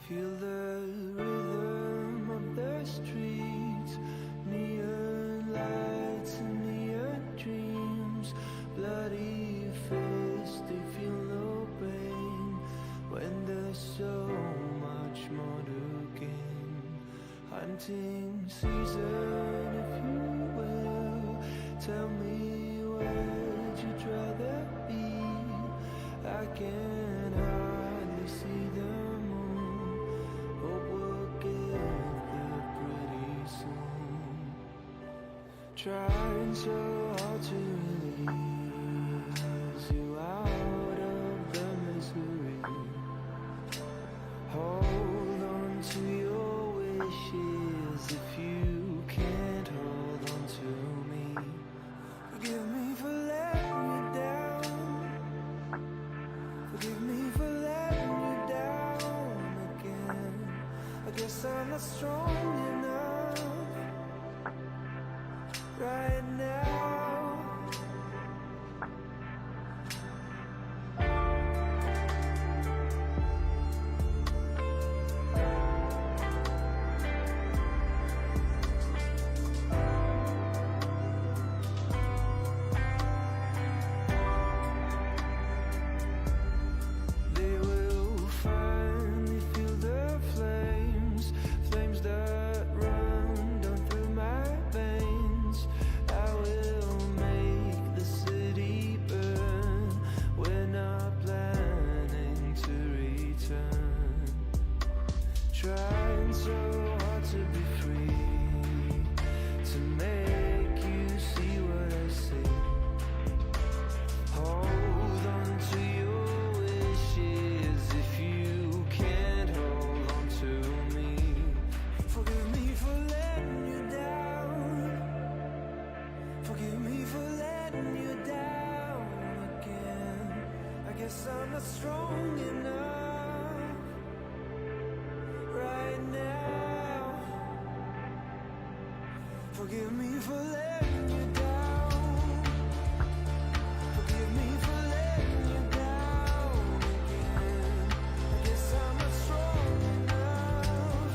Feel the rhythm of the streets, neon lights and neon dreams. Bloody fists, they feel no pain when there's so much more to gain. Hunting season, if you will, tell me where'd you rather be? I can hardly see the moon, hope we'll get there pretty soon. Trying so hard to release you out of the misery. Hold on to your wishes if you can't hold on to me. Forgive me for letting you down. Forgive me for letting you down again. I guess I'm not strong enough right now. I'm not strong enough right now. Forgive me for letting you down. Forgive me for letting you down again. I guess I'm not strong enough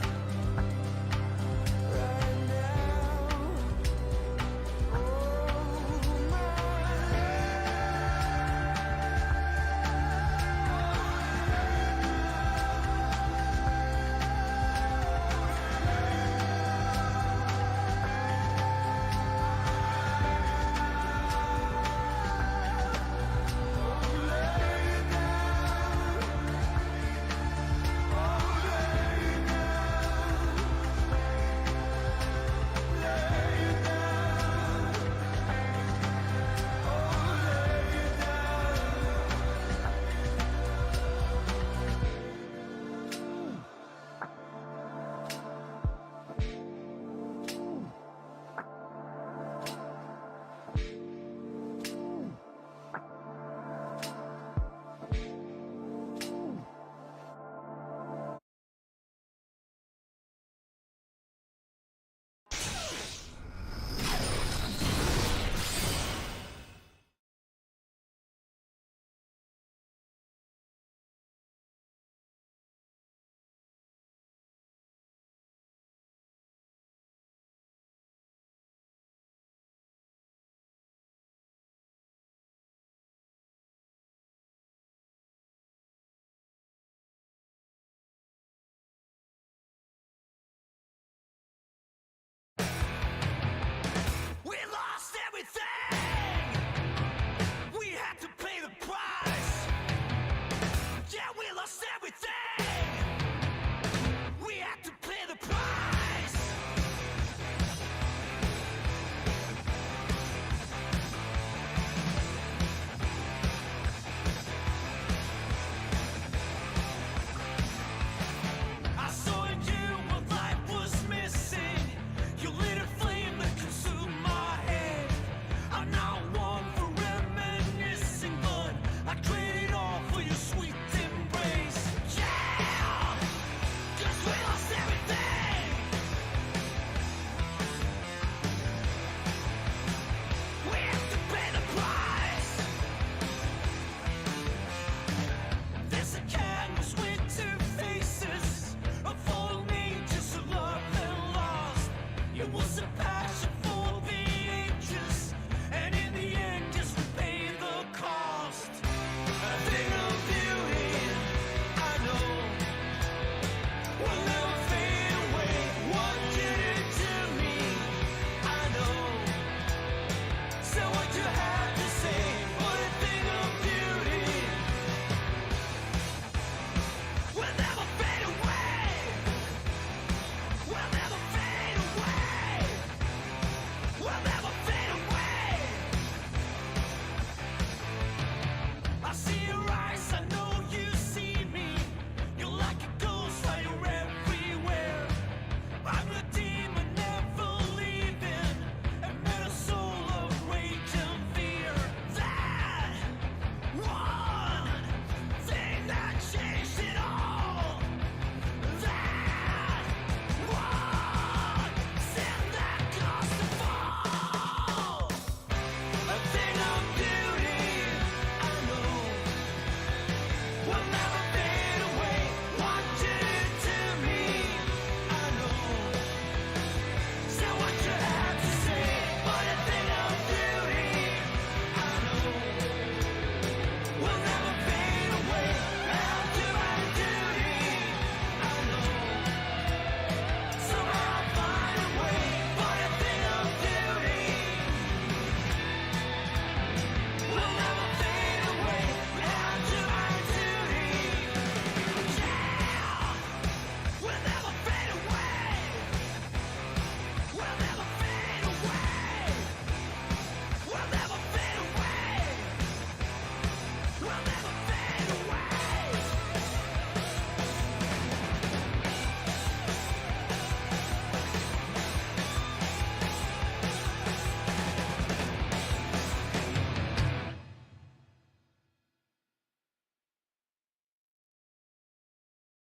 right now. Oh, my I'm not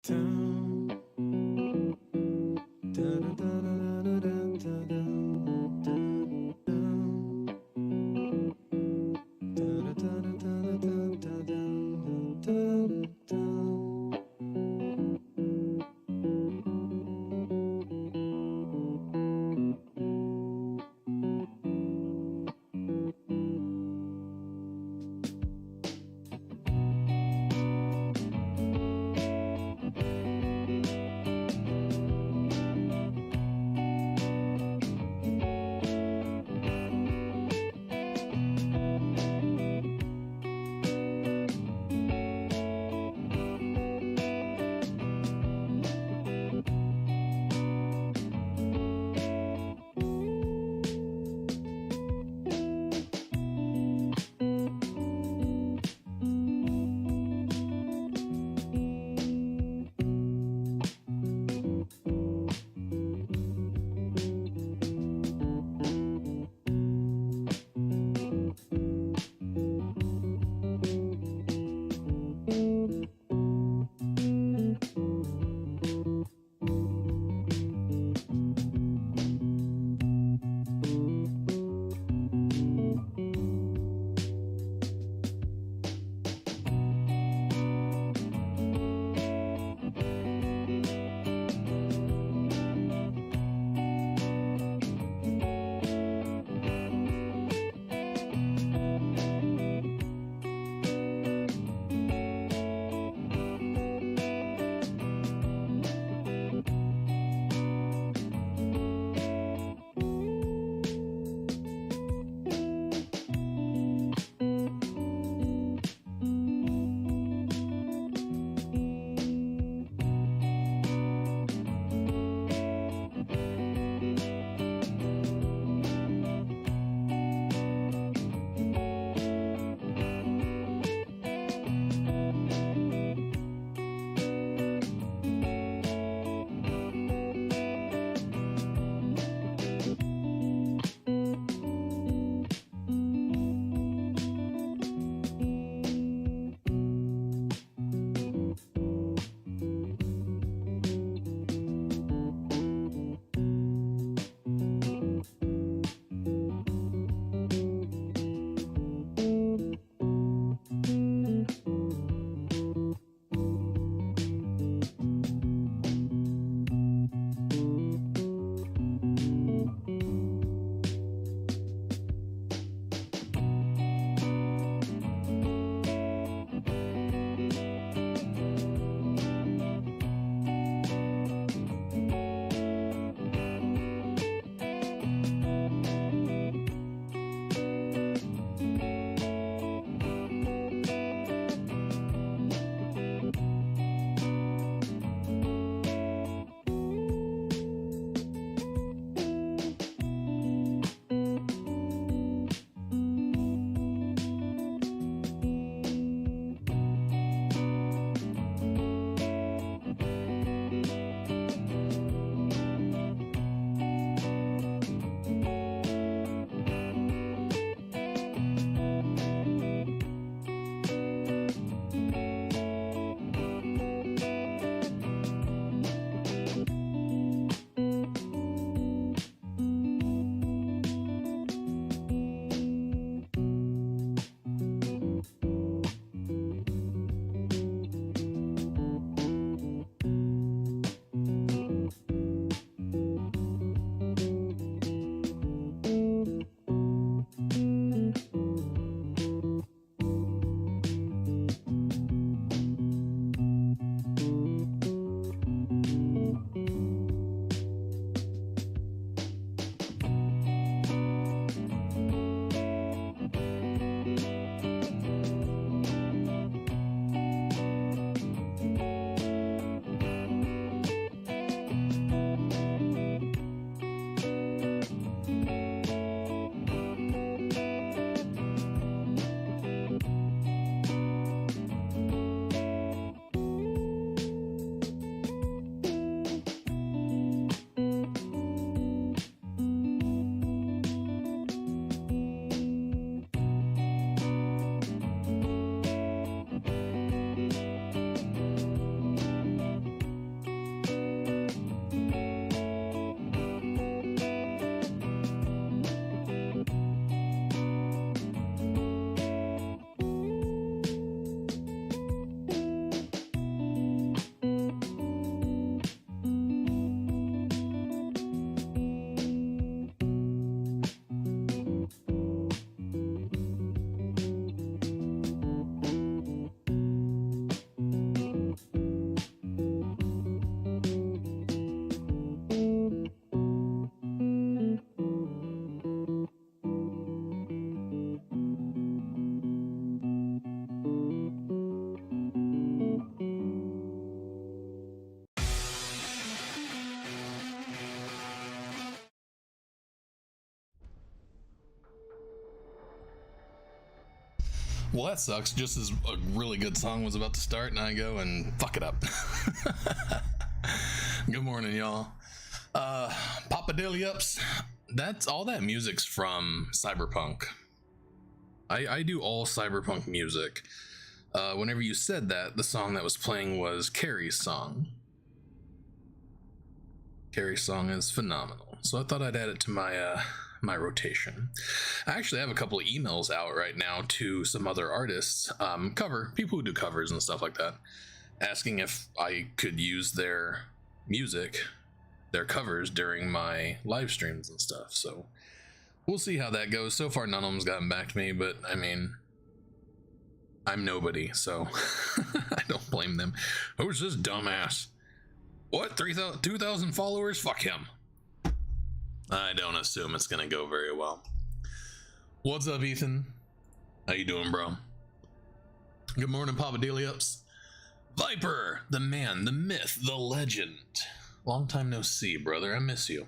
Dun, dun, dun, dun, dun, dun, dun, dun, dun, dun. Dun, dun, dun, dun, dun, dun, dun, dun, dun. Well, that sucks. Just as a really good song was about to start, and I go and fuck it up. Good morning, y'all. Papa Dilly Ups. That's all that music's from Cyberpunk. I do all Cyberpunk music. Whenever you said that, the song that was playing was Carrie's song. Carrie's song is phenomenal, so I thought I'd add it to my my rotation. I actually have a couple of emails out right now to some other artists, people who do covers and stuff like that, asking if I could use their music, their covers during my live streams and stuff. So we'll see how that goes. So far, none of them's gotten back to me, but I mean, I'm nobody, so I don't blame them. Who's this dumbass? What? 2,000 followers? Fuck him. I don't assume it's gonna go very well. What's up, Ethan? How you doing, bro? Good morning, Papa Daily Ups. Viper, the man, the myth, the legend. Long time no see, brother. I miss you.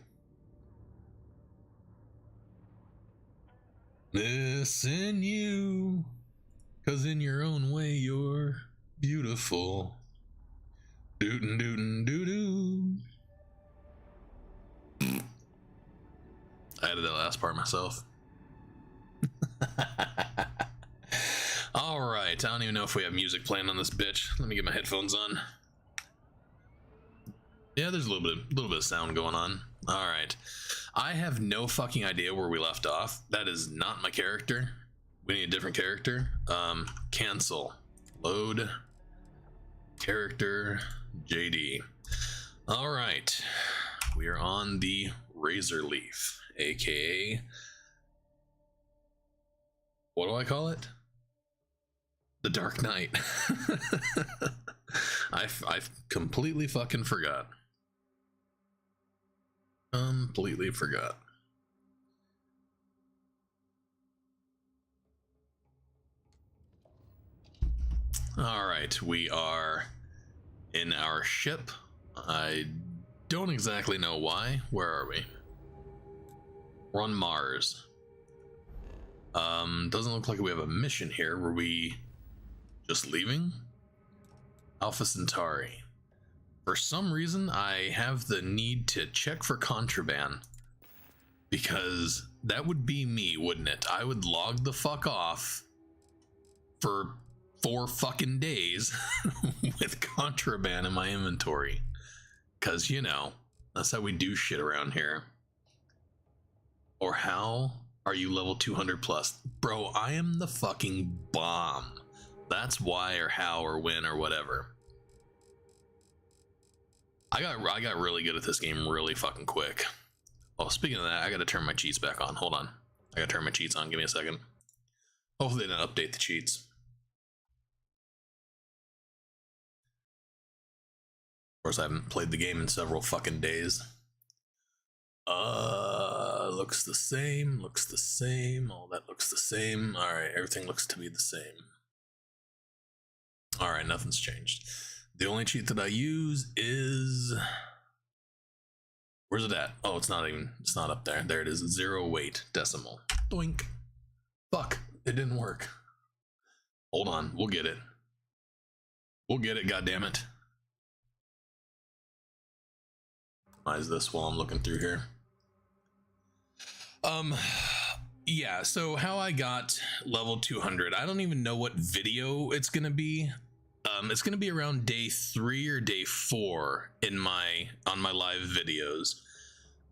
Missing you, 'cause in your own way you're beautiful. Dootin' dootin' doo doo. I added that last part myself. Alright, I don't even know if we have music playing on this bitch. Let me get my headphones on. Yeah, there's a little bit of sound going on. Alright. I have no fucking idea where we left off. That is not my character. We need a different character. Cancel. Load. Character. JD. Alright. We are on the Razor Leaf, aka, what do I call it? The Dark Knight. I've completely fucking forgot. Completely forgot. Alright, we are in our ship. I don't exactly know why. Where are we? We're on Mars. Doesn't look like we have a mission here. Were we just leaving? Alpha Centauri. For some reason, I have the need to check for contraband. Because that would be me, wouldn't it? I would log the fuck off for 4 fucking days with contraband in my inventory. Because, you know, that's how we do shit around here. Or how are you level 200 plus? Bro, I am the fucking bomb. That's why or how or when or whatever. I got really good at this game really fucking quick. Well, speaking of that, I gotta turn my cheats back on. Hold on. I gotta turn my cheats on. Give me a second. Hopefully they didn't update the cheats. Of course, I haven't played the game in several fucking days. Looks the same, all that looks the same. Alright, everything looks to be the same. Alright, nothing's changed. The only cheat that I use is... Where's it at? Oh, it's not up there. There it is, 0 weight decimal. Doink. Fuck, it didn't work. Hold on, we'll get it. We'll get it, goddammit. Minimize this while I'm looking through here. Yeah, so how I got level 200, I don't even know what video it's gonna be. It's gonna be around day 3 or day 4 on my live videos.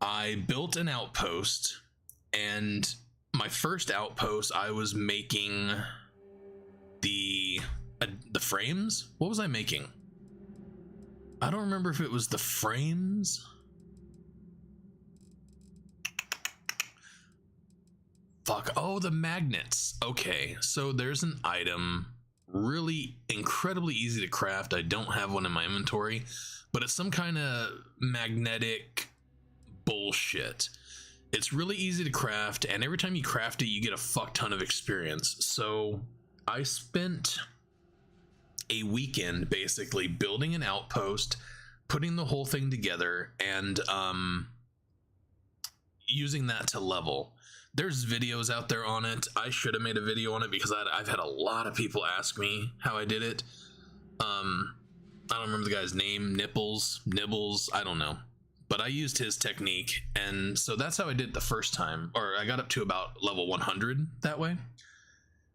I built an outpost, and my first outpost I was making the frames. What was I making? I don't remember if it was the frames. Fuck, oh, the magnets. Okay, so there's an item, really incredibly easy to craft. I don't have one in my inventory, but it's some kind of magnetic bullshit. It's really easy to craft, and every time you craft it, you get a fuck ton of experience. So I spent a weekend basically building an outpost, putting the whole thing together, and using that to level. There's videos out there on it. I should have made a video on it because I've had a lot of people ask me how I did it. I don't remember the guy's name, Nibbles, I don't know. But I used his technique, and so that's how I did it the first time. Or I got up to about level 100 that way.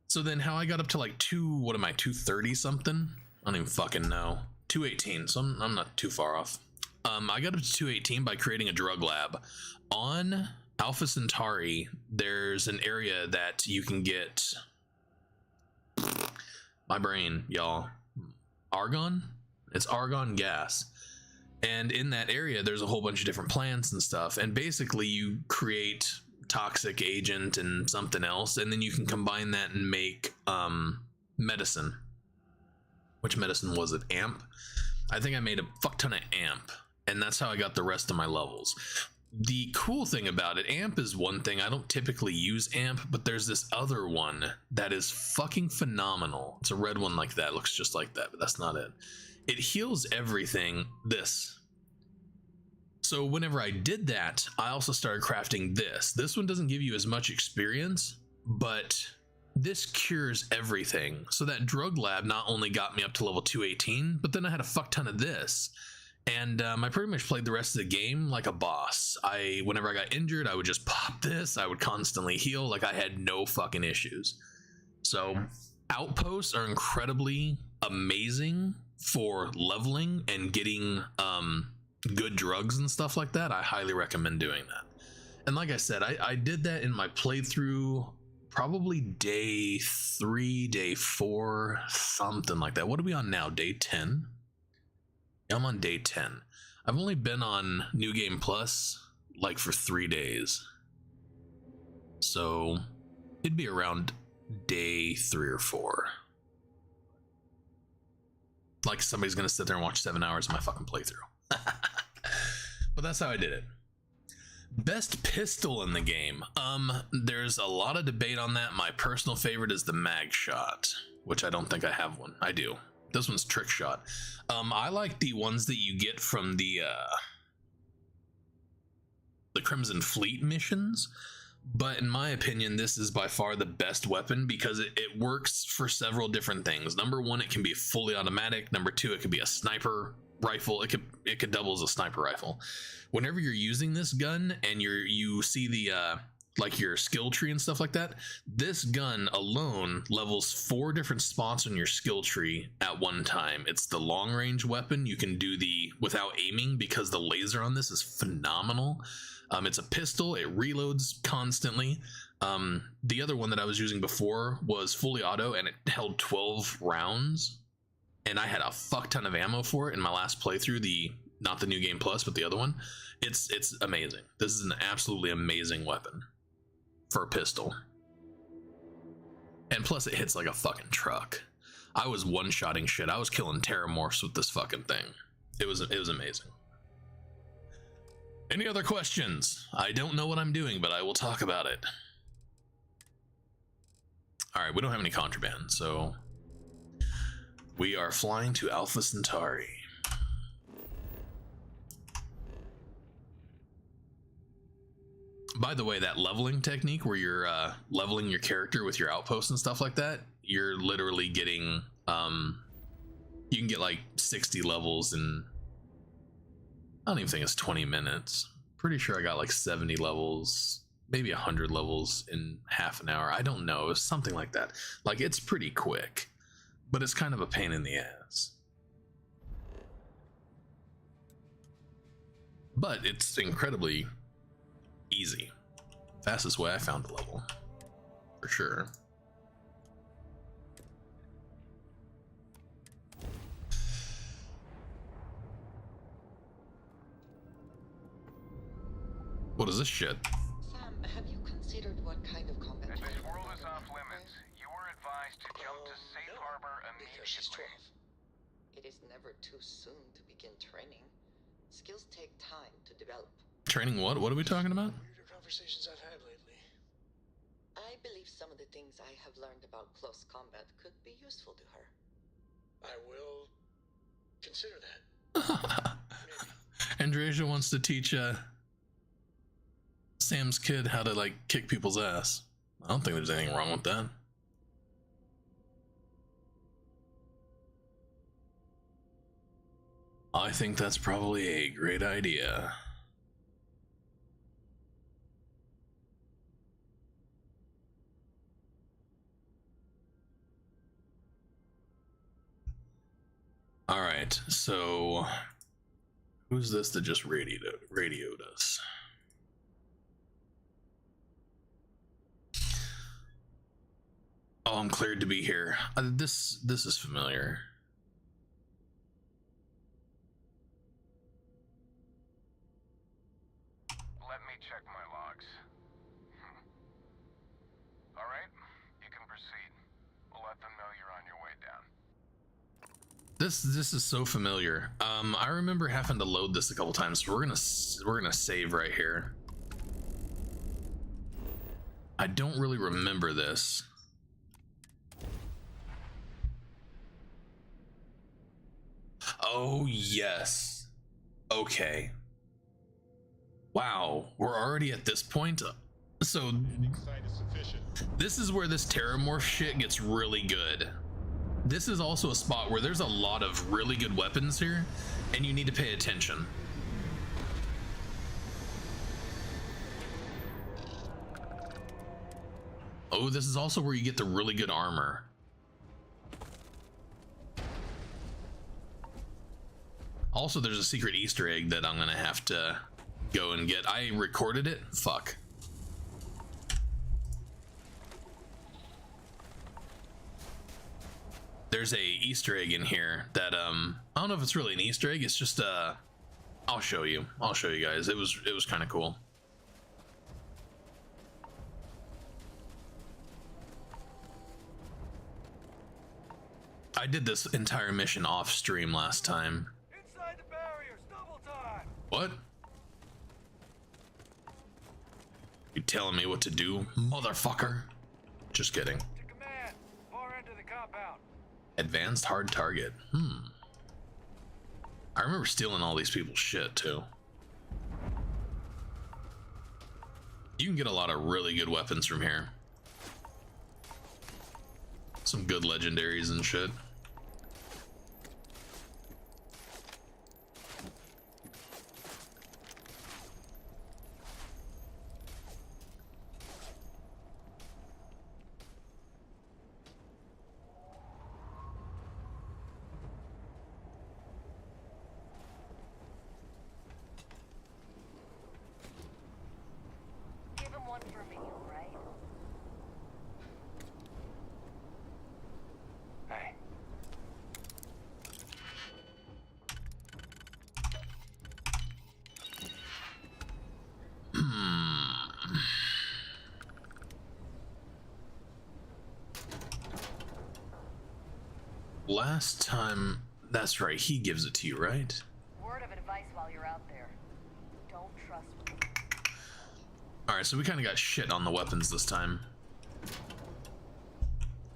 So then how I got up to like 230 something? I don't even fucking know. 218, so I'm not too far off. I got up to 218 by creating a drug lab. On Alpha Centauri, there's an area that you can get... My brain, y'all. Argon? It's argon gas. And in that area, there's a whole bunch of different plants and stuff. And basically, you create toxic agent and something else, and then you can combine that and make medicine. Which medicine was it? Amp? I think I made a fuck ton of amp. And that's how I got the rest of my levels. The cool thing about it, amp is one thing. I don't typically use amp, but there's this other one that is fucking phenomenal. It's a red one like that. It looks just like that, but that's not it. It heals everything. This. So whenever I did that, I also started crafting this. This one doesn't give you as much experience, but this cures everything. So that drug lab not only got me up to level 218, but then I had a fuck ton of this. And I pretty much played the rest of the game like a boss. Whenever I got injured, I would just pop this. I would constantly heal. Like I had no fucking issues. So outposts are incredibly amazing for leveling and getting good drugs and stuff like that. I highly recommend doing that. And like I said, I did that in my playthrough probably day 3, day 4, something like that. What are we on now? Day 10? I'm on day 10. I've only been on New Game Plus like for 3 days. So it'd be around day 3 or 4. Like somebody's gonna sit there and watch 7 hours of my fucking playthrough. But that's how I did it. Best pistol in the game. There's a lot of debate on that. My personal favorite is the mag shot, which I don't think I have one. I do. This one's trick shot. I like the ones that you get from the Crimson Fleet missions, but in my opinion, this is by far the best weapon because it works for several different things. Number one, it can be fully automatic. Number two, it could be a sniper rifle. It could double as a sniper rifle. Whenever you're using this gun and you see the like your skill tree and stuff like that, this gun alone levels 4 different spots on your skill tree at one time. It's the long range weapon. You can do the without aiming because the laser on this is phenomenal. It's a pistol. It reloads constantly. The other one that I was using before was fully auto and it held 12 rounds, and I had a fuck ton of ammo for it in my last playthrough. Not the New Game Plus, but the other one. It's amazing. This is an absolutely amazing weapon for a pistol. And plus it hits like a fucking truck. I was one-shotting shit. I was killing terramorphs with this fucking thing. It was amazing. Any other questions? I don't know what I'm doing, but I will talk about it. Alright, we don't have any contraband, so we are flying to Alpha Centauri. By the way, that leveling technique where you're leveling your character with your outposts and stuff like that, you're literally getting, you can get like 60 levels in, I don't even think it's 20 minutes. Pretty sure I got like 70 levels, maybe 100 levels in half an hour. I don't know, it's something like that. Like, it's pretty quick, but it's kind of a pain in the ass. But it's incredibly easy. Fastest way I found the level, for sure. What is this shit? Sam, have you considered what kind of combat? This world is off limits. You were advised to jump to safe harbor Because she's immediately. 12. It is never too soon to begin training. Skills take time to develop. Training what? What are we talking about? Weirder conversations I've had lately. I believe some of the things I have learned about close combat could be useful to her. I will consider that. Maybe. Andreasia wants to teach Sam's kid how to like kick people's ass. I don't think there's anything wrong with that. I think that's probably a great idea. All right, so who's this that just radioed us? Oh, I'm cleared to be here. This is familiar. Let me check my logs. All right, you can proceed. We'll let them know you're on your way down. This is so familiar. I remember having to load this a couple times. So we're gonna save right here. I don't really remember this. Oh yes. Okay. Wow, we're already at this point. So this is where this terramorph shit gets really good. This is also a spot where there's a lot of really good weapons here, and you need to pay attention. Oh, this is also where you get the really good armor. Also, there's a secret Easter egg that I'm gonna have to go and get. I recorded it. Fuck. There's a Easter egg in here that I don't know if it's really an Easter egg. It's just I'll show you guys. It was kind of cool. I did this entire mission off stream last time. Inside the barriers, double time. What? You telling me what to do, motherfucker? Just kidding. To command, far end of the compound. Advanced hard target. I remember stealing all these people's shit too. You can get a lot of really good weapons from here. Some good legendaries and shit. Give him one for me, all right? Hey. Last time, that's right, he gives it to you, right? Word of advice while you're out there. Don't trust me. Alright, so we kind of got shit on the weapons this time.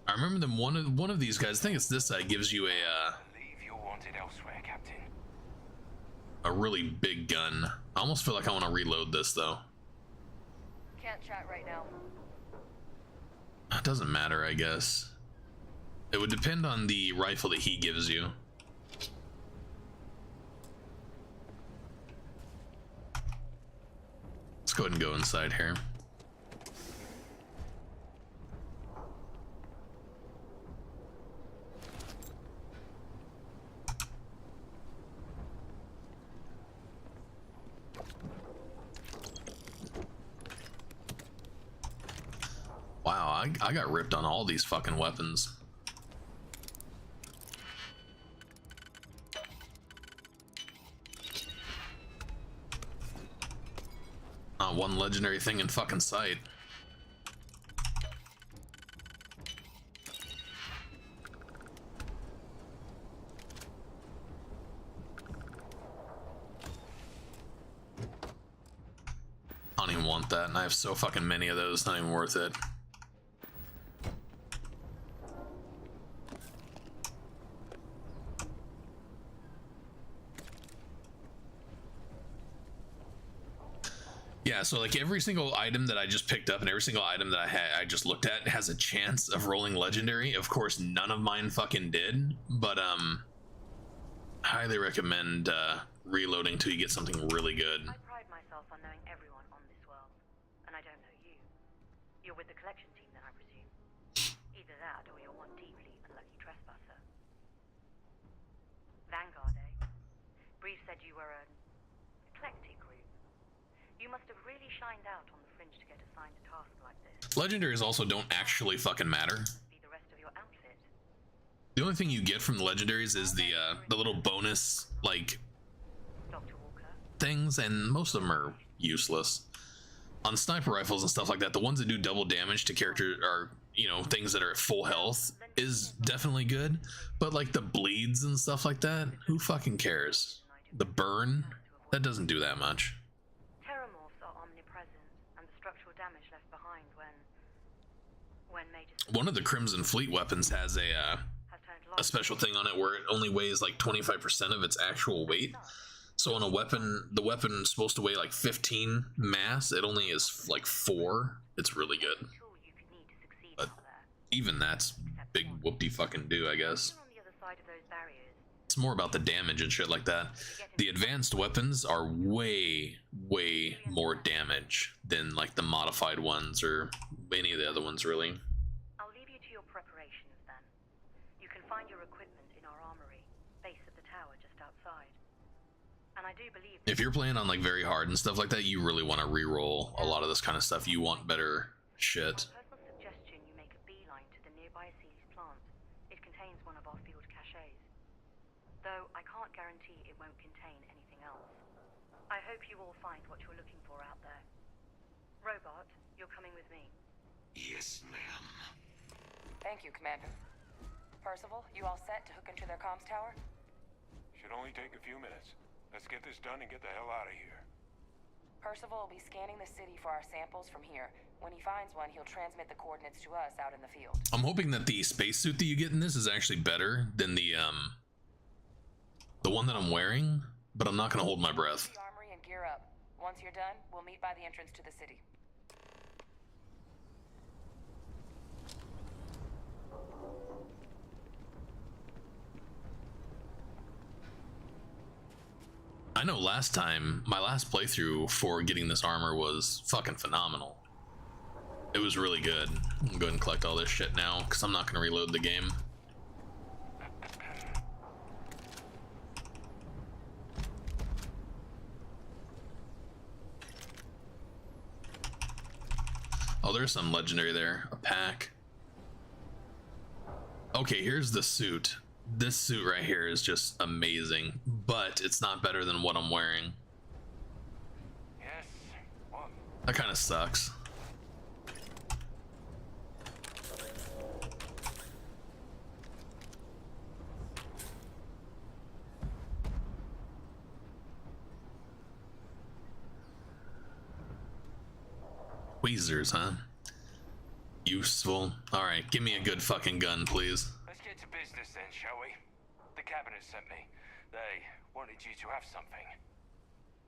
I remember them, one of these guys, I think it's this side, gives you Believe you're wanted elsewhere, Captain. a really big gun. I almost feel like I want to reload this though. Can't chat right now. It doesn't matter, I guess. It would depend on the rifle that he gives you. Let's go ahead and go inside here. Wow, I got ripped on all these fucking weapons. Not one legendary thing in fucking sight. I don't even want that, and I have so fucking many of those, not even worth it. Yeah, so like every single item that I just picked up and every single item that I just looked at has a chance of rolling legendary. Of course, none of mine fucking did, but highly recommend reloading till you get something really good. I pride myself on knowing everyone on this world, and I don't know you. You're with the collection team, then, I presume. Either that, or you're one deeply unlucky trespasser. Vanguard, eh? Brief said you were an eclectic group. You must have really shined out on the fringe to get assigned a task like this. Legendaries also don't actually fucking matter. Be the rest of your outfit. The only thing you get from the legendaries is the little bonus like Dr. Walker. things, and most of them are useless. On sniper rifles and stuff like that, the ones that do double damage to characters are, you know, things that are at full health is definitely good. But like the bleeds and stuff like that, who fucking cares? The burn, that doesn't do that much. Terramorphs are omnipresent, and the structural damage left behind when major One of the Crimson Fleet weapons has has turned a special thing on it where it only weighs like 25% of its actual weight. So on a weapon, the weapon is supposed to weigh like 15 mass, it only is like 4. It's really good. tool you could need to succeed But out there. even that's big whoop-de fucking do, I guess. You're on the other side of those barriers. It's more about the damage and shit like that. The advanced weapons are way more damage than like the modified ones or any of the other ones, really. I'll leave you to your preparations then. You can find your equipment in our armory, base of the tower just outside. And I do believe If you're playing on like very hard and stuff like that, you really want to re-roll a lot of this kind of stuff. You want better shit. my personal suggestion you make a beeline to the nearby Sealy's plant. It contains one of our field caches. Though I can't guarantee it won't contain anything else. I hope you all find what you're looking for out there. Robot, you're coming with me. Yes, ma'am. Thank you, Commander. Percival, you all set to hook into their comms tower? Should only take a few minutes. Let's get this done and get the hell out of here. Percival will be scanning the city for our samples from here. When he finds one, he'll transmit the coordinates to us out in the field. I'm hoping that the spacesuit that you get in this is actually better than the one that I'm wearing, but I'm not gonna hold my breath. The armory and gear up. Once you're done, we'll meet by the entrance to the city. I know last time, my last playthrough for getting this armor was fucking phenomenal. It was really good. I'm gonna go ahead and collect all this shit now, because I'm not gonna reload the game. Oh, there's some legendary there. A pack. Okay, here's the suit. This suit right here is just amazing, but it's not better than what I'm wearing. Yes. What? That kind of sucks. Tweezers, huh? Useful. Alright, give me a good fucking gun, please. Let's get to business then, shall we? The cabinet sent me. They wanted you to have something.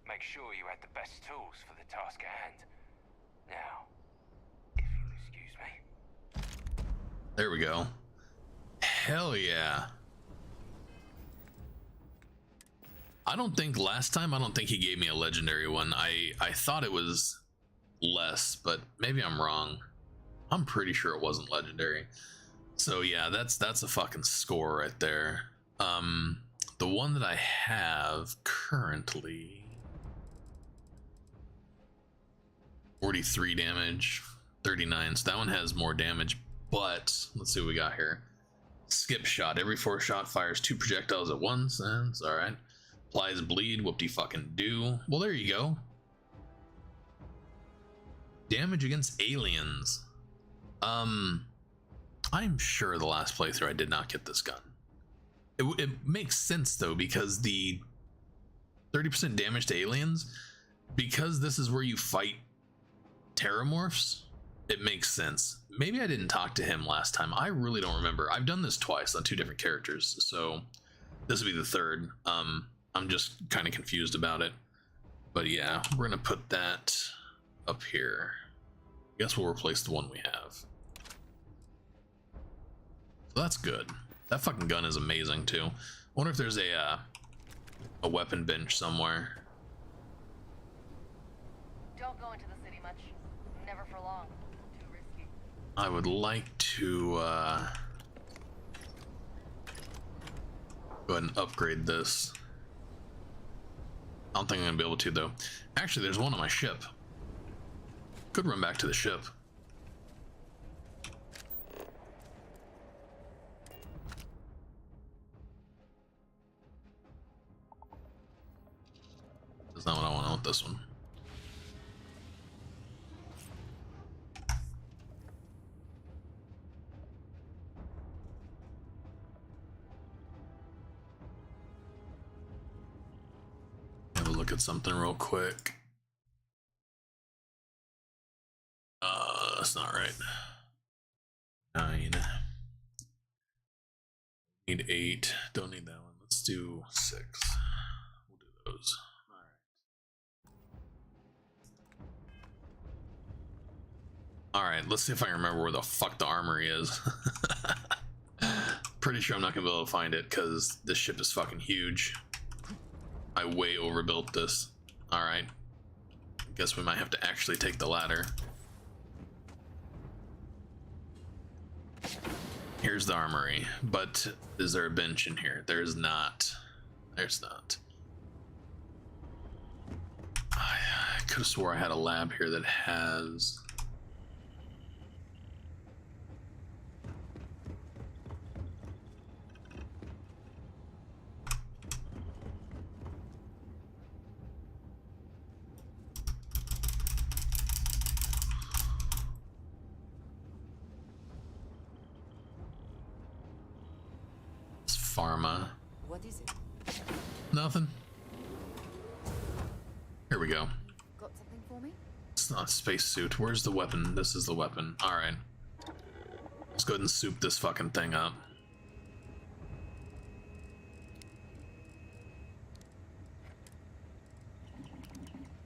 Make sure you had the best tools for the task at hand. Now, if you'll excuse me. There we go. Hell yeah. I don't think last time, I don't think he gave me a legendary one. I thought it was less, but maybe I'm wrong. I'm pretty sure it wasn't legendary. So yeah, that's a fucking score right there. The one that I have currently, 43 damage, 39. So that one has more damage, but let's see what we got here. Skip shot. Every 4 shot fires 2 projectiles at once. That's all right. Applies bleed. Whoop-de fucking do. Well, there you go. Damage against aliens. I'm sure the last playthrough I did not get this gun. It makes sense though, because the 30% damage to aliens, because this is where you fight terramorphs, it makes sense. Maybe I didn't talk to him last time. I really don't remember. I've done this twice on 2 different characters, so this will be the 3rd. I'm just kind of confused about it. But yeah, we're gonna put that up here. I guess we'll replace the one we have. So that's good. That fucking gun is amazing too. I wonder if there's a weapon bench somewhere. Don't go into the city much. Never for long. Too risky. I would like to go ahead and upgrade this. I don't think I'm gonna be able to though. Actually, there's one on my ship. Could run back to the ship. That's not what I want this one. Have a look at something real quick. That's not right. 9. Need 8. Don't need that one. Let's do 6. We'll do those. Alright, let's see if I can remember where the fuck the armory is. Pretty sure I'm not gonna be able to find it because this ship is fucking huge. I way overbuilt this. Alright. Guess we might have to actually take the ladder. Here's the armory, but is there a bench in here? There's not. There's not. I could have swore I had a lab here that has... Pharma. What is it? Nothing. Here we go. Got something for me? It's not a spacesuit. Where's the weapon? This is the weapon. Alright. Let's go ahead and soup this fucking thing up.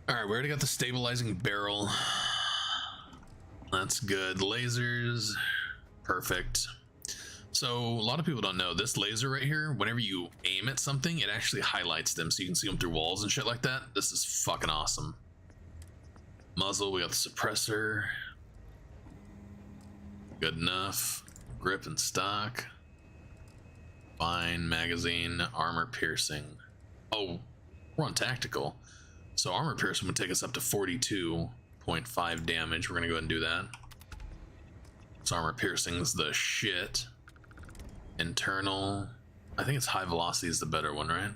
Alright, we already got the stabilizing barrel. That's good. Lasers. Perfect. So a lot of people don't know this laser right here, whenever you aim at something, it actually highlights them so you can see them through walls and shit like that. This is fucking awesome. Muzzle, we got the suppressor. Good enough. Grip and stock. Fine. Magazine. Armor piercing. Oh, we're on tactical. So armor piercing would take us up to 42.5 damage. We're gonna go ahead and do that. So armor piercing's the shit. Internal, I think it's high velocity is the better one, right?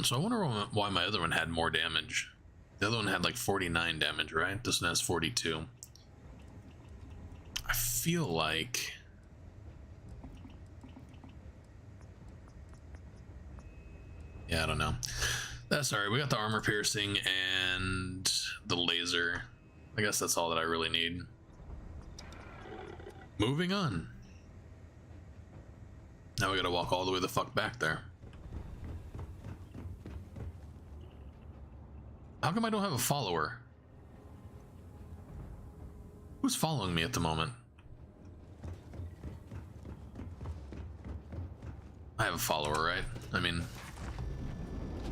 So I wonder why my other one had more damage. The other one had like 49 damage, right? This one has 42. I feel like... yeah, I don't know. That's alright, we got the armor piercing and the laser. I guess that's all that I really need. Moving on. Now we gotta walk all the way the fuck back there. How come I don't have a follower? Who's following me at the moment? I have a follower, right? I mean,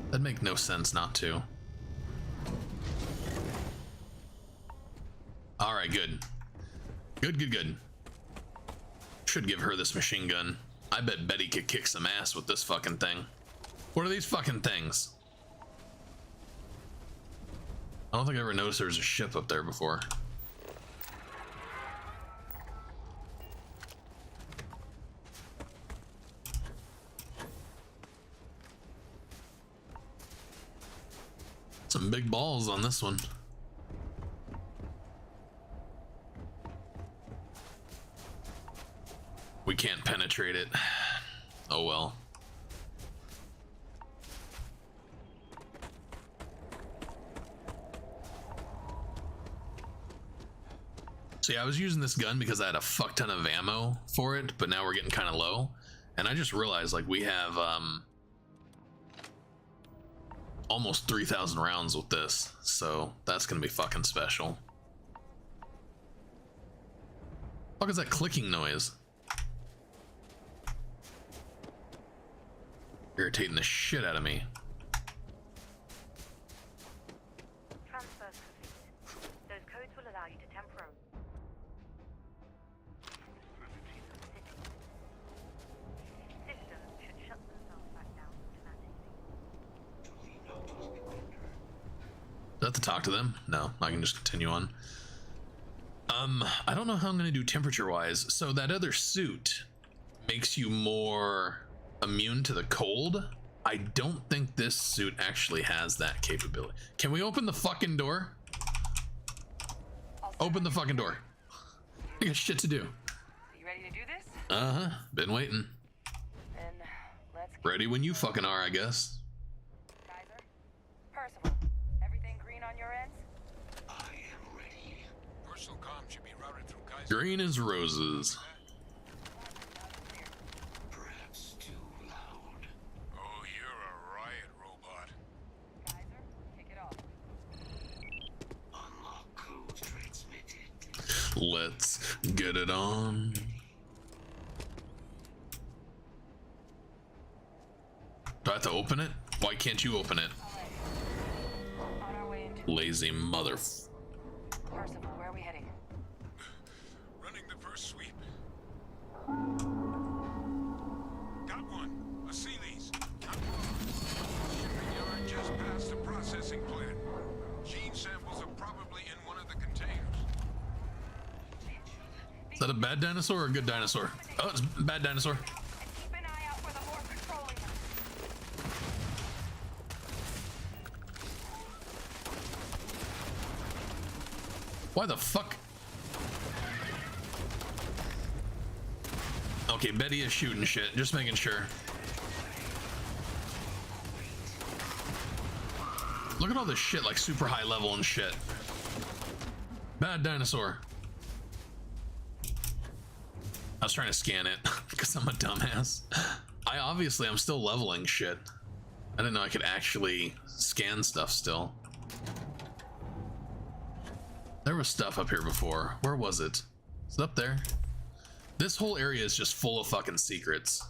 that'd make no sense not to. Alright, good. Good. Should give her this machine gun. I bet Betty could kick some ass with this fucking thing. What are these fucking things? I don't think I ever noticed there was a ship up there before. Some big balls on this one. We can't penetrate it. Oh well. See, I was using this gun because I had a fuck ton of ammo for it, but now we're getting kind of low. And I just realized, like, we have almost 3,000 rounds with this, so that's gonna be fucking special. What is that clicking noise? Irritating the shit out of me. Transfers complete. Those codes will allow you to temporarily. Systems should shut themselves back down automatically. Do I have to talk to them? No, I can just continue on. I don't know how I'm gonna do temperature-wise. So that other suit makes you more immune to the cold. I don't think this suit actually has that capability. Can we open the fucking door? Open the fucking door. I got shit to do. You ready to do this? Uh-huh. Been waiting. Then let's get Ready when you fucking are, I guess. Kaiser. Percival, everything green on your ends? I am ready. Personal comm should be routed through Kaiser. Green as roses. Perhaps too loud. Oh, you're a riot robot. Kaiser, kick it off. Unlock code transmitted. Let's get it on. Do I have to open it? Why can't you open it? On our way into Lazy mother. Percival, where are we heading? Running the first sweep. Got one. A Sealy's. Shipping yard just past the processing plant. Gene samples are probably in one of the containers. Is that a bad dinosaur or a good dinosaur? Oh, it's a bad dinosaur. And keep an eye out for the more controlling them. Why the fuck? Okay, Betty is shooting shit. Just making sure. Look at all this shit, like super high level and shit. Bad dinosaur. I was trying to scan it because I'm a dumbass. I'm still leveling shit. I didn't know I could actually scan stuff still. There was stuff up here before. Where was it? Is it up there? This whole area is just full of fucking secrets.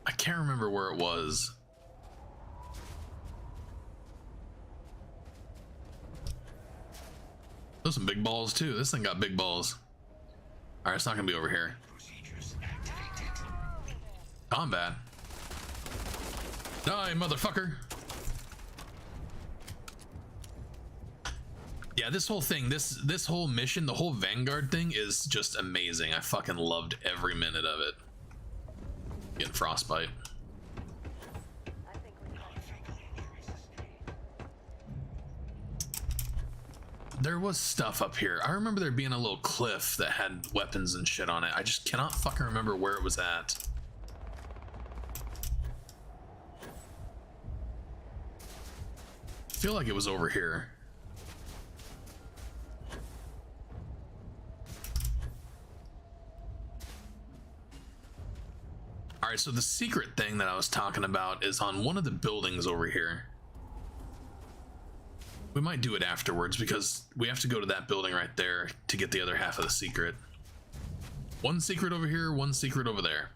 I can't remember where it was. Those some big balls too. This thing got big balls. Alright, it's not gonna be over here. Procedures activated. Combat. Die, motherfucker. Yeah, this whole thing, this whole mission, the whole Vanguard thing is just amazing. I fucking loved every minute of it. Getting frostbite. I think we There was stuff up here. I remember there being a little cliff that had weapons and shit on it. I just cannot fucking remember where it was at. I feel like it was over here. All right, so the secret thing that I was talking about is on one of the buildings over here. We might do it afterwards because we have to go to that building right there to get the other half of the secret. One secret over here, one secret over there.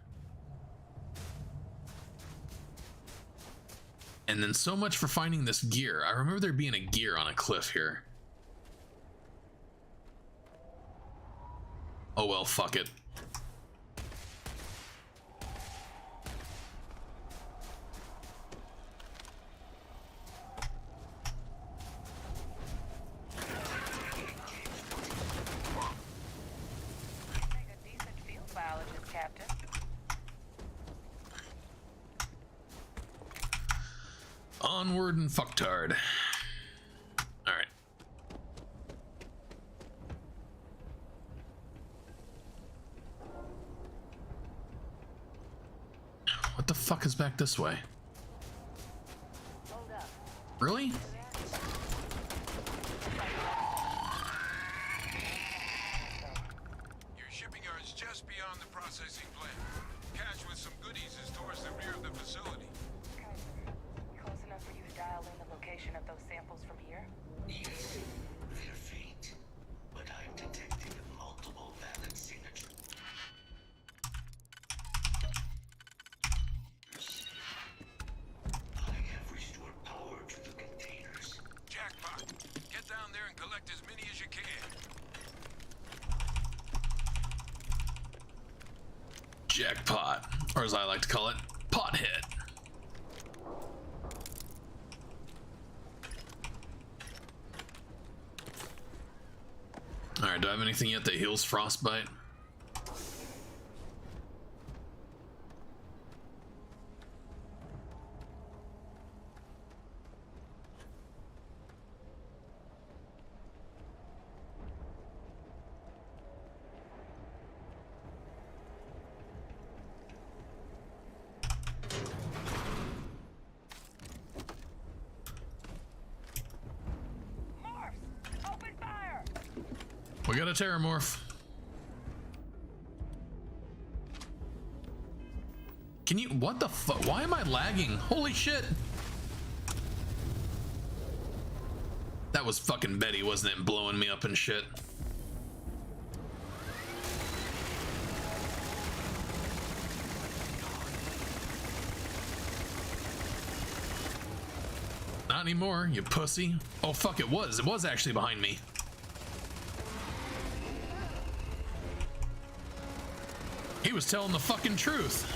And then so much for finding this gear. I remember there being a gear on a cliff here. Oh well, fuck it. Make a decent field biologist, Captain. Onward and fucktard. Alright. What the fuck is back this way? hold up. Really? Your shipping yard's just samples from here? Yes, they're faint, but I've detected multiple valid signatures. I have restored power to the containers. Jackpot! Get down there and collect as many as you can. Jackpot, or as I like to call it, pothead. Alright, do I have anything yet that heals frostbite? Morphs! Open fire! We got a terramorph. Can you, what the fuck? Why am I lagging? Holy shit. That was fucking Betty, wasn't it? Blowing me up and shit. Not anymore, you pussy. Oh fuck, it was. It was actually behind me. He was telling the fucking truth.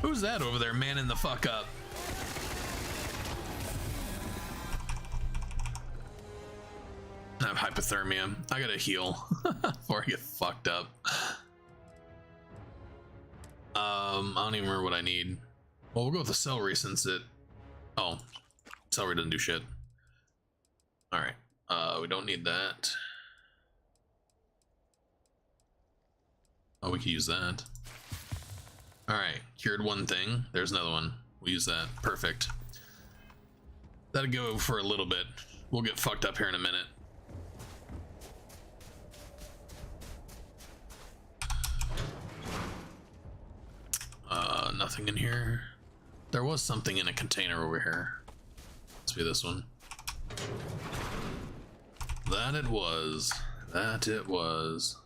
Who's that over there manning the fuck up? I have hypothermia. I gotta heal before I get fucked up. I don't even remember what I need. Well, we'll go with the celery since it... Oh, celery doesn't do shit. Alright, we don't need that. Oh, we can use that. Alright, cured one thing. There's another one. We'll use that. Perfect. That'll go for a little bit. We'll get fucked up here in a minute. Nothing in here. There was something in a container over here. Must be this one. That it was. That it was.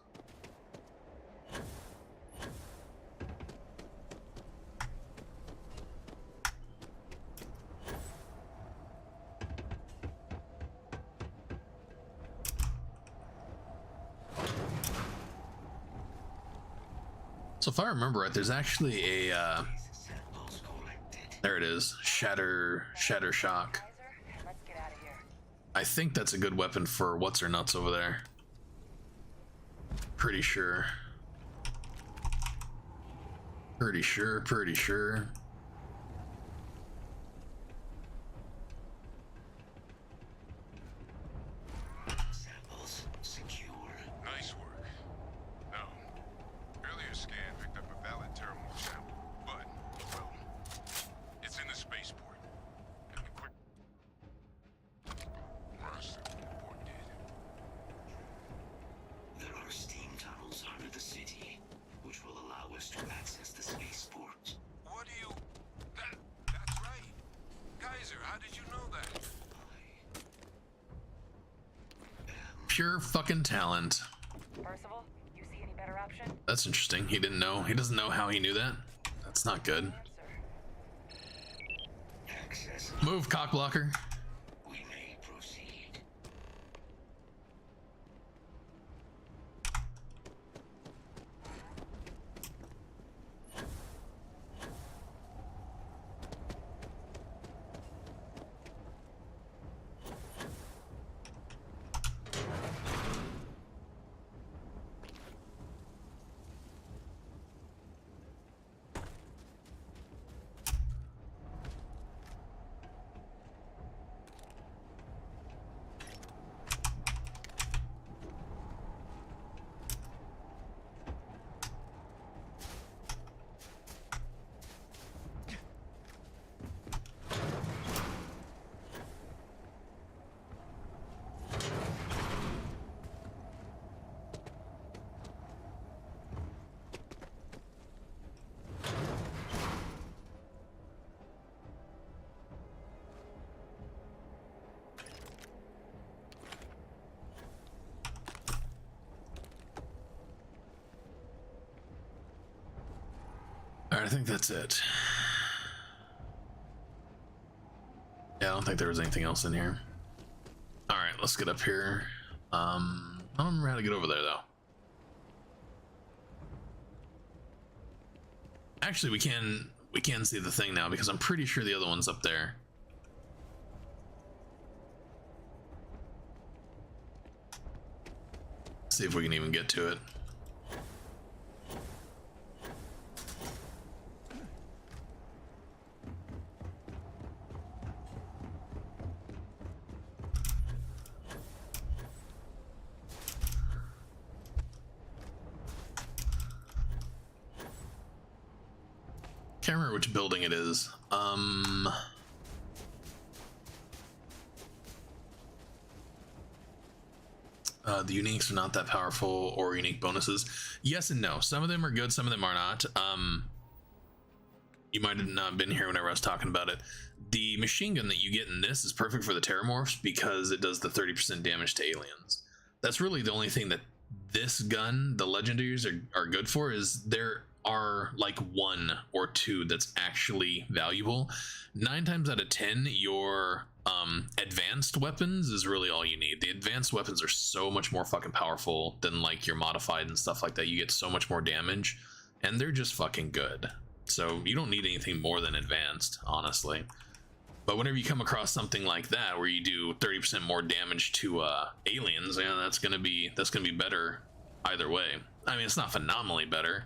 So if I remember right, there's actually a there it is. Shatter shock. Let's get out of here. I think that's a good weapon for what's her nuts over there. Pretty sure. Pretty sure. Samples secure. Nice work. No. Earlier scan picked up a valid terramorph sample, but, well, it's in the spaceport. And the quick... Rust, the port did. There are steam tunnels under the city, which will allow us to access the spaceport. What do you... That's right. Kaiser, how did you know that? Pure fucking talent. Percival, you see any better option? That's interesting. He didn't know. He doesn't know how he knew that. That's not good. Answer. Access. Move, cockblocker. We may proceed. Alright, I think that's it. Yeah, I don't think there was anything else in here. Alright, let's get up here. I don't remember how to get over there, though. Actually, we can see the thing now, because I'm pretty sure the other one's up there. See if we can even get to it. Can't remember which building it is. The uniques are not that powerful, or unique bonuses. Yes and no. Some of them are good, some of them are not. You might have not been here whenever I was talking about it. The machine gun that you get in this is perfect for the Terramorphs because it does the 30% damage to aliens. That's really the only thing that this gun, the legendaries, are good for, is there are like 1 or 2 that's actually valuable. 9 times out of 10, your advanced weapons is really all you need. The advanced weapons are so much more fucking powerful than like your modified and stuff like that. You get so much more damage, and they're just fucking good. So you don't need anything more than advanced, honestly. But whenever you come across something like that, where you do 30% more damage to aliens, yeah, that's gonna be better either way. I mean, it's not phenomenally better.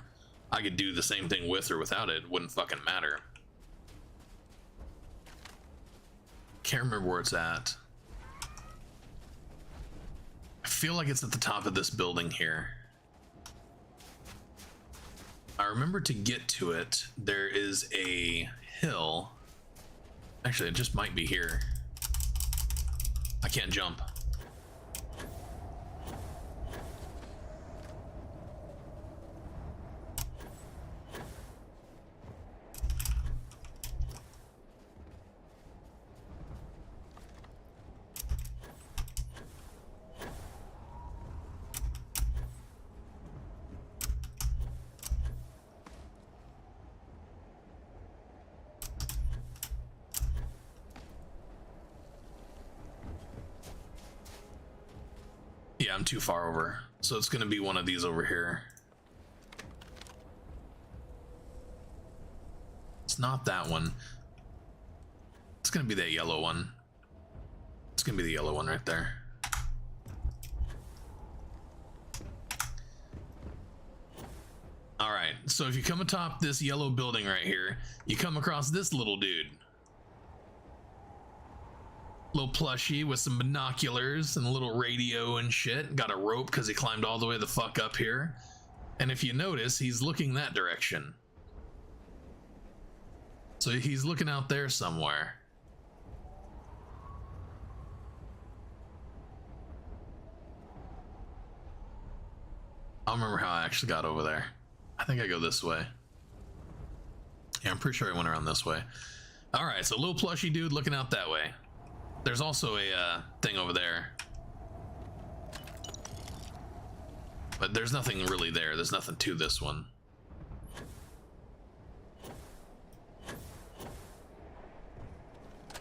I could do the same thing with or without it. Wouldn't fucking matter. Can't remember where it's at. I feel like it's at the top of this building here. I remember to get to it, there is a hill. Actually, it just might be here. I can't jump. Yeah, I'm too far over. So it's gonna be one of these over here. It's not that one. It's gonna be that yellow one. It's gonna be the yellow one right there. Alright, so if you come atop this yellow building right here, you come across this little dude. Little plushie with some binoculars and a little radio and shit. Got a rope because he climbed all the way the fuck up here. And if you notice, he's looking that direction. So he's looking out there somewhere. I don't remember how I actually got over there. I think I go this way. Yeah, I'm pretty sure I went around this way. Alright, so little plushy dude looking out that way. There's also a thing over there. But there's nothing really there. There's nothing to this one.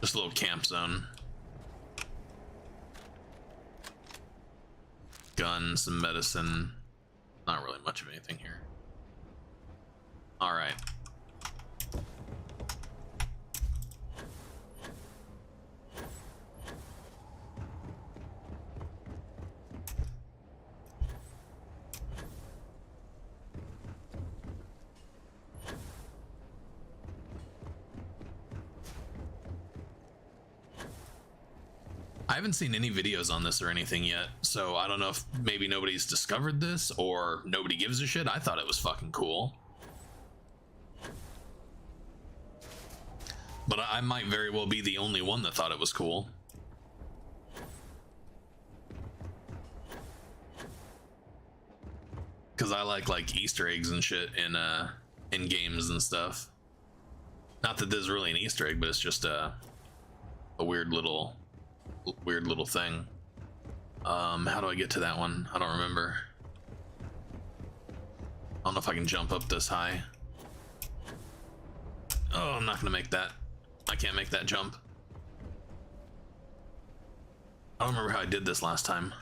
Just a little camp zone. Gun, some medicine. Not really much of anything here. Alright. I haven't seen any videos on this or anything yet, so I don't know if maybe nobody's discovered this or nobody gives a shit. I thought it was fucking cool. But I might very well be the only one that thought it was cool. Because I like Easter eggs and shit in games and stuff. Not that this is really an Easter egg, but it's just a weird little thing. How do I get to that one? I don't remember. I don't know if I can jump up this high. Oh, I'm not gonna make that. I can't make that jump. I don't remember how I did this last time.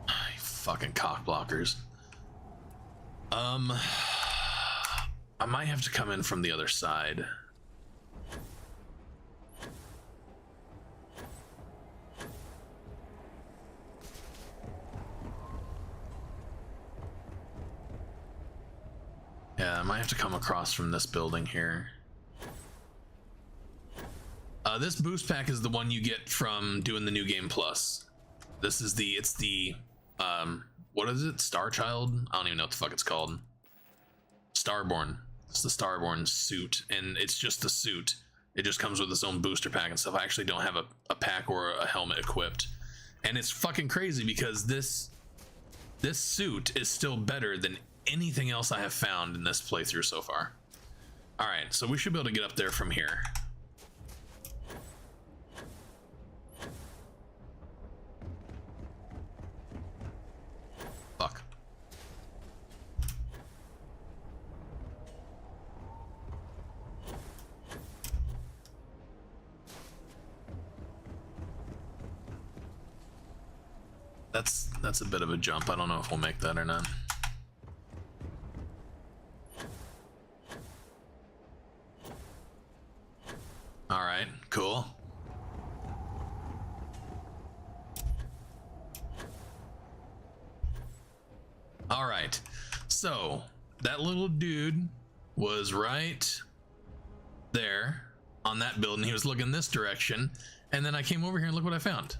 You fucking cock blockers. I might have to come in from the other side. Yeah, I might have to come across from this building here. This boost pack is the one you get from doing the New Game Plus. This is what is it? Star Child? I don't even know what the fuck it's called. Starborn. It's the Starborn suit, and it's just a suit. It just comes with its own booster pack and stuff. I actually don't have a pack or a helmet equipped. And it's fucking crazy because this suit is still better than anything else I have found in this playthrough so far. Alright, so we should be able to get up there from here. Fuck. That's a bit of a jump. I don't know if we'll make that or not. All right, cool. All right, so that little dude was right there on that building. He was looking this direction, and then I came over here and look what I found.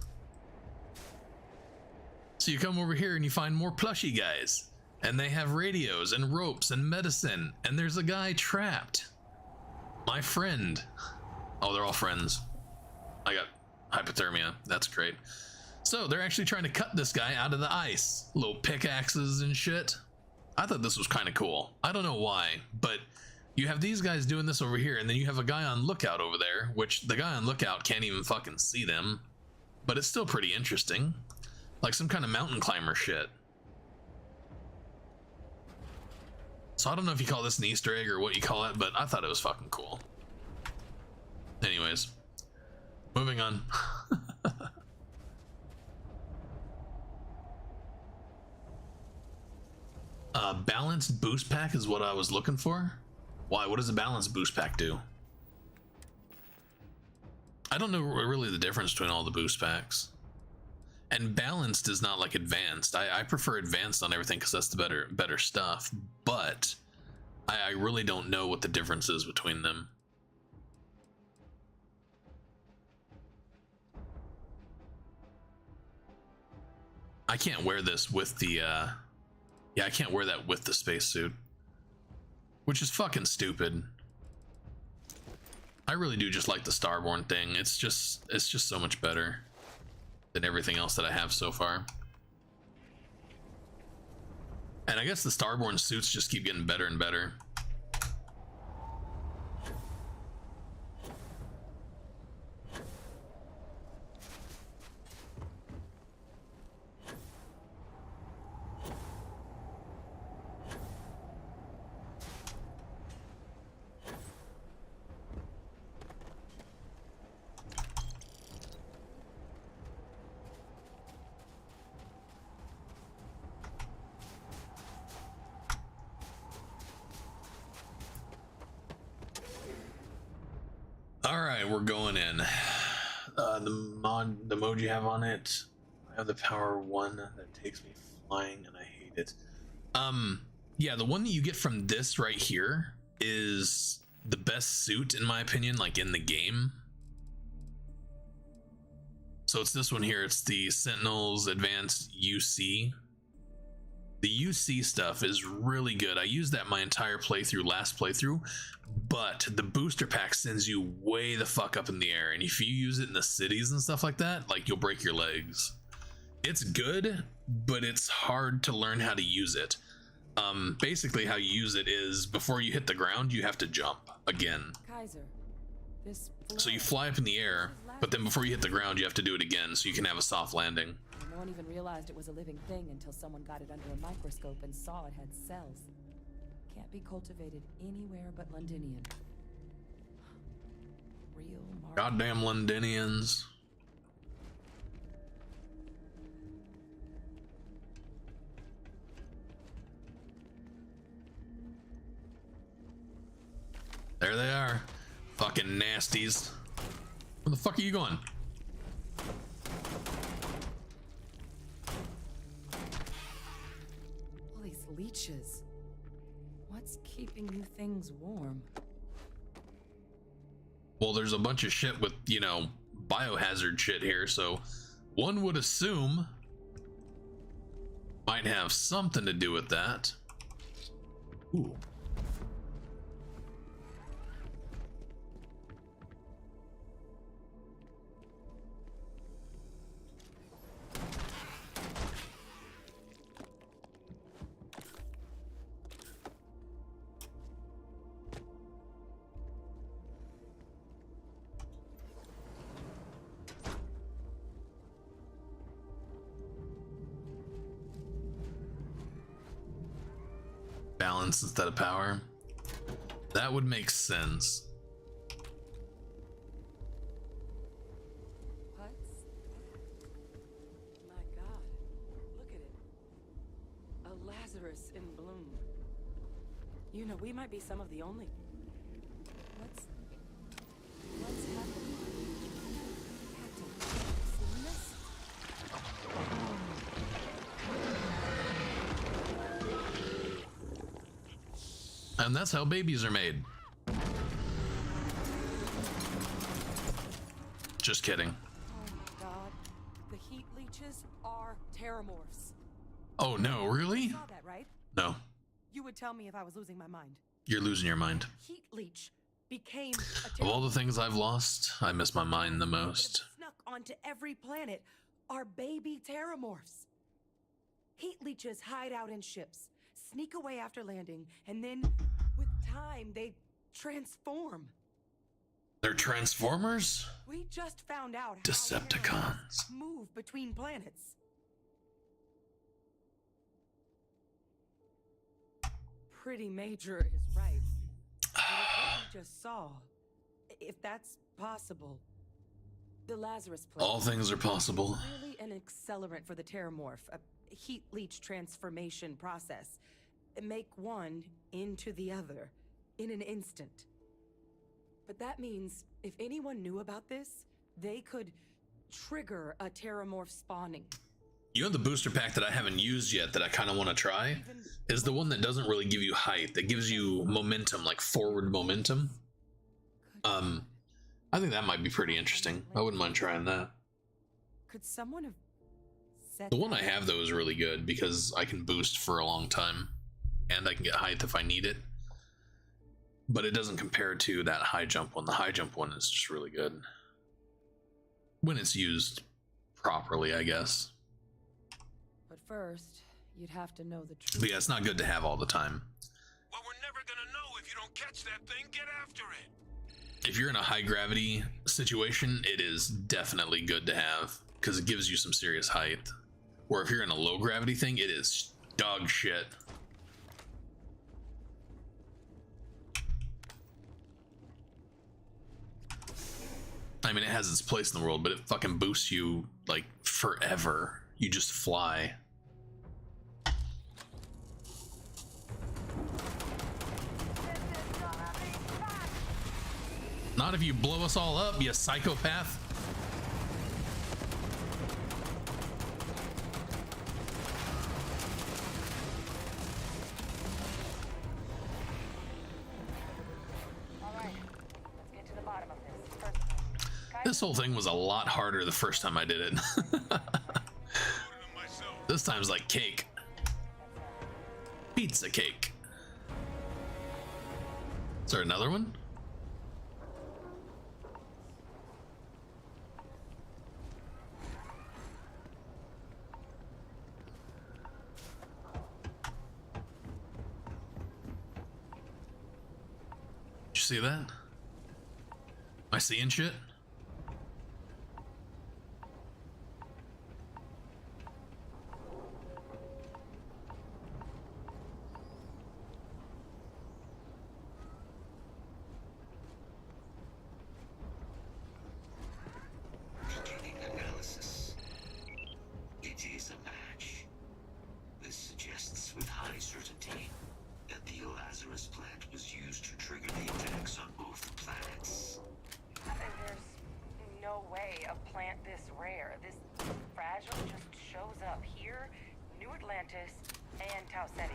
So you come over here and you find more plushy guys, and they have radios and ropes and medicine, and there's a guy trapped. My friend. Oh, they're all friends. I got hypothermia. That's great. So they're actually trying to cut this guy out of the ice. Little pickaxes and shit. I thought this was kind of cool. I don't know why, but you have these guys doing this over here, and then you have a guy on lookout over there, which the guy on lookout can't even fucking see them, but it's still pretty interesting. Like some kind of mountain climber shit. So I don't know if you call this an Easter egg or what you call it, but I thought it was fucking cool. Anyways, moving on. Balanced boost pack is what I was looking for. Why? What does a balanced boost pack do? I don't know really the difference between all the boost packs. And balanced is not like advanced. I prefer advanced on everything because that's the better stuff. But I really don't know what the difference is between them. I can't wear this with the yeah, I can't wear that with the spacesuit, which is fucking stupid. I really do just like the Starborn thing. It's just so much better than everything else that I have so far. And I guess the Starborn suits just keep getting better and better. We're going in. The mode you have on it, I have the power 1 that takes me flying and I hate it. Yeah, the one that you get from this right here is the best suit in my opinion, like in the game. So it's this one here. It's the Sentinels Advanced UC. The UC stuff is really good. I used that my entire playthrough, last playthrough, but the booster pack sends you way the fuck up in the air, and if you use it in the cities and stuff like that, like, you'll break your legs. It's good, but it's hard to learn how to use it. Basically how you use it is before you hit the ground, you have to jump again. Kaiser, so you fly up in the air, but then before you hit the ground, you have to do it again so you can have a soft landing. No one even realized it was a living thing until someone got it under a microscope and saw it had cells. Can't be cultivated anywhere but Londinium. Real market. Goddamn Londinians. There they are. Fucking nasties. Where the fuck are you going? All these leeches. What's keeping you things warm? Well, there's a bunch of shit with, you know, biohazard shit here, so one would assume might have something to do with that. Ooh. Balance instead of power. That would make sense. What's that? My God, look at it. A Lazarus in bloom. You know, we might be some of the only... What's happening? Captain, seen this? And that's how babies are made. Just kidding. Oh my God, the heat leeches are terramorphs. Oh no, really? You saw that, right? No, You would tell me if I was losing my mind. you're losing your mind. Heat leech became Of all the things I've lost, I miss my mind the most. Snuck onto every planet are baby terramorphs. Heat leeches hide out in ships, sneak away after landing, and then, with time, they transform. They're Transformers? We just found out how Decepticons. terramorphs move between planets. Pretty major is right. But if what we just saw, if that's possible, the Lazarus planet. All things are possible. Really an accelerant for the terramorph, a heat leech transformation process. Make one into the other in an instant. But that means if anyone knew about this, they could trigger a terramorph spawning. You know, the booster pack that I haven't used yet that I kind of want to try is the one that doesn't really give you height, that gives you momentum, like forward momentum. I think that might be pretty interesting. I wouldn't mind trying that. Could someone have set The one that I have, though, is really good because I can boost for a long time and I can get height if I need it. But it doesn't compare to that high jump one. The high jump one is just really good when it's used properly, I guess. But first, you'd have to know the truth. But yeah, it's not good to have all the time. Well, we're never gonna know if you don't catch that thing. Get after it. If you're in a high gravity situation, it is definitely good to have because it gives you some serious height. Or if you're in a low gravity thing, it is dog shit. I mean, it has its place in the world, but it fucking boosts you like forever. You just fly. Not if you blow us all up, you psychopath. This whole thing was a lot harder the first time I did it. This time's like cake. Pizza cake. Is there another one? Did you see that? Am I seeing shit? way a plant this rare, this fragile, just shows up here, New Atlantis, and Tau Ceti.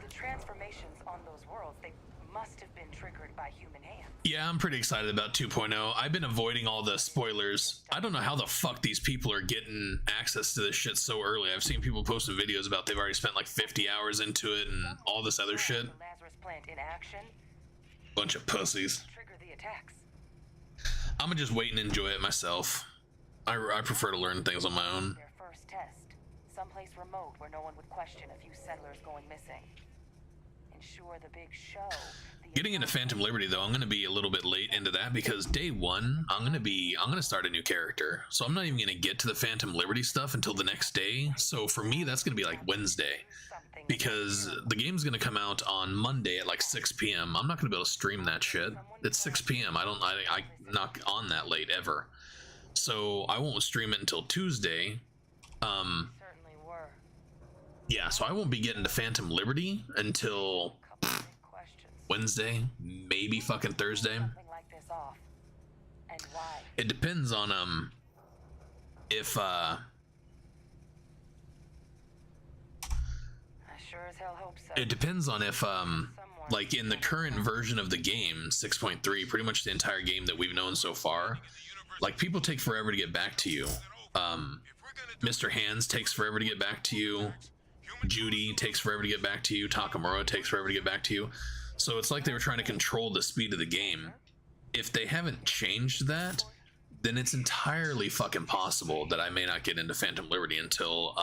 The transformations on those worlds, they must have been triggered by human hands. Yeah, I'm pretty excited about 2.0. I've been avoiding all the spoilers. I don't know how the fuck these people are getting access to this shit so early. I've seen people posting videos about they've already spent like 50 hours into it and all this other shit. The Lazarus plant in action. Bunch of pussies. Trigger the attacks. I'm gonna just wait and enjoy it myself. I prefer to learn things on my own. Their first test. Someplace remote where no one would question a few settlers going missing. Ensure the big show. Getting into Phantom Liberty though, I'm gonna be a little bit late into that because day one, I'm gonna start a new character. So I'm not even gonna get to the Phantom Liberty stuff until the next day. So for me, that's gonna be like Wednesday. Because the game's gonna come out on Monday at like 6 p.m. I'm not gonna be able to stream that shit. It's 6 p.m. I'm not on that late ever. So I won't stream it until Tuesday. Certainly were. Yeah, so I won't be getting to Phantom Liberty until Wednesday, maybe fucking Thursday. Something like this off. And why? It depends on if I sure as hell hope so. it depends on if like in the current version of the game 6.3, pretty much the entire game that we've known so far, like people take forever to get back to you. Mr. Hands takes forever to get back to you. Judy takes forever to get back to you. Takamura takes forever to get back to you. So it's like they were trying to control the speed of the game. If they haven't changed that, then it's entirely fucking possible that I may not get into Phantom Liberty until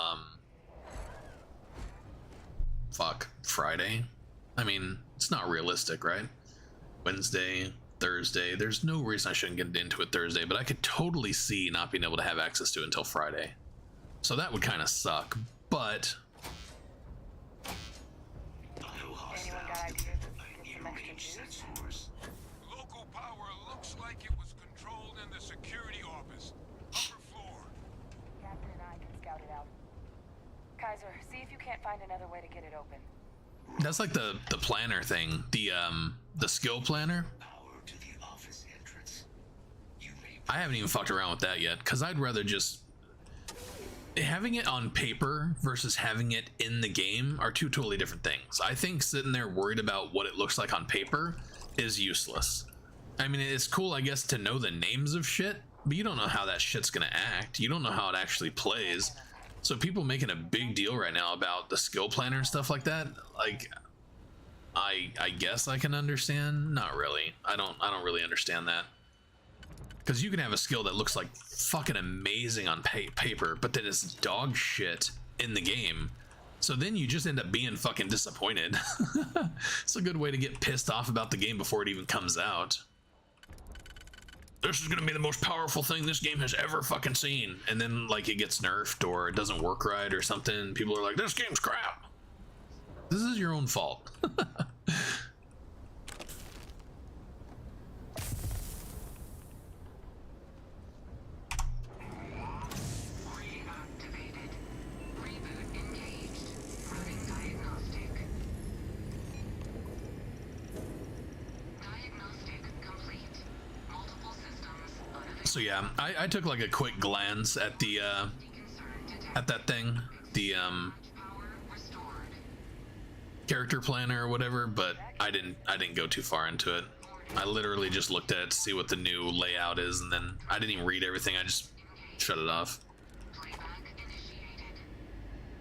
Friday. I mean, it's not realistic, right? Wednesday, Thursday. There's no reason I shouldn't get into it Thursday, but I could totally see not being able to have access to it until Friday. So that would kind of suck, but Anyone got ideas of some extra juice? Local power looks like it was controlled in the security office. Upper floor. Captain and I can scout it out. Kaiser, see if you can't find another way to get it open. that's like the planner thing, the skill planner. Power to the office entrance. You may I haven't even fucked around with that yet because I'd rather just having it on paper versus having it in the game are two totally different things. I think sitting there worried about what it looks like on paper is useless. I mean, it's cool, I guess, to know the names of shit, but you don't know how that shit's gonna act. You don't know how it actually plays. So people making a big deal right now about the skill planner and stuff like that, like I guess I can understand. Not really. I don't really understand that. Because you can have a skill that looks like fucking amazing on paper, but then it's dog shit in the game. So then you just end up being fucking disappointed. It's a good way to get pissed off about the game before it even comes out. This is gonna be the most powerful thing this game has ever fucking seen. And then like it gets nerfed or it doesn't work right or something. People are like, this game's crap. This is your own fault. Reactivated. Reboot engaged. Running diagnostic. Diagnostic complete. Multiple systems unavailable. So yeah, I took like a quick glance at the at that thing, the Power restored. character planner or whatever, but I didn't go too far into it. I literally just looked at it to see what the new layout is, and then I didn't even read everything. I just shut it off. Playback initiated.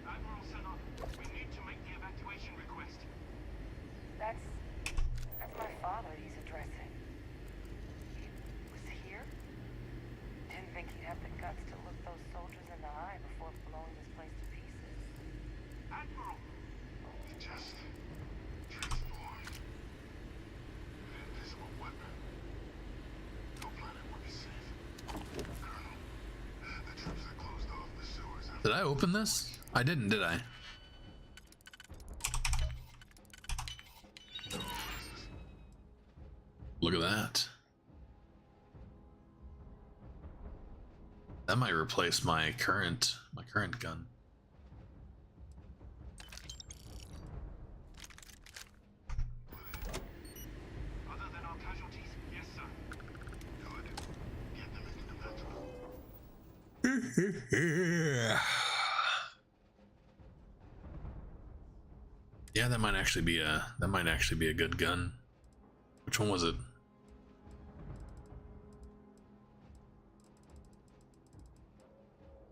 Admiral Senna, we need to make the evacuation request. That's my father he's addressing. He was here? Didn't think he'd have the guts to look those soldiers in the eye before blowing this place to pieces. Admiral! Just transformed. An invisible weapon. No planet would be safe. Colonel, the troops are closed off the sewers. Did I open this? I didn't, did I? Look at that. That might replace my current gun. Other than our casualties, yes, sir. Good. Get them into the metro. Yeah, that might actually be a good gun. Which one was it?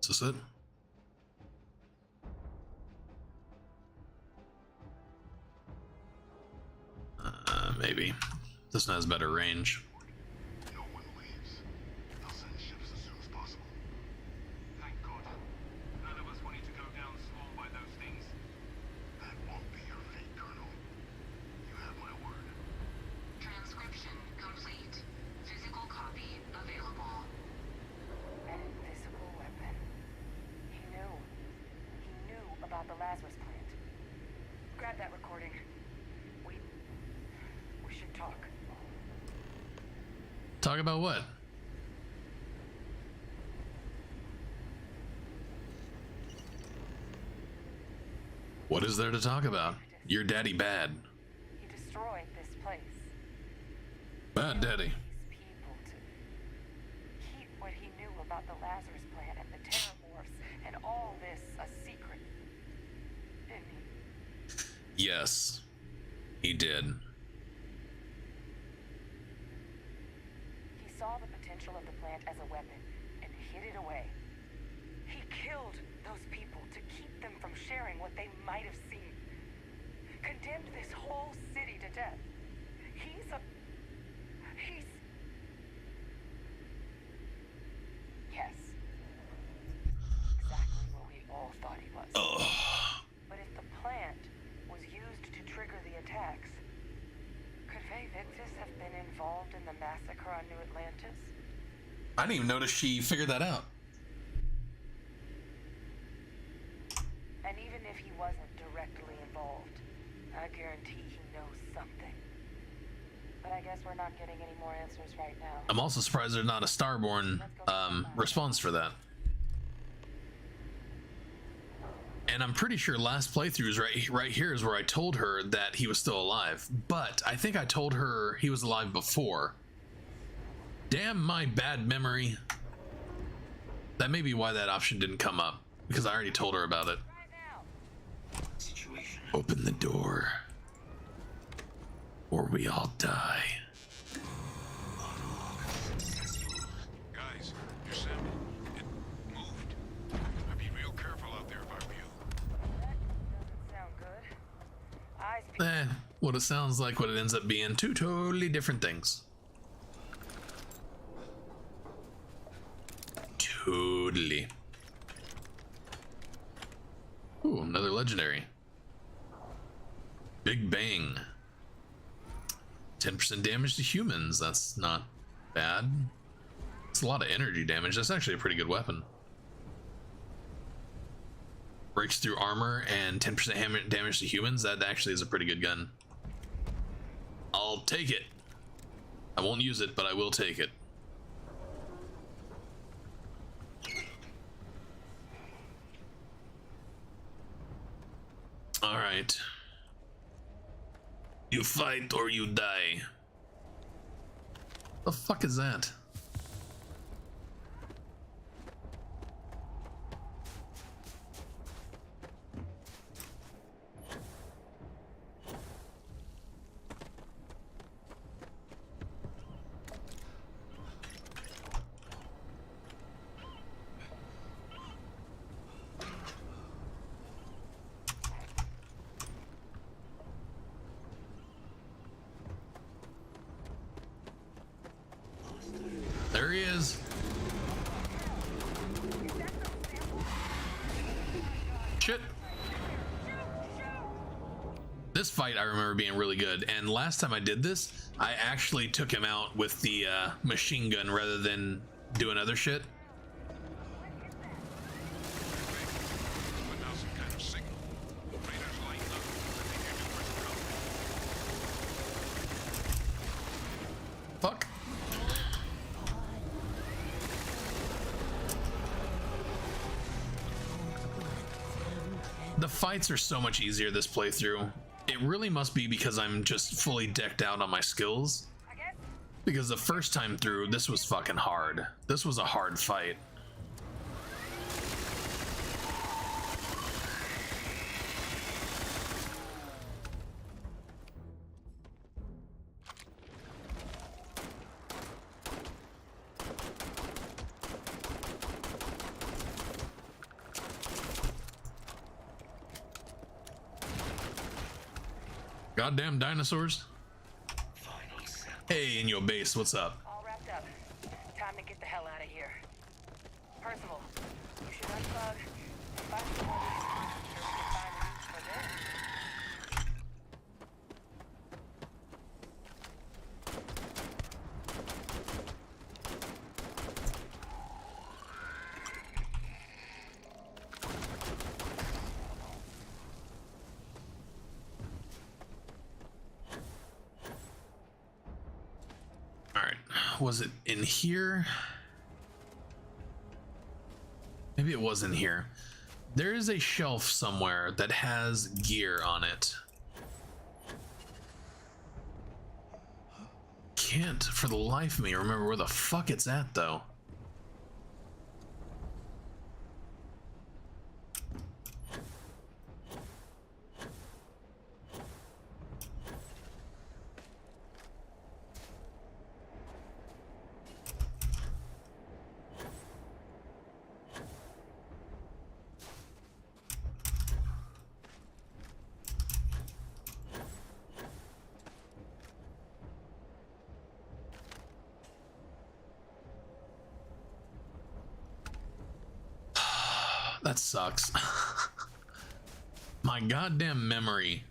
Is this it? Maybe. This one has better range. No one leaves. They'll send ships as soon as possible. Thank God. None of us wanted to go down slow by those things. That won't be your fate, Colonel. You have my word. Transcription complete. Physical copy available. An invisible weapon. He knew about the Lazarus plant. Grab that recording. We should talk. Talk about what? What is there to talk about? Your daddy bad. He destroyed this place. Bad daddy. These people to keep what he knew about the Lazarus plant and the Terramorphs and all this a secret. Didn't he? Yes, he did. He saw the potential of the plant as a weapon and hid it away. He killed those people to keep them from sharing what they might have seen. Condemned this whole city to death. He's yes. Exactly what we all thought he was. But if the plant was used to trigger the attacks, could Faye Victus have been involved in the massacre on New Atlantis? I didn't even notice she figured that out. And even if he wasn't directly involved, I guarantee he knows something. But I guess we're not getting any more answers right now. I'm also surprised there's not a Starborn response for that. And I'm pretty sure last playthroughs right here is where I told her that he was still alive. But I think I told her he was alive before. Damn my bad memory. That may be why that option didn't come up, because I already told her about it. Situation. Open the door, or we all die. Guys, your sample, it moved. I'd be real careful out there if I were you. That doesn't sound good. Eyes What it sounds like, what it ends up being, two totally different things. Totally. Ooh, another legendary. Big Bang. 10% damage to humans. That's not bad. It's a lot of energy damage. That's actually a pretty good weapon. Breaks through armor and 10% damage to humans. That actually is a pretty good gun. I'll take it. I won't use it, but I will take it. All right. You fight or you die. The fuck is that? There he is. Shit. This fight I remember being really good, and last time I did this, I actually took him out with the machine gun rather than doing other shit. But now some kind of signal. Raiders lighten up. I think you knew where to go. Fuck. The fights are so much easier this playthrough. It really must be because I'm just fully decked out on my skills. Because the first time through, this was fucking hard. This was a hard fight. Goddamn dinosaurs. Final sample. Hey, in your base, what's up? All wrapped up. Time to get the hell out of here. Percival, you should unplug. Find some more of these monsters we can find use for this. Alright, was it in here? Maybe it was in here. There is a shelf somewhere that has gear on it. Can't for the life of me remember where the fuck it's at though. That sucks. My goddamn memory.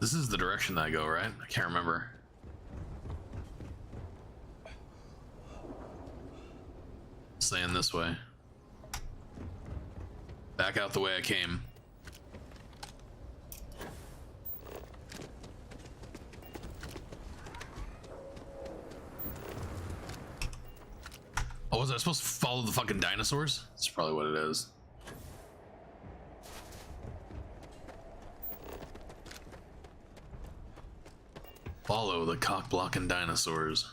This is the direction that I go, right? I can't remember. Saying this way. Back out the way I came. Oh, was I supposed to follow the fucking dinosaurs? That's probably what it is. Follow the cock-blocking dinosaurs.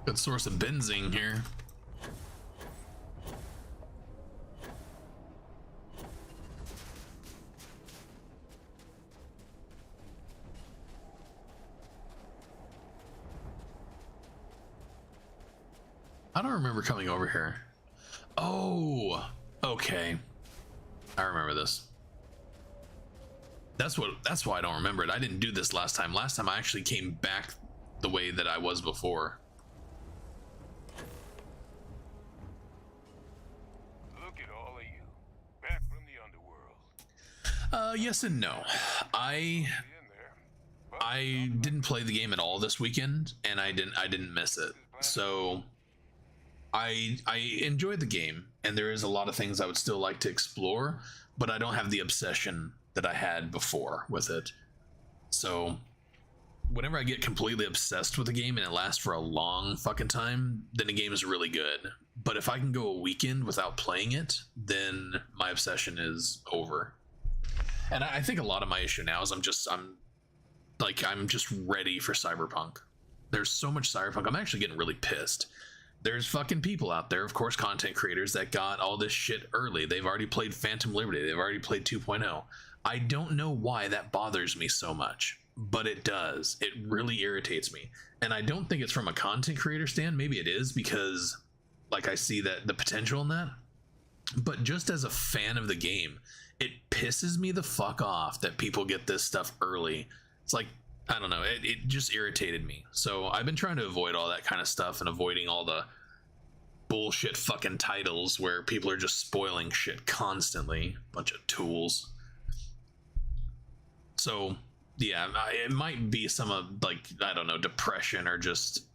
Good source of benzene here. I don't remember coming over here. Oh, okay. I remember this. That's why I don't remember it. I didn't do this last time. Last time I actually came back the way that I was before. Yes and no. I didn't play the game at all this weekend, and I didn't miss it. So I enjoyed the game, and there is a lot of things I would still like to explore, but I don't have the obsession that I had before with it. So whenever I get completely obsessed with a game and it lasts for a long fucking time, then the game is really good. But if I can go a weekend without playing it, then my obsession is over. And I think a lot of my issue now is I'm just ready for Cyberpunk. There's so much Cyberpunk. I'm actually getting really pissed. There's fucking people out there, of course, content creators that got all this shit early. They've already played Phantom Liberty. They've already played 2.0. I don't know why that bothers me so much, but it does. It really irritates me. And I don't think it's from a content creator stand. Maybe it is because like I see that the potential in that. But just as a fan of the game, it pisses me the fuck off that people get this stuff early. It's like, I don't know, it just irritated me. So I've been trying to avoid all that kind of stuff and avoiding all the bullshit fucking titles where people are just spoiling shit constantly. Bunch of tools. So yeah, it might be some of, like, I don't know, depression or just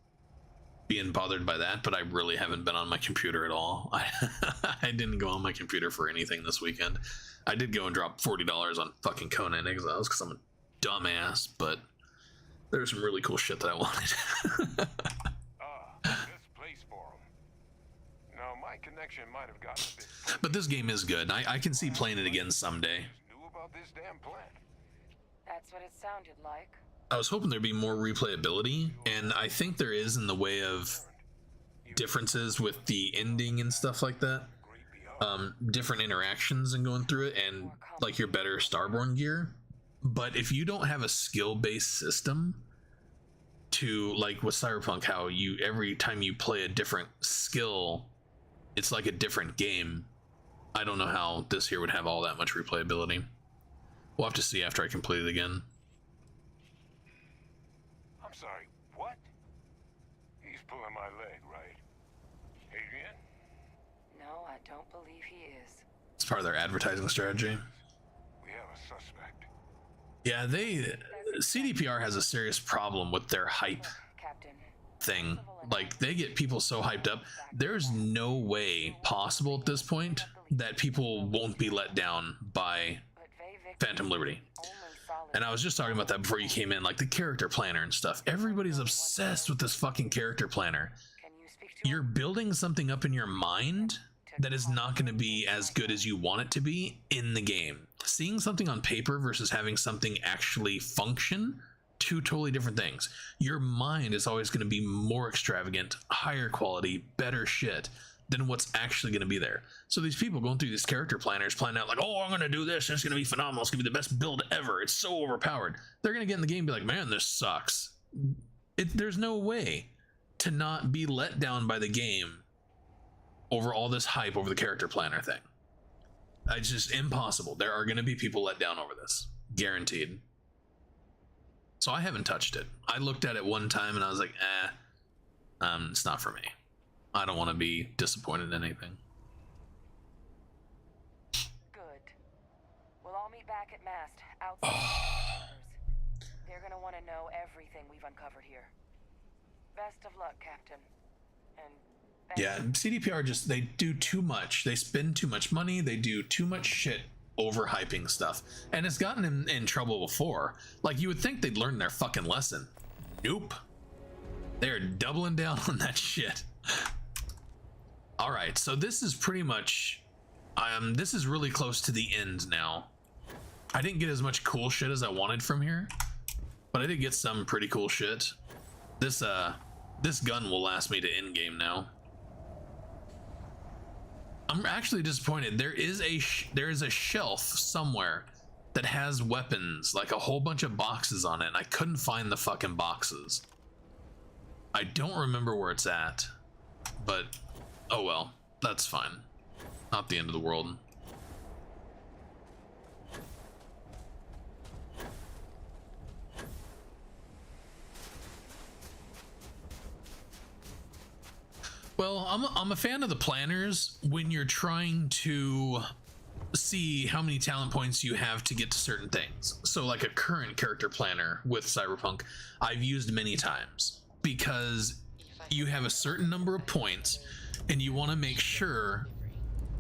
being bothered by that, but I really haven't been on my computer at all. I didn't go on my computer for anything this weekend. I did go and drop $40 on fucking Conan Exiles because I'm a dumbass, but there's some really cool shit that I wanted. This place for 'em. No, my connection might have gotten a bit. But this game is good. I can see playing it again someday. Knew about this damn plan. That's what it sounded like. I was hoping there'd be more replayability, and I think there is in the way of differences with the ending and stuff like that. Different interactions and going through it, and like your better Starborn gear. But if you don't have a skill-based system to, like with Cyberpunk, how you every time you play a different skill, it's like a different game. I don't know how this here would have all that much replayability. We'll have to see after I complete it again. I'm sorry, what? He's pulling my leg, right? Adrian? No, I don't believe he is. It's part of their advertising strategy. We have a suspect. Yeah, CDPR has a serious problem with their hype Captain. thing. Like, they get people so hyped up. There's no way possible at this point that people won't be let down by Phantom Liberty. And I was just talking about that before you came in, like the character planner and stuff. Everybody's obsessed with this fucking character planner. You're building something up in your mind that is not going to be as good as you want it to be in the game. Seeing something on paper versus having something actually function, two totally different things. Your mind is always going to be more extravagant, higher quality, better shit than what's actually going to be there. So these people going through these character planners, planning out like, oh, I'm going to do this, it's going to be phenomenal, it's going to be the best build ever, it's so overpowered. They're going to get in the game and be like, man, this sucks. There's no way to not be let down by the game over all this hype over the character planner thing. It's just impossible. There are going to be people let down over this. Guaranteed. So I haven't touched it. I looked at it one time and I was like, it's not for me. I don't want to be disappointed in anything. Good. We'll all meet back at Mast outside. They're gonna want to know everything we've uncovered here. Best of luck, Captain. And yeah, CDPR just, they do too much. They spend too much money. They do too much shit overhyping stuff. And it's gotten them in trouble before. Like, you would think they'd learn their fucking lesson. Nope. They're doubling down on that shit. All right, so this is pretty much, this is really close to the end now. I didn't get as much cool shit as I wanted from here, but I did get some pretty cool shit. This gun will last me to end game now. I'm actually disappointed. There is a shelf somewhere that has weapons, like a whole bunch of boxes on it, and I couldn't find the fucking boxes. I don't remember where it's at, but oh well, that's fine. Not the end of the world. Well, I'm a fan of the planners when you're trying to see how many talent points you have to get to certain things. So like a current character planner with Cyberpunk, I've used many times because you have a certain number of points and you want to make sure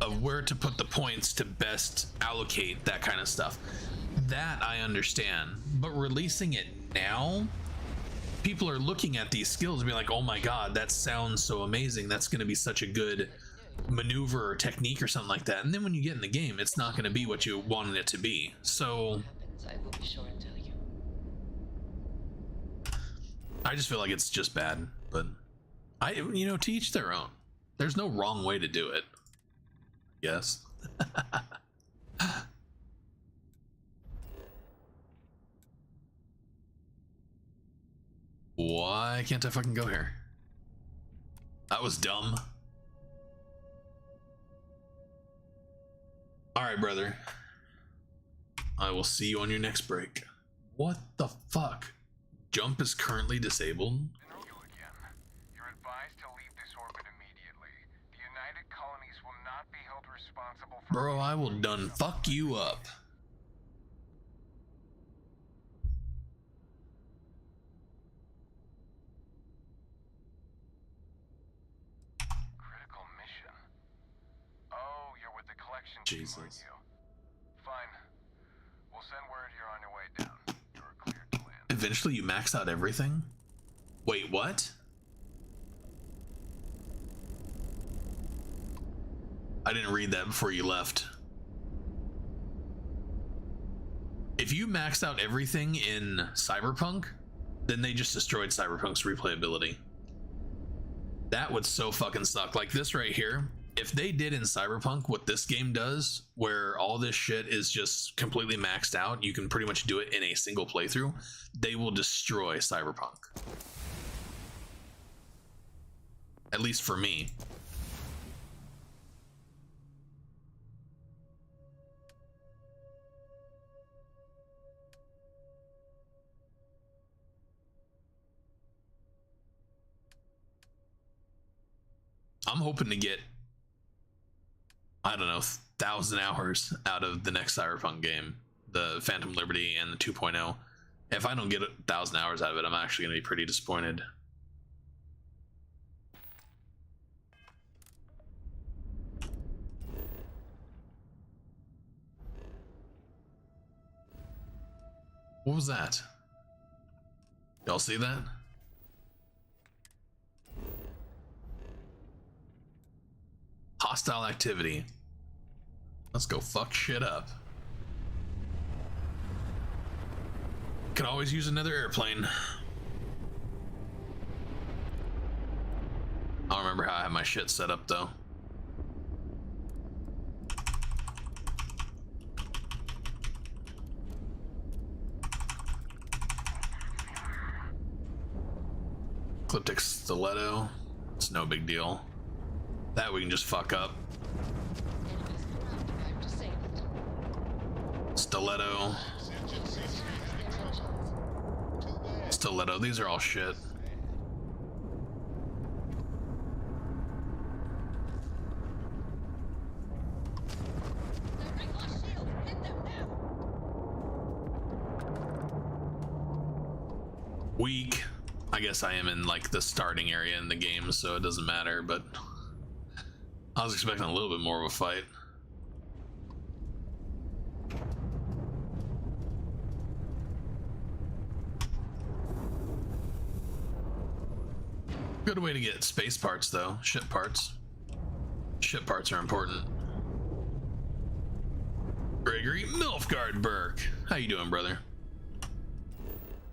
of where to put the points to best allocate that kind of stuff. That I understand, but releasing it now, people are looking at these skills and be like, oh my god, that sounds so amazing, that's going to be such a good maneuver or technique or something like that, and then when you get in the game, it's not going to be what you wanted it to be. So I will be sure and tell you. I just feel like it's just bad, but to each their own. There's no wrong way to do it. Yes. Why can't I fucking go here? That was dumb. Alright, brother. I will see you on your next break. What the fuck? Jump is currently disabled? You're advised to leave this orbit immediately. The United Colonies will not be held responsible for... Bro, I will done fuck you up. Jesus. You. Fine. We'll send word you're on your way down. You're cleared to land. Eventually you max out everything? Wait, what? I didn't read that before you left. If you maxed out everything in Cyberpunk, then they just destroyed Cyberpunk's replayability. That would so fucking suck. Like this right here, if they did in Cyberpunk what this game does, where all this shit is just completely maxed out, you can pretty much do it in a single playthrough, they will destroy Cyberpunk. At least for me. I'm hoping to get, I don't know, 1,000 hours out of the next Cyberpunk game, the Phantom Liberty and the 2.0. If I don't get 1,000 hours out of it, I'm actually going to be pretty disappointed. What was that? Y'all see that? Hostile activity. Let's go fuck shit up. Could always use another airplane. I don't remember how I have my shit set up though. Ecliptic stiletto. It's no big deal. That we can just fuck up. Stiletto. Stiletto, these are all shit. Weak. I guess I am in like the starting area in the game, so it doesn't matter, but I was expecting a little bit more of a fight. Good way to get space parts though, ship parts. Ship parts are important. Gregory Milfgard Burke. How you doing, brother?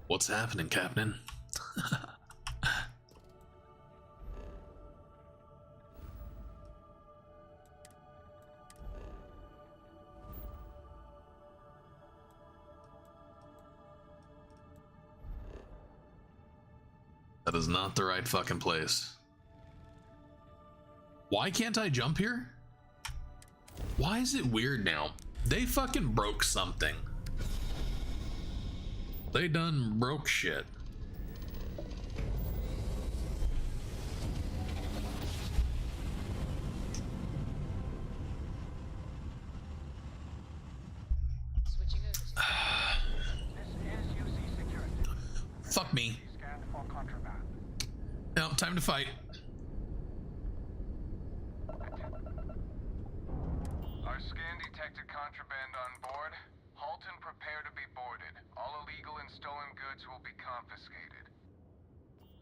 What's happening, Captain? That is not the right fucking place. Why can't I jump here? Why is it weird now? They fucking broke something. They done broke shit. Fuck me. Now, time to fight. Our scan detected contraband on board. Halt and prepare to be boarded. All illegal and stolen goods will be confiscated.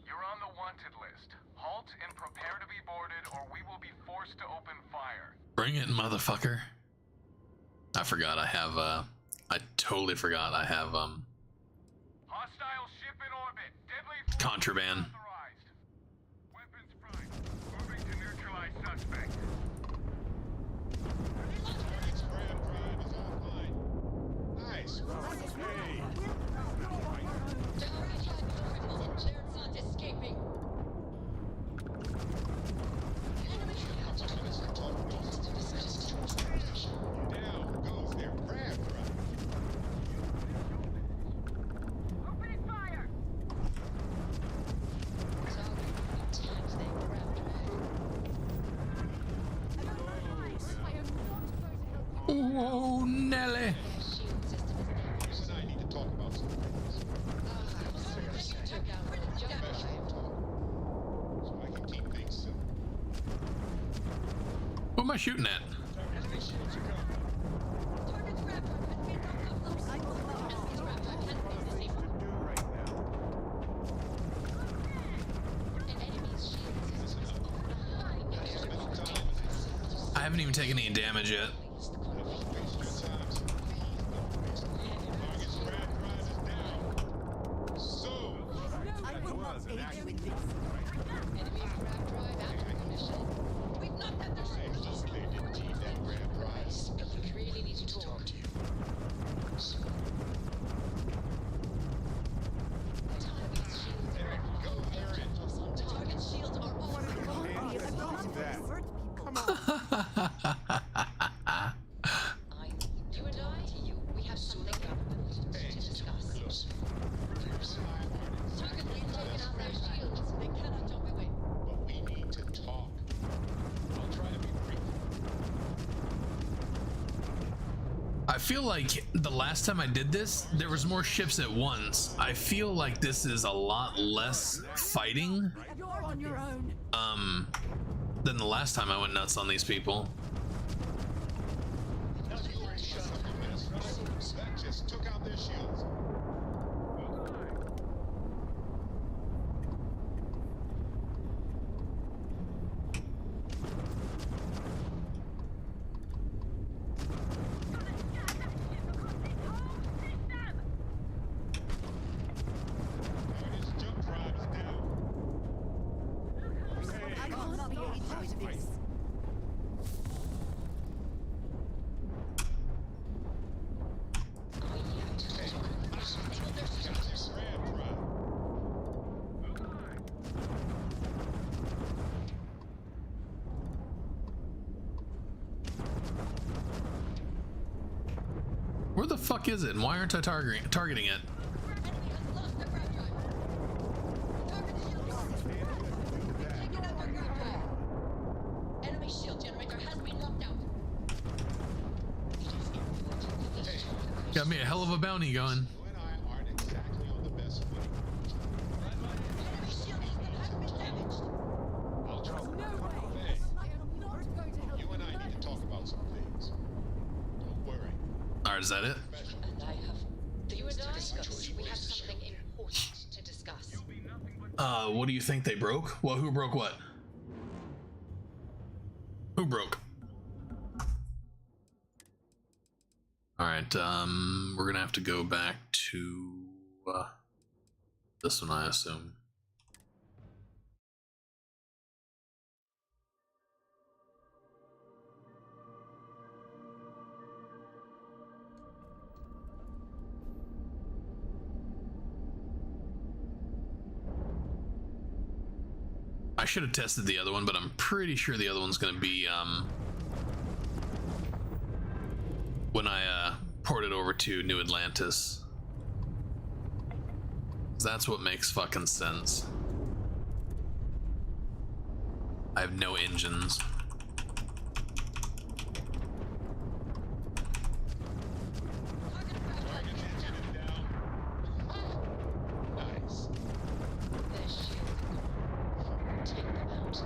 You're on the wanted list. Halt and prepare to be boarded, or we will be forced to open fire. Bring it, motherfucker. I forgot I have, I totally forgot I have, Hostile ship in orbit. Deadly force contraband. authorized. Weapons prime. Moving to neutralize suspect. Nice. They're not escaping. Down goes their crab drive. Opening fire! Oh, Nelly. Chris and I need to talk about some things. Special talk. So I can keep things simple. Who am I shooting at? Enemy shields are coming. haven't even taken any damage yet. Don't waste your time, so please don't waste it. Target's grab drive is down. So, I will not aid you in this. Enemy grab drive out of commission. We've not had their I hope they didn't need that grab drive. but we really need to talk. To you. Target's shields are Go, Aaron. The target's shields are over. You and I, we have something important to discuss. Close. Target has taken out their shields. They cannot jump away. But we need to talk. I'll try to be brief. I feel like the last time I did this, there was more ships at once. I feel like this is a lot less fighting, You're on your own. than the last time I went nuts on these people. That just took out their shields. Target's jump drive is down. I will not aid you in this. Target's grab drive. Where the fuck is it, and why aren't I targeting it? Enemy has lost their grab drive. Target's shield is taken out their grab drive. Enemy shield generator has been knocked out. Got me a hell of a bounty going. You and I aren't exactly on the best footing. Enemy shield system has been damaged. I'll try. No way. Hey, I am not going to help you and I need to talk about some things. Don't worry. Alright, is that it? And I have things to discuss. We have something important to discuss. What do you think they broke? Well, who broke what? Who broke? Alright, we're gonna have to go back to this one, I assume. I should have tested the other one, but I'm pretty sure the other one's gonna be when I port it over to New Atlantis. That's what makes fucking sense. I have no engines. Target's engine is down. Nice. Their shield. Take them out.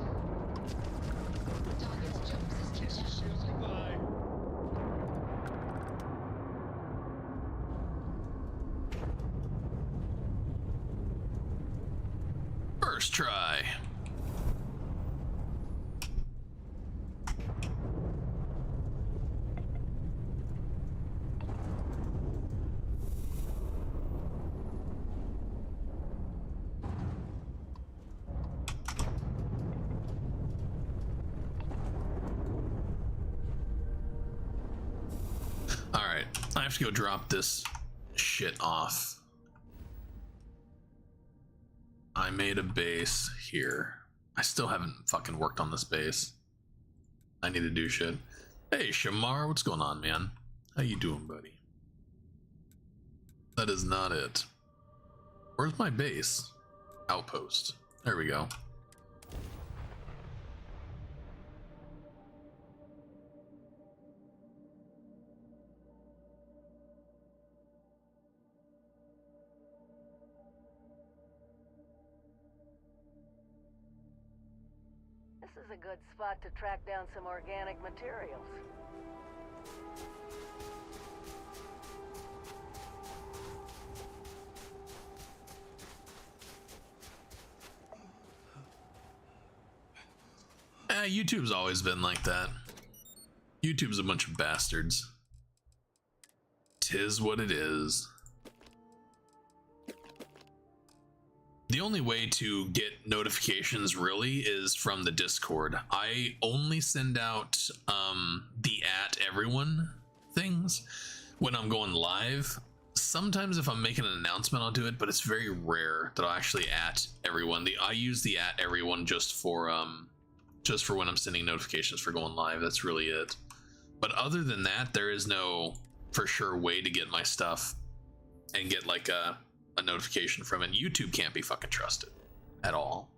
Target's jump system down. First try. Alright, I have to go drop this shit off. I made a base here. I still haven't fucking worked on this base. I need to do shit. Hey, Shamar, what's going on, man? How you doing, buddy? That is not it. Where's my base? Outpost. There we go. This is a good spot to track down some organic materials. YouTube's always been like that. YouTube's a bunch of bastards. 'Tis what it is. The only way to get notifications really is from the Discord. I only send out the @everyone things when I'm going live. Sometimes if I'm making an announcement, I'll do it, but it's very rare that I'll actually @everyone. I use the @everyone just for when I'm sending notifications for going live. That's really it. But other than that, there is no for sure way to get my stuff and get like a notification from it. YouTube can't be fucking trusted at all.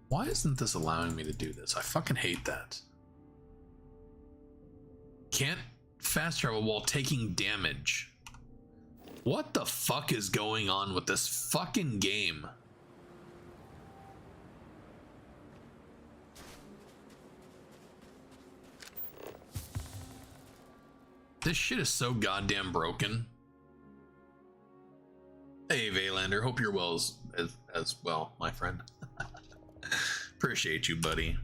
Why isn't this allowing me to do this? I fucking hate that. Can't fast travel while taking damage. What the fuck is going on with this fucking game? This shit is so goddamn broken. Hey Valander, hope you're well as well, my friend. Appreciate you, buddy.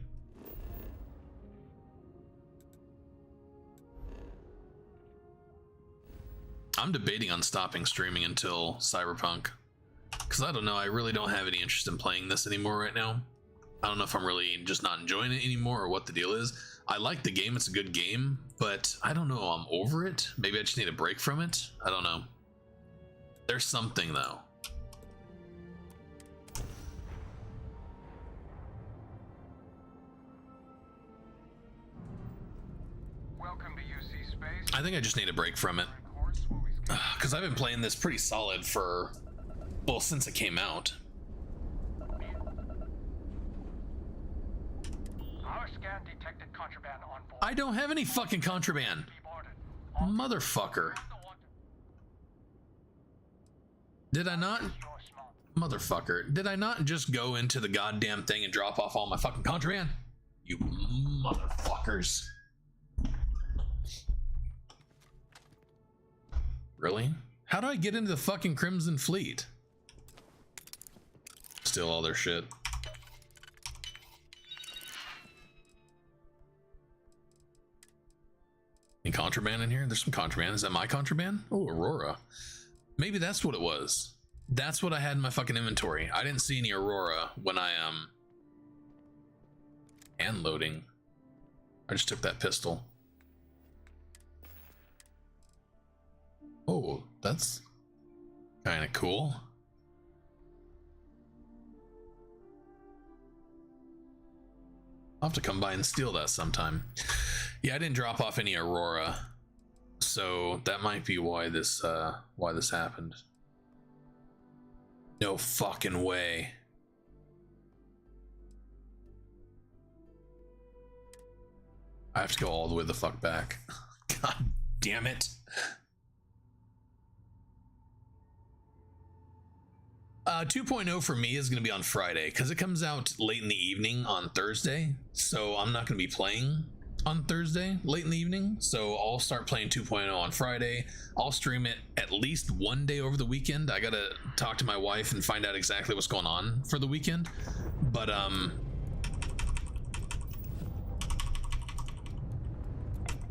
I'm debating on stopping streaming until Cyberpunk, because I don't know, I really don't have any interest in playing this anymore right now. I don't know if I'm really just not enjoying it anymore or what the deal is. I like the game, it's a good game, but I don't know, I'm over it. Maybe I just need a break from it. I don't know. There's something though. Welcome to UC Space. I think I just need a break from it. Because I've been playing this pretty solid for, well, since it came out. Our scan detected contraband on board. I don't have any fucking contraband. Motherfucker. Did I not? Motherfucker. Did I not just go into the goddamn thing and drop off all my fucking contraband? You motherfuckers. Really? How do I get into the fucking Crimson Fleet? Steal all their shit. Any contraband in here? There's some contraband. Is that my contraband? Oh, Aurora. Maybe that's what it was. That's what I had in my fucking inventory. I didn't see any Aurora when I hand loading. I just took that pistol. Oh, that's kind of cool. I'll have to come by and steal that sometime. Yeah, I didn't drop off any Aurora, so that might be why this happened. No fucking way. I have to go all the way the fuck back. God damn it. 2.0 for me is going to be on Friday because it comes out late in the evening on Thursday. So I'm not going to be playing on Thursday late in the evening. So I'll start playing 2.0 on Friday. I'll stream it at least one day over the weekend. I got to talk to my wife and find out exactly what's going on for the weekend. But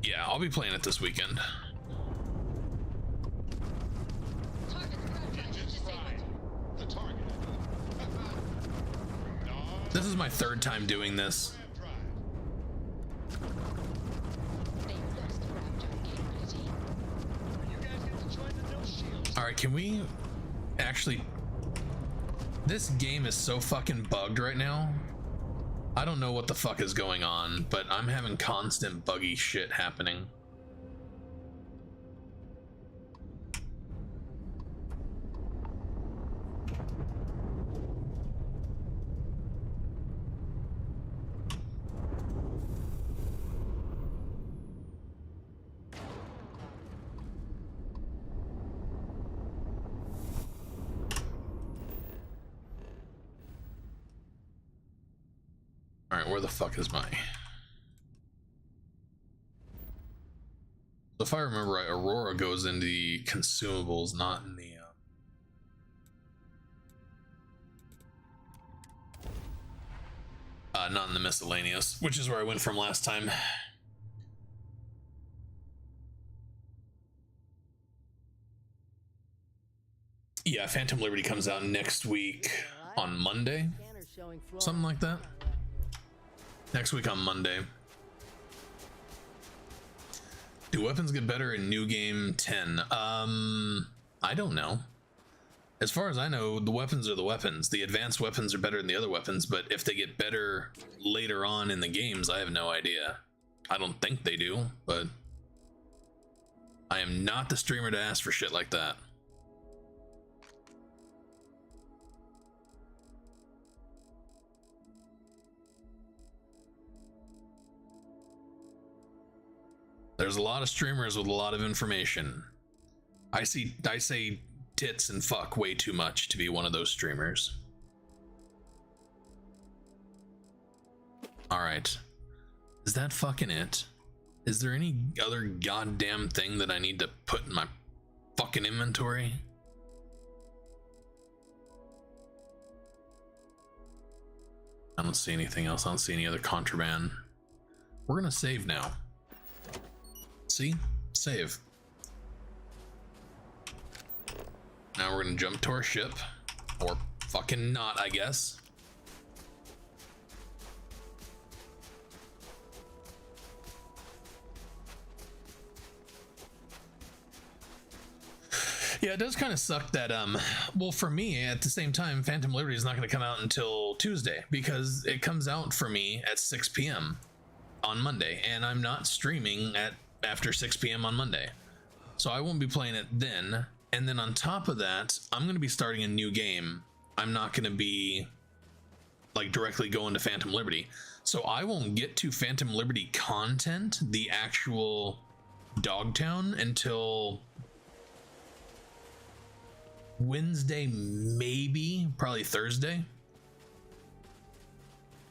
yeah, I'll be playing it this weekend. This is my third time doing this. Alright, can we actually... This game is so fucking bugged right now. I don't know what the fuck is going on, but I'm having constant buggy shit happening. Alright, where the fuck is my... If I remember right, Aurora goes in the consumables, not in the... Not in the miscellaneous, which is where I went from last time. Yeah, Phantom Liberty comes out next week on Monday. Something like that. Next week on Monday. Do weapons get better in New Game 10? I don't know. As far as I know, the weapons are the weapons. The advanced weapons are better than the other weapons, but if they get better later on in the games, I have no idea. I don't think they do, but I am not the streamer to ask for shit like that. There's a lot of streamers with a lot of information. I say tits and fuck way too much to be one of those streamers. Alright. Is that fucking it? Is there any other goddamn thing that I need to put in my fucking inventory? I don't see anything else. I don't see any other contraband. We're gonna save now. See? Save. Now we're gonna jump to our ship. Or fucking not, I guess. Yeah, it does kind of suck that, well, for me, at the same time, Phantom Liberty is not going to come out until Tuesday, because it comes out for me at 6 p.m. on Monday, and I'm not streaming after 6 p.m. on Monday. So I won't be playing it then, and then on top of that, I'm going to be starting a new game. I'm not going to be, like, directly going to Phantom Liberty. So I won't get to Phantom Liberty content, the actual Dogtown, until Wednesday, maybe, probably Thursday.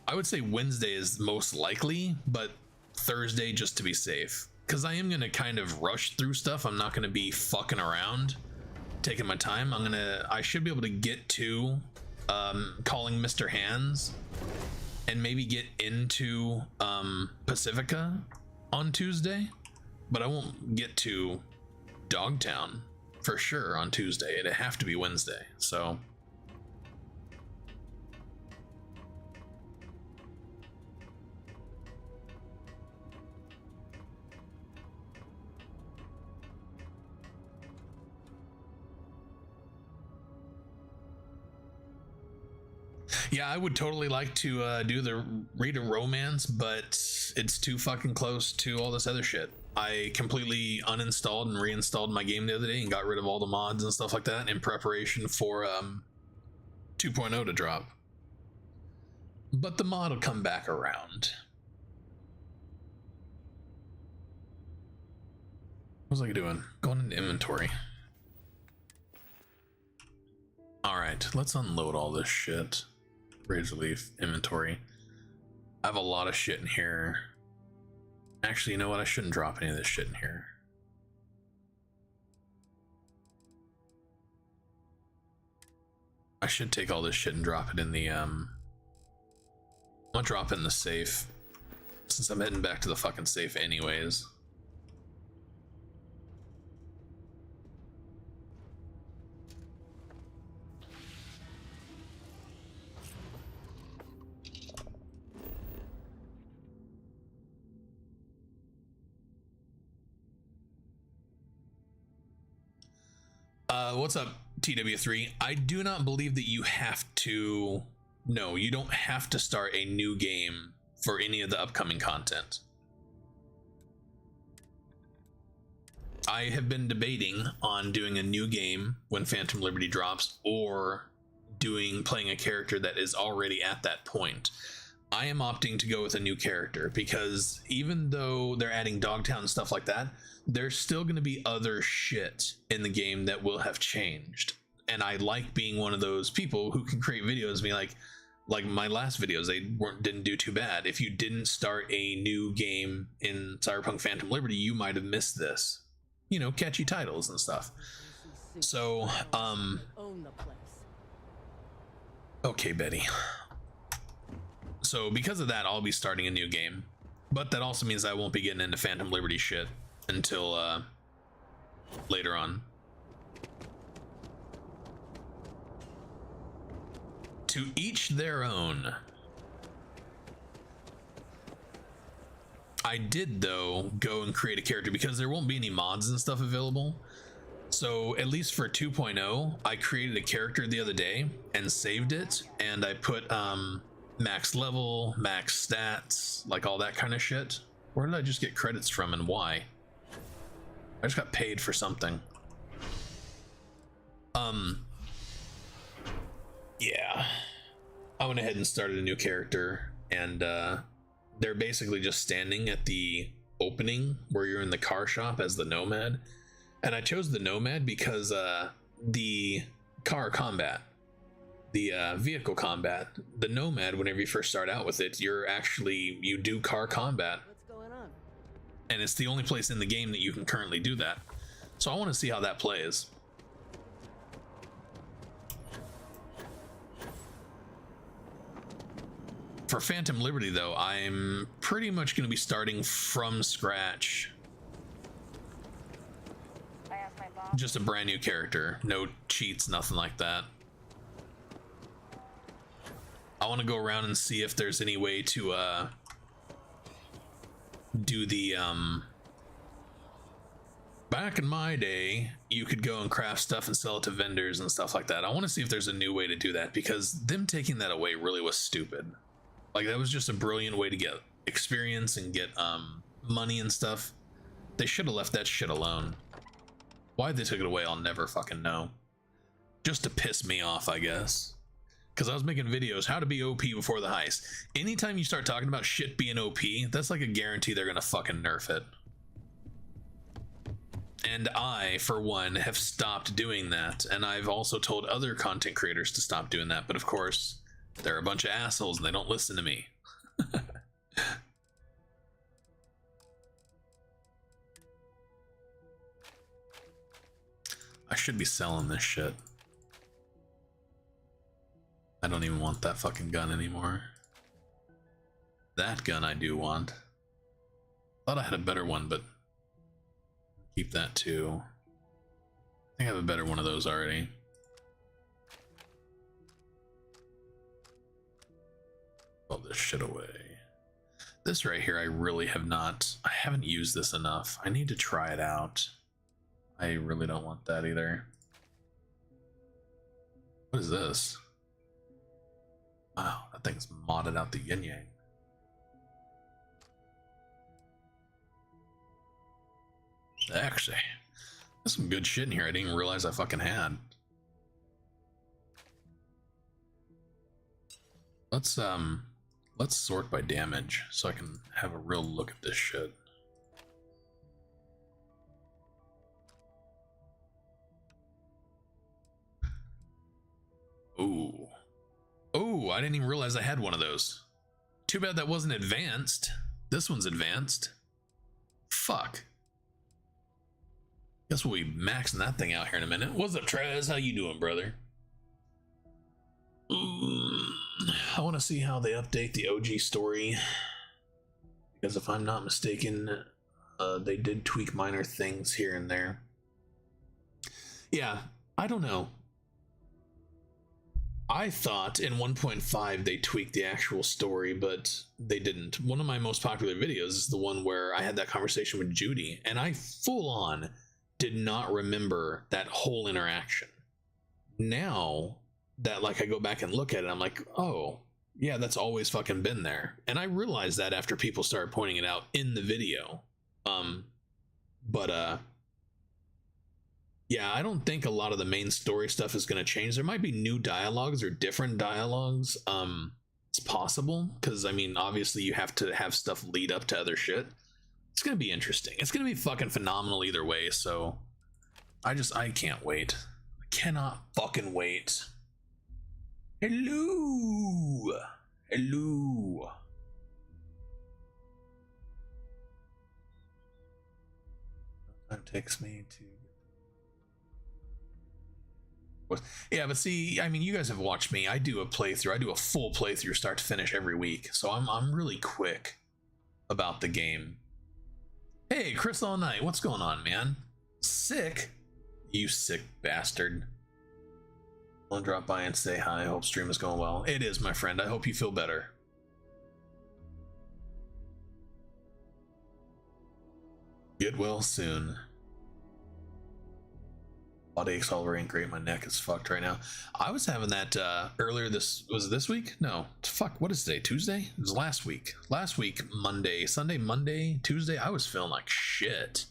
I would say Wednesday is most likely, but Thursday just to be safe. Because I am going to kind of rush through stuff. I'm not going to be fucking around, taking my time. I should be able to get to calling Mr. Hands and maybe get into Pacifica on Tuesday, but I won't get to Dogtown for sure on Tuesday. It'd have to be Wednesday. So yeah, I would totally like to do the Read a Romance, but it's too fucking close to all this other shit. I completely uninstalled and reinstalled my game the other day and got rid of all the mods and stuff like that in preparation for 2.0 to drop. But the mod will come back around. What was I doing? Going into inventory. Alright, let's unload all this shit. Razor Leaf inventory. I have a lot of shit in here. Actually, you know what? I shouldn't drop any of this shit in here. I should take all this shit and drop it in the I'm gonna drop it in the safe, since I'm heading back to the fucking safe anyways. What's up, TW3? I do not believe that you have to... No, you don't have to start a new game for any of the upcoming content. I have been debating on doing a new game when Phantom Liberty drops, or playing a character that is already at that point. I am opting to go with a new character, because even though they're adding Dogtown and stuff like that, there's still going to be other shit in the game that will have changed. And I like being one of those people who can create videos and be like my last videos, they didn't do too bad. If you didn't start a new game in Cyberpunk Phantom Liberty, you might have missed this. You know, catchy titles and stuff. So, okay, Betty. So because of that, I'll be starting a new game. But that also means I won't be getting into Phantom Liberty shit until later on. To each their own. I did, though, go and create a character because there won't be any mods and stuff available. So at least for 2.0, I created a character the other day and saved it, and I put max level, max stats, like all that kind of shit. Where did I just get credits from and why? I just got paid for something. Yeah. I went ahead and started a new character, and they're basically just standing at the opening where you're in the car shop as the Nomad. And I chose the Nomad because the car combat, the vehicle combat, the Nomad, whenever you first start out with it, you do car combat. What's going on? And it's the only place in the game that you can currently do that. So I want to see how that plays. For Phantom Liberty, though, I'm pretty much going to be starting from scratch. Just a brand new character. No cheats, nothing like that. I want to go around and see if there's any way to do the back in my day you could go and craft stuff and sell it to vendors and stuff like that. I want to see if there's a new way to do that, because them taking that away really was stupid. Like, that was just a brilliant way to get experience and get money and stuff. They should have left that shit alone. Why they took it away, I'll never fucking know. Just to piss me off, I guess. Because I was making videos, how to be OP before the heist. Anytime you start talking about shit being OP, that's like a guarantee they're gonna fucking nerf it. And I, for one, have stopped doing that. And I've also told other content creators to stop doing that. But of course, they're a bunch of assholes and they don't listen to me. I should be selling this shit. I don't even want that fucking gun anymore. That gun I do want. Thought I had a better one, but keep that too. I think I have a better one of those already. All this shit away. This right here, I really have not. I haven't used this enough. I need to try it out. I really don't want that either. What is this? Wow, that thing's modded out the yin yang. Actually, there's some good shit in here I didn't even realize I fucking had. Let's sort by damage so I can have a real look at this shit. Ooh. Oh, I didn't even realize I had one of those. Too bad that wasn't advanced. This one's advanced. Fuck. Guess we'll be maxing that thing out here in a minute. What's up, Trez? How you doing, brother? I want to see how they update the OG story, because if I'm not mistaken, they did tweak minor things here and there. Yeah, I don't know. I thought in 1.5 they tweaked the actual story, but they didn't. One of my most popular videos is the one where I had that conversation with Judy, and I full on did not remember that whole interaction. Now that, like, I go back and look at it, I'm like, oh yeah, that's always fucking been there. And I realized that after people started pointing it out in the video. Yeah, I don't think a lot of the main story stuff is going to change. There might be new dialogues or different dialogues. It's possible, because I mean, obviously you have to have stuff lead up to other shit. It's going to be interesting. It's going to be fucking phenomenal either way. So I can't wait. I cannot fucking wait. Hello. Hello. That takes me to... Yeah, but see, I mean, you guys have watched me. I do a playthrough. I do a full playthrough, start to finish, every week. So I'm really quick about the game. Hey, Chris All Night, what's going on, man? Sick? You sick bastard. I'll drop by and say hi. I hope stream is going well. It is, my friend. I hope you feel better. Get well soon. Body aches all over, ain't great. My neck is fucked right now. I was having that earlier this week? No. Fuck, what is today? Tuesday? It was last week. Last week, Monday, Sunday, Monday, Tuesday, I was feeling like shit.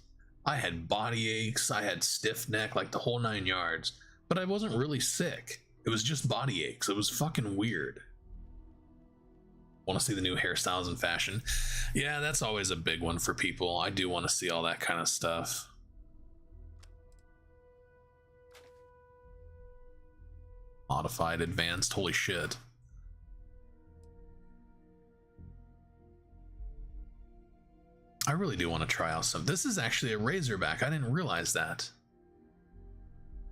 I had body aches, I had stiff neck, like the whole 9 yards. But I wasn't really sick. It was just body aches. It was fucking weird. Want to see the new hairstyles in fashion? Yeah, that's always a big one for people. I do want to see all that kind of stuff. Modified, advanced, holy shit. I really do want to try out some. This is actually a Razorback. I didn't realize that.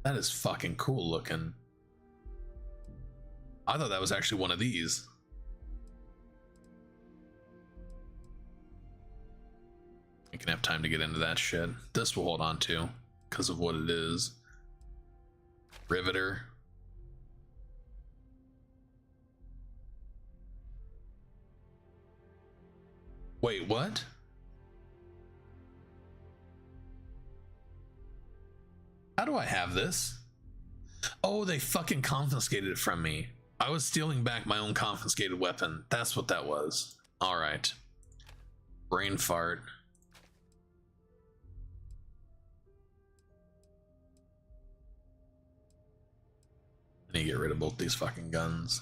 That is fucking cool looking. I thought that was actually one of these. I can have time to get into that shit. This will hold on to because of what it is. Riveter. Wait, what? How do I have this? Oh, they fucking confiscated it from me. I was stealing back my own confiscated weapon. That's what that was. Alright. Brain fart. I need to get rid of both these fucking guns.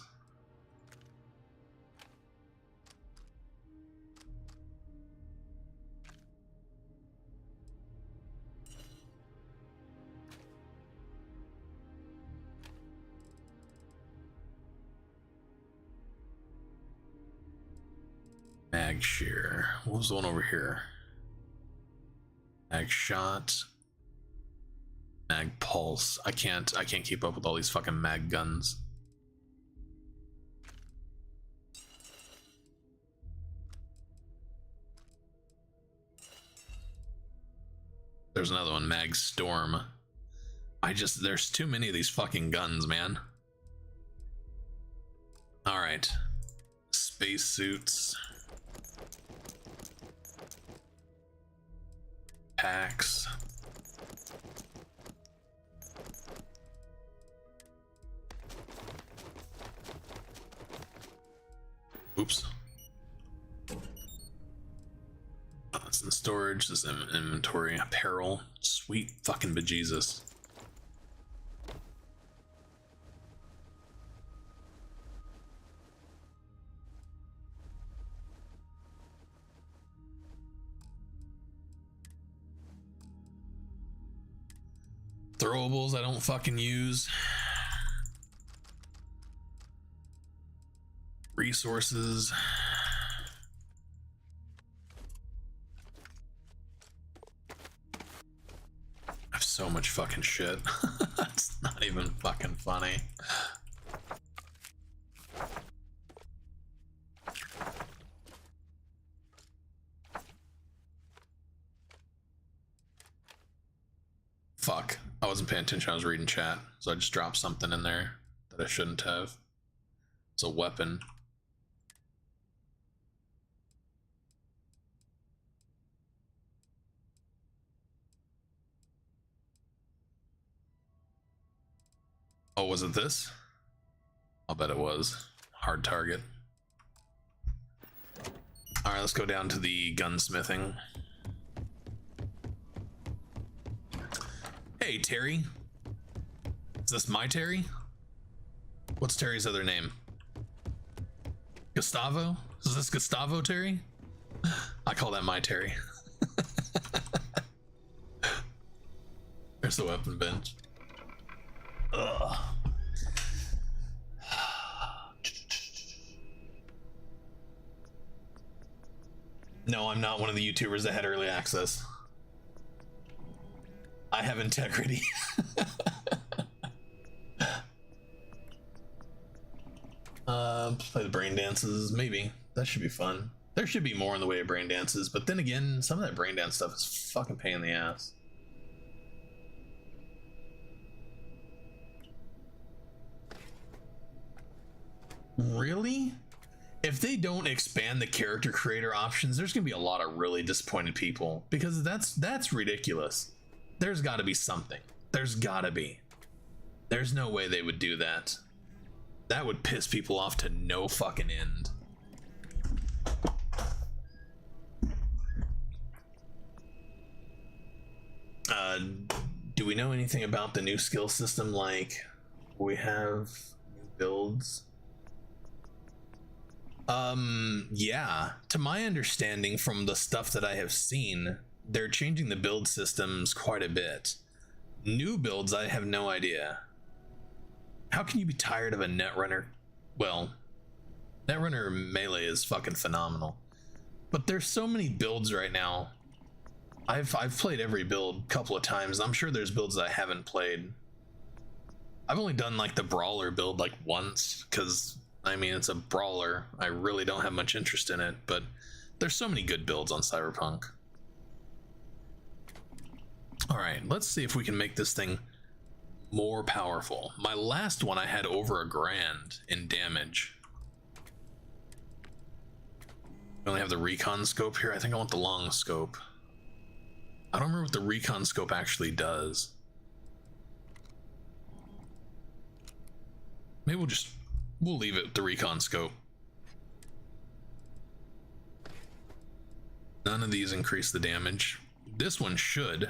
Mag shear. What was the one over here? Mag shot. Mag pulse. I can't keep up with all these fucking mag guns. There's another one, Mag Storm. There's too many of these fucking guns, man. Alright. Spacesuits. Packs. Oops. That's in storage. This is inventory. Apparel. Sweet fucking bejesus. Throwables I don't fucking use. Resources. I have so much fucking shit. It's not even fucking funny. Fuck. I wasn't paying attention, I was reading chat, so I just dropped something in there that I shouldn't have. It's a weapon. Oh, was it this? I'll bet it was. Hard target. Alright, let's go down to the gunsmithing. Hey, Terry. Is this my Terry? What's Terry's other name? Gustavo? Is this Gustavo Terry? I call that my Terry. There's the weapon bench. Ugh. No, I'm not one of the YouTubers that had early access. I have integrity. Play the brain dances, maybe. That should be fun. There should be more in the way of brain dances, but then again, some of that brain dance stuff is fucking pain in the ass. Really? If they don't expand the character creator options, there's gonna be a lot of really disappointed people, because that's ridiculous. There's gotta be something. There's gotta be. There's no way they would do that. That would piss people off to no fucking end. Do we know anything about the new skill system? Like, we have new builds? Yeah. To my understanding from the stuff that I have seen, they're changing the build systems quite a bit. New builds, I have no idea. How can you be tired of a Netrunner? Well, Netrunner melee is fucking phenomenal. But there's so many builds right now. I've played every build a couple of times. I'm sure there's builds that I haven't played. I've only done like the brawler build like once, because I mean it's a brawler. I really don't have much interest in it, but there's so many good builds on Cyberpunk. Alright, let's see if we can make this thing more powerful. My last one I had over $1,000 in damage. We only have the recon scope here. I think I want the long scope. I don't remember what the recon scope actually does. Maybe we'll leave it with the recon scope. None of these increase the damage. This one should.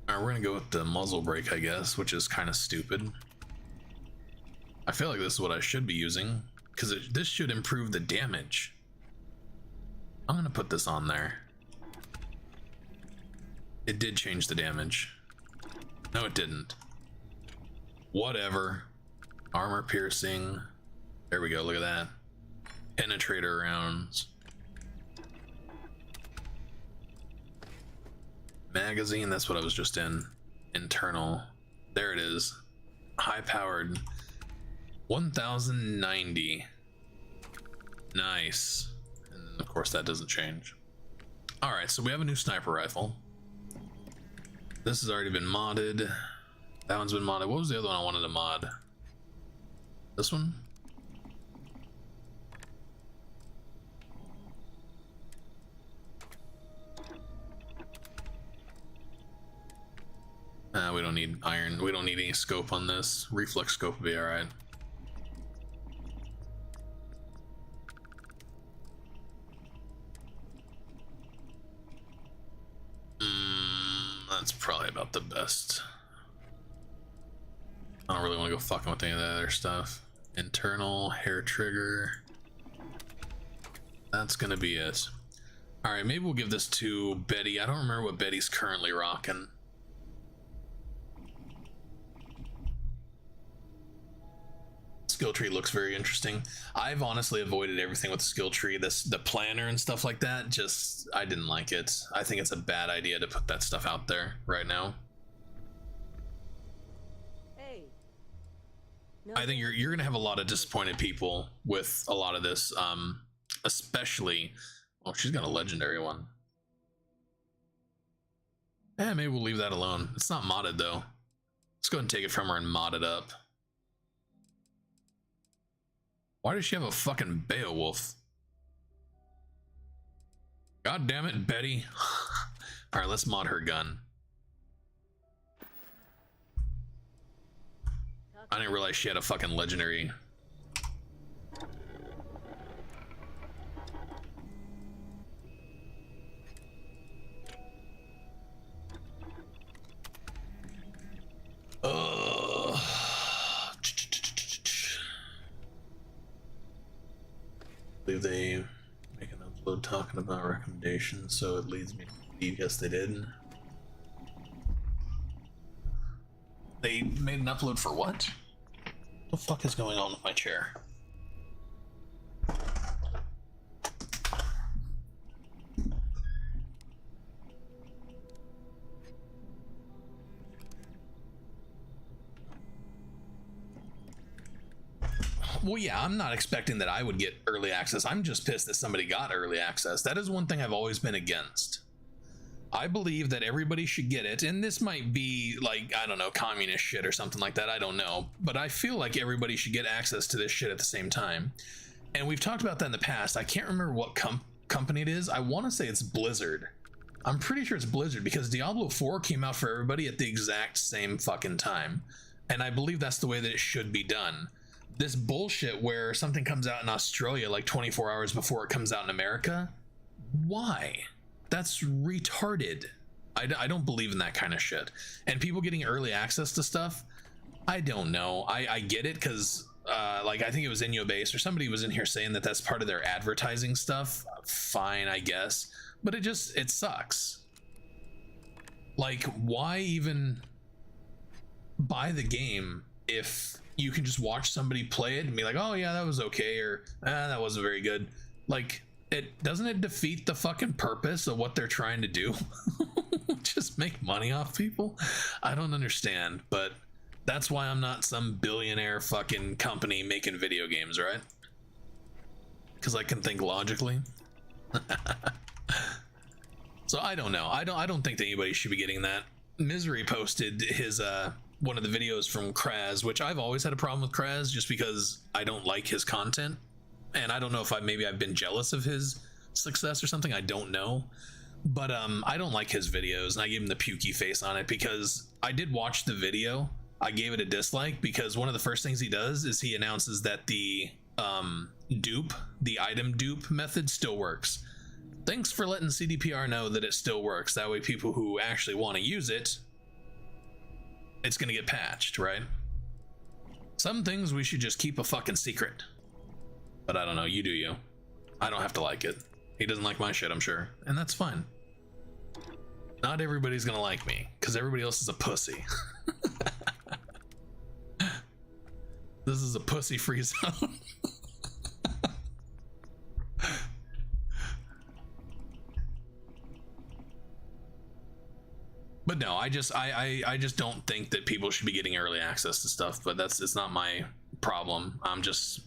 Alright, we're gonna go with the muzzle brake, I guess, which is kind of stupid. I feel like this is what I should be using, because this should improve the damage. I'm gonna put this on there. It did change the damage. No, it didn't. Whatever. Armor piercing. There we go, look at that. Penetrator rounds. Magazine, that's what I was just in. Internal. There it is. High powered. 1090. Nice. And of course that doesn't change. Alright, so we have a new sniper rifle. This has already been modded. That one's been modded. What was the other one I wanted to mod? This one? We don't need iron. We don't need any scope on this. Reflex scope will be alright. That's probably about the best. I don't really want to go fucking with any of the other stuff. Internal hair trigger. That's gonna be it. Alright, maybe we'll give this to Betty. I don't remember what Betty's currently rocking. Skill tree looks very interesting. I've honestly avoided everything with the skill tree. The planner and stuff like that, just I didn't like it. I think it's a bad idea to put that stuff out there right now. Hey. I think you're gonna have a lot of disappointed people with a lot of this, especially. Oh, she's got a legendary one. Eh, maybe we'll leave that alone. It's not modded though. Let's go ahead and take it from her and mod it up. Why does she have a fucking Beowulf? God damn it, Betty. Alright, let's mod her gun. I didn't realize she had a fucking legendary. I believe they make an upload talking about recommendations, so it leads me to believe yes they did. They made an upload for what? What the fuck is going on with my chair? Well, yeah, I'm not expecting that I would get early access. I'm just pissed that somebody got early access. That is one thing I've always been against. I believe that everybody should get it, and this might be like, I don't know, communist shit or something like that, I don't know, but I feel like everybody should get access to this shit at the same time. And we've talked about that in the past. I can't remember what company it is. I want to say it's Blizzard. I'm pretty sure it's Blizzard, because Diablo 4 came out for everybody at the exact same fucking time, and I believe that's the way that it should be done. This bullshit where something comes out in Australia like 24 hours before it comes out in America, why? That's retarded. I don't believe in that kind of shit. And people getting early access to stuff, I don't know. I get it, because like, I think it was Inyo Base or somebody was in here saying that that's part of their advertising stuff. Fine, I guess. But it sucks. Like, why even buy the game if you can just watch somebody play it and be like, oh yeah, that was okay, or that wasn't very good? Like, doesn't it defeat the fucking purpose of what they're trying to do? Just make money off people? I don't understand, but that's why I'm not some billionaire fucking company making video games, right? Because I can think logically. So I don't know. I don't think that anybody should be getting that. Misery posted his one of the videos from Kraz, which I've always had a problem with Kraz just because I don't like his content. And I don't know if maybe I've been jealous of his success or something. I don't know. But I don't like his videos, and I gave him the pukey face on it because I did watch the video. I gave it a dislike because one of the first things he does is he announces that the item dupe method still works. Thanks for letting CDPR know that it still works. That way people who actually want to use it, it's going to get patched, right? Some things we should just keep a fucking secret. But I don't know, you do you. I don't have to like it. He doesn't like my shit, I'm sure. And that's fine. Not everybody's gonna like me, because everybody else is a pussy. This is a pussy-free zone. But no, I just don't think that people should be getting early access to stuff, but it's not my problem. I'm just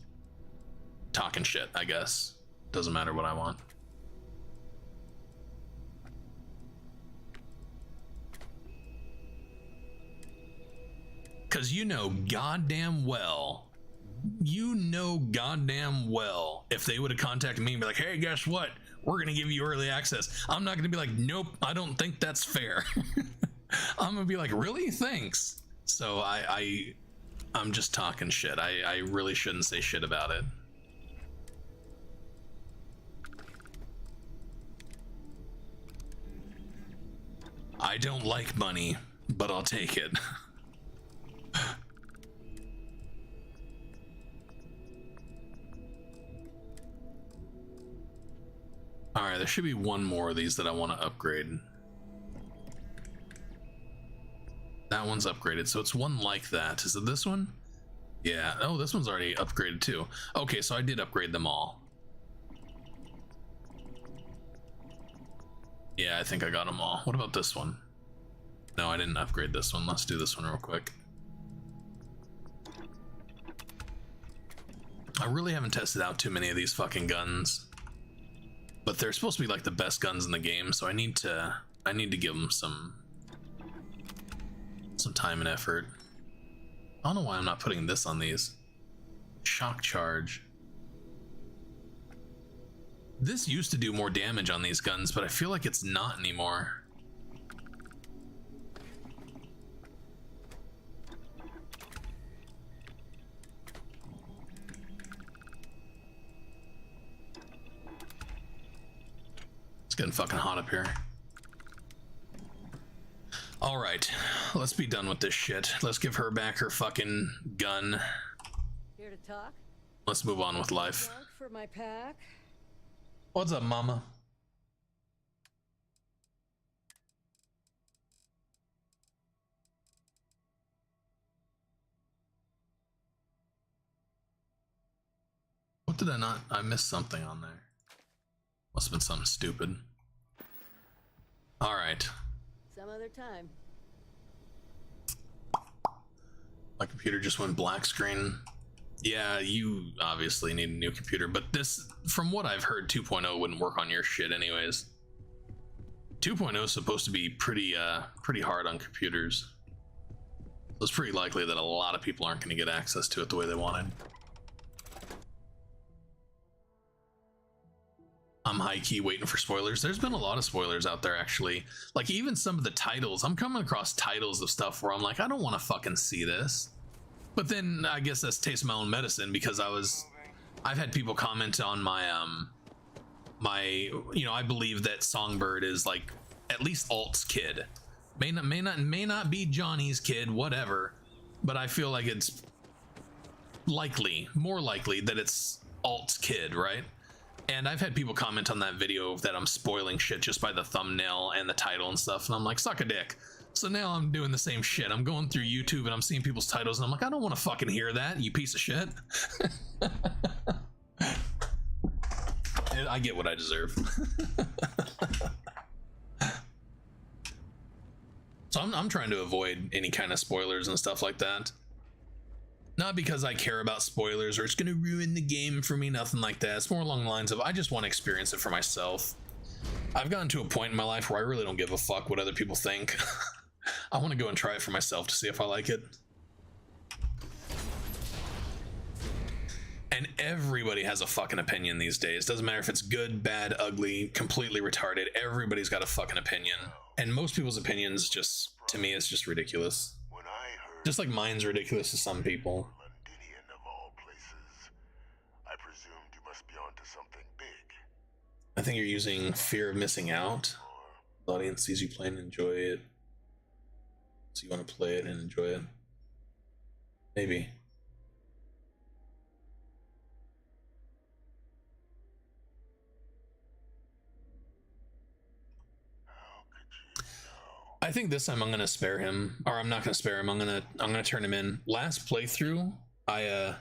talking shit, I guess. Doesn't matter what I want. Because you know goddamn well if they would have contacted me and be like, hey, guess what, we're gonna give you early access, I'm not gonna be like, nope, I don't think that's fair. I'm gonna be like, really? Thanks. So I'm just talking shit. I really shouldn't say shit about it. I don't like money, but I'll take it. Alright, there should be one more of these that I want to upgrade. That one's upgraded, so it's one like that. Is it this one? Yeah. Oh, this one's already upgraded too. Okay, so I did upgrade them all. Yeah, I think I got them all. What about this one? No, I didn't upgrade this one. Let's do this one real quick. I really haven't tested out too many of these fucking guns, but they're supposed to be like the best guns in the game, so I need to give them some time and effort. I don't know why I'm not putting this on these. Shock charge. This used to do more damage on these guns, but I feel like it's not anymore. It's getting fucking hot up here. All right, let's be done with this shit. Let's give her back her fucking gun. Here to talk? Let's move on with life. Junk for my pack? What's up, mama? What did I not? I missed something on there. Must have been something stupid. All right. Some other time. My computer just went black screen. Yeah, you obviously need a new computer, but this, from what I've heard, 2.0 wouldn't work on your shit anyways. 2.0 is supposed to be pretty hard on computers. So it's pretty likely that a lot of people aren't going to get access to it the way they wanted. I'm high-key waiting for spoilers. There's been a lot of spoilers out there, actually. Like, even some of the titles. I'm coming across titles of stuff where I'm like, I don't want to fucking see this. But then I guess that's taste my own medicine, because I've had people comment on my I believe that Songbird is like at least Alt's kid. May not be Johnny's kid, whatever, but I feel like it's more likely that it's Alt's kid, right? And I've had people comment on that video that I'm spoiling shit just by the thumbnail and the title and stuff, and I'm like, suck a dick. So now I'm doing the same shit. I'm going through YouTube and I'm seeing people's titles and I'm like, I don't want to fucking hear that, you piece of shit. I get what I deserve. So I'm trying to avoid any kind of spoilers and stuff like that. Not because I care about spoilers or it's going to ruin the game for me, nothing like that. It's more along the lines of I just want to experience it for myself. I've gotten to a point in my life where I really don't give a fuck what other people think. I want to go and try it for myself to see if I like it. And everybody has a fucking opinion these days. Doesn't matter if it's good, bad, ugly, completely retarded. Everybody's got a fucking opinion. And most people's opinions just, to me, is just ridiculous. Just like mine's ridiculous to some people. Londinian of all places. I presumed you must be onto something big. I think you're using fear of missing out. The audience sees you play and enjoy it. So you want to play it and enjoy it. Maybe. I think this time I'm gonna spare him, or I'm not gonna spare him. I'm gonna turn him in. Last playthrough, I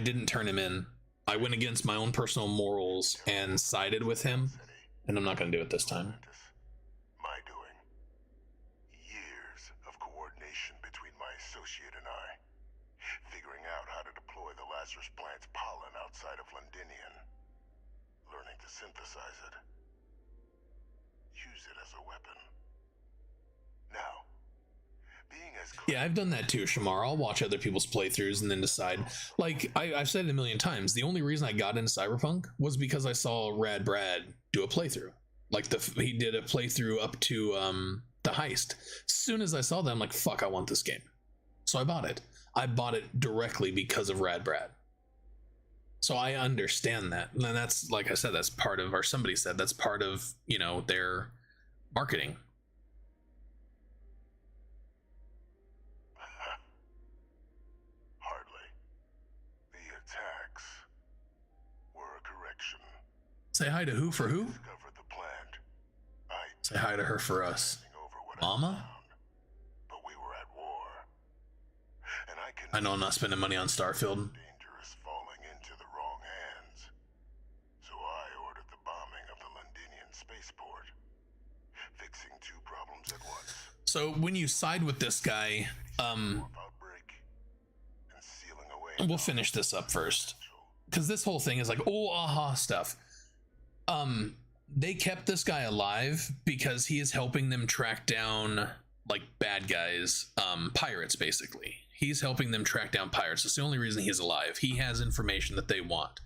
didn't turn him in. I went against my own personal morals and sided with him, and I'm not gonna do it this time. My doing. Years of coordination between my associate and I, figuring out how to deploy the Lazarus plant's pollen outside of Londinian, learning to synthesize it, use it as a weapon. Now, being as yeah, I've done that too, Shamar. I'll watch other people's playthroughs and then decide. Like, I've said it a million times. The only reason I got into Cyberpunk was because I saw Rad Brad do a playthrough. Like, he did a playthrough up to the heist. As soon as I saw that, I'm like, fuck, I want this game. So I bought it. I bought it directly because of Rad Brad. So I understand that. And that's, like I said, that's part of, or somebody said, that's part of, their marketing. Say hi to who for who? Say hi to her for us. Mama? I know I'm not spending money on Starfield. Dangerous falling into the wrong hands. So I ordered the bombing of the Londinian spaceport, fixing two problems at once. So when you side with this guy, we'll finish this up first. Because this whole thing is like, oh, aha stuff. They kept this guy alive because he is helping them track down like bad guys, pirates basically. He's helping them track down pirates. That's the only reason he's alive. He has information that they want.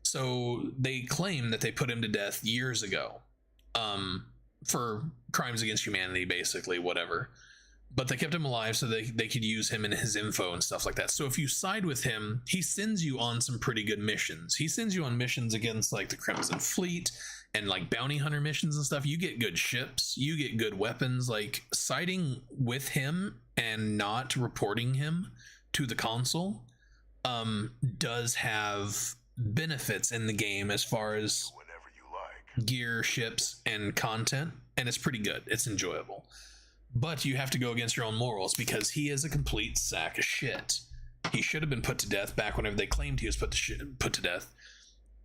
So they claim that they put him to death years ago, for crimes against humanity, basically, whatever. But they kept him alive so they could use him and his info and stuff like that. So if you side with him, he sends you on some pretty good missions. He sends you on missions against like the Crimson Fleet and like bounty hunter missions and stuff. You get good ships, you get good weapons. Like, siding with him and not reporting him to the console does have benefits in the game as far as gear, ships, and content, and it's pretty good. It's enjoyable. But you have to go against your own morals because he is a complete sack of shit. He should have been put to death back whenever they claimed he was put to death.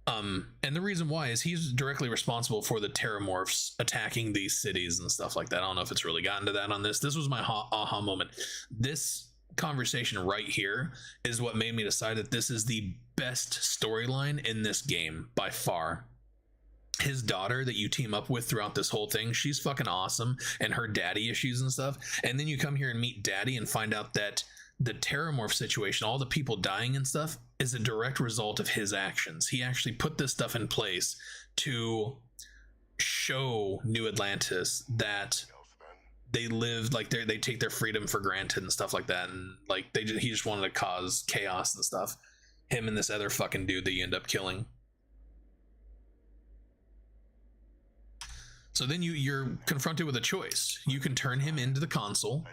And the reason why is he's directly responsible for the Terramorphs attacking these cities and stuff like that. I don't know if it's really gotten to that on this. This was my aha moment. This conversation right here is what made me decide that this is the best storyline in this game by far. His daughter that you team up with throughout this whole thing, she's fucking awesome, and her daddy issues and stuff. And then you come here and meet Daddy and find out that the Terramorph situation, all the people dying and stuff, is a direct result of his actions. He actually put this stuff in place to show New Atlantis that they live like they take their freedom for granted and stuff like that, and like he just wanted to cause chaos and stuff. Him and this other fucking dude that you end up killing. So then you're confronted with a choice. You can turn him into the console,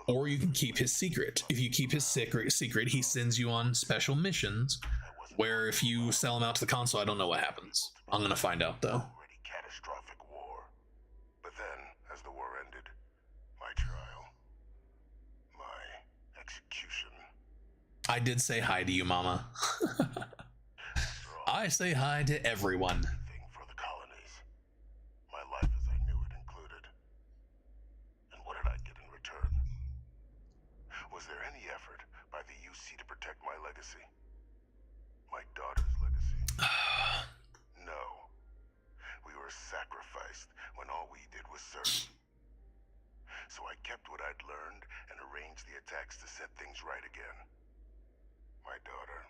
or you can keep his secret. If you keep his secret, he sends you on special missions where if you sell him out to the console, I don't know what happens. I'm gonna find out though. Catastrophic war. But then, as the war ended, my trial, my execution. I did say hi to you, Mama. I say hi to everyone. For the colonies. My life as I knew it included. And what did I get in return? Was there any effort by the UC to protect my legacy? My daughter's legacy? No. We were sacrificed when all we did was serve. So I kept what I'd learned and arranged the attacks to set things right again. My daughter,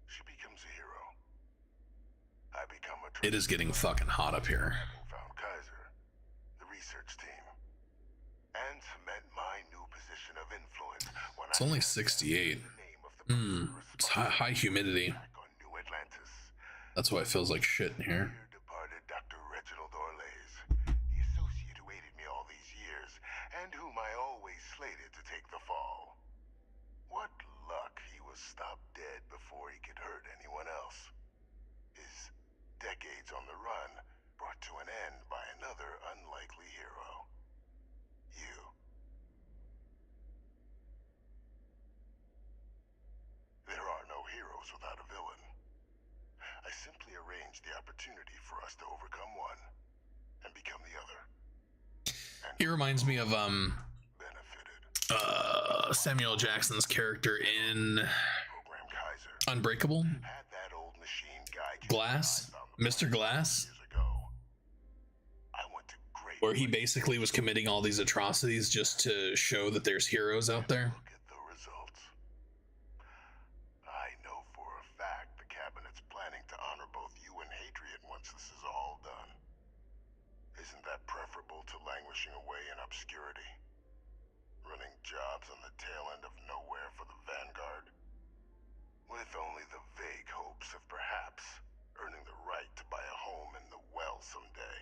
she becomes a hero. I become a... It is getting fucking hot up here. Found Kaiser, the research team, and cement my new position of influence. When It's only 68. It's high humidity. That's why it feels like shit in here. Departed Dr. Reginald Orlays, the associate who aided me all these years, and whom I always slated to take the fall. What luck he was stopped dead before he could hurt anyone else. His decades on the run brought to an end by another unlikely hero. You. There are no heroes without a villain. I simply arranged the opportunity for us to overcome one and become the other. He reminds me of Samuel Jackson's character in Unbreakable. Glass, Mr. Glass, where he basically was committing all these atrocities just to show that there's heroes out there. I know for a fact the cabinet's planning to honor both you and Hadrian once this is all done. Isn't that preferable to languishing away in obscurity? Running jobs on the tail end of nowhere for the Vanguard? With only the vague hopes of perhaps earning the right to buy a home in the well someday.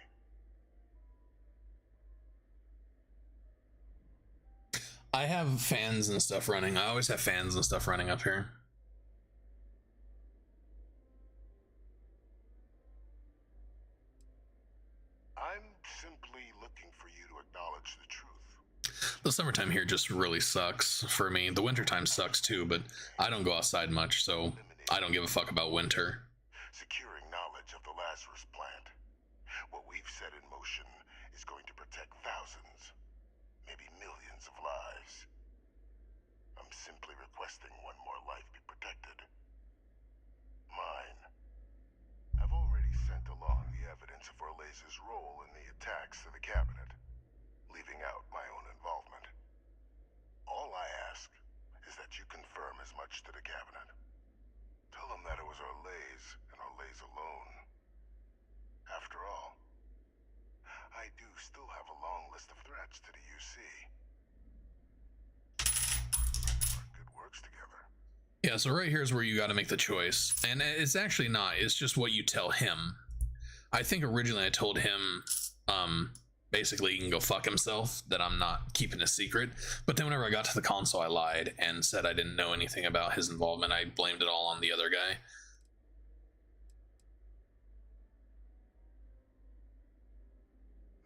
I have fans and stuff running. I always have fans and stuff running up here. I'm simply looking for you to acknowledge the truth. The summertime here just really sucks for me. The wintertime sucks too, but I don't go outside much, so I don't give a fuck about winter. Securing knowledge of the Lazarus plant. What we've set in motion is going to protect thousands, maybe millions of lives. I'm simply requesting one more life be protected. Mine. I've already sent along the evidence of Orlays' role in the attacks to the cabinet, leaving out my own involvement. All I ask is that you confirm as much to the cabinet. Tell them that it was Orlays and Orlays alone. After all, I do still have a long list of threats to the UC. Our good works together. Yeah, so right here is where you got to make the choice. And it's actually not. It's just what you tell him. I think originally I told him, basically he can go fuck himself, that I'm not keeping a secret. But then whenever I got to the console, I lied and said I didn't know anything about his involvement. I blamed it all on the other guy.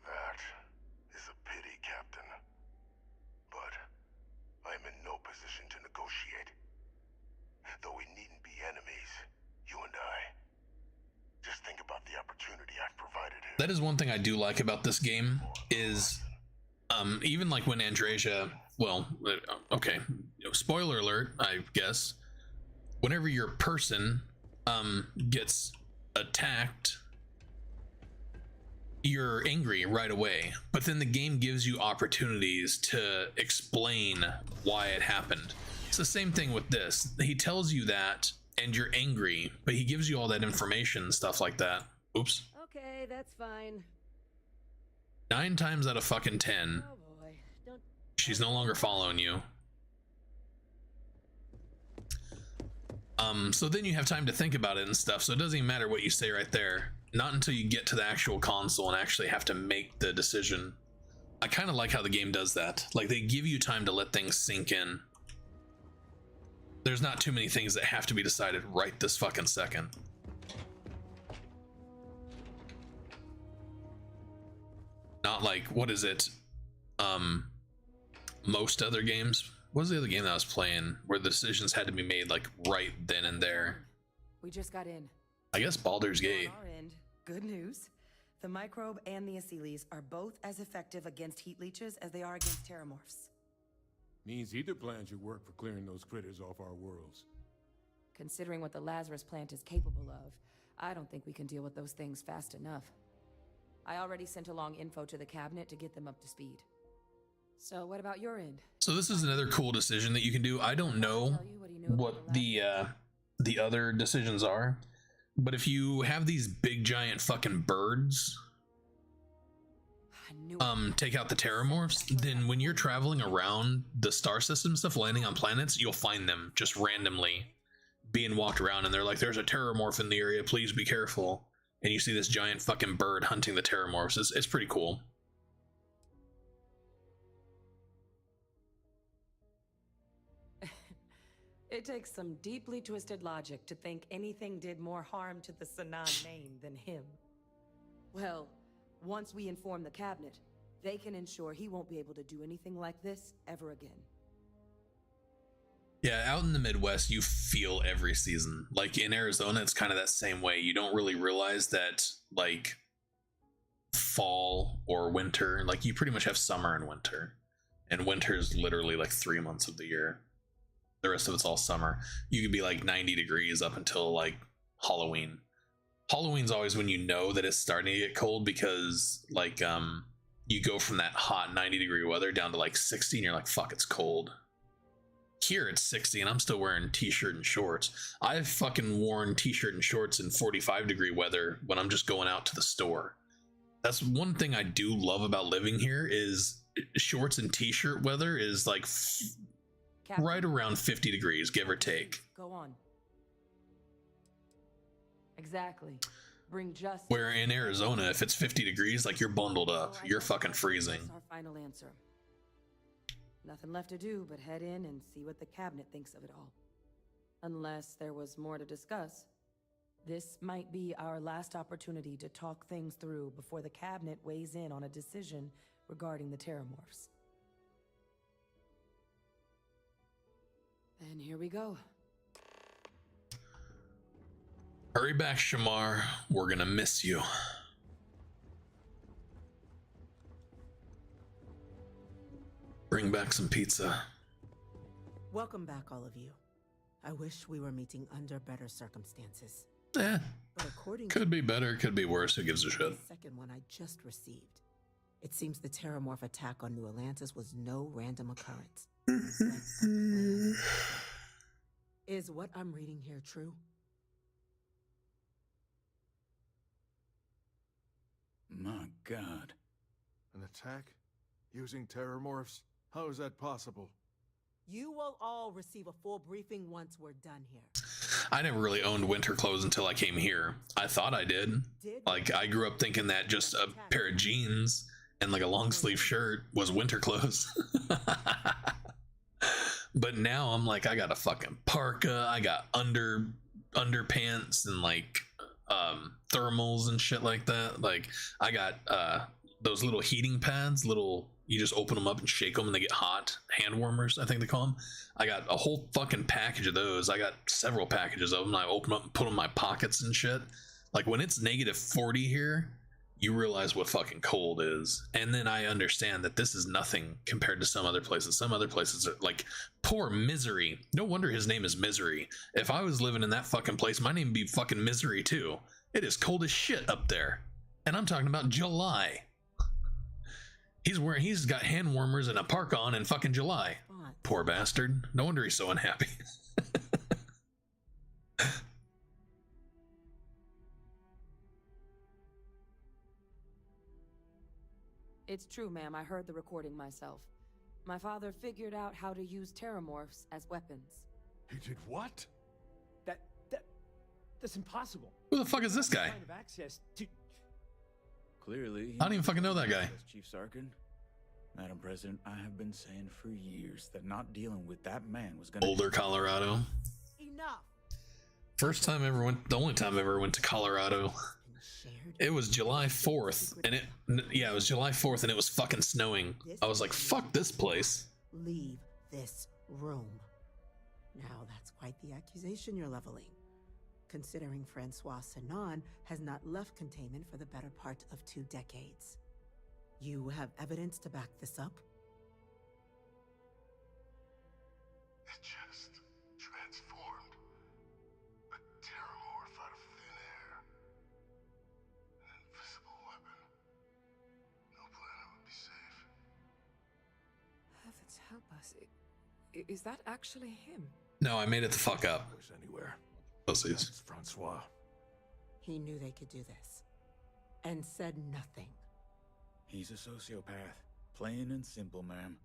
That is a pity, Captain. But I'm in no position to negotiate. Though we needn't be enemies, you and I. Just think about the opportunity I've provided him. That is one thing I do like about this game is even like when Andreja well, okay, spoiler alert, I guess. Whenever your person gets attacked, you're angry right away, but then the game gives you opportunities to explain why it happened. It's the same thing with this. He tells you that and you're angry, but he gives you all that information, stuff like that. Oops. Okay, that's fine. 9 times out of fucking 10, Oh boy. Don't she's no longer following you. So then you have time to think about it and stuff, so it doesn't even matter what you say right there. Not until you get to the actual console and actually have to make the decision. I kind of like how the game does that. Like, they give you time to let things sink in. There's not too many things that have to be decided right this fucking second. Not like, what is it? Most other games. What was the other game that I was playing where the decisions had to be made like right then and there? We just got in. I guess Baldur's Gate. On our end, good news. The microbe and the Asylees are both as effective against heat leeches as they are against terramorphs. Means either plan should work for clearing those critters off our worlds. Considering what the Lazarus plant is capable of, I don't think we can deal with those things fast enough. I already sent along info to the cabinet to get them up to speed. So what about your end? So this is another cool decision that you can do. I don't know what the other decisions are, but if you have these big giant fucking birds take out the terramorphs, then when you're traveling around the star system stuff, landing on planets, you'll find them just randomly being walked around, and they're like, there's a terramorph in the area, please be careful. And you see this giant fucking bird hunting the terramorphs. It's pretty cool. It takes some deeply twisted logic to think anything did more harm to the Sanan name than him. Well, once we inform the cabinet, they can ensure he won't be able to do anything like this ever again. Yeah, out in the Midwest, you feel every season. Like in Arizona, it's kind of that same way. You don't really realize that, like, fall or winter, like, you pretty much have summer and winter. And winter is literally like 3 months of the year. The rest of it's all summer. You could be like 90 degrees up until like Halloween. Halloween's always when you know that it's starting to get cold, because like you go from that hot 90-degree weather down to like 60 and you're like, fuck, it's cold. Here it's 60 and I'm still wearing t-shirt and shorts. I've fucking worn t-shirt and shorts in 45-degree weather when I'm just going out to the store. That's one thing I do love about living here, is shorts and t-shirt weather is like right around 50 degrees, give or take. Go on. Exactly. Bring justice. Where in Arizona, if it's 50 degrees, like, you're bundled up. You're fucking freezing. That's our final answer. Nothing left to do but head in and see what the cabinet thinks of it all. Unless there was more to discuss. This might be our last opportunity to talk things through before the cabinet weighs in on a decision regarding the terramorphs. And here we go. Hurry back, Shamar. We're gonna miss you. Bring back some pizza. Welcome back, all of you. I wish we were meeting under better circumstances. Eh, But according could be better, could be worse. Who gives a shit? the second one I just received, it seems the Terramorph attack on New Atlantis was no random occurrence. That's a plan. Is what I'm reading here true? My God. An attack? Using terramorphs? How is that possible? You will all receive a full briefing once we're done here. I never really owned winter clothes until I came here. I thought I did. Like, I grew up thinking that just a pair of jeans and like a long sleeve shirt was winter clothes. But now I'm like, I got a fucking parka, I got underpants and like thermals and shit like that. Like, I got those little heating pads, you just open them up and shake them and they get hot. Hand warmers, I think they call them. I got a whole fucking package of those. I got several packages of them. I open up and put them in my pockets and shit. Like, when it's -40 here, you realize what fucking cold is. And then I understand that this is nothing compared to some other places. Some other places are like, poor Misery. No wonder his name is Misery. If I was living in that fucking place, my name would be fucking Misery too. It is cold as shit up there. And I'm talking about July. He's got hand warmers and a park on in fucking July. Poor bastard. No wonder he's so unhappy. It's true, ma'am. I heard the recording myself. My father figured out how to use terramorphs as weapons. He did what? That's impossible. Who the fuck is this guy? Kind of access to... Clearly, I don't even fucking know that guy. Chief Sarkin. Madam President, I have been saying for years that not dealing with that man was gonna... Boulder, Colorado. Enough. First time I ever went, the only time I ever went to Colorado. It was July 4th, and it was July 4th, and it was fucking snowing. I was like, fuck this place. Leave this room. Now that's quite the accusation you're leveling. Considering Francois Sanon has not left containment for the better part of 2 decades. You have evidence to back this up? It just transformed. A terramorph out of thin air. An invisible weapon. No planet would be safe. Heavens help us. Is that actually him? No, I made it the fuck up. Anywhere. Pussies. Francois. He knew they could do this. And said nothing. He's a sociopath. Plain and simple, ma'am.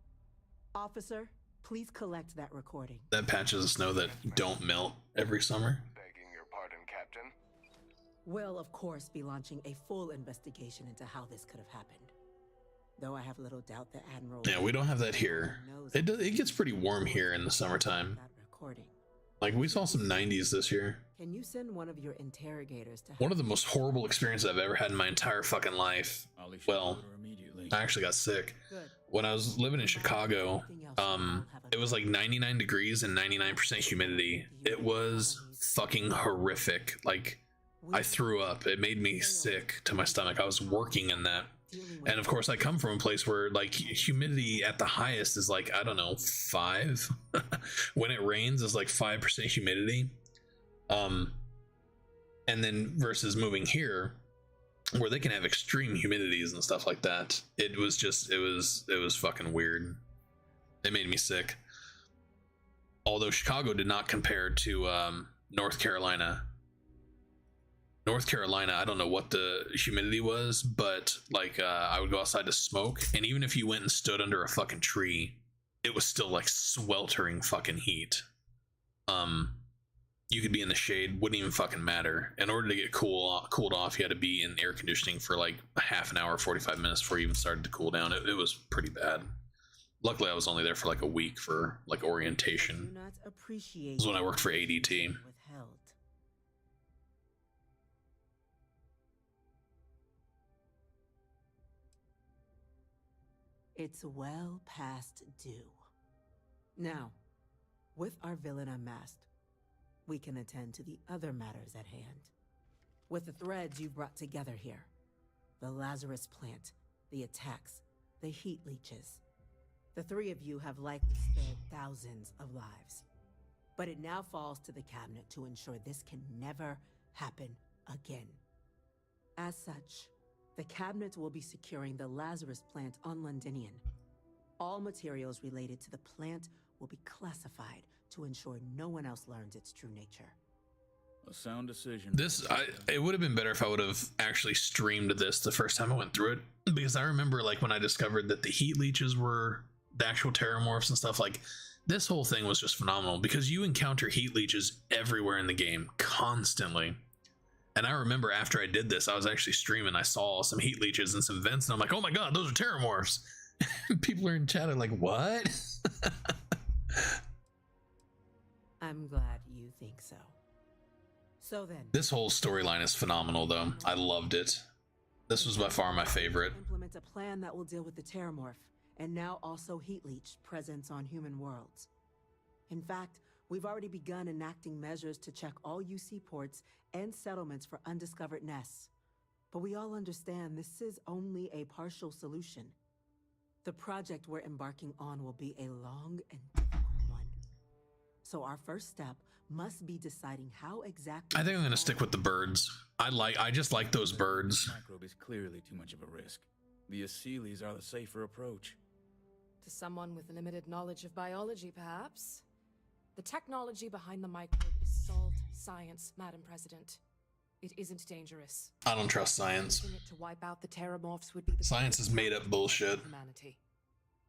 Officer, please collect that recording. That patches of snow that don't melt every summer. Begging your pardon, Captain. We'll, of course, be launching a full investigation into how this could have happened. Though I have little doubt that Admiral... Yeah, we don't have that here. It gets pretty warm here in the summertime. That recording. Like, we saw some 90s this year. Can you send one of your interrogators to... One of the most horrible experiences I've ever had in my entire fucking life. Well, I actually got sick. When I was living in Chicago, it was like 99 degrees and 99% humidity. It was fucking horrific. Like, I threw up. It made me sick to my stomach. I was working in that. And of course, I come from a place where like humidity at the highest is like, I don't know, 5. When it rains is like 5% humidity. And then versus moving here where they can have extreme humidities and stuff like that. It was fucking weird. It made me sick. Although Chicago did not compare to North Carolina. North Carolina, I don't know what the humidity was, but like I would go outside to smoke, and even if you went and stood under a fucking tree, it was still like sweltering fucking heat. You could be in the shade, wouldn't even fucking matter. In order to get cooled off, you had to be in air conditioning for like a half an hour, 45 minutes before you even started to cool down. It was pretty bad. Luckily, I was only there for like a week for like orientation. This was when I worked for ADT. It's well past due. Now, with our villain unmasked, we can attend to the other matters at hand. With the threads you've brought together here, the Lazarus plant, the attacks, the heat leeches, the 3 of you have likely spared thousands of lives. But it now falls to the cabinet to ensure this can never happen again. As such, the cabinet will be securing the Lazarus plant on Londinian. All materials related to the plant will be classified to ensure no one else learns its true nature. A sound decision. It would have been better if I would have actually streamed this the first time I went through it, because I remember like when I discovered that the heat leeches were the actual terramorphs and stuff, like this whole thing was just phenomenal because you encounter heat leeches everywhere in the game constantly. And I remember after I did this, I was actually streaming. I saw some heat leeches and some vents, and I'm like, oh my god, those are terramorphs. People are in chat like, what? I'm glad you think so. So then, this whole storyline is phenomenal, though. I loved it. This was by far my favorite. Implement a plan that will deal with the terramorph, and now also heat leech presence on human worlds. In fact, we've already begun enacting measures to check all UC ports and settlements for undiscovered nests. But we all understand this is only a partial solution. The project we're embarking on will be a long and difficult one. So our first step must be deciding how exactly... I think I'm gonna stick with the birds. I just like those birds. Microbe is clearly too much of a risk. The Aseles are the safer approach. To someone with limited knowledge of biology, perhaps? The technology behind the microbe is solved science, Madam President. It isn't dangerous. I don't trust science. Using it to wipe out the terramorphs would be the Science is made up bullshit. humanity.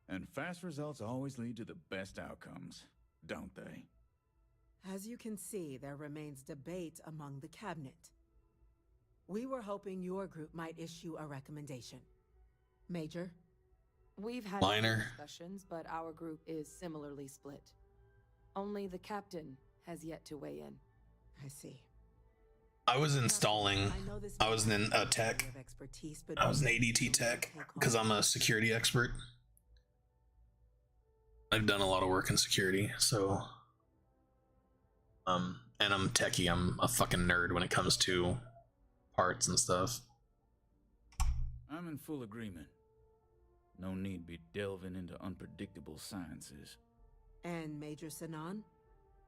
And fast results always lead to the best outcomes, don't they? As you can see, there remains debate among the cabinet. We were hoping your group might issue a recommendation. Major? We've had Minor. discussions, but our group is similarly split. Only the captain has yet to weigh in. I see. I was installing. I was in a tech. I was an ADT tech because I'm a security expert. I've done a lot of work in security, so and I'm techie. I'm a fucking nerd when it comes to parts and stuff. I'm in full agreement. No need be delving into unpredictable sciences. And Major Sinan?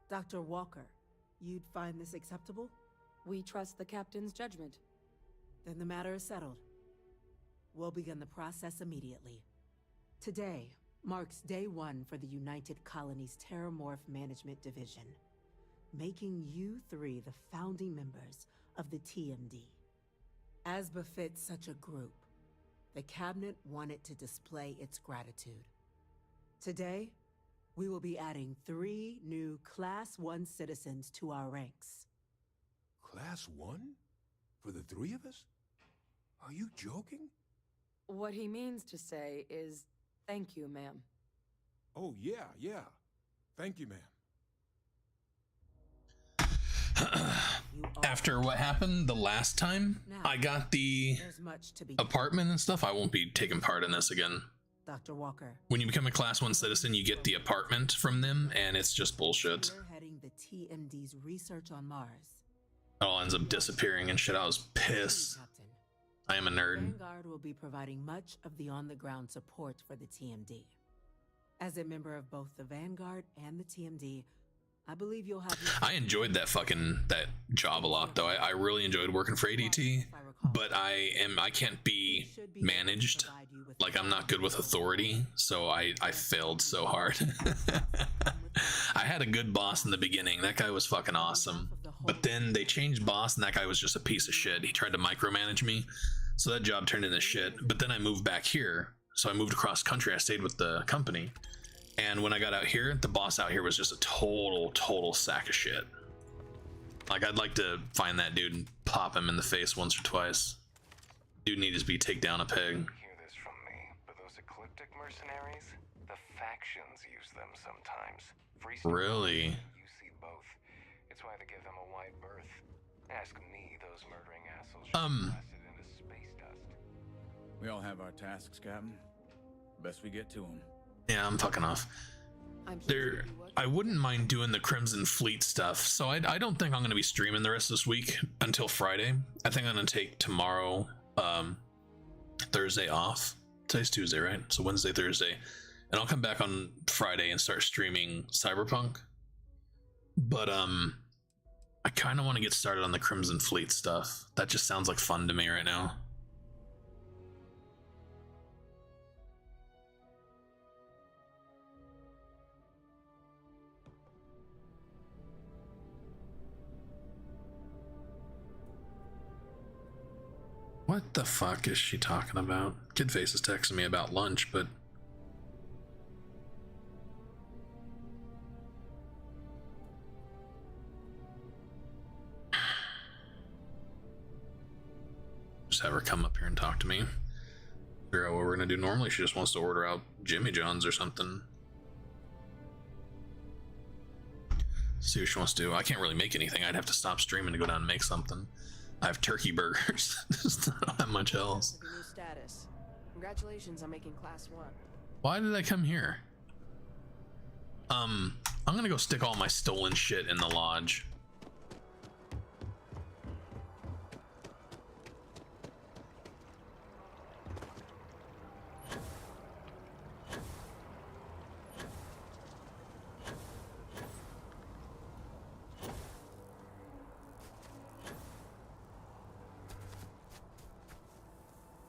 Dr. Walker, you'd find this acceptable? We trust the captain's judgment. Then the matter is settled. We'll begin the process immediately. Today marks day one for the United Colonies Terramorph Management Division, making you three the founding members of the TMD. As befits such a group, the cabinet wanted to display its gratitude. Today, we will be adding 3 new Class 1 citizens to our ranks. Class 1? For the 3 of us? Are you joking? What he means to say is, thank you, ma'am. Oh, yeah. Thank you, ma'am. After what happened the last time I got the apartment and stuff, I won't be taking part in this again. Dr. Walker. When you become a Class 1 citizen, you get the apartment from them, and it's just bullshit. We're heading the TMD's research on Mars. It all ends up disappearing and shit. I was pissed. I am a nerd. Vanguard will be providing much of the on-the-ground support for the TMD. As a member of both the Vanguard and the TMD, I believe you'll have... I enjoyed that job a lot, though. I really enjoyed working for ADT, but I can't be managed. Like, I'm not good with authority, so I failed so hard. I had a good boss in the beginning. That guy was fucking awesome. But then they changed boss, and that guy was just a piece of shit. He tried to micromanage me, so that job turned into shit. But then I moved back here, so I moved across country. I stayed with the company. And when I got out here, the boss out here was just a total sack of shit. Like, I'd like to find that dude and pop him in the face once or twice. Dude needs to be take down a peg. Hear this from me, but those ecliptic mercenaries, the factions use them sometimes. Really? You see both. It's why they give them a wide berth. Ask me, those murdering assholes should be blasted into space dust. We all have our tasks, Captain. Best we get to them. Yeah, I'm fucking off. I wouldn't mind doing the Crimson Fleet stuff, so I don't think I'm going to be streaming the rest of this week until Friday. I think I'm going to take tomorrow, Thursday off. Today's Tuesday, right? So Wednesday, Thursday. And I'll come back on Friday and start streaming Cyberpunk. But, I kind of want to get started on the Crimson Fleet stuff. That just sounds like fun to me right now. What the fuck is she talking about? Kidface is texting me about lunch, but... Just have her come up here and talk to me. Figure out what we're gonna do normally. She just wants to order out Jimmy John's or something. See what she wants to do. I can't really make anything. I'd have to stop streaming to go down and make something. I have turkey burgers. I don't have much else. New status. Congratulations on making Class 1. Why did I come here? I'm gonna go stick all my stolen shit in the lodge.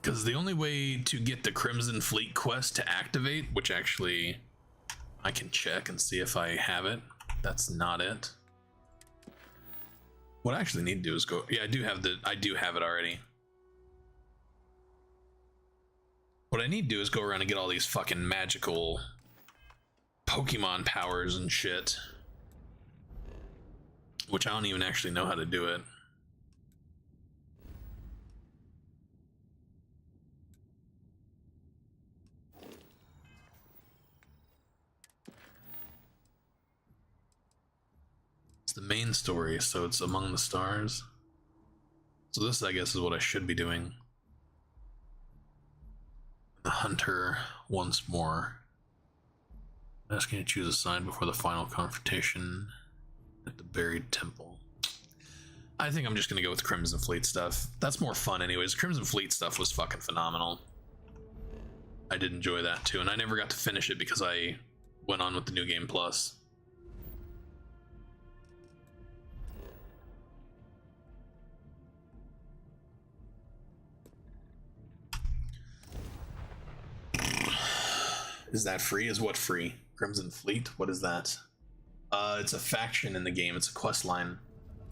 Because the only way to get the Crimson Fleet quest to activate, which actually I can check and see if I have it. That's not it. What I actually need to do is go. Yeah, I do have it already. What I need to do is go around and get all these fucking magical Pokemon powers and shit. Which I don't even actually know how to do it. The main story, so it's Among the Stars. So this, I guess, is what I should be doing. The Hunter once more. Asking you to choose a side before the final confrontation at the buried temple. I think I'm just gonna go with Crimson Fleet stuff. That's more fun anyways. Crimson Fleet stuff was fucking phenomenal. I did enjoy that too, and I never got to finish it because I went on with the New Game Plus. Is that free? Is what free? Crimson Fleet? What is that? It's a faction in the game. It's a quest line.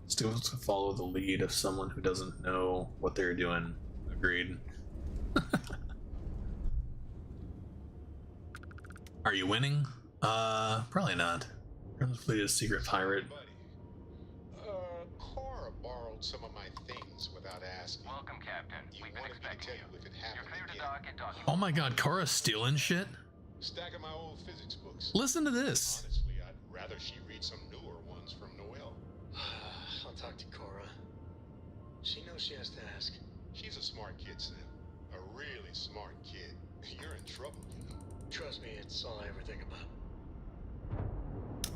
Still to follow the lead of someone who doesn't know what they're doing. Agreed. Are you winning? Probably not. Crimson Fleet is secret pirate. Cora borrowed some of my things without asking. Welcome, Captain. We've been expecting you. If it happened You're clear to again. dock and dock. Oh my god, Cora's stealing shit? Stack of my old physics books. Listen to this. Honestly, I'd rather she read some newer ones from Noelle. I'll talk to Cora. She knows she has to ask. She's a smart kid, Sam. A really smart kid. You're in trouble, you know. Trust me, it's all I ever think about.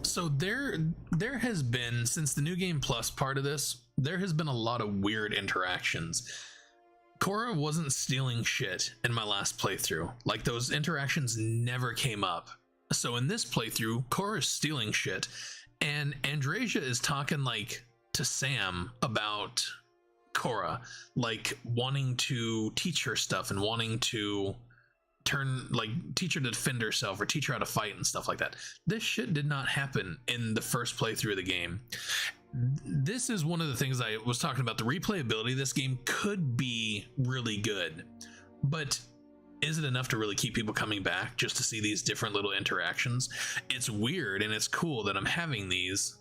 So there has been, since the New Game Plus part of this, there has been a lot of weird interactions. Cora wasn't stealing shit in my last playthrough. Like, those interactions never came up. So in this playthrough, Cora's stealing shit, and Andreja is talking like to Sam about Cora, like wanting to teach her stuff and wanting to teach her to defend herself or teach her how to fight and stuff like that. This shit did not happen in the first playthrough of the game. This is one of the things I was talking about. The replayability of this game could be really good, but is it enough to really keep people coming back just to see these different little interactions? It's weird and it's cool that I'm having these.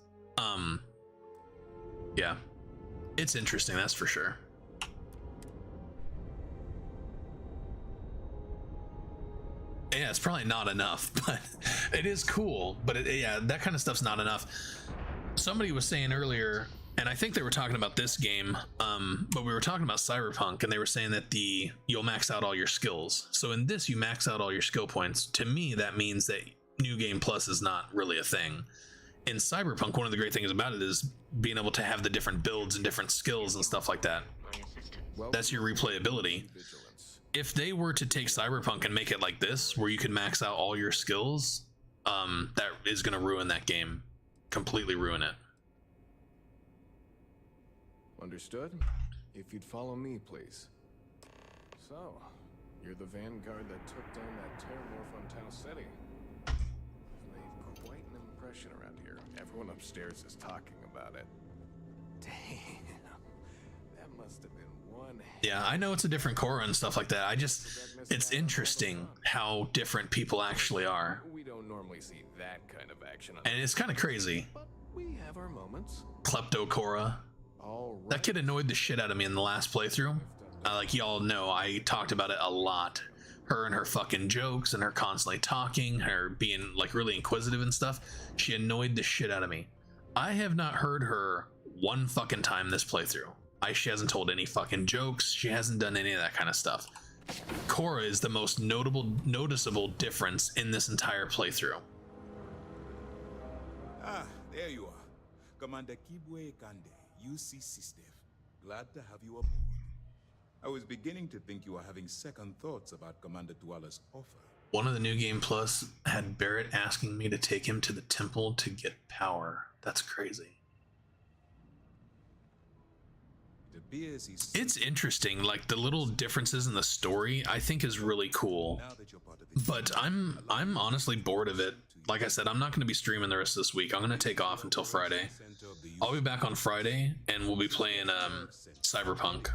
Yeah, it's interesting, that's for sure. Yeah, it's probably not enough, but it is cool. But yeah, that kind of stuff's not enough. Somebody was saying earlier, and I think they were talking about this game, but we were talking about Cyberpunk, and they were saying that you'll max out all your skills. So in this, you max out all your skill points. To me, that means that New Game Plus is not really a thing. In Cyberpunk, one of the great things about it is being able to have the different builds and different skills and stuff like that. That's your replayability. If they were to take Cyberpunk and make it like this, where you can max out all your skills, that is going to ruin that game. Completely ruin it. Understood? If you'd follow me, please. So, you're the vanguard that took down that terramorph on Tau City. You've made quite an impression around here. Everyone upstairs is talking about it. Damn. That must have been one. Yeah, I know it's a different Cora and stuff like that. It's interesting how different people actually are. We don't normally see that kind of action on And it's kind of crazy. but we have our moments. Klepto Cora. All right. That kid annoyed the shit out of me in the last playthrough. Like y'all know, I talked about it a lot. Her and her fucking jokes and her constantly talking, her being like really inquisitive and stuff. She annoyed the shit out of me. I have not heard her one fucking time this playthrough. She hasn't told any fucking jokes. She hasn't done any of that kind of stuff. Cora is the most noticeable difference in this entire playthrough. Ah, there you are. Commander Kibwe Kande, UC System. Glad to have you aboard. I was beginning to think you were having second thoughts about Commander Tuala's offer. One of the New Game Plus had Barrett asking me to take him to the temple to get power. That's crazy. The It's interesting, like the little differences in the story I think is really cool, but I'm honestly bored of it. Like I said, I'm not going to be streaming the rest of this week. I'm going to take off until Friday. I'll be back on Friday and we'll be playing Cyberpunk,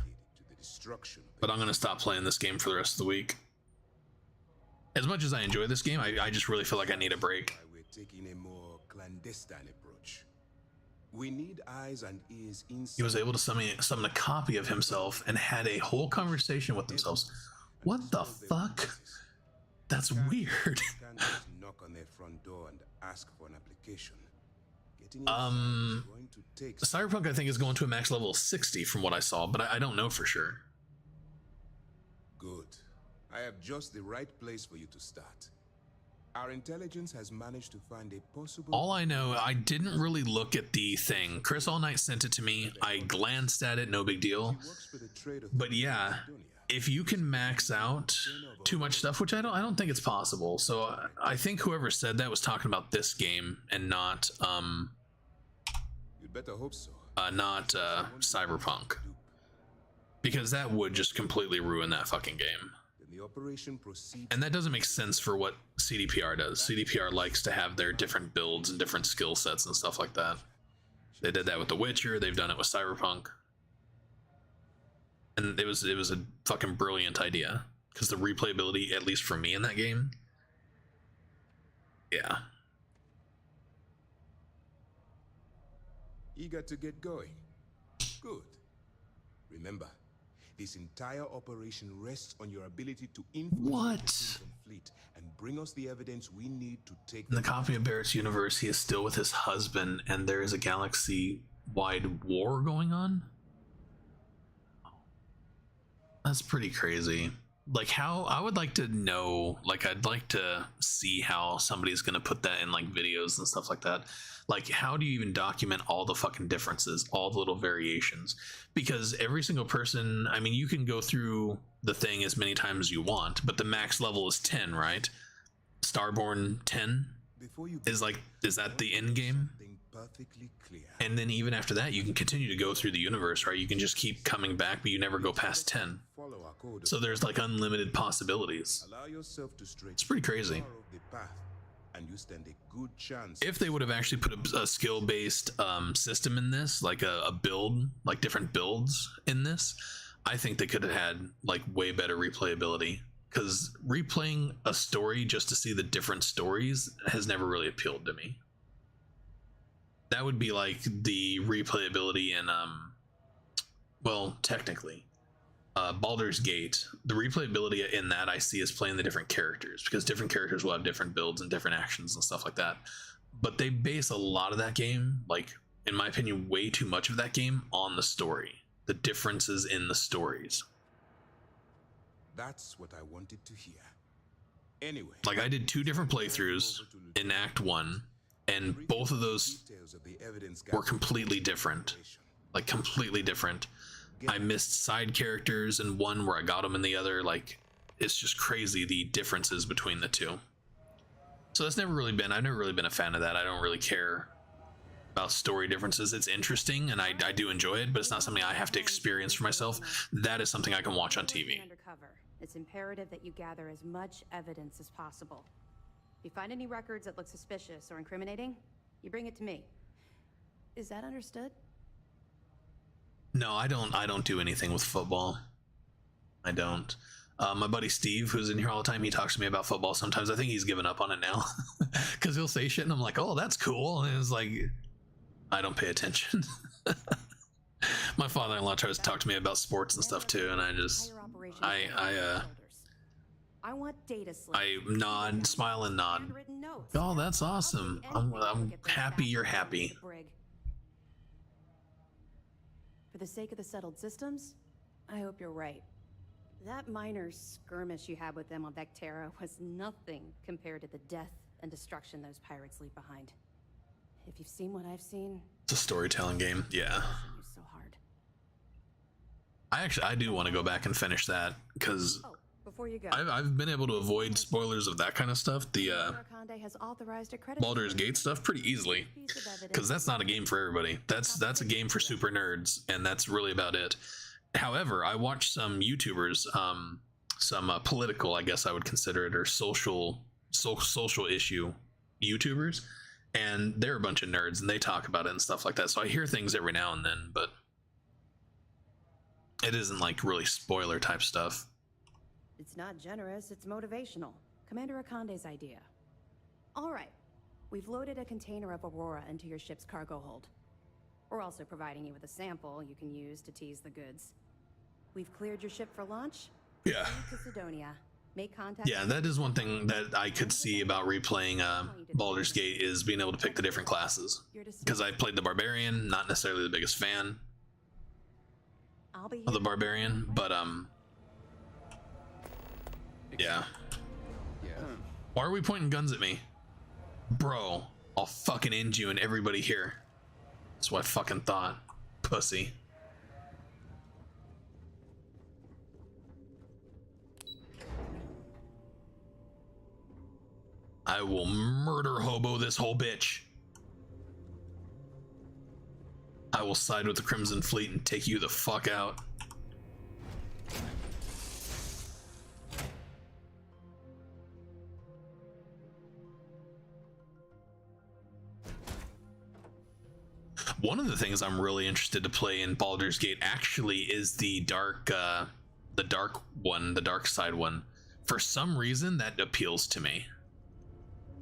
but I'm going to stop playing this game for the rest of the week. As much as I enjoy this game, I just really feel like I need a break. We're taking a more clandestine approach. We need eyes and ears inside. He was able to summon a copy of himself and had a whole conversation with themselves. What the fuck? That's weird. Can't just knock on their front door and ask for an application. Getting inside is going to take Cyberpunk I think is going to a max level of 60 from what I saw, but I don't know for sure. Good. I have just the right place for you to start. Our intelligence has managed to find a possible... All I know, I didn't really look at the thing. Chris All Night sent it to me. I glanced at it, no big deal. But yeah, if you can max out too much stuff, which I don't think it's possible. So I think whoever said that was talking about this game and not You'd better hope so. Not Cyberpunk. Because that would just completely ruin that fucking game. The operation proceeds. And that doesn't make sense for what CDPR does. CDPR likes to have their different builds and different skill sets and stuff like that. They did that with The Witcher. They've done it with Cyberpunk. And it was a fucking brilliant idea. Because the replayability, at least for me in that game, yeah. Eager to get going? Good. Remember, this entire operation rests on your ability to influence the fleet and bring us the evidence we need to take. In the copy of Barrett's universe, he is still with his husband, and there is a galaxy-wide war going on. That's pretty crazy. Like, how I would like to know, like, I'd like to see how somebody's gonna put that in like videos and stuff like that. Like, how do you even document all the fucking differences, all the little variations? Because every single person, I mean, you can go through the thing as many times as you want, but the max level is 10, right? Starborn 10 is that the end game? Perfectly clear. And then even after that, you can continue to go through the universe, right? You can just keep coming back, but you never go past 10. So there's like unlimited possibilities. Allow yourself to stray. It's pretty crazy. And you stand a good chance. If they would have actually put a skill-based system in this, like a build, like different builds in this, I think they could have had like way better replayability. Because replaying a story just to see the different stories has never really appealed to me. That would be like the replayability in, well, technically, Baldur's Gate. The replayability in that I see is playing the different characters, because different characters will have different builds and different actions and stuff like that. But they base a lot of that game, like, in my opinion, way too much of that game on the story. The differences in the stories. That's what I wanted to hear. Anyway. Like, I did 2 different playthroughs in Act 1. And both of those were completely different. Like, completely different. I missed side characters in one where I got them in the other. Like, it's just crazy the differences between the two. So that's never really been, I've never really been a fan of that. I don't really care about story differences. It's interesting and I do enjoy it, but it's not something I have to experience for myself. That is something I can watch on TV. Undercover. It's imperative that you gather as much evidence as possible. If you find any records that look suspicious or incriminating, you bring it to me. Is that understood? No, I don't do anything with football. I don't. My buddy Steve, who's in here all the time, he talks to me about football sometimes. I think he's given up on it now. Because he'll say shit and I'm like, oh, that's cool. And it's like, I don't pay attention. My father-in-law tries to talk to me about sports and stuff too, and I just, I want data slips. I nod, smile and nod. Oh, that's awesome. I'm happy you're happy. For the sake of the settled systems, I hope you're right. That minor skirmish you had with them on Vectera was nothing compared to the death and destruction those pirates leave behind. If you've seen what I've seen... It's a storytelling game, yeah. So hard. I do want to go back and finish that, because Before you go, I've been able to avoid spoilers of that kind of stuff. The Conde has authorized a credit Baldur's Gate stuff pretty easily, because that's not a game for everybody. That's a game for super nerds, and that's really about it. However, I watched some YouTubers, some political, I guess I would consider it, or social issue YouTubers, and they're a bunch of nerds, and they talk about it and stuff like that. So I hear things every now and then, but it isn't like really spoiler type stuff. It's not generous, it's motivational. Commander Akande's idea. All right, we've loaded a container of Aurora into your ship's cargo hold. We're also providing you with a sample you can use to tease the goods. We've cleared your ship for launch. Yeah. To Sidonia. Make contact. Yeah, that is one thing that I could see about replaying Baldur's Gate, is being able to pick the different classes. Because I played the Barbarian, not necessarily the biggest fan of the Barbarian, but yeah. Why are we pointing guns at me? Bro, I'll fucking end you and everybody here. That's what I fucking thought. Pussy. I will murder hobo this whole bitch. I will side with the Crimson Fleet and take you the fuck out. One of the things I'm really interested to play in Baldur's Gate actually is the dark one, the dark side one. For some reason that appeals to me.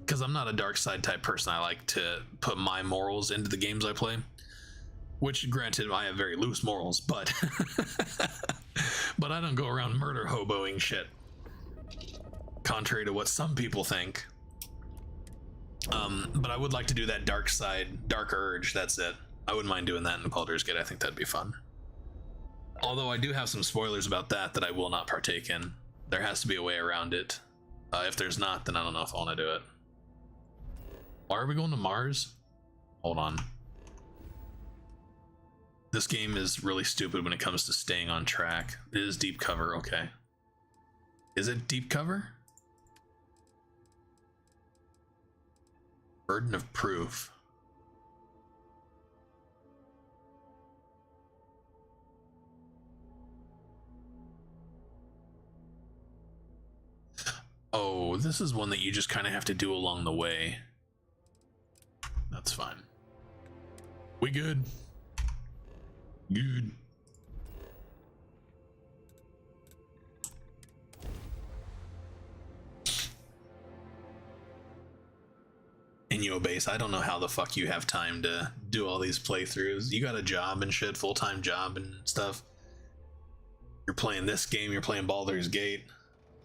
Because I'm not a dark side type person. I like to put my morals into the games I play. Which, granted, I have very loose morals, but but I don't go around murder hoboing shit. Contrary to what some people think. But I would like to do that dark side, dark urge, that's it. I wouldn't mind doing that in Baldur's Gate. I think that'd be fun. Although I do have some spoilers about that I will not partake in. There has to be a way around it. If there's not, then I don't know if I want to do it. Why are we going to Mars? Hold on. This game is really stupid when it comes to staying on track. It is deep cover, okay. Is it deep cover? Burden of proof. Oh, this is one that you just kind of have to do along the way. That's fine. We good. Good. In your base, I don't know how the fuck you have time to do all these playthroughs. You got a job and shit, full-time job and stuff. You're playing this game, you're playing Baldur's Gate.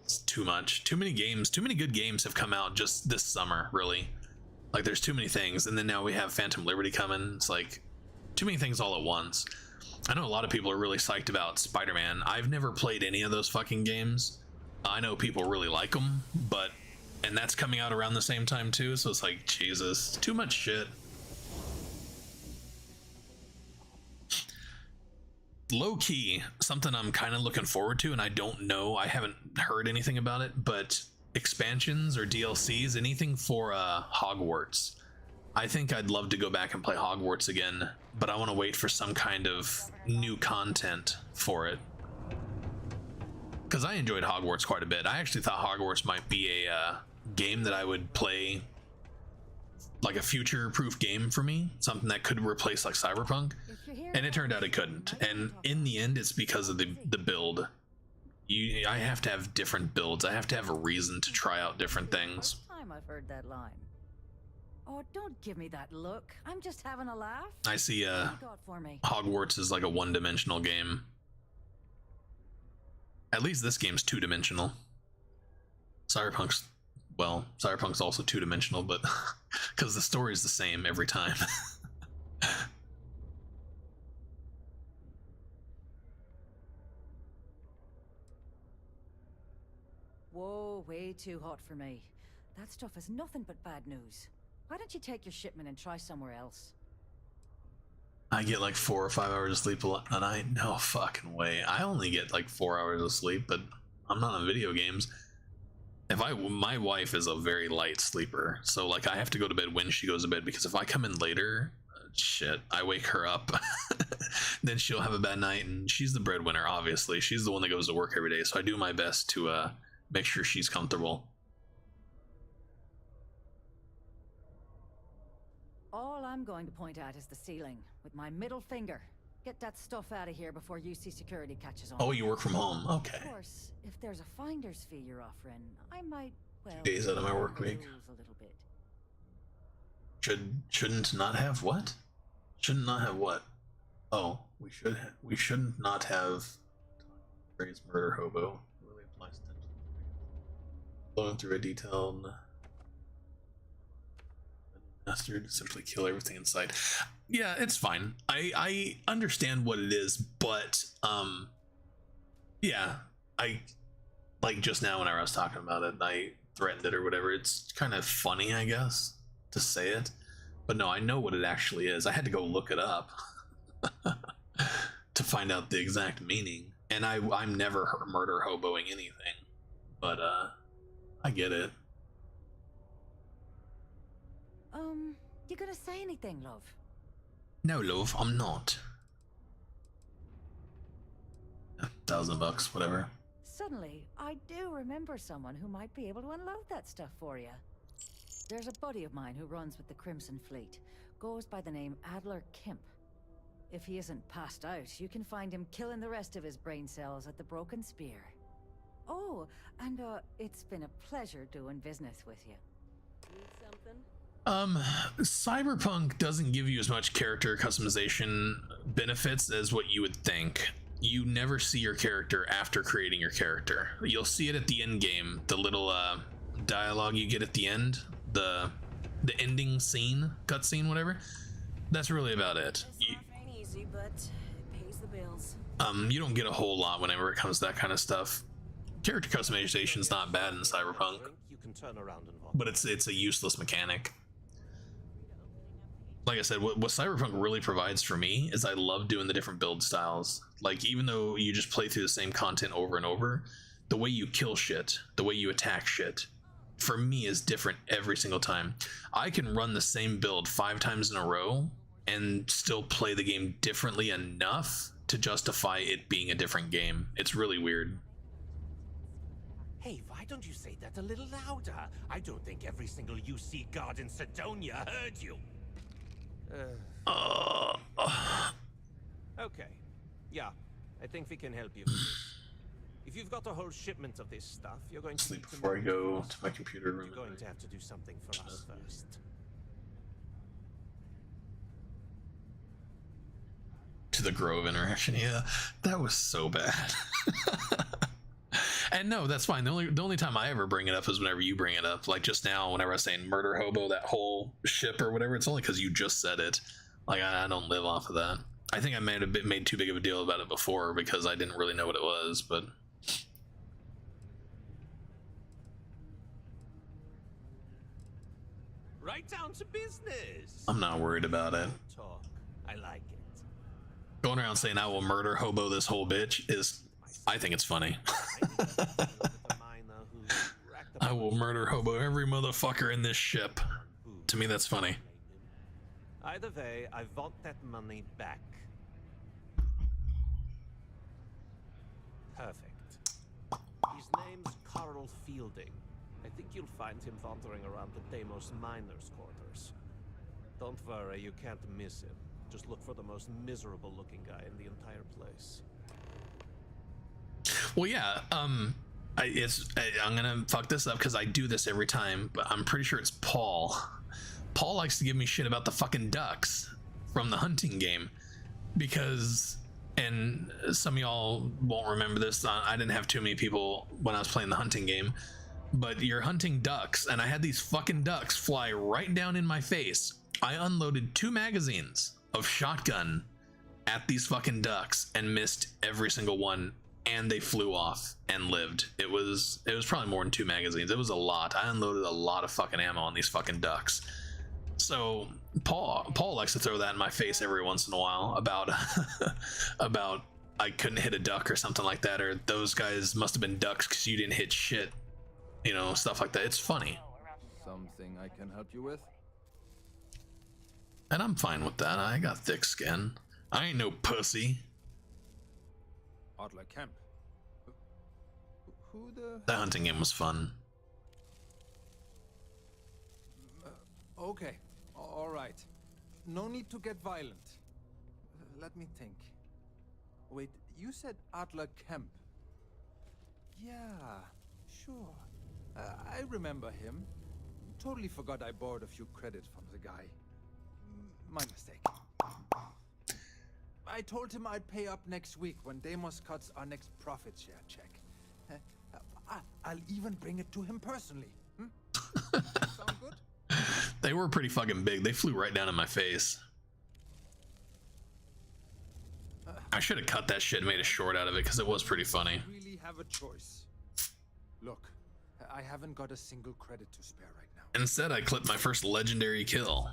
It's too much. Too many games, too many good games have come out just this summer, really. Like, there's too many things, and then now we have Phantom Liberty coming. It's like, too many things all at once. I know a lot of people are really psyched about Spider-Man. I've never played any of those fucking games. I know people really like them, but... And that's coming out around the same time too, so it's like, Jesus, too much shit. Low-key, something I'm kind of looking forward to, and I don't know, I haven't heard anything about it, but expansions or DLCs, anything for Hogwarts. I think I'd love to go back and play Hogwarts again, but I want to wait for some kind of new content for it. Because I enjoyed Hogwarts quite a bit. I actually thought Hogwarts might be a game that I would play, like a future-proof game for me, something that could replace like Cyberpunk, and it turned out it couldn't. And in the end, it's because of the build. I have to have different builds. I have to have a reason to try out different things. First time I've heard that line. Oh, don't give me that look. I'm just having a laugh. I see What you got for me? Hogwarts is like a one-dimensional game. At least this game's two-dimensional. Cyberpunk's also two-dimensional, but because the story's the same every time. Whoa, way too hot for me. That stuff is nothing but bad news. Why don't you take your shipment and try somewhere else? I get like 4 or 5 hours of sleep a night. No fucking way. I only get like 4 hours of sleep, but I'm not on video games. My wife is a very light sleeper, so like I have to go to bed when she goes to bed, because if I come in later, shit, I wake her up, then she'll have a bad night, and she's the breadwinner, obviously. She's the one that goes to work every day, so I do my best to make sure she's comfortable. All I'm going to point at is the ceiling with my middle finger. Get that stuff out of here before UC security catches on. Oh, you work from home. Okay. Of course, if there's a finder's fee you're offering, I might, well, 2 days out of my work week. a little bit. Shouldn't not have what? Shouldn't not have what? Oh, we shouldn't not have phrase murder hobo. Really applies to flowing through a detailed master to simply kill everything in sight. Yeah, it's fine. I understand what it is, but yeah, I like just now when I was talking about it, I threatened it or whatever. It's kind of funny, I guess, to say it, but no, I know what it actually is. I had to go look it up to find out the exact meaning, and I'm never murder hoboing anything, but I get it. You gonna say anything, love? No, love, I'm not. $1,000, whatever. Suddenly, I do remember someone who might be able to unload that stuff for you. There's a buddy of mine who runs with the Crimson Fleet. Goes by the name Adler Kemp. If he isn't passed out, you can find him killing the rest of his brain cells at the Broken Spear. Oh, and it's been a pleasure doing business with you. Need something? Cyberpunk doesn't give you as much character customization benefits as what you would think. You never see your character after creating your character. You'll see it at the end game, the little dialogue you get at the end, the ending scene, cutscene, whatever. That's really about it. Ain't easy, but it pays the bills. You don't get a whole lot whenever it comes to that kind of stuff. Character customization's not bad in Cyberpunk, You can turn around and but it's a useless mechanic. Like I said, what Cyberpunk really provides for me is I love doing the different build styles. Like, even though you just play through the same content over and over, the way you kill shit, the way you attack shit, for me is different every single time. I can run the same build 5 times in a row and still play the game differently enough to justify it being a different game. It's really weird. Hey, why don't you say that a little louder? I don't think every single UC guard in Sidonia heard you. Okay. Yeah, I think we can help you with this. If you've got a whole shipment of this stuff, you're going to Sleep need to before I move go it. to my computer room. You're going to have to do something for us first. To the Grove interaction, yeah, that was so bad. And no, that's fine. The only time I ever bring it up is whenever you bring it up. Like just now, whenever I was saying murder hobo, that whole ship or whatever, it's only because you just said it. Like I don't live off of that. I think I made too big of a deal about it before because I didn't really know what it was, but Right down to business. I'm not worried about it. Talk. I like it. Going around saying I will murder hobo this whole bitch is, I think it's funny. I will murder hobo every motherfucker in this ship. To me, that's funny. Either way, I want that money back. Perfect. His name's Carl Fielding. I think you'll find him wandering around the Deimos miners' quarters. Don't worry, you can't miss him. Just look for the most miserable-looking guy in the entire place. Well, yeah, I'm gonna fuck this up because I do this every time, but I'm pretty sure it's Paul. Paul likes to give me shit about the fucking ducks from the hunting game because, and some of y'all won't remember this, I didn't have too many people when I was playing the hunting game, but you're hunting ducks, and I had these fucking ducks fly right down in my face. I unloaded 2 magazines of shotgun at these fucking ducks and missed every single one, and they flew off and lived. It was probably more than 2 magazines. It was a lot. I unloaded a lot of fucking ammo on these fucking ducks. So Paul likes to throw that in my face every once in a while about I couldn't hit a duck or something like that, or those guys must have been ducks because you didn't hit shit, you know, stuff like that. It's funny. Something I can help you with? And I'm fine with that. I got thick skin. I ain't no pussy. Adler Kemp. Who the... That hunting game was fun. Okay, all right. No need to get violent. Let me think. Wait, you said Adler Kemp. Yeah, sure. I remember him. Totally forgot I borrowed a few credits from the guy. My mistake. I told him I'd pay up next week when Deimos cuts our next profit share check. I'll even bring it to him personally. Sound good? They were pretty fucking big. They flew right down in my face. I should have cut that shit and made a short out of it because it was pretty funny. Really have a choice. Look, I haven't got a single credit to spare right now. Instead, I clipped my first legendary kill,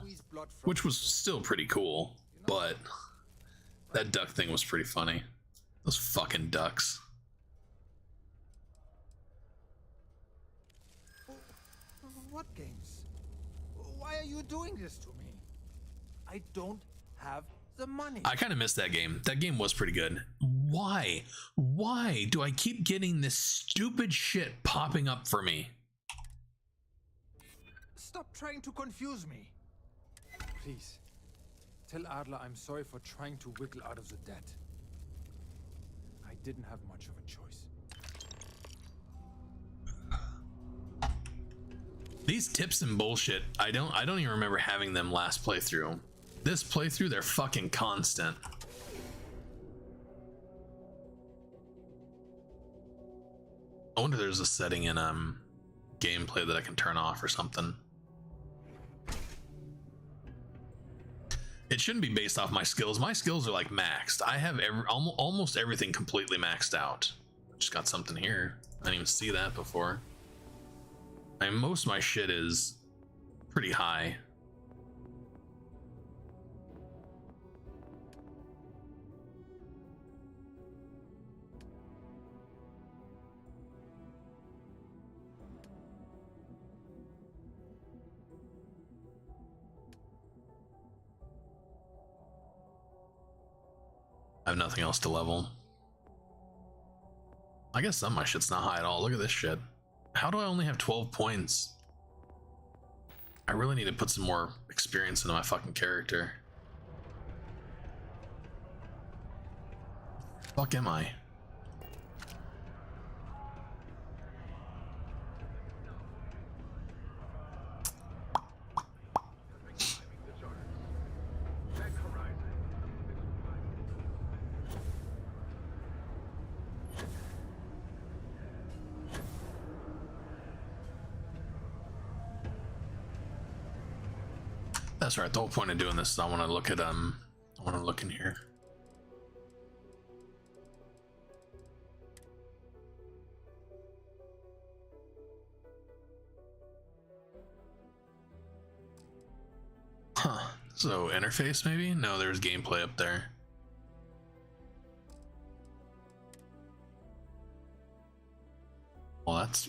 which was still pretty cool, but that duck thing was pretty funny. Those fucking ducks. What games? Why are you doing this to me? I don't have the money. I kind of missed that game. That game was pretty good. Why? Why do I keep getting this stupid shit popping up for me? Stop trying to confuse me. Please, tell Adler I'm sorry for trying to wiggle out of the debt. I didn't have much of a choice. These tips and bullshit, I don't even remember having them last playthrough. This playthrough, they're fucking constant. I wonder if there's a setting in gameplay that I can turn off or something. It shouldn't be based off my skills. My skills are like maxed. I have almost everything completely maxed out. Just got something here. I didn't even see that before. I mean, most of my shit is pretty high. I have nothing else to level. I guess some of my shit's not high at all. Look at this shit. How do I only have 12 points? I really need to put some more experience into my fucking character. Fuck am I? That's right. The whole point of doing this is I want to look at I want to look in here. Huh. So interface maybe? No, there's gameplay up there. Well, that's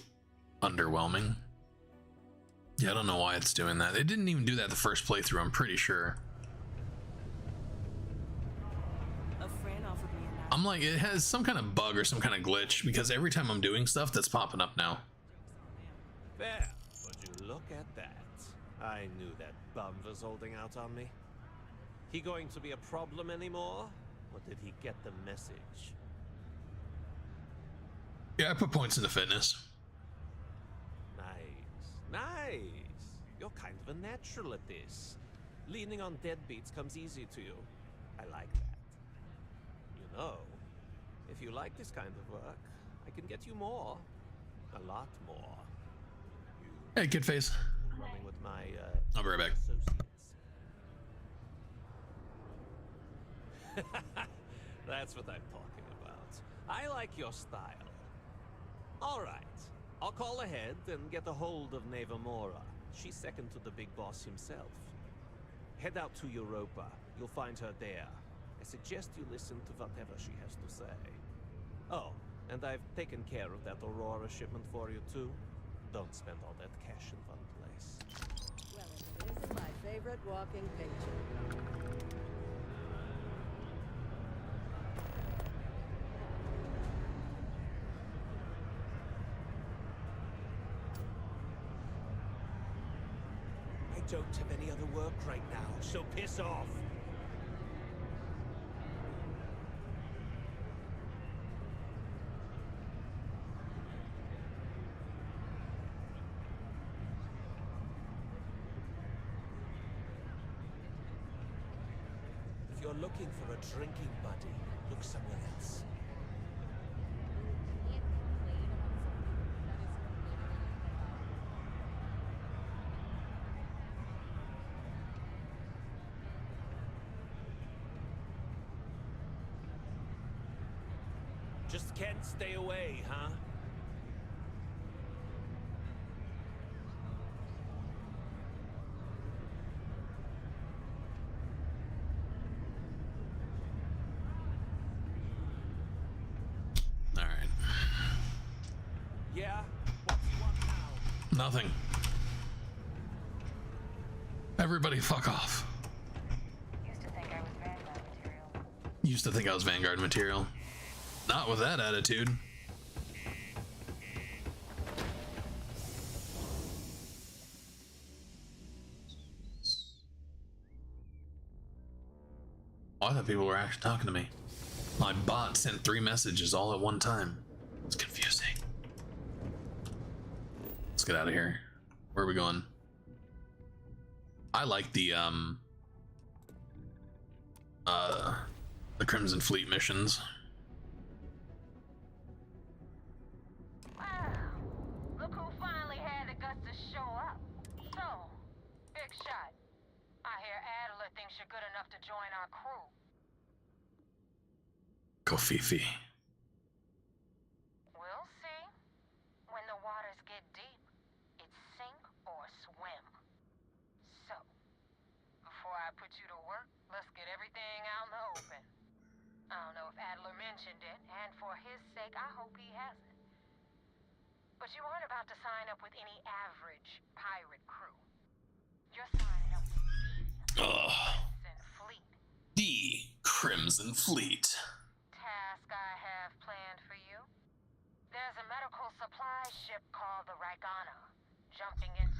underwhelming. Yeah, I don't know why it's doing that. It didn't even do that the first playthrough, I'm pretty sure. I'm like, it has some kind of bug or some kind of glitch because every time I'm doing stuff, that's popping up now. There, would you look at that? I knew that bum was holding out on me. He going to be a problem anymore? Or did he get the message? Yeah, I put points into fitness. Nice. You're kind of a natural at this. Leaning on deadbeats comes easy to you. I like that. You know, if you like this kind of work, I can get you more. A lot more. Hey, kid face. Running with my, I'll be right back. That's what I'm talking about. I like your style. All right. I'll call ahead and get a hold of Nevamora. She's second to the big boss himself. Head out to Europa. You'll find her there. I suggest you listen to whatever she has to say. Oh, and I've taken care of that Aurora shipment for you too. Don't spend all that cash in one place. Well, if it isn't my favorite walking picture. I don't have any other work right now, so piss off! If you're looking for a drinking buddy, look somewhere else. Just can't stay away, huh? All right. Yeah? What do you want now? Nothing. Everybody fuck off. Used to think I was Vanguard material. Not with that attitude. Oh, I thought people were actually talking to me. My bot sent 3 messages all at one time. It's confusing. Let's get out of here. Where are we going? I like the Crimson Fleet missions. Look who finally had the guts to show up. So, big shot. I hear Adler thinks you're good enough to join our crew. Kofifi. We'll see. When the waters get deep, it's sink or swim. So, before I put you to work, let's get everything out in the open. I don't know if Adler mentioned it, and for his sake, I hope he hasn't. But you aren't about to sign up with any average pirate crew. You're signing up with The Crimson Fleet. task I have planned for you. There's a medical supply ship called the Ragana, jumping into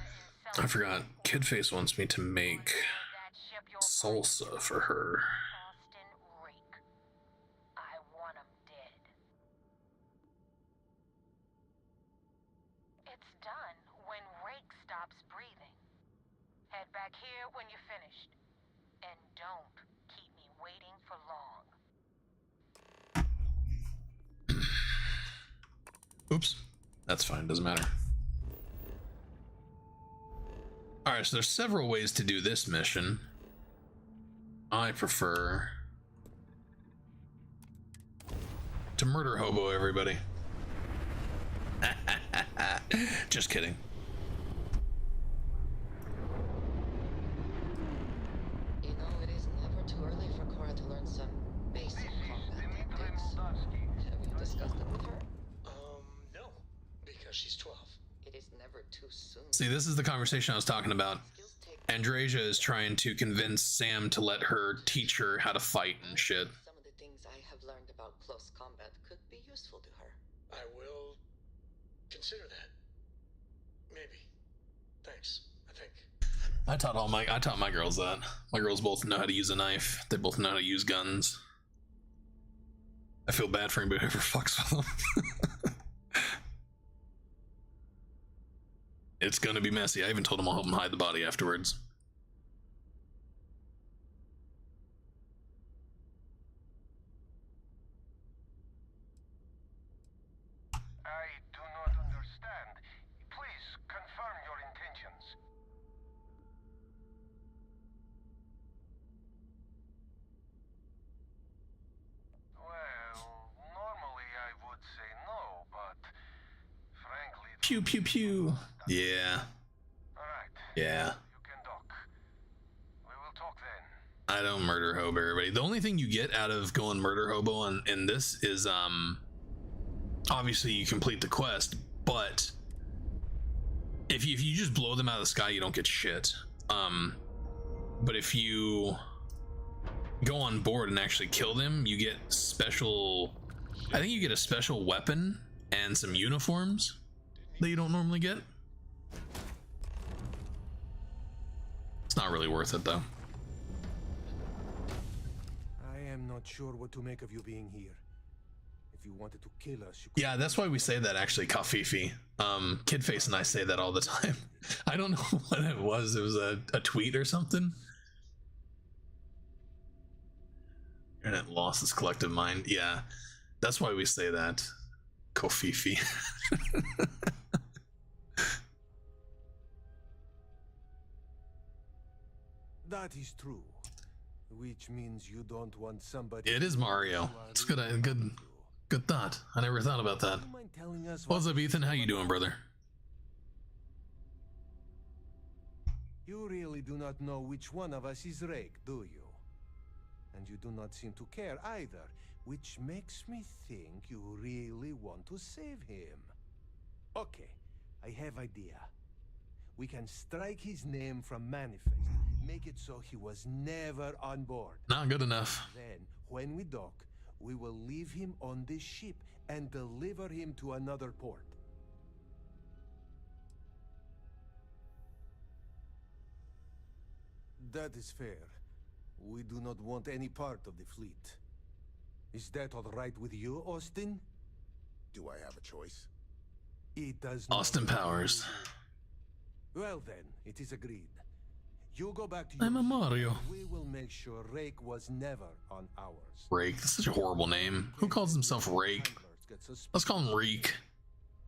I forgot. Kidface wants me to make salsa for her. I want him dead. It's done when Rake stops breathing. Head back here when you're finished. And don't keep me waiting for long. Oops. That's fine, doesn't matter. Alright, so there's several ways to do this mission. I prefer to murder hobo everybody. Just kidding. You know, it is never too early for Cora to learn some basic combat tactics. Have you discussed it with her? No, because she's 12. It is never too soon. See, this is the conversation I was talking about. Andreja is trying to convince Sam to let her teach her how to fight and shit. Some of the things I have learned about close combat could be useful to her. I will consider that. Maybe. Thanks, I think. I taught my girls that. My girls both know how to use a knife. They both know how to use guns. I feel bad for anybody who ever fucks with them. It's gonna be messy. I even told them I'll help them hide the body afterwards. I do not understand. Please confirm your intentions. Well, normally I would say no, but frankly... Pew pew pew. Yeah. Alright. Yeah. You can dock. We will talk then. I don't murder hobo everybody. The only thing you get out of going murder hobo in this is obviously you complete the quest, but if you just blow them out of the sky, you don't get shit. But if you go on board and actually kill them, you get special, I think you get a special weapon and some uniforms that you don't normally get. It's not really worth it though. I am not sure what to make of you being here. If you wanted to kill us, you Yeah, that's why we say that actually, Kafifi. Kidface and I say that all the time. I don't know what it was. It was a tweet or something. Internet lost its collective mind. Yeah, that's why we say that. Kofifi. That is true. Which means you don't want somebody. It is Mario. It's good thought. I never thought about that. What's up, Ethan? How you doing, brother? You really do not know which one of us is Rake, do you? And you do not seem to care either, which makes me think you really want to save him. Okay, I have idea. We can strike his name from Manifest, make it so he was never on board. Not good enough. Then, when we dock, we will leave him on this ship and deliver him to another port. That is fair. We do not want any part of the fleet. Is that all right with you, Austin? Do I have a choice? It does not. Austin Powers. Well then, it is agreed. You go back to I'm a Mario. We will make sure Rake was never on ours. Rake, that's such a horrible name. Who calls himself Rake? Let's call him Reek.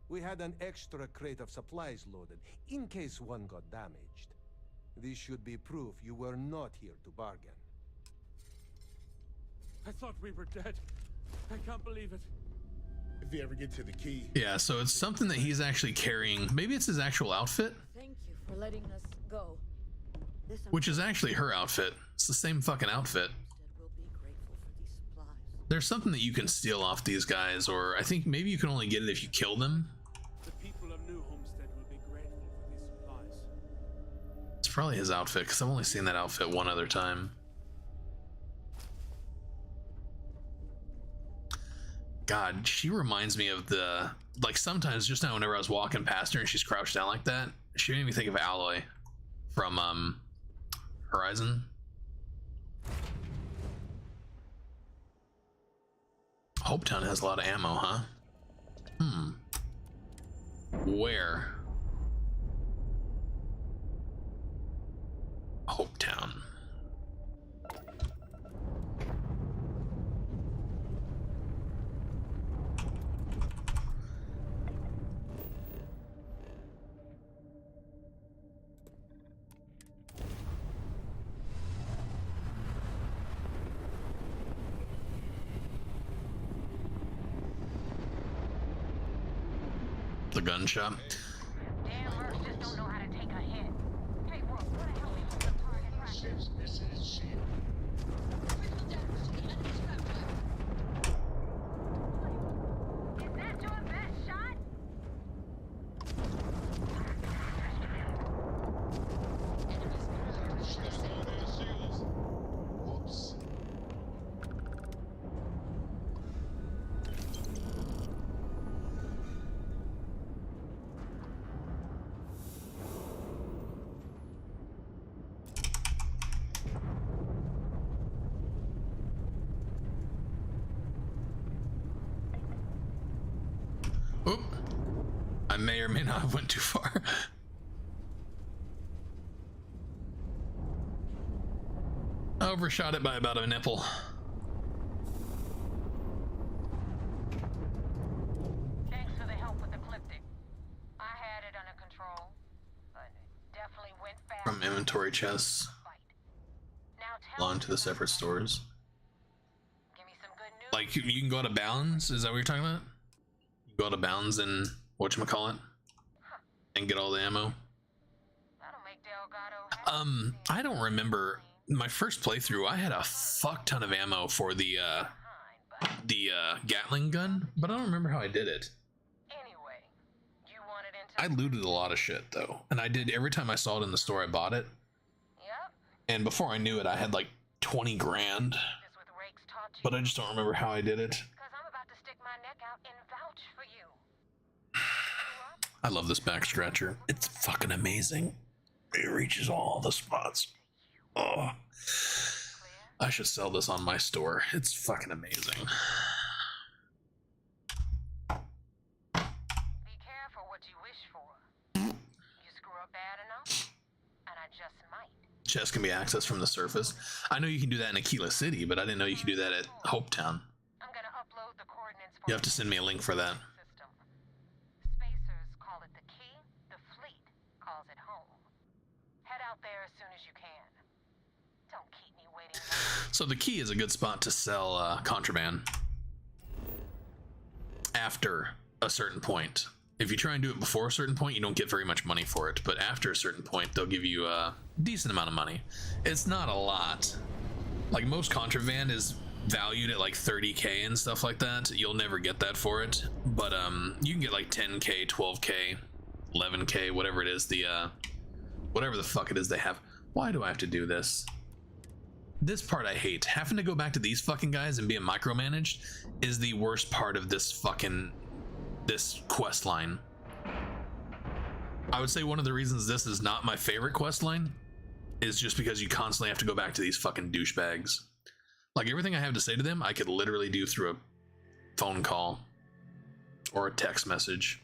We had an extra crate of supplies loaded, in case one got damaged. This should be proof you were not here to bargain. I thought we were dead. I can't believe it. If you ever get to the key. Yeah, so it's something that he's actually carrying. Maybe it's his actual outfit. Thank you for letting us go. Which is actually her outfit. It's the same fucking outfit. There's something that you can steal off these guys, or I think maybe you can only get it if you kill them. The people of New Homestead will be grateful for these supplies. It's probably his outfit, because I've only seen that outfit one other time. God, she reminds me of the, like, sometimes just now whenever I was walking past her and she's crouched down like that, she made me think of Alloy from Horizon. Hopetown has a lot of ammo, huh? Where? Hopetown. The gun shop. Damn mercs just don't know how to take a hit. Hey, bro, what the hell we put the target practice? Is that your best shot? Whoops. Oop. I may or may not have went too far. I overshot it by about a nipple. Thanks for the help with the Ecliptic. I had it under control, but it definitely went fast. From inventory chests. On to the separate stores. Like, you can go out of bounds? Is that what you're talking about? You go out of bounds and whatchamacallit? And get all the ammo? I don't remember. my first playthrough, I had a fuck ton of ammo for the Gatling gun, but I don't remember how I did it. I looted a lot of shit though, and I did every time I saw it in the store, I bought it. And before I knew it, I had like 20 grand, but I just don't remember how I did it. I love this back scratcher. It's fucking amazing. It reaches all the spots. Oh, I should sell this on my store. It's fucking amazing. Be careful what you wish for. You screw up bad enough, and I just might. Chests can be accessed from the surface. I know you can do that in Aquila City, but I didn't know you could do that at Hopetown. I'm gonna upload the coordinates for You have to send me a link for that. Spacers call it the key, the fleet calls it home. Head out there as soon as you can. Don't keep me waiting. So the key is a good spot to sell contraband after a certain point. If you try and do it before a certain point, you don't get very much money for it, but after a certain point, they'll give you a decent amount of money. It's not a lot. Like most contraband is valued at like 30k and stuff like that. You'll never get that for it, but you can get like 10k, 12k, 11k, whatever it is, the whatever the fuck it is they have. Why do I have to do this? This part I hate. Having to go back to these fucking guys and being micromanaged is the worst part of this quest line. I would say one of the reasons this is not my favorite quest line is just because you constantly have to go back to these fucking douchebags. Like everything I have to say to them, I could literally do through a phone call or a text message.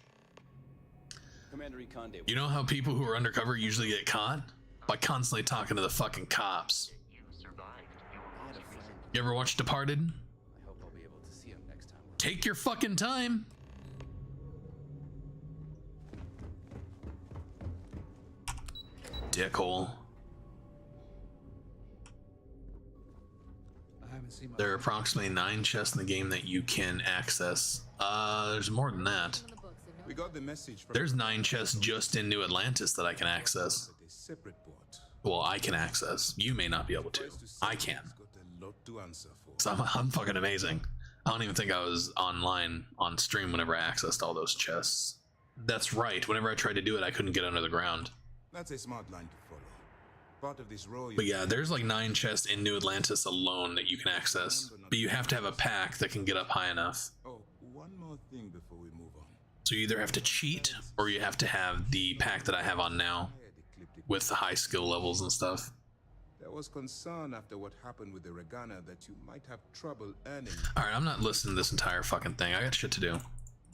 You know how people who are undercover usually get caught? By constantly talking to the fucking cops. You ever watch Departed? I hope I'll be able to see him next time. Take your fucking time. Dickhole. There are approximately 9 chests in the game that you can access. There's more than that. We got the message from There's 9 chests just in New Atlantis that I can access. Well, I can access. You may not be able to. I can. So I'm fucking amazing. I don't even think I was online on stream whenever I accessed all those chests. That's right. Whenever I tried to do it, I couldn't get under the ground. That's a smart line to follow. Part of this role. But yeah, there's like 9 chests in New Atlantis alone that you can access. But you have to have a pack that can get up high enough. Oh, one more thing before we move on. So you either have to cheat or you have to have the pack that I have on now with the high skill levels and stuff. There was concern after what happened with the Regana that you might have trouble earning. Alright, I'm not listening to this entire fucking thing. I got shit to do.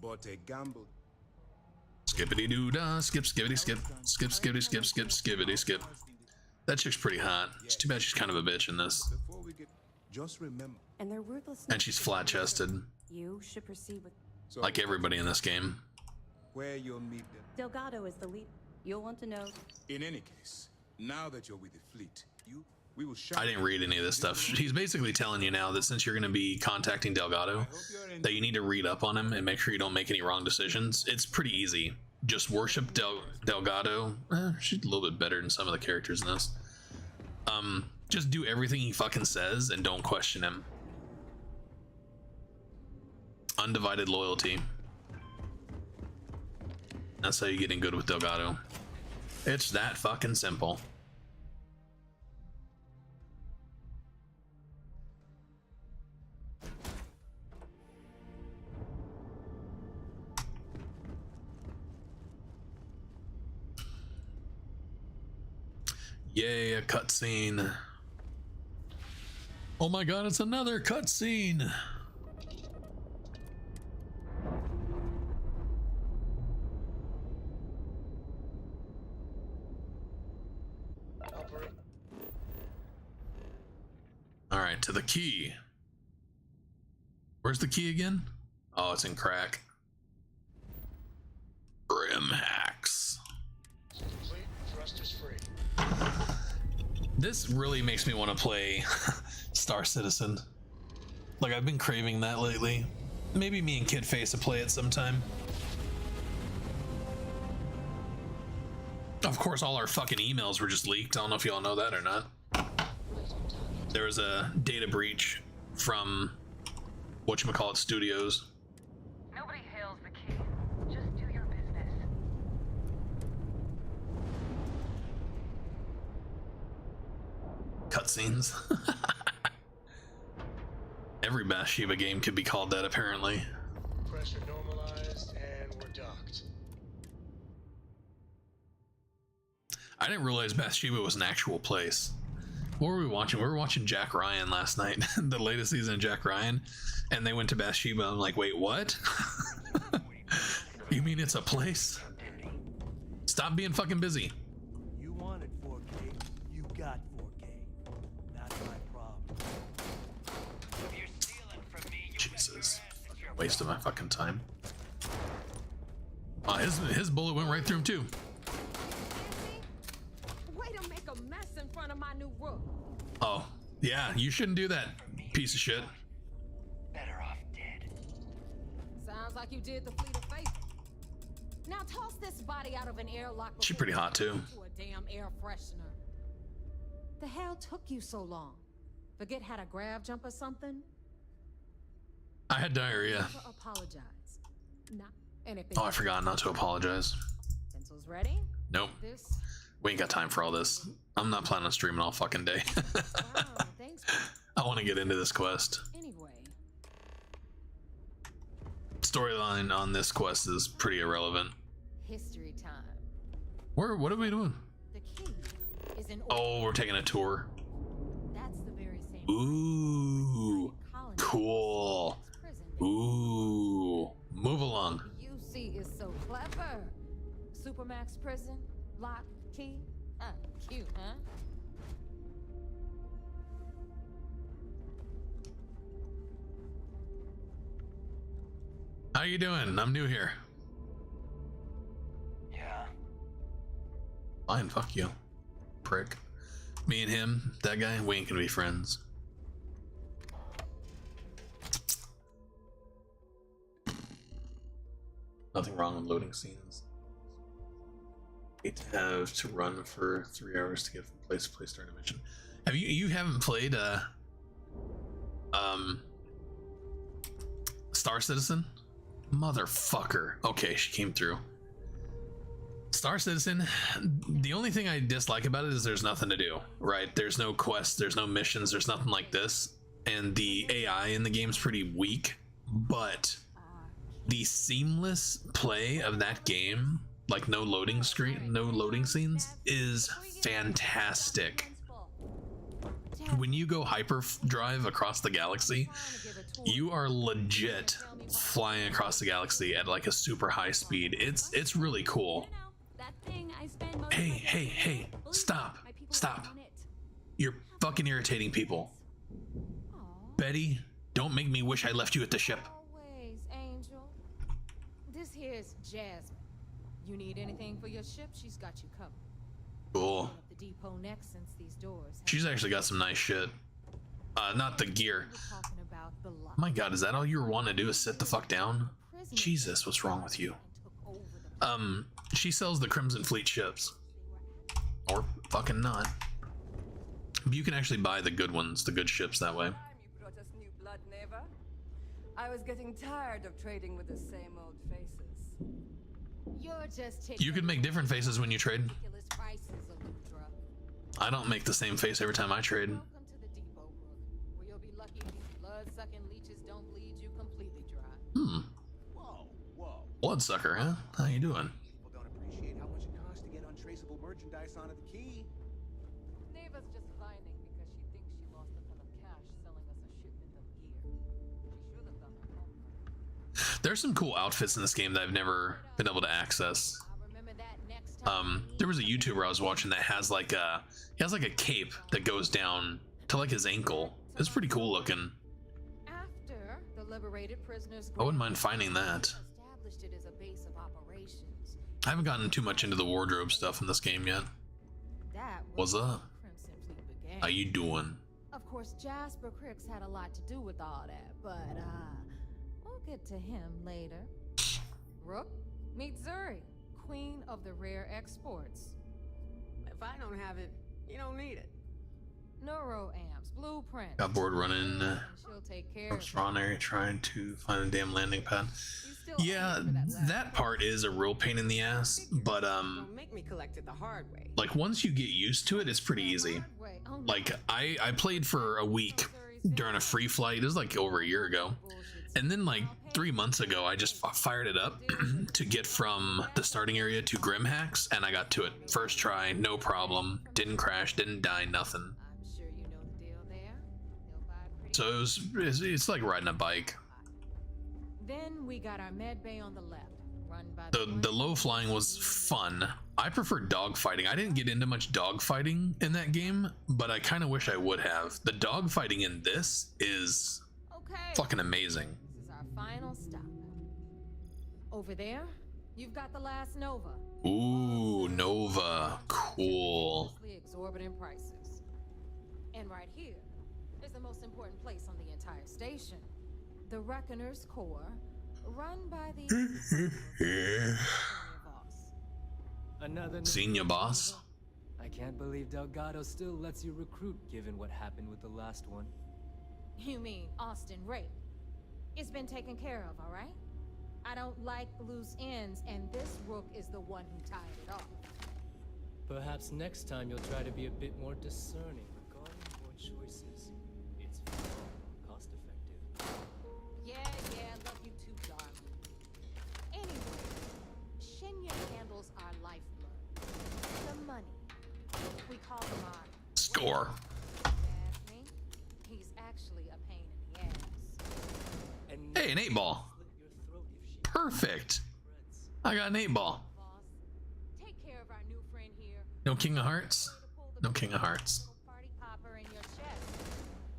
But a gamble. Skippity doo dah, skip skippity skip, skip skippity skip, skip skippity skip. That chick's pretty hot. It's too bad she's kind of a bitch in this. Just remember. And they're ruthless. And she's flat chested. You should proceed with. Like everybody in this game. Where you'll meet them. Delgado is the lead. You'll want to know. In any case, now that you're with the fleet, we will. I didn't read any of this stuff. He's basically telling you now that since you're going to be contacting Delgado, that you need to read up on him and make sure you don't make any wrong decisions. It's pretty easy. Just worship Delgado. She's a little bit better than some of the characters in this. Just do everything he fucking says and don't question him. Undivided loyalty. That's how you get in good with Delgado. It's that fucking simple. Yay, a cutscene. Oh my god, it's another cutscene. Alright, to the key. Where's the key again? Oh, it's in crack. Grim hacks. This really makes me want to play Star Citizen. Like, I've been craving that lately. Maybe me and Kid Face will play it sometime. Of course, all our fucking emails were just leaked. I don't know if y'all know that or not. there was a data breach from whatchamacallit Studios. Nobody hails the key. Just do your business. Cutscenes. Every Bathsheba game could be called that, apparently. Pressure normalized, and we're docked. I didn't realize Bathsheba was an actual place. What were we watching? We were watching Jack Ryan last night, the latest season of Jack Ryan, and they went to Bathsheba. I'm like, wait, what? You mean it's a place? Stop being fucking busy. You wanted 4K, you got 4K. Not my problem. Jesus. Waste of my fucking time. His bullet went right through him too. Way to make a mess in front of my new roof. Oh, yeah, you shouldn't do that, piece of shit. Better off dead. Sounds like you did the fleet of faith. Now toss this body out of an airlock. She's pretty hot too. To a damn air freshener. The hell took you so long? Forget how to grab jump or something? I had diarrhea. Never apologize. Nah. Anything. Oh, I forgot not to apologize. Pencils ready? Nope. This. We ain't got time for all this. I'm not planning on streaming all fucking day. Wow, thanks. I want to get into this quest. Anyway. Storyline on this quest is pretty irrelevant. History time. What are we doing? The key is in. Oh, we're taking a tour. That's the very same. Ooh, cool. Ooh, move along. UC is so clever. Supermax prison, lock, key. Cute, huh? How you doing? I'm new here. Yeah. Fine, fuck you, prick. Me and him, that guy, we ain't gonna be friends. Nothing wrong with loading scenes. Hate to have to run for 3 hours to get from place to place during a mission. Have you haven't played Star Citizen? Motherfucker. Okay, she came through. Star Citizen, the only thing I dislike about it is there's nothing to do, right? There's no quests, there's no missions, there's nothing like this. And the AI in the game's pretty weak, but the seamless play of that game, like no loading screen, no loading scenes, is fantastic. When you go hyperdrive across the galaxy, you are legit flying across the galaxy at like a super high speed. It's really cool. Hey, stop. You're fucking irritating people. Betty, don't make me wish I left you at the ship. Always, Angel. This here's Jasmine. You need anything for your ship, she's got you covered. Cool. The depot next since these doors. She's actually got some nice shit. Not the gear. My god, is that all you were wanting to do is sit the fuck down? Jesus, what's wrong with you? She sells the Crimson Fleet ships. Or fucking not. But you can actually buy the good ones, the good ships that way. You brought us new blood, Neva. I was getting tired of trading with the same old faces. You're just taking You can make different faces when you trade. ridiculous prices, Aludra. I don't make the same face every time I trade. Welcome to the depot, Brooke, where you'll be lucky these blood-sucking leeches don't bleed you completely dry. Bloodsucker, huh? How you doing? People don't appreciate how much it costs to get untraceable merchandise onto the key. Neva's just whining because she thinks she lost a ton of cash selling us a shipment of gear. She should have done her homework. There's some cool outfits in this game that I've never been able to access. There was a YouTuber I was watching that has like a cape that goes down to like his ankle. It's pretty cool looking. After the liberated prisoners I wouldn't mind finding that. established it as a base of operations. I haven't gotten too much into the wardrobe stuff in this game yet. That What's up? Crimson Fleet began. How you doing? Of course, Jasper Cricks had a lot to do with all that, but we'll get to him later. Rook, meet Zuri, queen of the rare exports. If I don't have it, you don't need it. neuroamps, blueprints. Got bored running She'll take care from of Strawn area trying to find a damn landing pad. Yeah, that part is a real pain in the ass, but Don't make me collect it the hard way. like once you get used to it, it's pretty easy. Like I played for a week during a free flight. It was like over a year ago, and then like 3 months ago I just fired it up to get from the starting area to Grimhacks, and I got to it first try, no problem, didn't crash, didn't die, nothing. So it's like riding a bike. Then we got our med bay on the left, run by The low flying was fun. I prefer dogfighting. I didn't get into much dogfighting in that game, but I kind of wish I would have. The dogfighting in this is fucking amazing. This is our final stop. Over there, you've got the last Nova. Ooh, Nova, cool. Exorbitant prices. And right here is the most important place on the entire station. The Reckoner's Core, run by the Another Senior boss. I can't believe Delgado still lets you recruit given what happened with the last one. You mean Austin Rape? It's been taken care of, all right? I don't like loose ends, and this rook is the one who tied it off. Perhaps next time you'll try to be a bit more discerning regarding your choices. It's far more cost effective. Yeah, love you too, darling. Anyway, Shinya handles our lifeblood. The money. We call him our Score. ask me. He's actually a pain in the ass. Hey, an 8-ball. Perfect. I got an 8-ball. Take care of our new friend here. No King of Hearts? No King of Hearts. Party popper in your chest.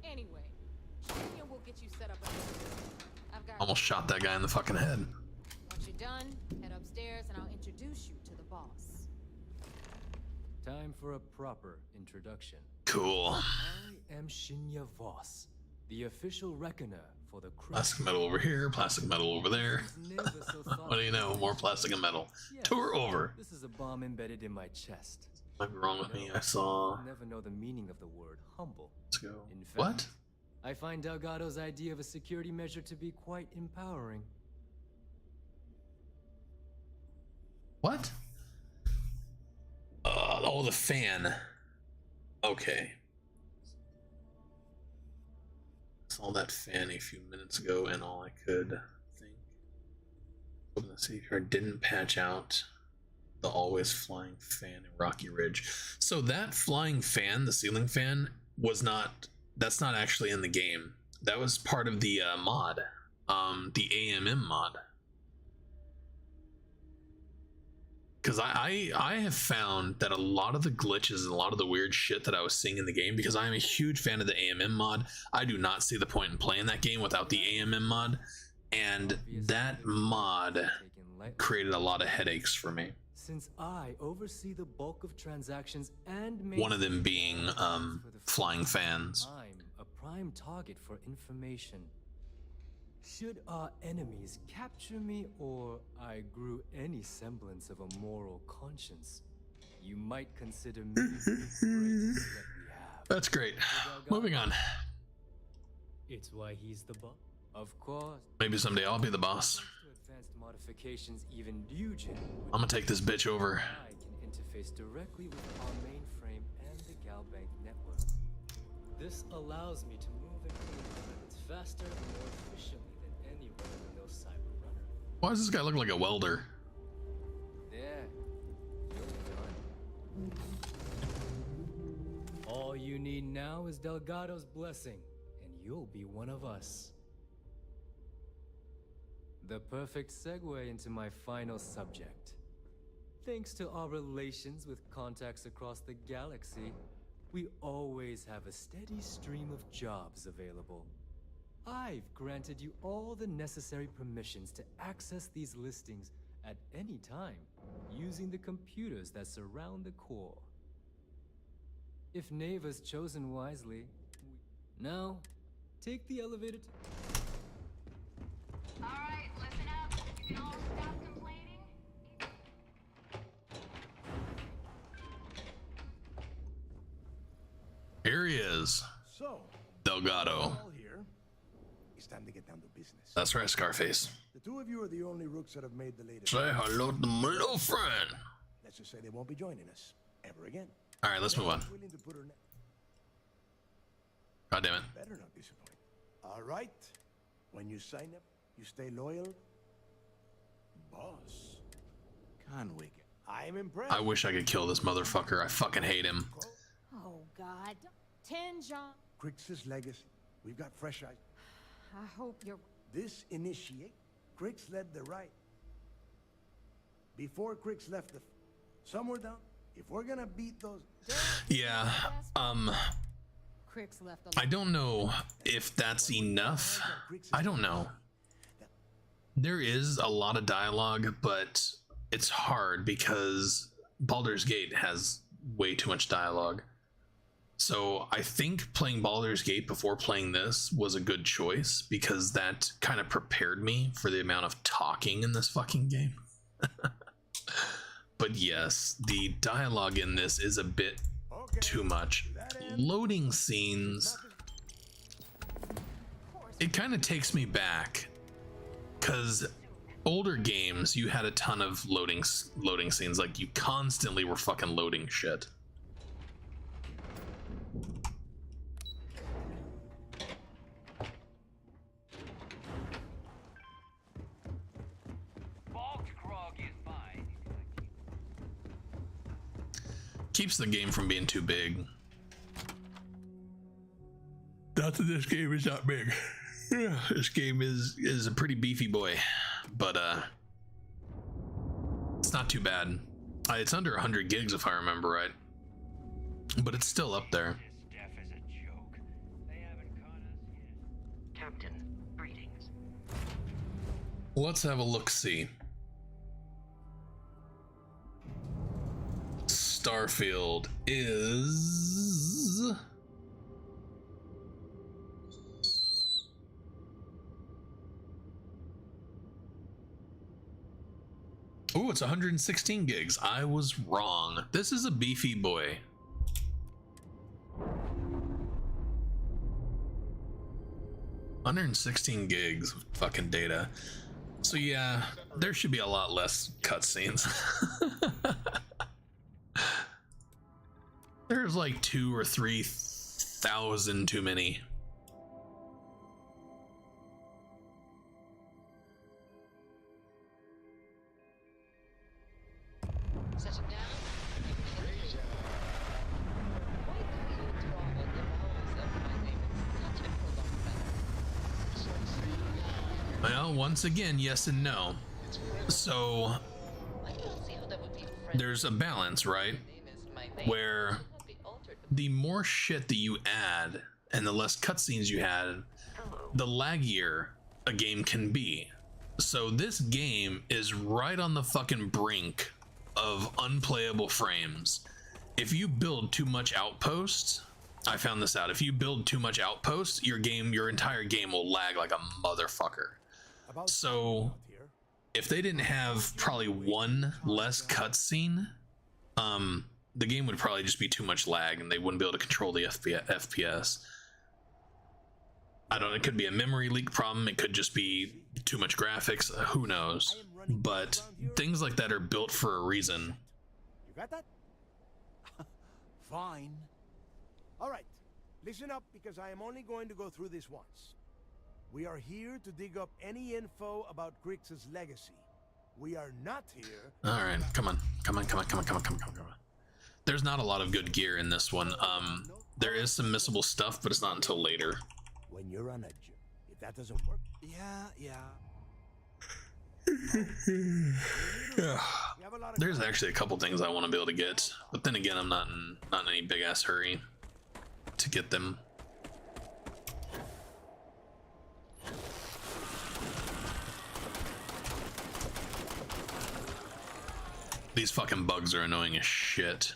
Anyway, Shinya will get you set up. I've got Almost shot that guy in the fucking head. Once you're done, head upstairs and I'll introduce you to the boss. Time for a proper introduction. Cool. I am Shinya Voss, the official reckoner for the Plastic metal over here, plastic metal over there. What do you know? More plastic and metal. Tour over. This is a bomb embedded in my chest. Might be wrong with me. I saw. I'll never know the meaning of the word humble. Let's go. In fact, What? I find Delgado's idea of a security measure to be quite empowering. What? Oh, the fan. Okay. Saw that fan a few minutes ago, and all I could think. Open the CPR didn't patch out the always flying fan in Rocky Ridge. So that flying fan, the ceiling fan, was not. That's not actually in the game. That was part of the mod, the AMM mod. Because I have found that a lot of the glitches and a lot of the weird shit that I was seeing in the game, because I am a huge fan of the AMM mod, I do not see the point in playing that game without the AMM mod, and that mod created a lot of headaches for me. Since I oversee the bulk of transactions and One of them being flying fans. I'm a prime target for information. Should our enemies capture me, or I grew any semblance of a moral conscience, you might consider me the greatest that we have. That's great. Moving on. It's why he's the boss. Of course. Maybe someday I'll be the boss. Advanced modifications, even Dugen. I'm gonna take this bitch over. I can interface directly with our mainframe and the Galbank network. This allows me to move and clean planets faster and more efficiently than any run-of-the-mill cyber runner. Why does this guy look like a welder? There. You're done. All you need now is Delgado's blessing, and you'll be one of us. The perfect segue into my final subject. Thanks to our relations with contacts across the galaxy, we always have a steady stream of jobs available. I've granted you all the necessary permissions to access these listings at any time, using the computers that surround the core. If Neva's chosen wisely, now, take the elevator to... Alright, listen up. You can all stop complaining. Here he is. is. So, Delgado. all here. It's time to get down to business. That's right, Scarface. The two of you are the only rooks that have made the latest. Say hello to my little friend. Let's just say they won't be joining us ever again. All right, let's move on. Willing to put her God damn it. better not disappoint. All right. When you sign up, you stay loyal. Boss. Conwick. I'm impressed. I wish I could kill this motherfucker. I fucking hate him. Oh, God. Tinge on. Crix's legacy. We've got fresh eyes. I hope you're... This initiate, Crix led the right. Before Crix left the... Somewhere down. If we're gonna beat those... Yeah, Crix left I don't know if that's enough. I don't know. There is a lot of dialogue, but it's hard because Baldur's Gate has way too much dialogue. So I think playing Baldur's Gate before playing this was a good choice because that kind of prepared me for the amount of talking in this fucking game. But yes, the dialogue in this is a bit too much. Loading scenes, it kind of takes me back because older games you had a ton of loading scenes, like you constantly were fucking loading shit. Keeps the game from being too big. Not that this game is not big. This game is a pretty beefy boy, but it's not too bad. It's under 100 gigs if I remember right, but it's still up there. Captain, greetings. Let's have a look-see. Starfield is... Oh, it's 116 gigs. I was wrong. This is a beefy boy. $116 gigs of fucking data. So yeah, there should be a lot less cutscenes. There's like 2,000 or 3,000 too many. Set it down. Well, once again, yes and no. So there's a balance, right? Where the more shit that you add and the less cutscenes you had, the laggier a game can be. So this game is right on the fucking brink of unplayable frames. If you build too much outposts, I found this out. If you build too much outposts, your entire game will lag like a motherfucker. So if they didn't have probably one less cutscene, the game would probably just be too much lag and they wouldn't be able to control the FPS. I don't know, it could be a memory leak problem, it could just be too much graphics, who knows. But things like that are built for a reason. You got that? Fine. All right, listen up because I am only going to go through this once. We are here to dig up any info about Crix's legacy. We are not here. All right, come on. There's not a lot of good gear in this one. There is some missable stuff, but it's not until later. When you're on a job, if that doesn't work, yeah. There's actually a couple things I want to be able to get, but then again, I'm not in any big ass hurry to get them. These fucking bugs are annoying as shit.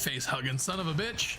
face hugging son of a bitch.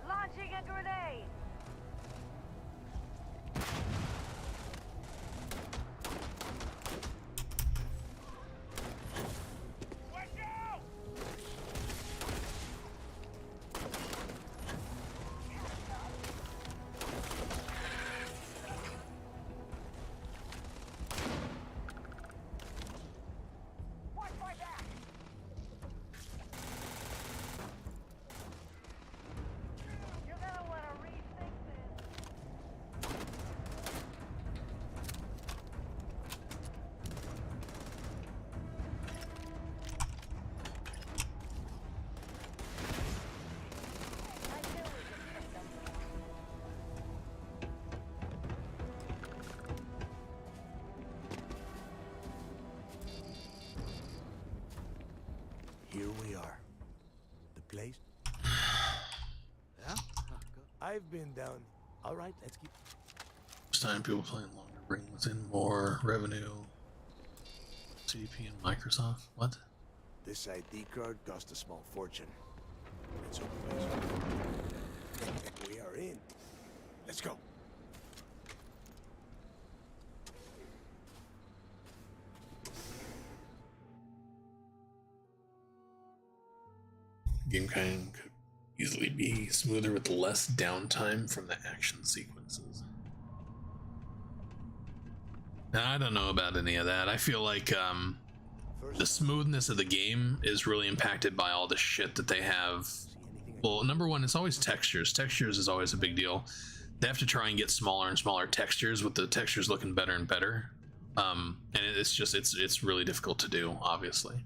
Launching a grenade. Here we are. The place? Yeah? I've been down. All right, let's keep... It's time people playing longer brings in more revenue. CDP and Microsoft? What? This ID card cost a small fortune. Let's open this. We are in. Let's go. Game kind could easily be smoother with less downtime from the action sequences. Now, I don't know about any of that. I feel like the smoothness of the game is really impacted by all the shit that they have. Well, number one, it's always textures. Textures is always a big deal. They have to try and get smaller and smaller textures, with the textures looking better and better. And it's really difficult to do, obviously.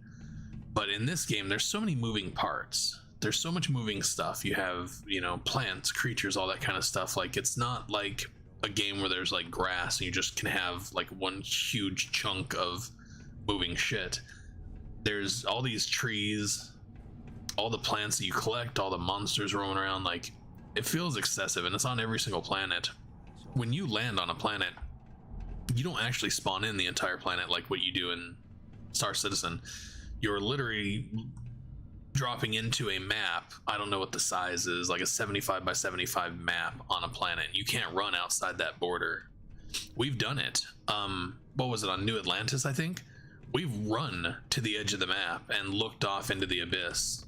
But in this game, there's so many moving parts. There's so much moving stuff. You have, you know, plants, creatures, all that kind of stuff. Like, it's not like a game where there's like grass and you just can have like one huge chunk of moving shit. There's all these trees, all the plants that you collect, all the monsters roaming around. Like, it feels excessive, and it's on every single planet. When you land on a planet, you don't actually spawn in the entire planet like what you do in Star Citizen. You're literally dropping into a map. I don't know what the size is, like a 75 by 75 map on a planet. You can't run outside that border. We've done it. What was it, on New Atlantis, I think? We've run to the edge of the map and looked off into the abyss.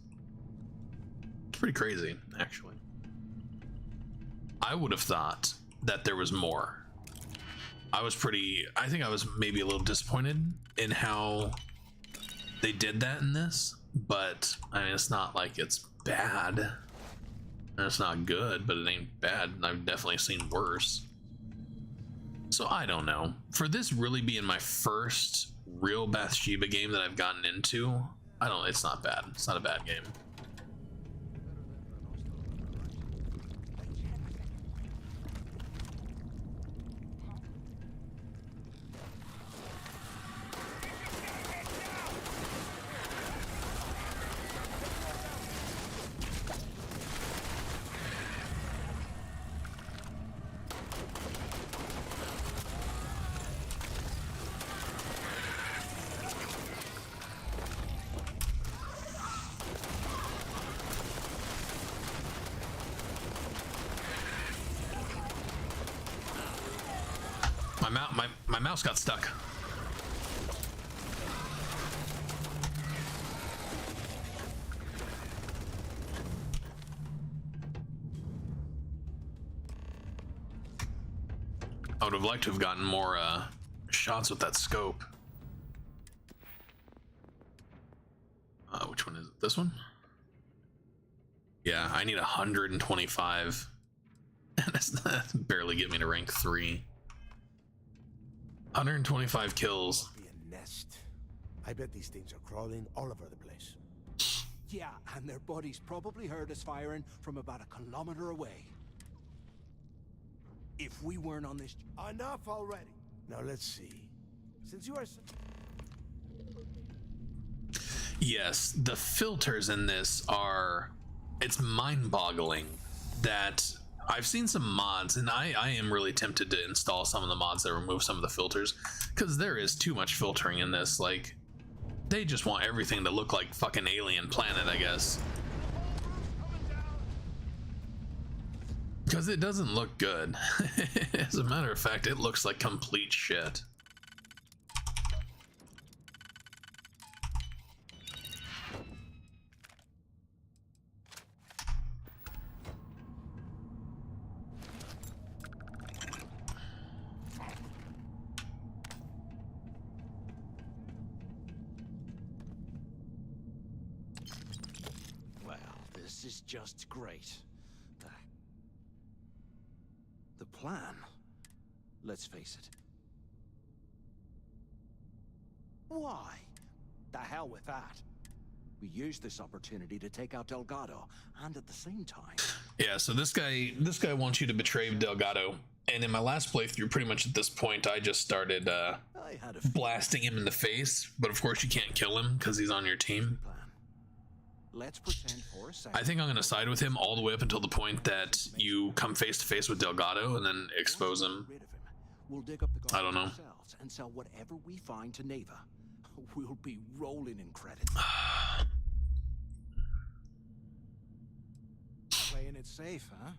It's pretty crazy, actually. I would have thought that there was more. I think I was maybe a little disappointed in how they did that in this, but I mean, it's not like it's bad, and it's not good, but it ain't bad, and I've definitely seen worse. So I don't know. For this really being my first real Bathsheba game that I've gotten into, it's not bad. It's not a bad game. My mouse got stuck. I would have liked to have gotten more shots with that scope. Which one is it? This one? Yeah, I need 125. And that's barely get me to rank 3. 125 kills. Be a nest. I bet these things are crawling all over the place. Yeah, and their buddies probably heard us firing from about 1 kilometer away. If we weren't on this... Enough already. Now let's see. Since you are... Yes, the filters in this are... It's mind-boggling that... I've seen some mods, and I am really tempted to install some of the mods that remove some of the filters, because there is too much filtering in this. Like, they just want everything to look like fucking Alien Planet, I guess. Because it doesn't look good. As a matter of fact, it looks like complete shit. This is just great. The plan, let's face it. Why? The hell with that. We used this opportunity to take out Delgado, and at the same time... Yeah, so this guy wants you to betray Delgado. And in my last playthrough, pretty much at this point, I just started blasting him in the face. But of course you can't kill him because he's on your team. Let's pretend for a second. I think I'm going to side with him all the way up until the point that you come face to face with Delgado and then expose him. We'll dig up the I don't know. ourselves and sell whatever we find to Neva. We'll be rolling in credits. Playing it safe, huh?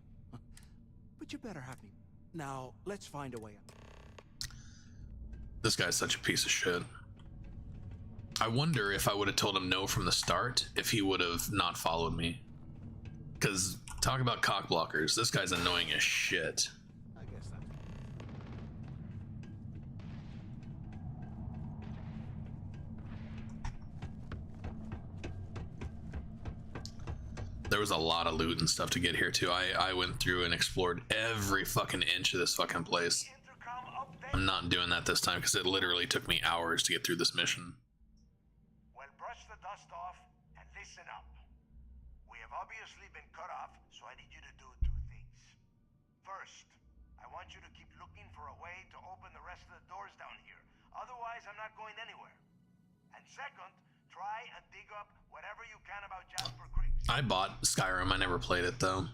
But you better have me. Now, let's find a way out. This guy's such a piece of shit. I wonder if I would have told him no from the start, if he would have not followed me. Because, talk about cock blockers, this guy's annoying as shit. I guess that. There was a lot of loot and stuff to get here too. I went through and explored every fucking inch of this fucking place. I'm not doing that this time because it literally took me hours to get through this mission. Brush the dust off and listen up. We have obviously been cut off, so I need you to do 2 things. First, I want you to keep looking for a way to open the rest of the doors down here. Otherwise, I'm not going anywhere. And second, try and dig up whatever you can about Jasper Creek. I bought Skyrim, I never played it though.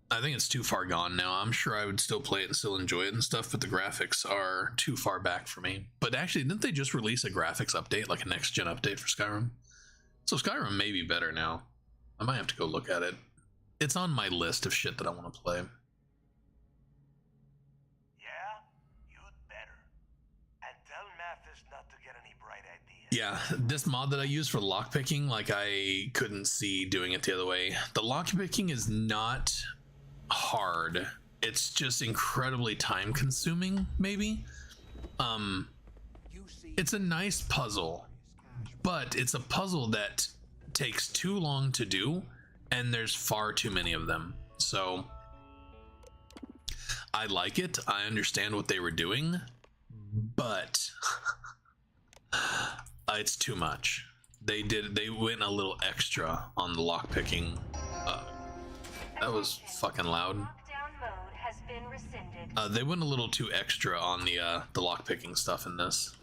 I think it's too far gone now. I'm sure I would still play it and still enjoy it and stuff, but the graphics are too far back for me. But actually, didn't they just release a graphics update, like a next-gen update for Skyrim? So Skyrim may be better now. I might have to go look at it. It's on my list of shit that I want to play. Yeah? You'd better. And tell Mathis not to get any bright ideas. Yeah, this mod that I use for lockpicking, like I couldn't see doing it the other way. The lockpicking is not hard, it's just incredibly time consuming, maybe. It's a nice puzzle, but it's a puzzle that takes too long to do and there's far too many of them. So I like it, I understand what they were doing, but it's too much. They went a little extra on the lockpicking. That was fucking loud. Lockdown mode has been rescinded. They went a little too extra on the lockpicking stuff in this.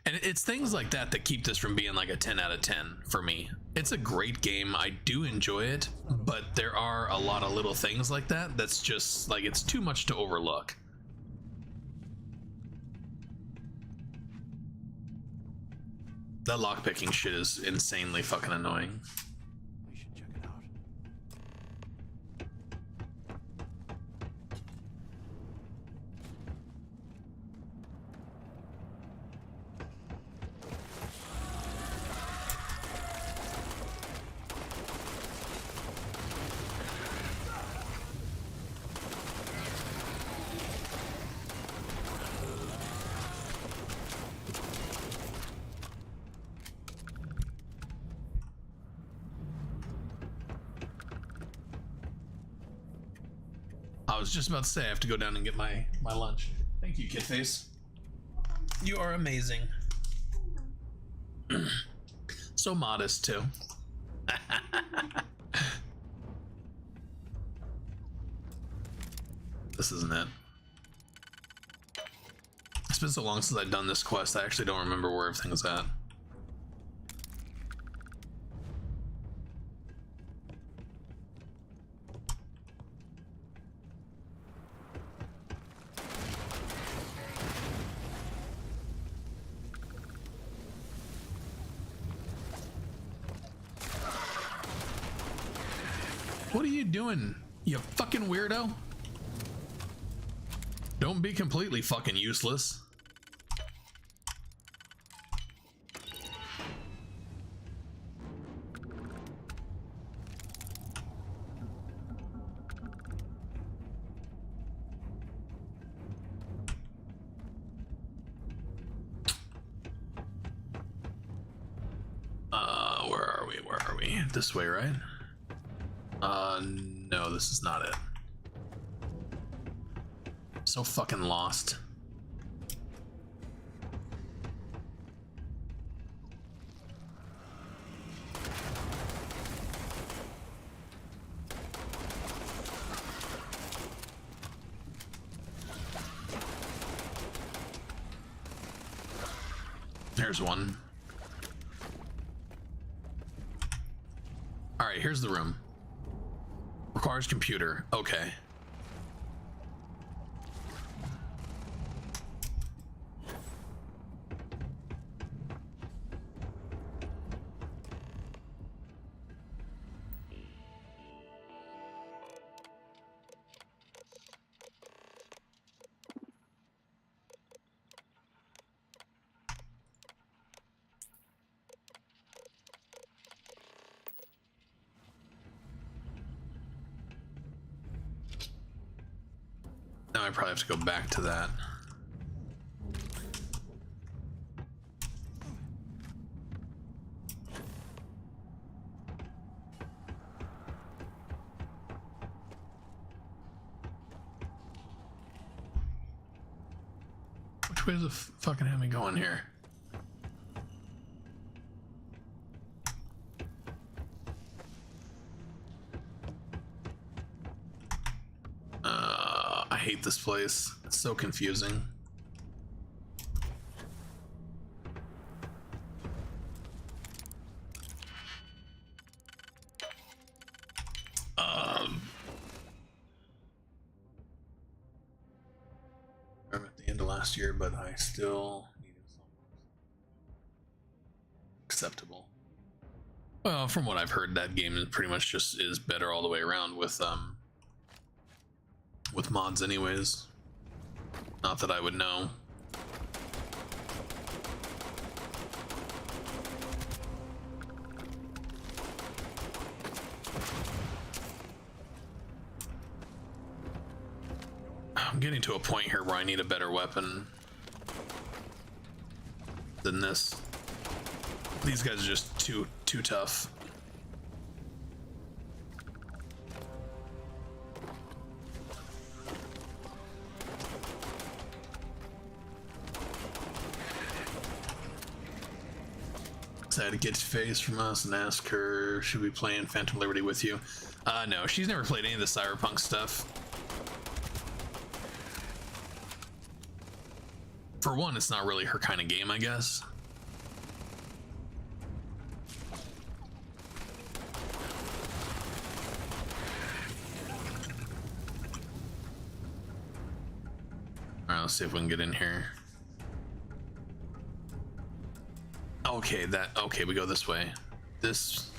And it's things like that that keep this from being like a 10 out of 10 for me. It's a great game, I do enjoy it, but there are a lot of little things like that that's just like, it's too much to overlook. That lockpicking shit is insanely fucking annoying. We should check it out. I was just about to say I have to go down and get my lunch. Thank you, Kidface. You are amazing. So modest too. This isn't it. It's been so long since I've done this quest, I actually don't remember where everything's at. What are you doing, you fucking weirdo? Don't be completely fucking useless. Where are we? This way, right? No, this is not it. So fucking lost. There's one. All right, here's the room. Requires computer. Okay. Now I probably have to go back to that. Which way does the fucking have me going here? I hate this place. It's so confusing. I'm at the end of last year, but I still needed something acceptable. Well, from what I've heard, that game is pretty much just is better all the way around with mods anyways. Not that I would know. I'm getting to a point here where I need a better weapon than this. These guys are just too tough. I had to get face from us and ask her, should we play in Phantom Liberty with you? No, she's never played any of the Cyberpunk stuff. For one, it's not really her kind of game, I guess. Alright, let's see if we can get in here. Okay, okay, we go this way. This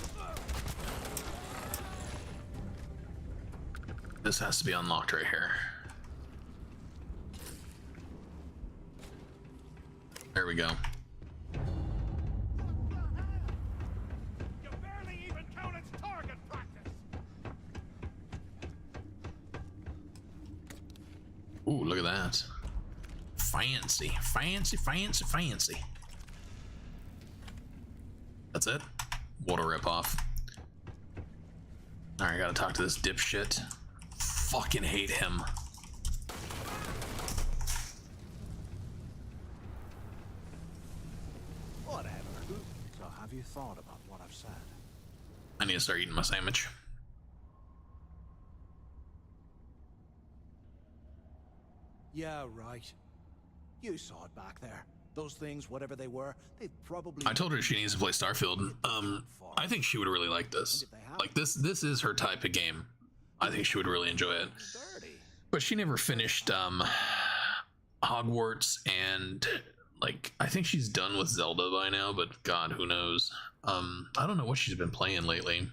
has to be unlocked right here. There we go. You barely even count its target practice. Ooh, look at that. Fancy, fancy, fancy, fancy. That's it? What a ripoff. Alright, I gotta talk to this dipshit. fucking hate him. Whatever. So have you thought about what I've said? I need to start eating my sandwich. Yeah, right. You saw it back there. Those things, whatever they were, they've probably... I told her she needs to play Starfield. I think she would really like this. Like, this is her type of game. I think she would really enjoy it. But she never finished Hogwarts, and like, I think she's done with Zelda by now, but God, who knows? I don't know what she's been playing lately.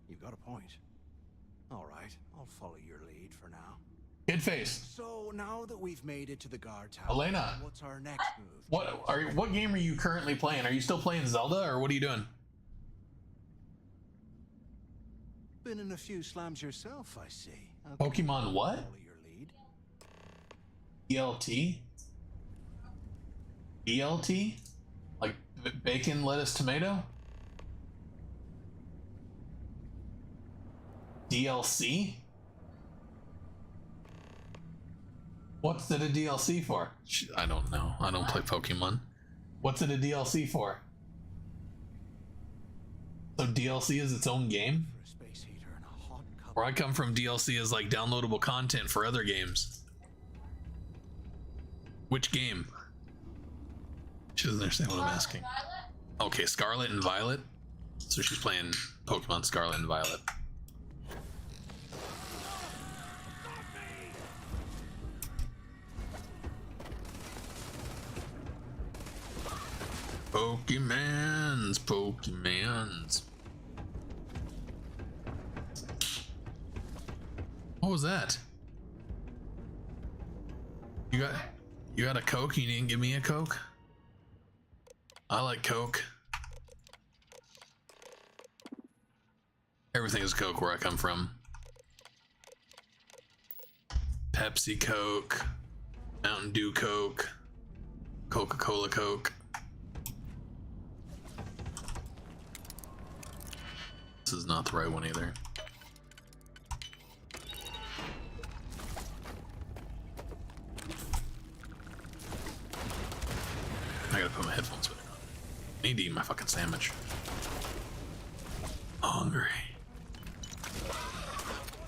You got a point. All right, I'll follow your lead for now. Kid face. So now that we've made it to the guard tower, Elena, what's our next move? What game are you currently playing? Are you still playing Zelda, or what are you doing? Been in a few slams yourself, I see. Pokemon what? Follow your lead. BLT? BLT? Like bacon, lettuce, tomato? DLC? What's it a DLC for? I don't know. I don't play Pokemon. What's it a DLC for? So DLC is its own game? Where I come from, DLC is like downloadable content for other games. Which game? She doesn't understand what I'm asking. Okay, Scarlet and Violet. So she's playing Pokemon Scarlet and Violet. Pokemons. What was that? You got a Coke? You didn't give me a Coke? I like Coke. Everything is Coke where I come from. Pepsi Coke, Mountain Dew Coke, Coca-Cola Coke. This is not the right one either. I gotta put my headphones back on. I need to eat my fucking sandwich. Hungry.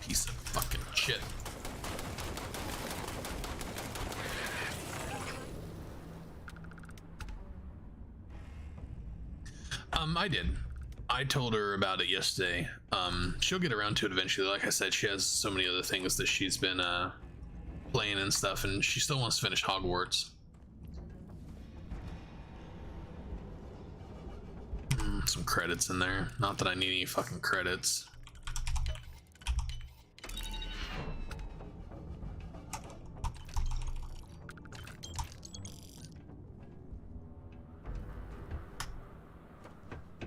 Piece of fucking shit. I did. I told her about it yesterday. She'll get around to it eventually. Like I said, she has so many other things that she's been playing and stuff, and she still wants to finish Hogwarts. Some credits in there. Not that I need any fucking credits.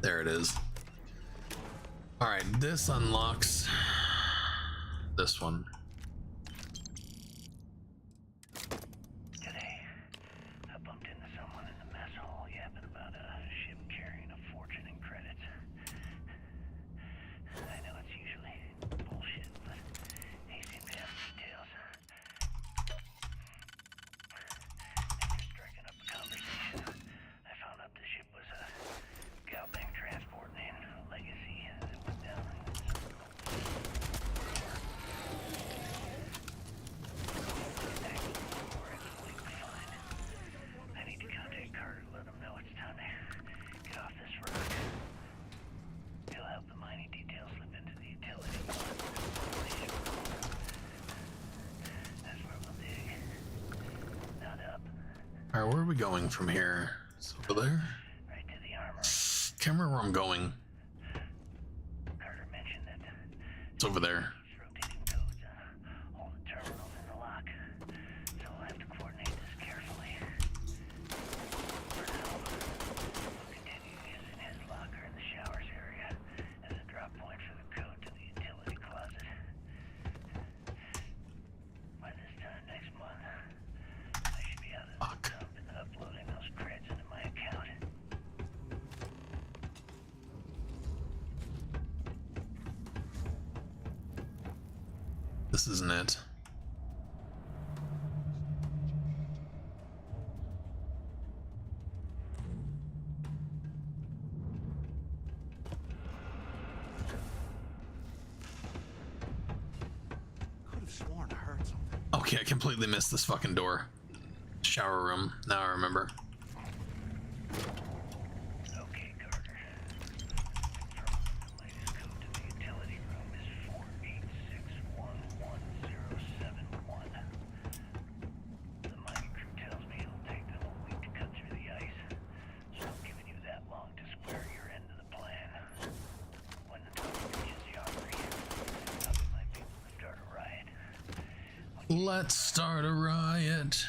There it is. All right, this unlocks this one. Today, I bumped into someone in the mess hall yapping about a ship carrying a fortune in credits. I know it's usually bullshit, but he seemed to have details. After striking up a conversation, I found out the ship was a Galbank transport named Legacy that went down in I need to contact Carter to let him know it's time to get off this rock. He'll help the mining details slip into the utility. That's where we'll dig. Not up. All right, where are we going from here? It's over there. Right to the armor. Can't remember where I'm going. Carter mentioned that It's over there. he's rotating codes on all the terminals in the lock. So we'll have to coordinate this carefully. For now, we'll continue using his locker in the showers area as a drop point for the code to the utility closet. By this time next month, I should be out of This isn't it. Could have sworn I heard something. Okay, I completely missed this fucking door. Shower room. Now I remember. Okay, Carter. The latest code to the utility room is 486111071. The mining crew tells me it'll take them a week to cut through the ice, so I'm giving you that long to square your end of the plan. When the tunnel reaches the armory, I'll get my people to start a riot. Let's start a riot.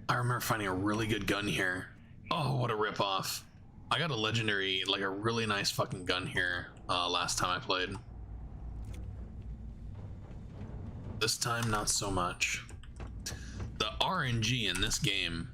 I remember finding a really good gun here. Oh, what a ripoff. I got a legendary, like a really nice fucking gun here last time I played. This time, not so much. The RNG in this game.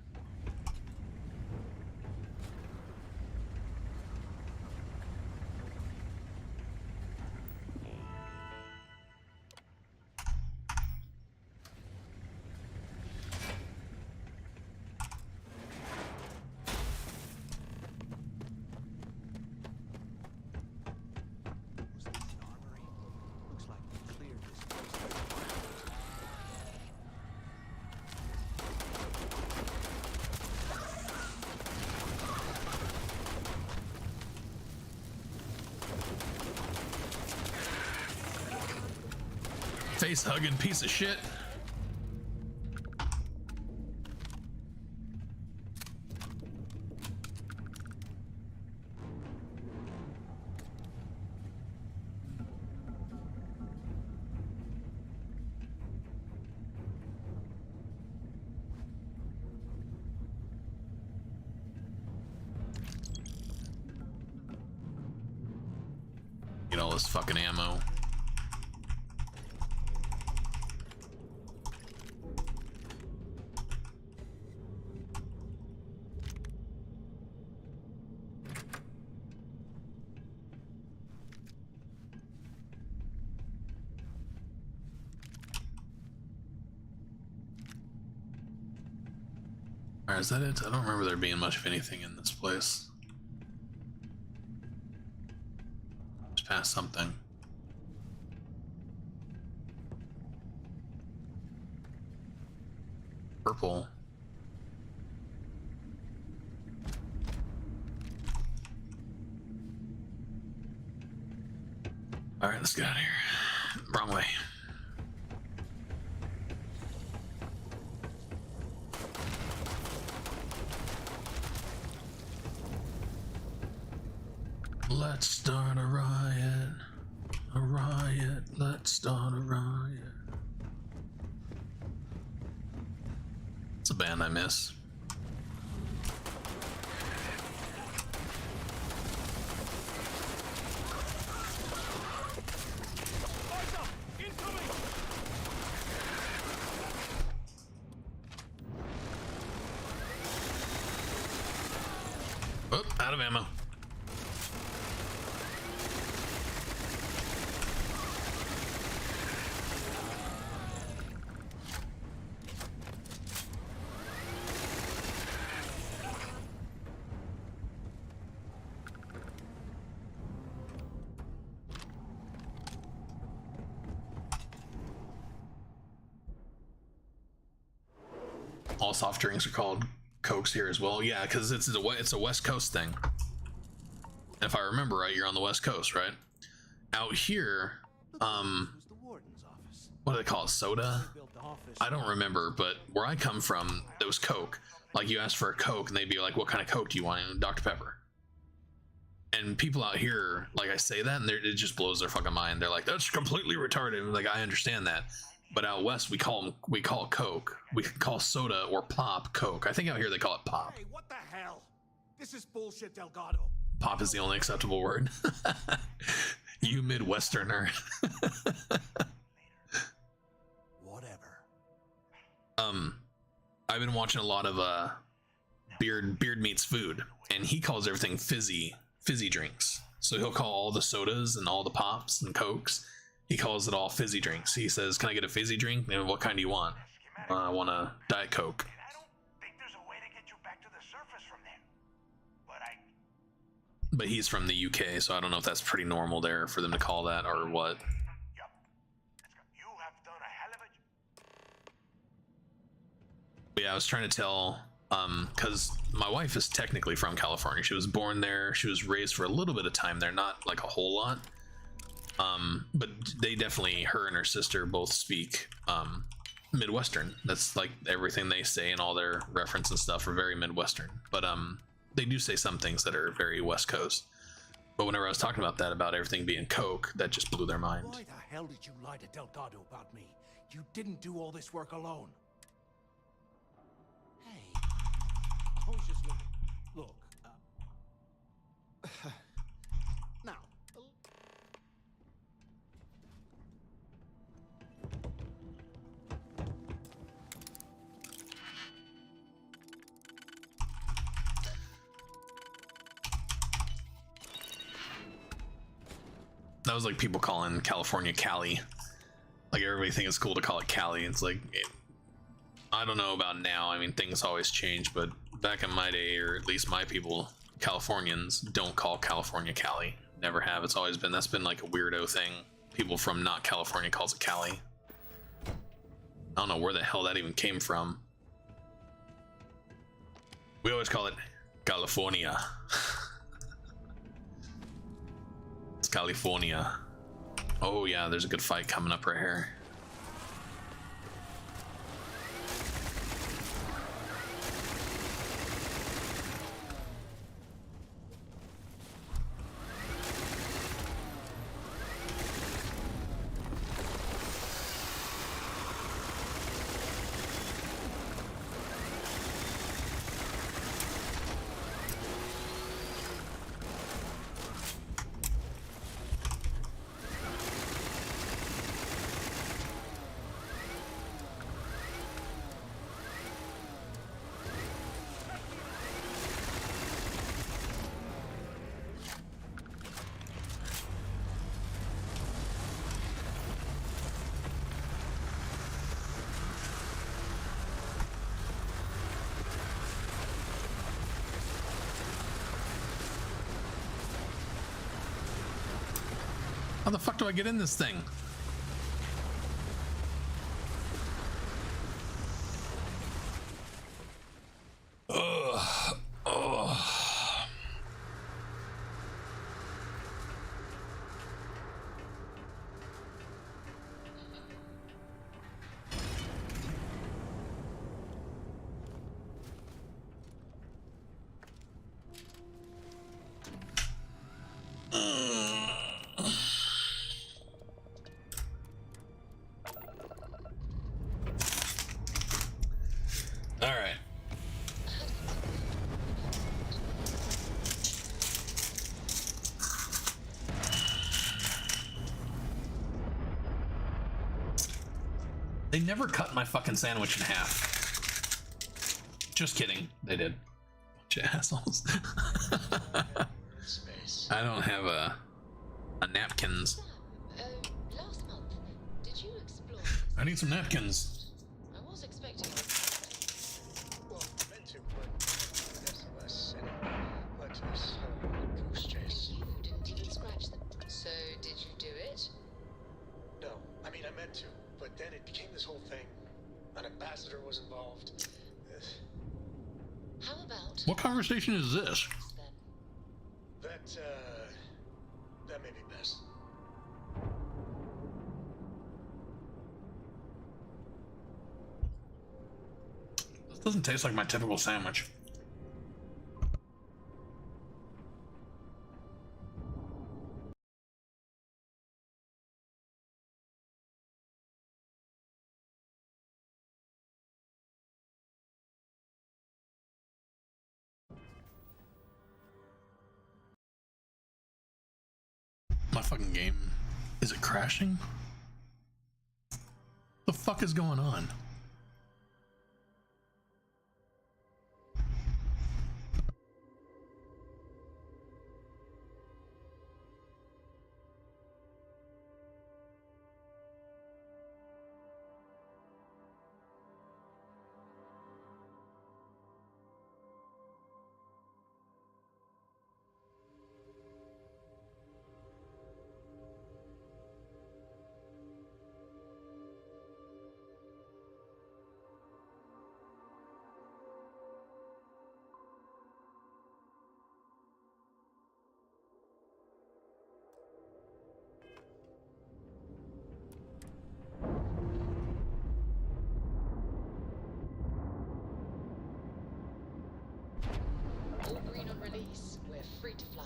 Face hugging piece of shit. Get all this fucking ammo. Alright, is that it? I don't remember there being much of anything in this place. Just past something. Purple. Alright, let's get out of here. Wrong way. Let's start a riot. A riot. Let's start a riot. It's a band I miss. Oh, out of ammo. All soft drinks are called Cokes here as well. Yeah, because it's a West Coast thing. If I remember right, you're on the West Coast, right? Out here, what do they call it? Soda? I don't remember, but where I come from, there was Coke. Like you asked for a Coke, and they'd be like, "What kind of Coke do you want?" And Dr. Pepper. And people out here, like I say that, and it just blows their fucking mind. They're like, "That's completely retarded." I'm like, I understand that. But out west, we call it Coke. We can call soda or pop Coke. I think out here they call it pop. Hey, what the hell? This is bullshit, Delgado. Pop is the only acceptable word. You Midwesterner. Whatever. I've been watching a lot of Beard Meets Food, and he calls everything fizzy drinks. So he'll call all the sodas and all the pops and cokes, he calls it all fizzy drinks. He says, "Can I get a fizzy drink? And what kind do you want?" "I want a Diet Coke." But he's from the UK, so I don't know if that's pretty normal there for them to call that or what. But yeah, I was trying to tell, because my wife is technically from California. She was born there. She was raised for a little bit of time there, not like a whole lot. But they definitely, her and her sister both speak Midwestern. That's like everything they say and all their reference and stuff are very Midwestern. But they do say some things that are very West Coast. But whenever I was talking about that, about everything being Coke, that just blew their mind. Why the hell did you lie to Delgado about me? You didn't do all this work alone. Hey, I was just looking. Look, now. That was like people calling California Cali. Like everybody thinks it's cool to call it Cali. It's like, I don't know about now. I mean, things always change, but back in my day, or at least my people, Californians don't call California Cali. Never have. It's always been, that's been like a weirdo thing. People from not California calls it Cali. I don't know where the hell that even came from. We always call it California. It's California. Oh yeah, there's a good fight coming up right here. How the fuck do I get in this thing? Ugh. Ugh. All right. They never cut my fucking sandwich in half. Just kidding. They did. Bunch of assholes. I don't have a napkins. Last month, did you explore? I need some napkins. I was expecting. Well, meant to, but SOS anyway. Led to this goose chase. And you didn't even scratch them. So, did you do it? No, I mean I meant to, but then it became this whole thing. An ambassador was involved. How about? What conversation is this? That may be best. This doesn't taste like my typical sandwich. My fucking game. Is it crashing? The fuck is going on? All green on release. We're free to fly.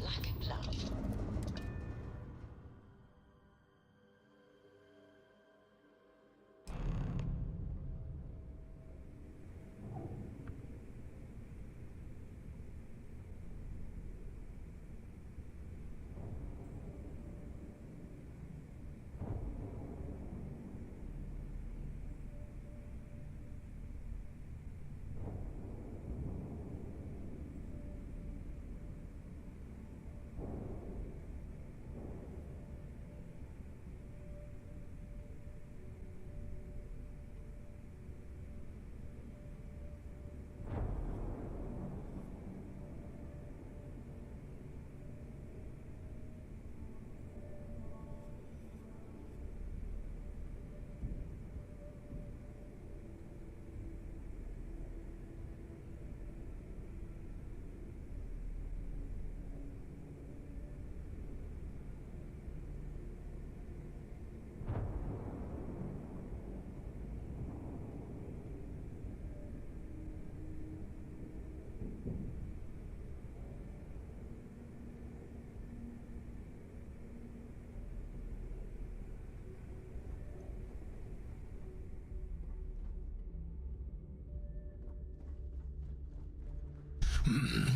Like and love.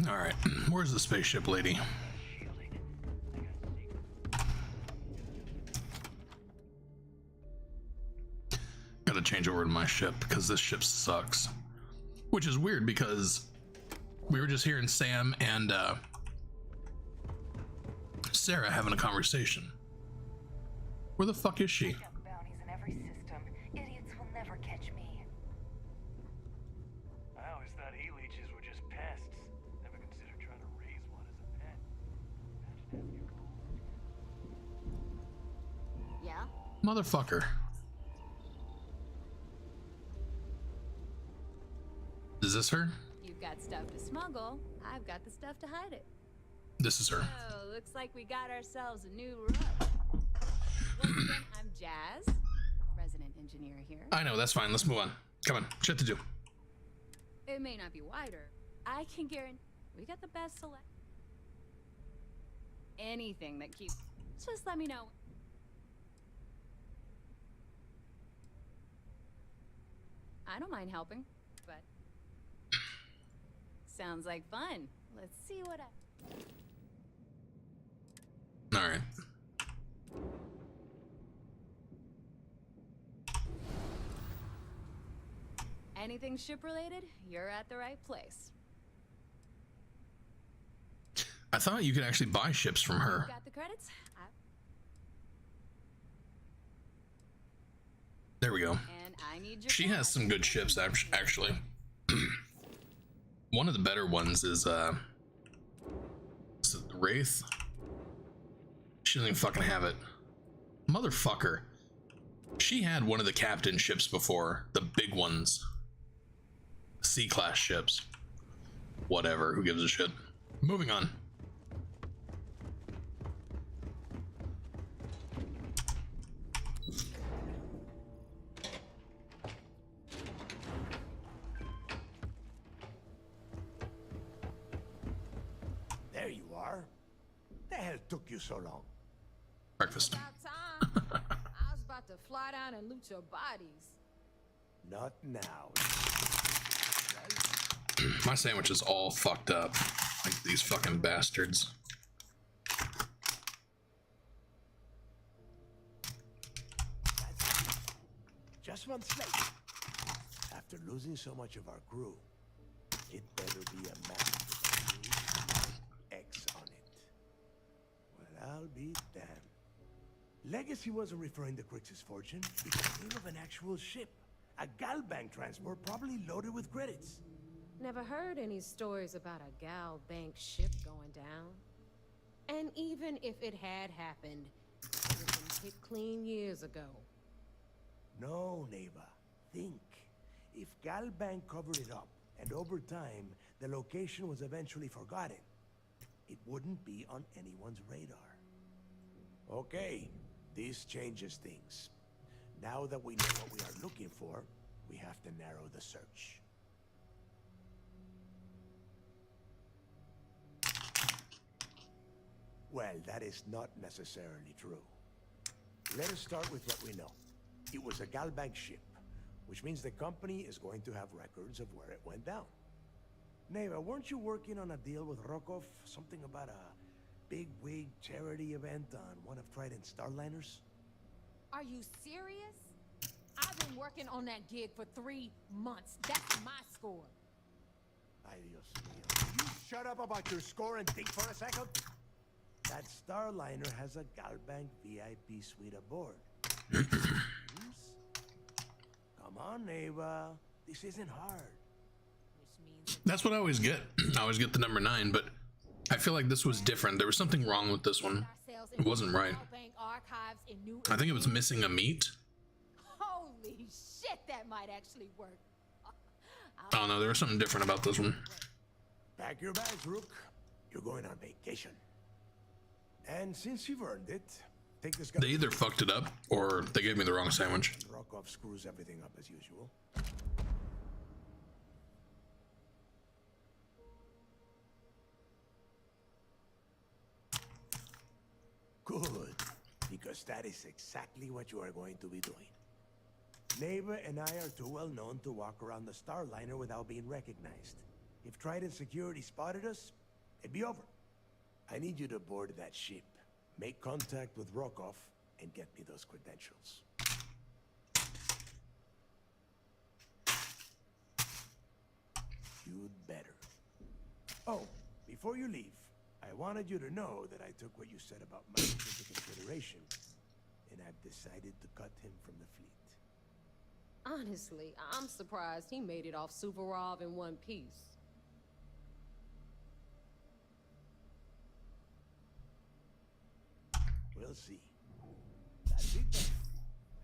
All right, where's the spaceship lady? Gotta change over to my ship because this ship sucks. Which is weird because we were just hearing Sam and Sarah having a conversation. Where the fuck is she? Bounties in every system. Idiots will never catch me. I always thought e-leeches were just pests. Never considered trying to raise one as a pet. Imagine having your own. Yeah? Motherfucker. Is this her? You've got stuff to smuggle. I've got the stuff to hide it. This is her. Oh, looks like we got ourselves a new rug. Once again, I'm Jazz, resident engineer here. I know, that's fine. Let's move on. Come on, shit to do. It may not be wider. I can guarantee we got the best select. Anything that keeps. Just let me know. I don't mind helping, but sounds like fun. Let's see what I. All right. Anything ship related, you're at the right place. I thought you could actually buy ships from her. Got the credits? There we go. And I need your She has some good ships, actually. One of the better ones is the Wraith. She doesn't even fucking have it. Motherfucker. She had one of the captain ships before, the big ones. C-class ships. Whatever, who gives a shit? Moving on. There you are. The hell took you so long? Breakfast. About time. I was about to fly down and loot your bodies. Not now. My sandwich is all fucked up. Like these fucking bastards. Just one slate. After losing so much of our crew, it better be a map with X on it. Well, I'll be damned. Legacy wasn't referring to Crix's fortune. It's the name of an actual ship. A Galbank transport probably loaded with credits. Never heard any stories about a Gal Bank ship going down. And even if it had happened, it would have been hit clean years ago. No, neighbor. Think. If Galbank covered it up, and over time, the location was eventually forgotten, it wouldn't be on anyone's radar. Okay, this changes things. Now that we know what we are looking for, we have to narrow the search. Well, that is not necessarily true. Let us start with what we know. It was a Galbank ship, which means the company is going to have records of where it went down. Neva, weren't you working on a deal with Rokov? Something about a big-wig charity event on one of Trident's Starliners? Are you serious? I've been working on that gig for 3 months. That's my score. Ay, Dios mío. You shut up about your score and think for a second? That Starliner has a Galbank VIP suite aboard. Come on, Neva. This isn't hard. That's what I always get. I always get the number 9, but I feel like this was different. There was something wrong with this one. It wasn't right. I think it was missing a meat. Holy shit, that might actually work. Oh no, there was something different about this one. Pack your bags, Rook. You're going on vacation. And since you've earned it, take this guy. They either fucked it up or they gave me the wrong sandwich. Rokov screws everything up as usual. Good, because that is exactly what you are going to be doing. Neva and I are too well known to walk around the Starliner without being recognized. If Trident Security spotted us, it'd be over. I need you to board that ship, make contact with Rokov, and get me those credentials. You'd better. Oh, before you leave, I wanted you to know that I took what you said about Mike into consideration, and I've decided to cut him from the fleet. Honestly, I'm surprised he made it off Suvorov in one piece. We'll see. That's it then.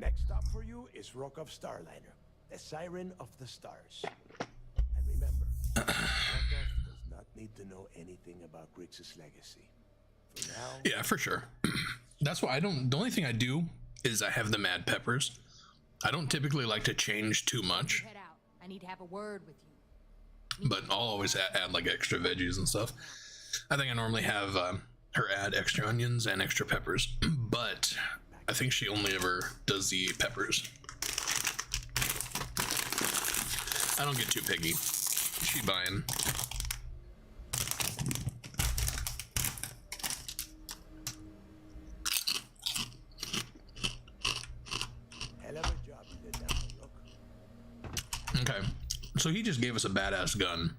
Next stop for you is Rokov Starliner, the Siren of the Stars. And remember, Rokov does not need to know anything about Grix's legacy. For now... Yeah, for sure. That's why the only thing I do is I have the Mad Peppers. I don't typically like to change too much. Head out. I need to have a word with you. But I'll always add like extra veggies and stuff. I think I normally have her add extra onions and extra peppers, but I think she only ever does the peppers. I don't get too picky. She buying. Hell of a job you did that one, look. Okay, so he just gave us a badass gun.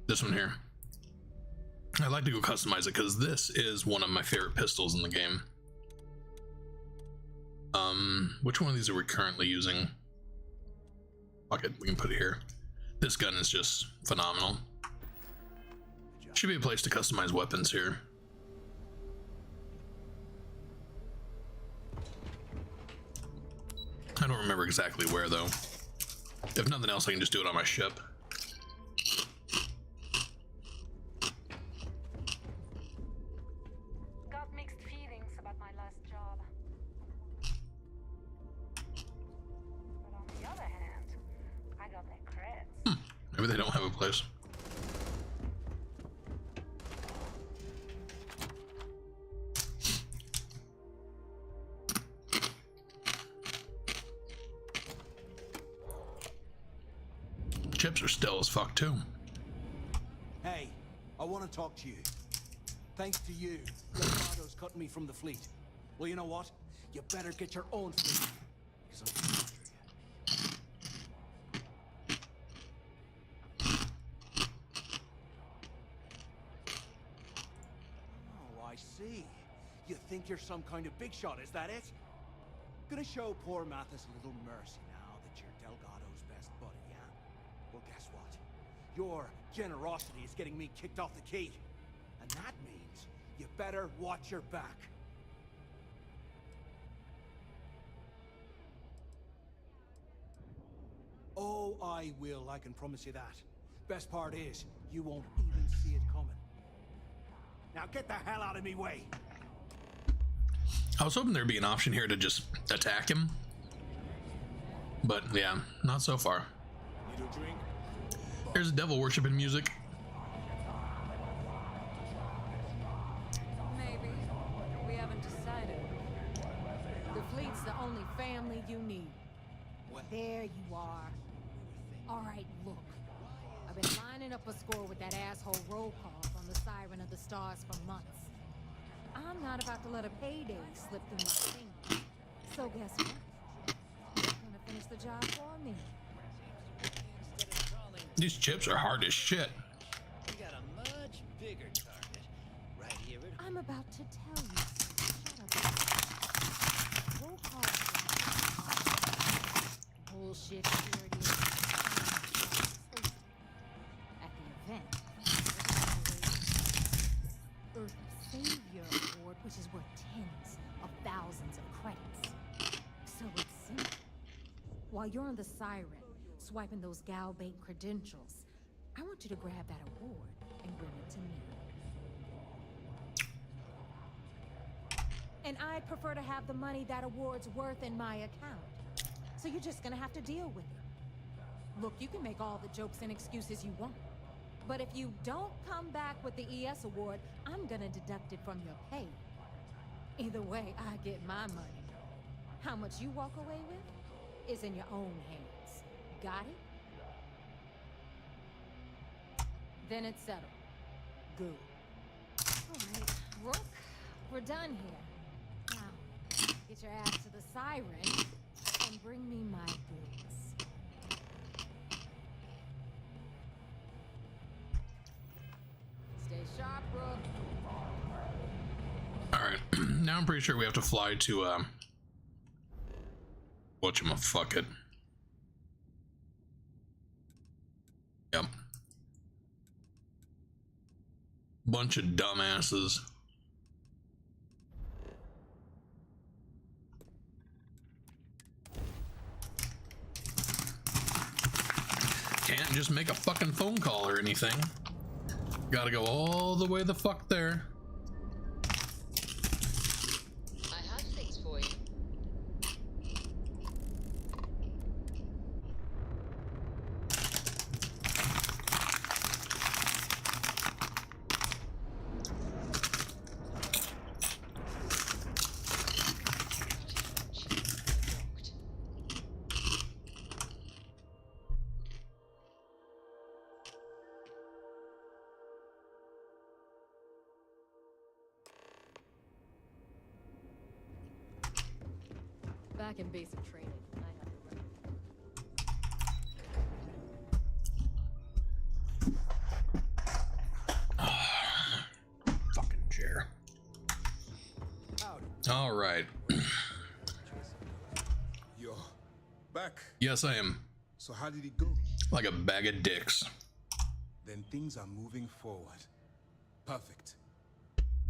This one here. I'd like to go customize it because this is one of my favorite pistols in the game. Which one of these are we currently using? Fuck it, we can put it here. This gun is just phenomenal. Should be a place to customize weapons here. I don't remember exactly where though. If nothing else, I can just do it on my ship. Got mixed feelings about my last job. But on the other hand, I got that credits. Maybe they don't have a place. chips are still as fuck too. Hey, I want to talk to you. Thanks to you, Delgado's cutting me from the fleet. Well, you know what? You better get your own fleet. Because I'm coming after you. Oh, I see. You think you're some kind of big shot, is that it? Gonna show poor Mathis a little mercy now that you're Delgado's best buddy, yeah? Well, guess what? Your generosity is getting me kicked off the key. And that means you better watch your back. Oh, I will, I can promise you that. Best part is, you won't even see it coming. Now get the hell out of me way! I was hoping there'd be an option here to just attack him. But yeah, not so far. Here's devil worshiping music. Maybe. We haven't decided. The fleet's the only family you need. There you are. Alright, look. I've been lining up a score with that asshole roll call on the Siren of the Stars for months. I'm not about to let a payday slip through my fingers. So guess what? You're gonna finish the job for me. These chips are hard as shit. We got a much bigger target right here at I'm about to tell you. Shut up. Roll call. Bullshit security. At the event, Earth Savior Award, which is worth tens of thousands of credits. So it's simple. While you're on the Siren, swiping those gal-bait credentials, I want you to grab that award and bring it to me. And I'd prefer to have the money that award's worth in my account. So you're just gonna have to deal with it. Look, you can make all the jokes and excuses you want. But if you don't come back with the ES award, I'm gonna deduct it from your pay. Either way, I get my money. How much you walk away with is in your own hands. Got it? Then it's settled. Good. All right, Rook, we're done here. Now, get your ass to the Siren and bring me my goods. Stay sharp, Rook. Alright, now I'm pretty sure we have to fly to, whatchamafuck. Yep. Bunch of dumbasses. Can't just make a fucking phone call or anything. Gotta go all the way the fuck there. I have things for you. Back in basic training, I have the record. Fucking chair. All right. You're back. Yes, I am. So how did it go? Like a bag of dicks. Then things are moving forward. Perfect.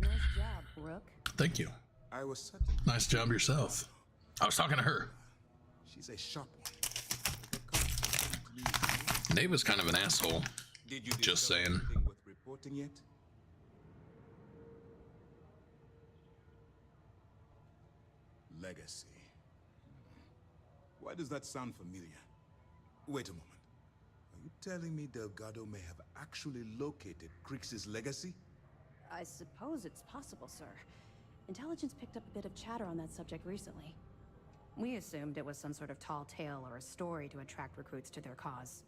Nice job, Rook. Thank you. I was certain. Nice job yourself. I was talking to her. She's a sharp one. Dave was kind of an asshole. Did you just saying. Anything worth reporting yet? Legacy. Why does that sound familiar? Wait a moment. Are you telling me Delgado may have actually located Crix's legacy? I suppose it's possible, sir. Intelligence picked up a bit of chatter on that subject recently. We assumed it was some sort of tall tale or a story to attract recruits to their cause.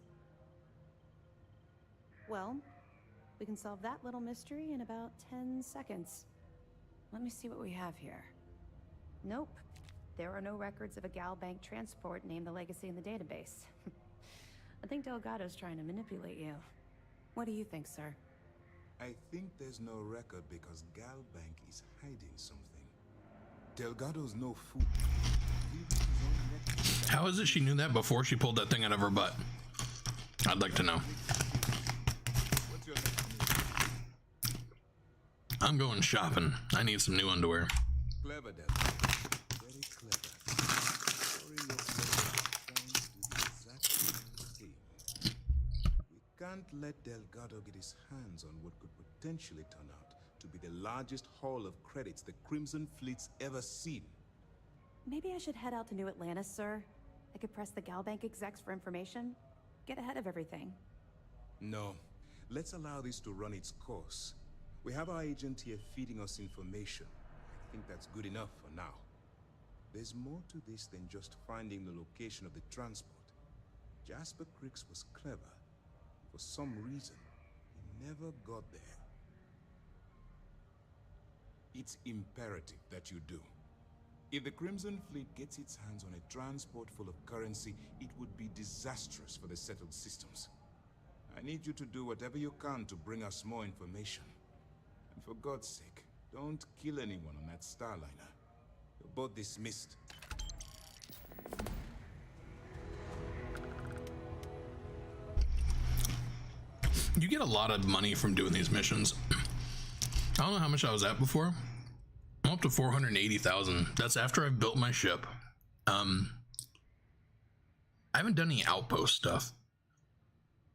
Well, we can solve that little mystery in about 10 seconds. Let me see what we have here. Nope. There are no records of a Gal Bank transport named the Legacy in the database. I think Delgado's trying to manipulate you. What do you think, sir? I think there's no record because Gal Bank is hiding something. Delgado's no fool. How is it she knew that before she pulled that thing out of her butt? I'd like to know. I'm going shopping. I need some new underwear. Clever, Del. Very clever. Sorry, your we can't let Delgado get his hands on what could potentially turn out to be the largest haul of credits the Crimson Fleet's ever seen. Maybe I should head out to New Atlantis, sir. I could press the Gal Bank execs for information. Get ahead of everything. No. Let's allow this to run its course. We have our agent here feeding us information. I think that's good enough for now. There's more to this than just finding the location of the transport. Jasper Creeks was clever. For some reason, he never got there. It's imperative that you do. If the Crimson Fleet gets its hands on a transport full of currency, it would be disastrous for the settled systems. I need you to do whatever you can to bring us more information. And for God's sake, don't kill anyone on that Starliner. You're both dismissed. You get a lot of money from doing these missions. I don't know how much I was at before. I'm up to 480,000. That's after I've built my ship. I haven't done any outpost stuff,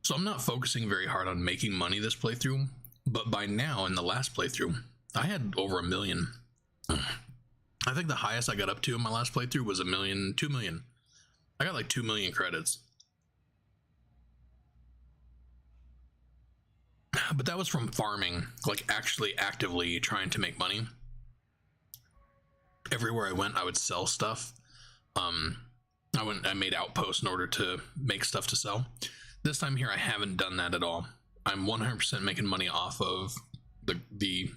so I'm not focusing very hard on making money this playthrough. But by now, in the last playthrough, I had over 1 million. I think the highest I got up to in my last playthrough was 1 million, 2 million. I got like 2 million credits. But that was from farming, like actually actively trying to make money. Everywhere I went, I would sell stuff. I made outposts in order to make stuff to sell. This time here, I haven't done that at all. I'm 100% making money off of the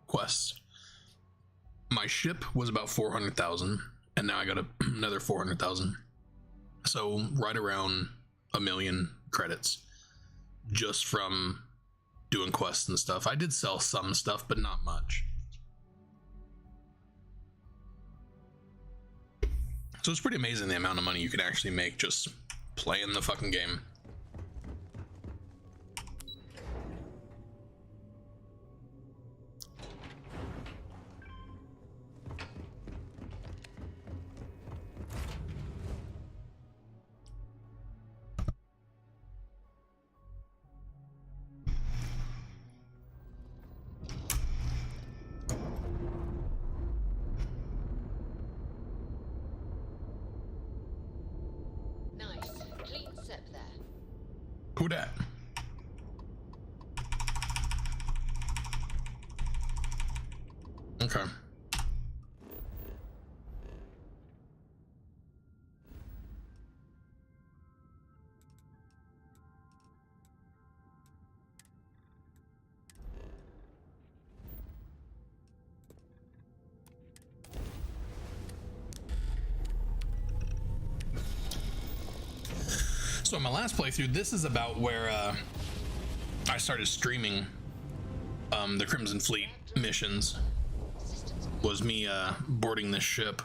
quests. My ship was about 400,000, and now I got another 400,000. So right around 1 million credits just from doing quests and stuff. I did sell some stuff, but not much. So it's pretty amazing the amount of money you can actually make just playing the fucking game. Who dat? Okay. So in my last playthrough, this is about where I started streaming the Crimson Fleet missions. Was me boarding this ship.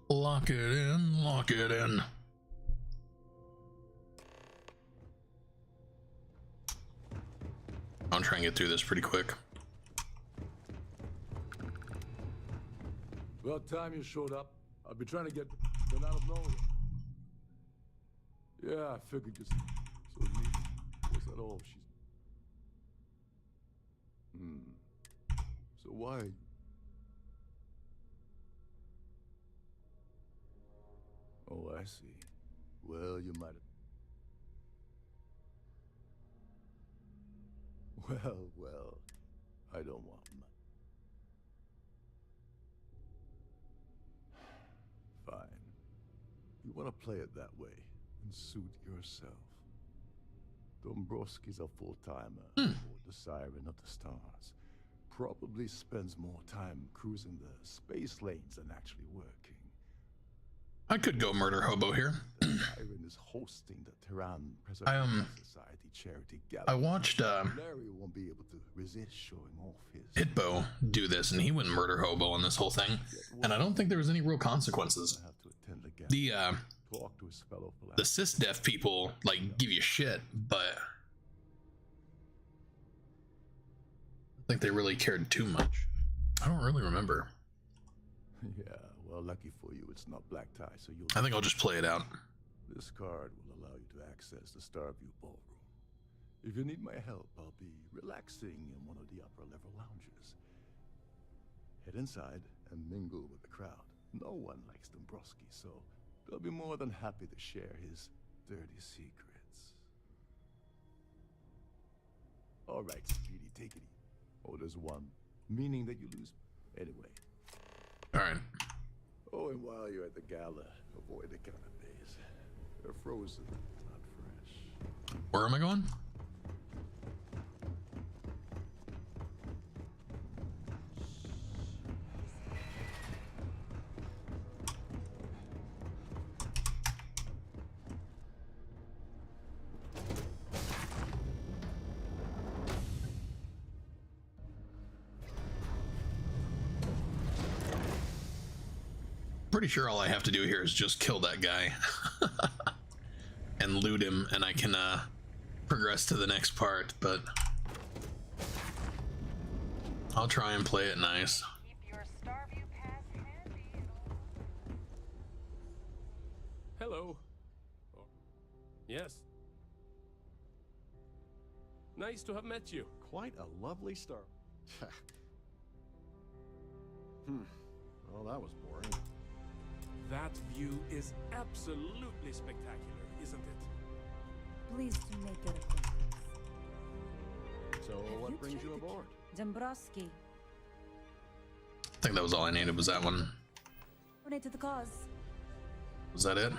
Lock it in, lock it in. I'll try and get through this pretty quick. About time you showed up. I've been trying to get out of nowhere. Yeah, I figured just so neat. Was that all? She's. So why? I see. Well, you might have... Well, I don't want much. Fine. You want to play it that way and suit yourself. Dombrowski's a full-timer aboard the Siren of the Stars. Probably spends more time cruising the space lanes than actually working. I could go murder hobo here. The Siren is hosting the Tehran Preservation Society charity gala. I watched Larry won't be able to resist showing off his Hitbo do this, and he went murder hobo on this whole thing, and I don't think there was any real consequences. Talk to his fellow The cis-def people like give you shit, but I don't think they really cared too much. I don't really remember. Yeah, well, lucky for you, it's not black tie, so you'll... I think I'll just play it out. This card will allow you to access the Starview Ballroom. If you need my help, I'll be relaxing in one of the upper-level lounges. Head inside and mingle with the crowd. No one likes Dombrowski, so they'll be more than happy to share his dirty secrets. All right, Speedy, take it easy. Oh, there's one, meaning that you lose. Anyway. All right. Oh, and while you're at the gala, avoid the canapes. They're frozen, not fresh. Where am I going? Pretty sure all I have to do here is just kill that guy and loot him, and I can progress to the next part, but I'll try and play it nice. Keep your Starview pass handy. Hello. Oh. Yes. Nice to have met you. Quite a lovely star. Well, that was boring. That view is absolutely spectacular, isn't it? Pleased to make your acquaintance. So, what brings you aboard? Dombrowski. I think that was all I needed, was that one. Donate to the cause. Was that it?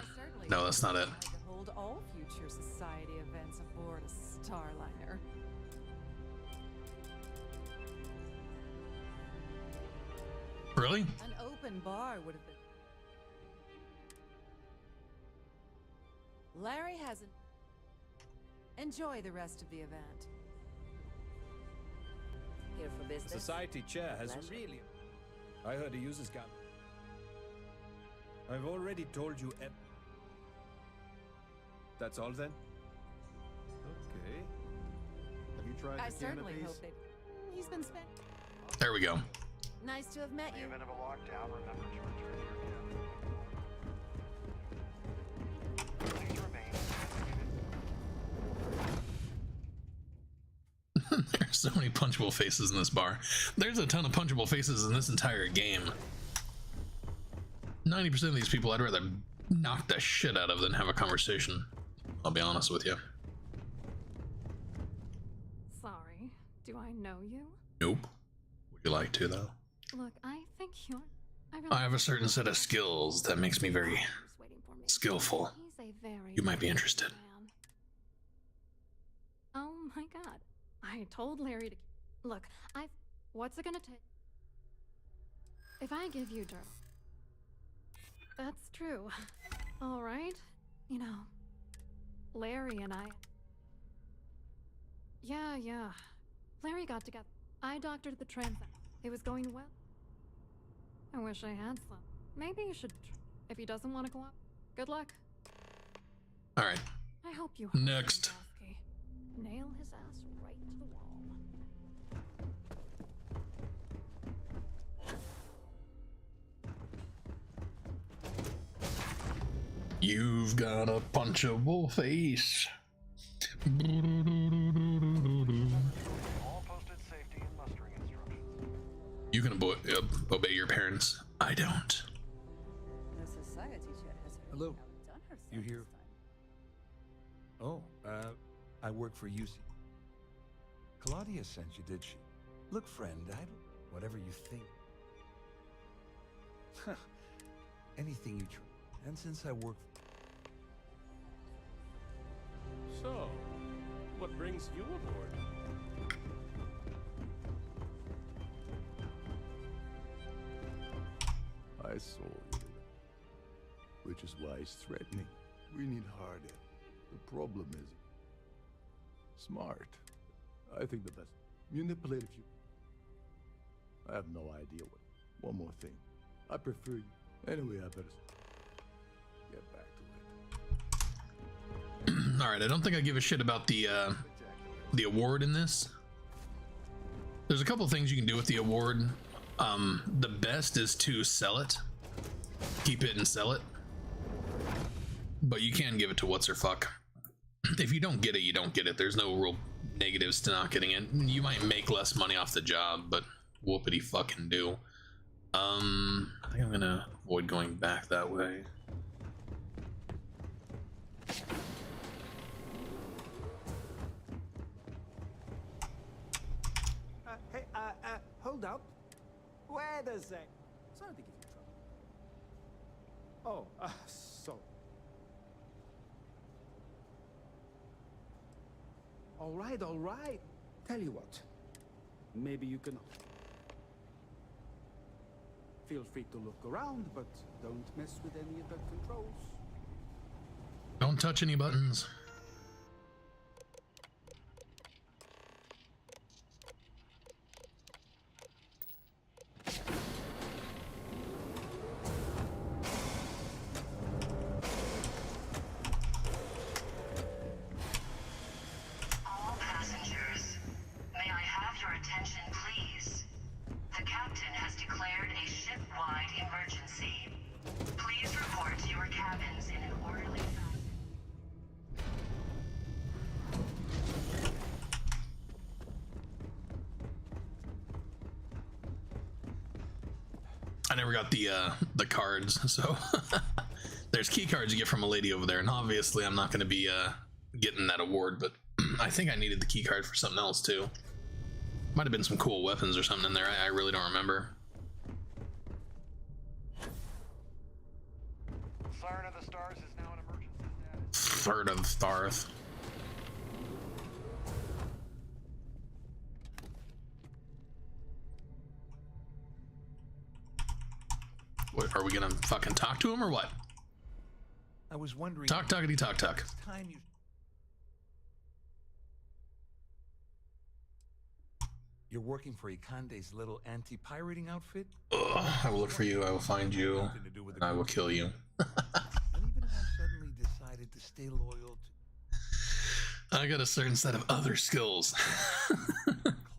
No, that's not it. I could hold all future society events aboard a Starliner. Really? An open bar would have been. Larry hasn't. Enjoy the rest of the event. Here for business. Society chair has Pleasure. really... I heard he uses gun. I've already told you... That's all then? Okay. Have you tried I the certainly cannabis? hope that he's been spent. There we go. Nice to have met you. In the event of a lockdown, remember to return to your cabin. Please remain designated. There's so many punchable faces in this bar. There's a ton of punchable faces in this entire game. 90% of these people I'd rather knock the shit out of than have a conversation. I'll be honest with you. Sorry, do I know you? Nope. Would you like to, though? Look, I think you're... I have a certain set of skills that makes me very skillful. He's a very... You might be interested. Man. Oh my god. I told Larry to... Look, what's it gonna take? If I give you dirt... That's true. Alright? You know... Larry and I... Yeah. Larry got together. I doctored the transit. It was going well. I wish I had some. Maybe you should... If he doesn't want to go up, good luck. Alright. I hope you... Next. Nail his ass right to the wall. You've got a punchable face. All posted safety and mustering instructions. You can obey your parents. I don't. The society chair has... Hello. You here? Oh, I work for UC. Claudia sent you, did she? Look, friend, whatever you think. Anything you try. And since I work... So, what brings you aboard? I saw you. Which is why it's threatening. We need Hardy. The problem is... smart. I think the best. Manipulate if you... I have no idea what... One more thing. I prefer you. Anyway, I better... get back to it. Alright, I don't think I give a shit about the award in this. There's a couple things you can do with the award. The best is to sell it. Keep it and sell it. But you can give it to what's her fuck. If you don't get it, you don't get it. There's no real negatives to not getting it. You might make less money off the job, but whoopity fucking do. I think I'm gonna avoid going back that way. Hey, hold up. Wait a sec. Sorry to give you trouble. Oh, so. All right. Tell you what. Maybe you can... Feel free to look around, but don't mess with any of the controls. Don't touch any buttons. All passengers, may I have your attention, please? The captain has declared a ship-wide emergency. Please report to your cabins in an orderly fashion. I never got the cards, so there's key cards you get from a lady over there, and obviously I'm not going to be getting that award, but I think I needed the key card for something else too. Might have been some cool weapons or something in there. I really don't remember. Siren of the Stars is now in emergency status. Third of the stars. What, are we gonna fucking talk to him or what? I was wondering... Talk, talkity, talk, talk. Time you... You're working for Ikande's little anti-pirating outfit? Ugh, I will look for you, I will find you, and I will kill you. And even if I suddenly decided to stay loyal to... I got a certain set of other skills.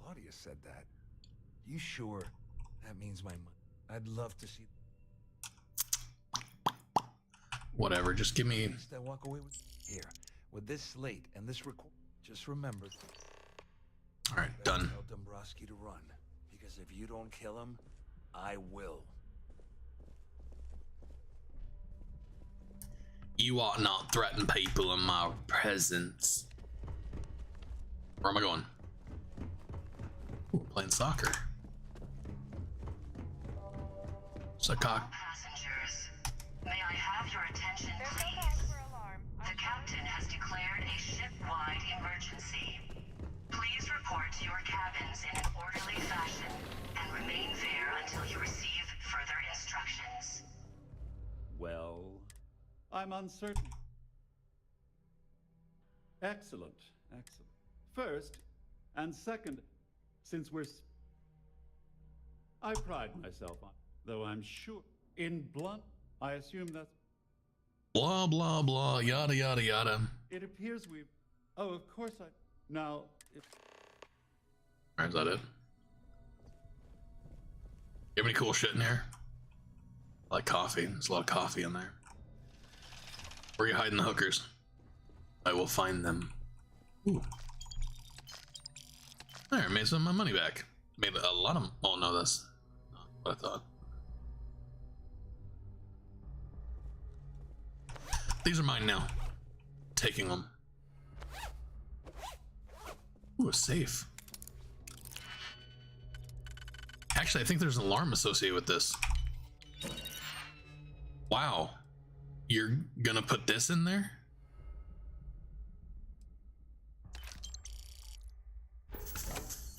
Claudia said that. You sure? That means my money. I'd love to see... Whatever, just give me... I walk away with... Here, with this slate and this record, just remember... Alright, done. Tell Dombrowski to run, because if you don't kill him, I will. You ought not threaten people in my presence. Where am I going? Ooh, playing soccer. Cock. Passengers, may I have your attention, please? The captain has declared a ship-wide emergency. Please report to your cabins in an orderly fashion and remain there until you receive further instructions. Well, I'm uncertain. Excellent. First, and second, since I pride myself on, though I'm sure, in blunt, I assume that's... Blah, blah, blah, yada, yada, yada. It appears we've... Oh, of course I... Now, if... Alright, is that it? You have any cool shit in here? I like coffee. There's a lot of coffee in there. Where are you hiding the hookers? I will find them. Ooh. There, made some of my money back. Made a lot of... Oh, no, that's not what I thought. These are mine now. Taking them. Ooh, a safe. Actually, I think there's an alarm associated with this. Wow. You're gonna put this in there?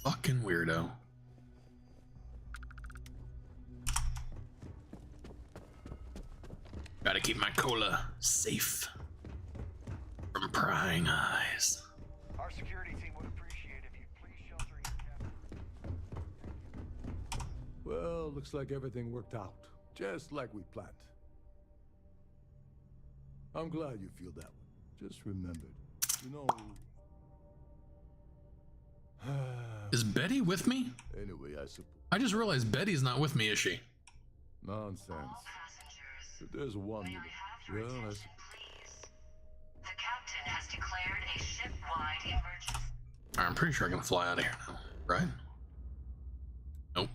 Fucking weirdo. Gotta keep my cola safe from prying eyes. Our security team would appreciate if you'd please shelter your Well, looks like everything worked out, just like we planned. I'm glad you feel that way. Just remembered, you know... Is Betty with me? Anyway, I suppose... I just realized Betty's not with me, is she? Nonsense. If there's one... Well, I suppose... The captain has declared a ship-wide emergency. I'm pretty sure I can fly out of here now, right? Nope.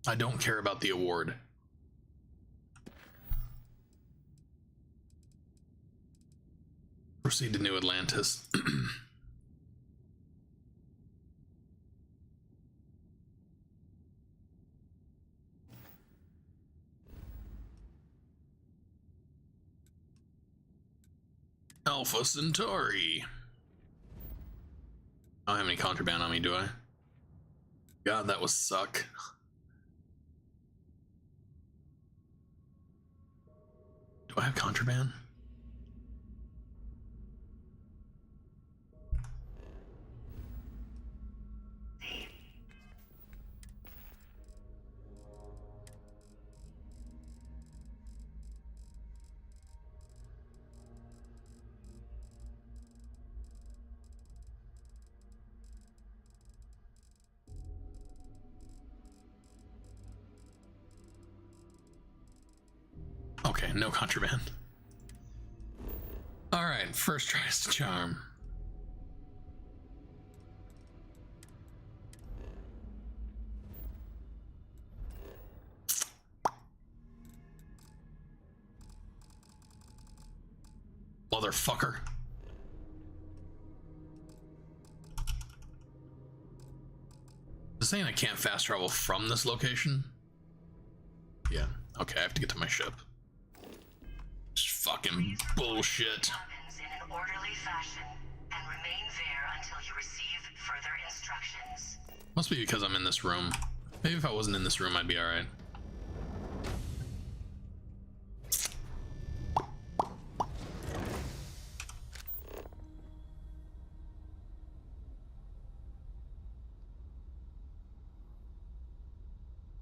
I don't care about the award. Proceed to New Atlantis. Alpha Centauri. I don't have any contraband on me, do I? God, that would suck. Do I have contraband? Okay, no contraband. All right, first try is the charm. Motherfucker. Is it saying I can't fast travel from this location? Yeah, okay, I have to get to my ship. Just fucking bullshit. In an orderly fashion and remain there until you receive further instructions. Must be because I'm in this room. Maybe if I wasn't in this room, I'd be alright.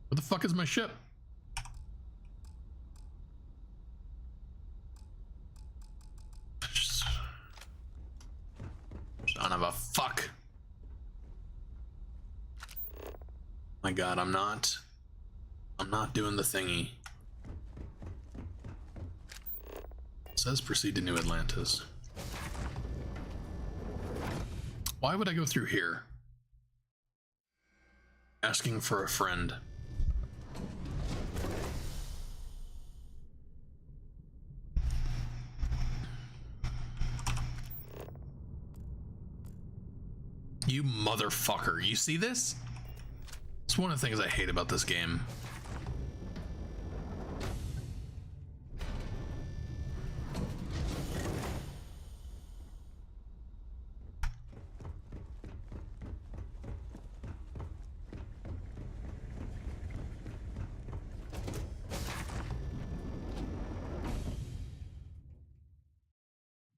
Where the fuck is my ship? Son of a fuck. My god, I'm not doing the thingy. It says proceed to New Atlantis. Why would I go through here? Asking for a friend. You motherfucker, you see this? It's one of the things I hate about this game.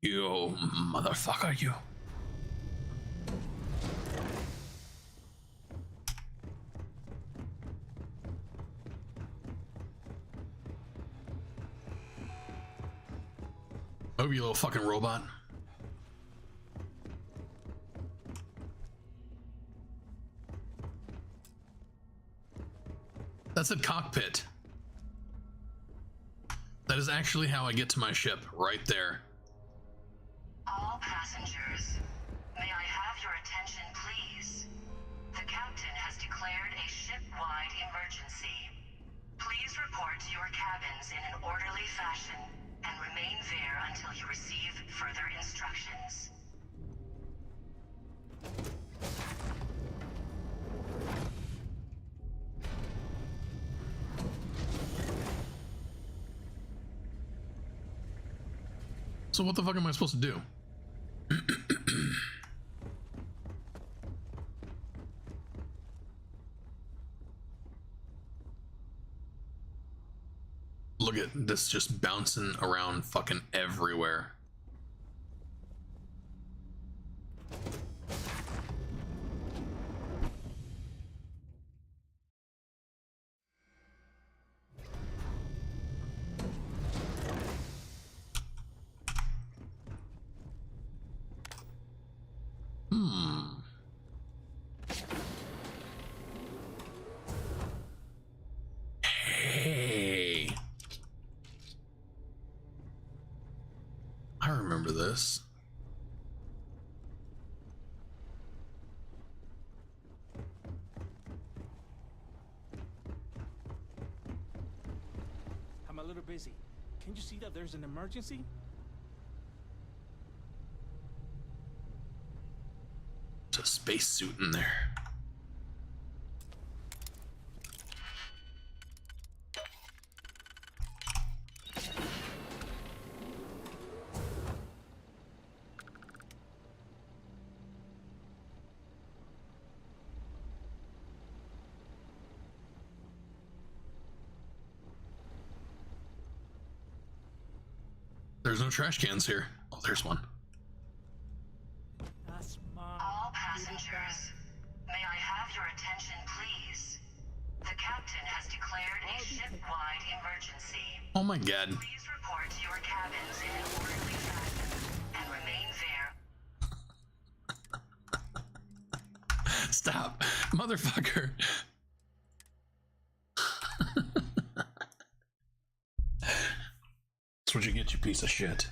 You motherfucker, you. Oh, you little fucking robot. That's a cockpit. That is actually how I get to my ship, right there. All passengers, may I have your attention, please? The captain has declared a ship-wide emergency. Please report to your cabins in an orderly fashion and remain there until you receive further instructions. So what the fuck am I supposed to do? Look at this just bouncing around fucking everywhere. Hey. I remember this. I'm a little busy. Can't you see that there's an emergency? There's a spacesuit in there. There's no trash cans here. Oh, there's one. All passengers, may I have your attention, please? The captain has declared a ship-wide emergency. Oh my god. Please report to your cabins in an orderly fashion and remain there. Stop, motherfucker. That's what you get, you piece of shit.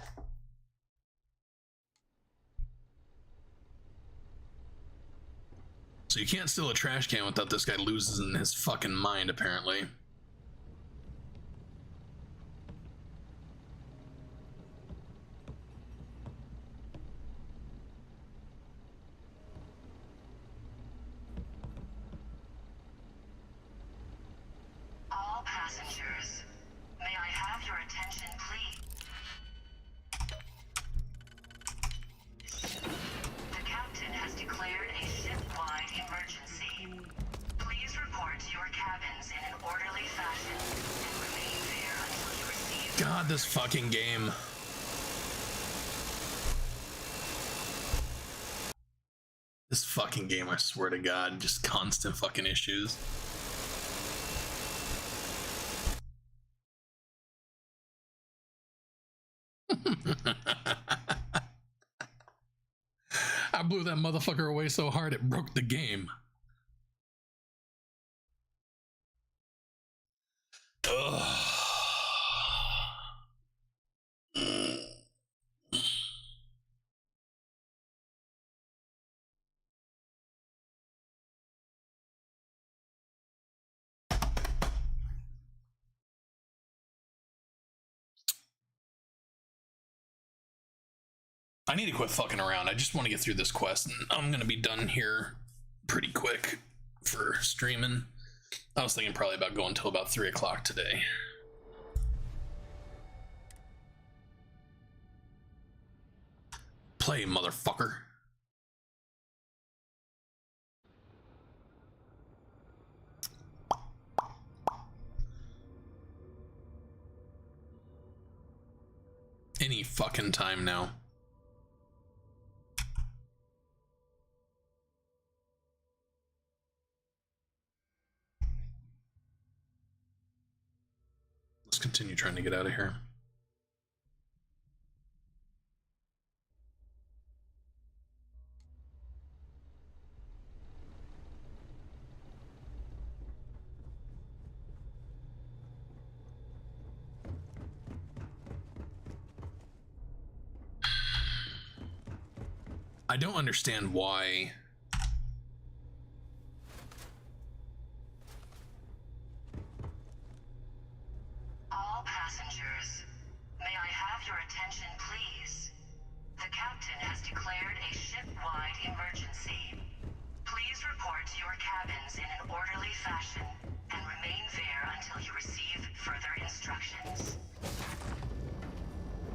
So you can't steal a trash can without this guy losing his fucking mind, apparently. All passengers, may I have your attention, please? The captain has declared a ship-wide emergency. Please report to your cabins in an orderly fashion and remain there until you receive... God, this fucking game. This fucking game, I swear to God, just constant fucking issues. I blew that motherfucker away so hard it broke the game. Ugh. I need to quit fucking around. I just want to get through this quest, and I'm gonna be done here pretty quick for streaming. I was thinking probably about going till about 3 o'clock today. Play, motherfucker. Any fucking time now. Let's continue trying to get out of here. I don't understand why. All have your attention, please? The captain has declared a ship-wide emergency. Please report to your cabins in an orderly fashion and remain there until you receive further instructions.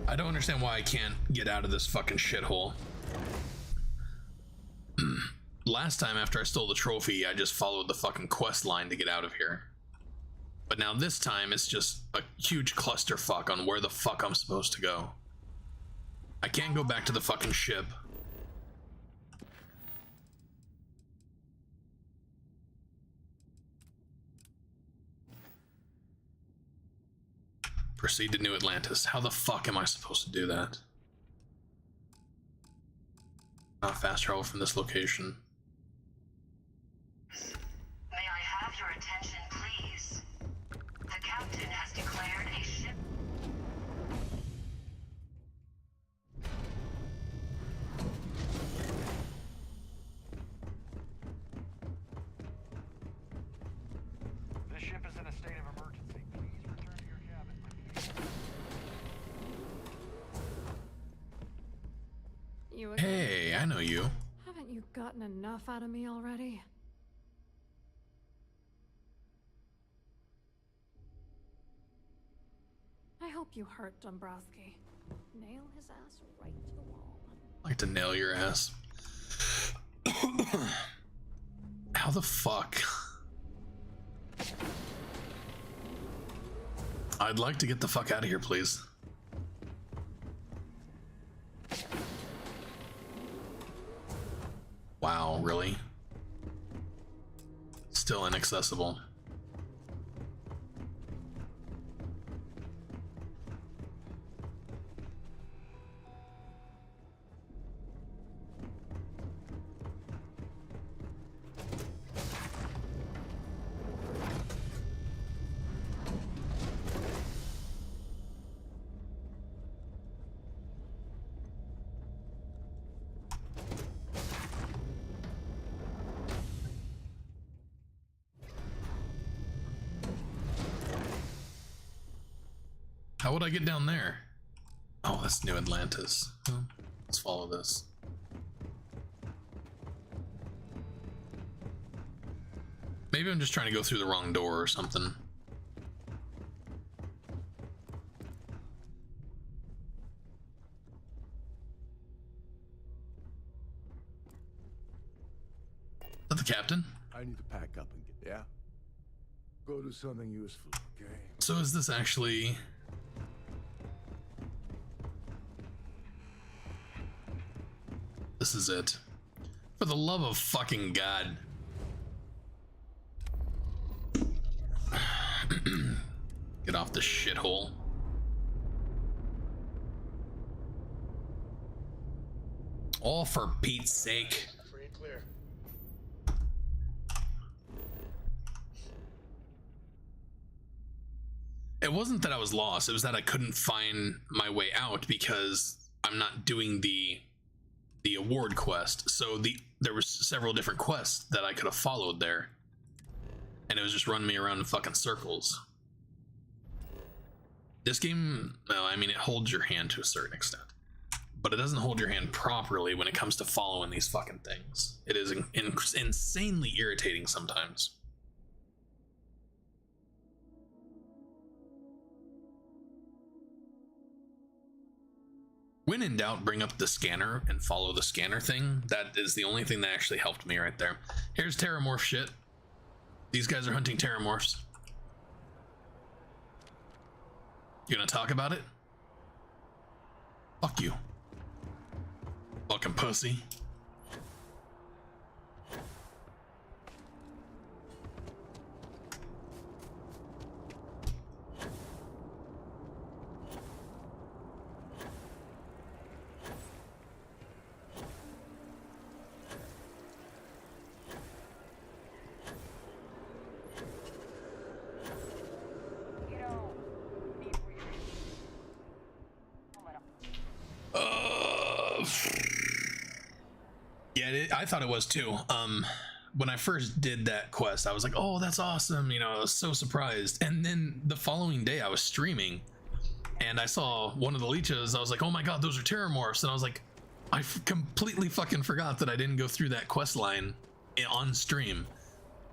I don't understand why I can't get out of this fucking shithole. Last time after I stole the trophy, I just followed the fucking quest line to get out of here. But now this time, it's just a huge clusterfuck on where the fuck I'm supposed to go. I can't go back to the fucking ship. Proceed to New Atlantis. How the fuck am I supposed to do that? Not fast travel from this location. May I have your attention, please? The captain has declared a ship... This ship is in a state of emergency. Please return to your cabin. You again? Hey, I know you. Haven't you gotten enough out of me already? I hope you hurt Dombrowski. Nail his ass right to the wall. I like to nail your ass. How the fuck? I'd like to get the fuck out of here, please. Wow, really? Still inaccessible. How would I get down there? Oh, that's New Atlantis. Let's follow this. Maybe I'm just trying to go through the wrong door or something. Is that the captain? I need to pack up and get... Yeah? Go do something useful, okay? So is this actually... This is it. For the love of fucking God. Get off the shithole. All for Pete's sake. Free and clear. It wasn't that I was lost, it was that I couldn't find my way out because I'm not doing the award quest. So there was several different quests that I could have followed there, and it was just running me around in fucking circles. This game, well, I mean, it holds your hand to a certain extent, but it doesn't hold your hand properly when it comes to following these fucking things. It is insanely irritating sometimes. When in doubt, bring up the scanner and follow the scanner thing. That is the only thing that actually helped me right there. Here's Terramorph shit. These guys are hunting Terramorphs. You gonna talk about it? Fuck you. Fucking pussy. Yeah, I thought it was too. When I first did that quest, I was like, oh, that's awesome. You know, I was so surprised. And then the following day I was streaming and I saw one of the leeches. I was like, oh my god, those are Terramorphs. And I was like, I completely fucking forgot that I didn't go through that quest line on stream.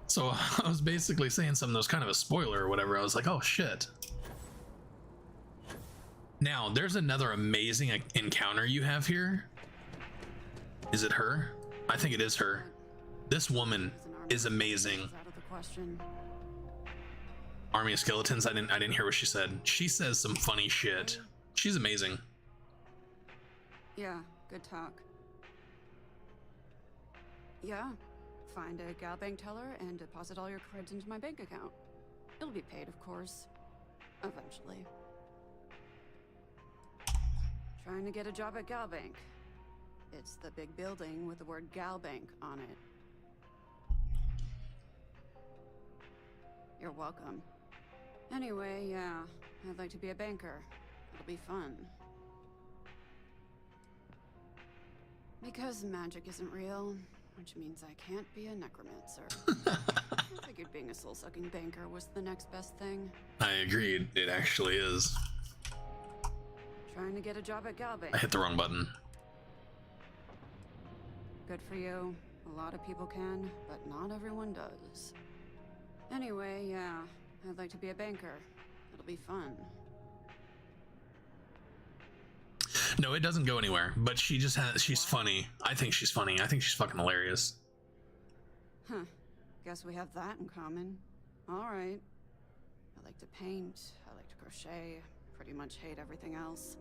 So I was basically saying something that was kind of a spoiler or whatever. I was like, oh shit. Now, there's another amazing encounter you have here. Is it her? I think it is her. This woman is amazing. Out of the question. Army of Skeletons. I didn't hear what she said. She says some funny shit. She's amazing. Yeah, good talk. Yeah, find a gal bank teller and deposit all your creds into my bank account. It'll be paid, of course. Eventually. Trying to get a job at Gal Bank. It's the big building with the word Gal Bank on it. You're welcome. Anyway, yeah, I'd like to be a banker. It'll be fun. Because magic isn't real, which means I can't be a necromancer. I figured being a soul-sucking banker was the next best thing. I agreed. It actually is. Trying to get a job at Gal Bank. I hit the wrong button. Good for you. A lot of people can, but not everyone does. Anyway, yeah, I'd like to be a banker. It'll be fun. No, it doesn't go anywhere, but she just has, she's funny. I think she's funny. I think she's fucking hilarious. Huh. Guess we have that in common. Alright. I like to paint, I like to crochet, pretty much hate everything else.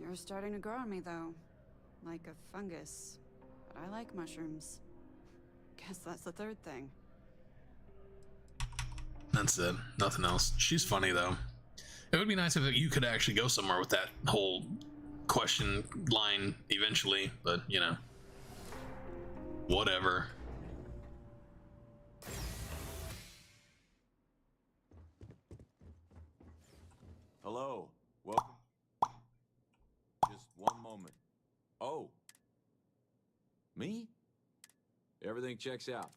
You're starting to grow on me though. Like a fungus. But I like mushrooms. Guess that's the third thing. That's it. Nothing else. She's funny though. It would be nice if you could actually go somewhere with that whole question line eventually, but you know. Whatever. Hello. Welcome. Just one moment. Oh. Me? Everything checks out.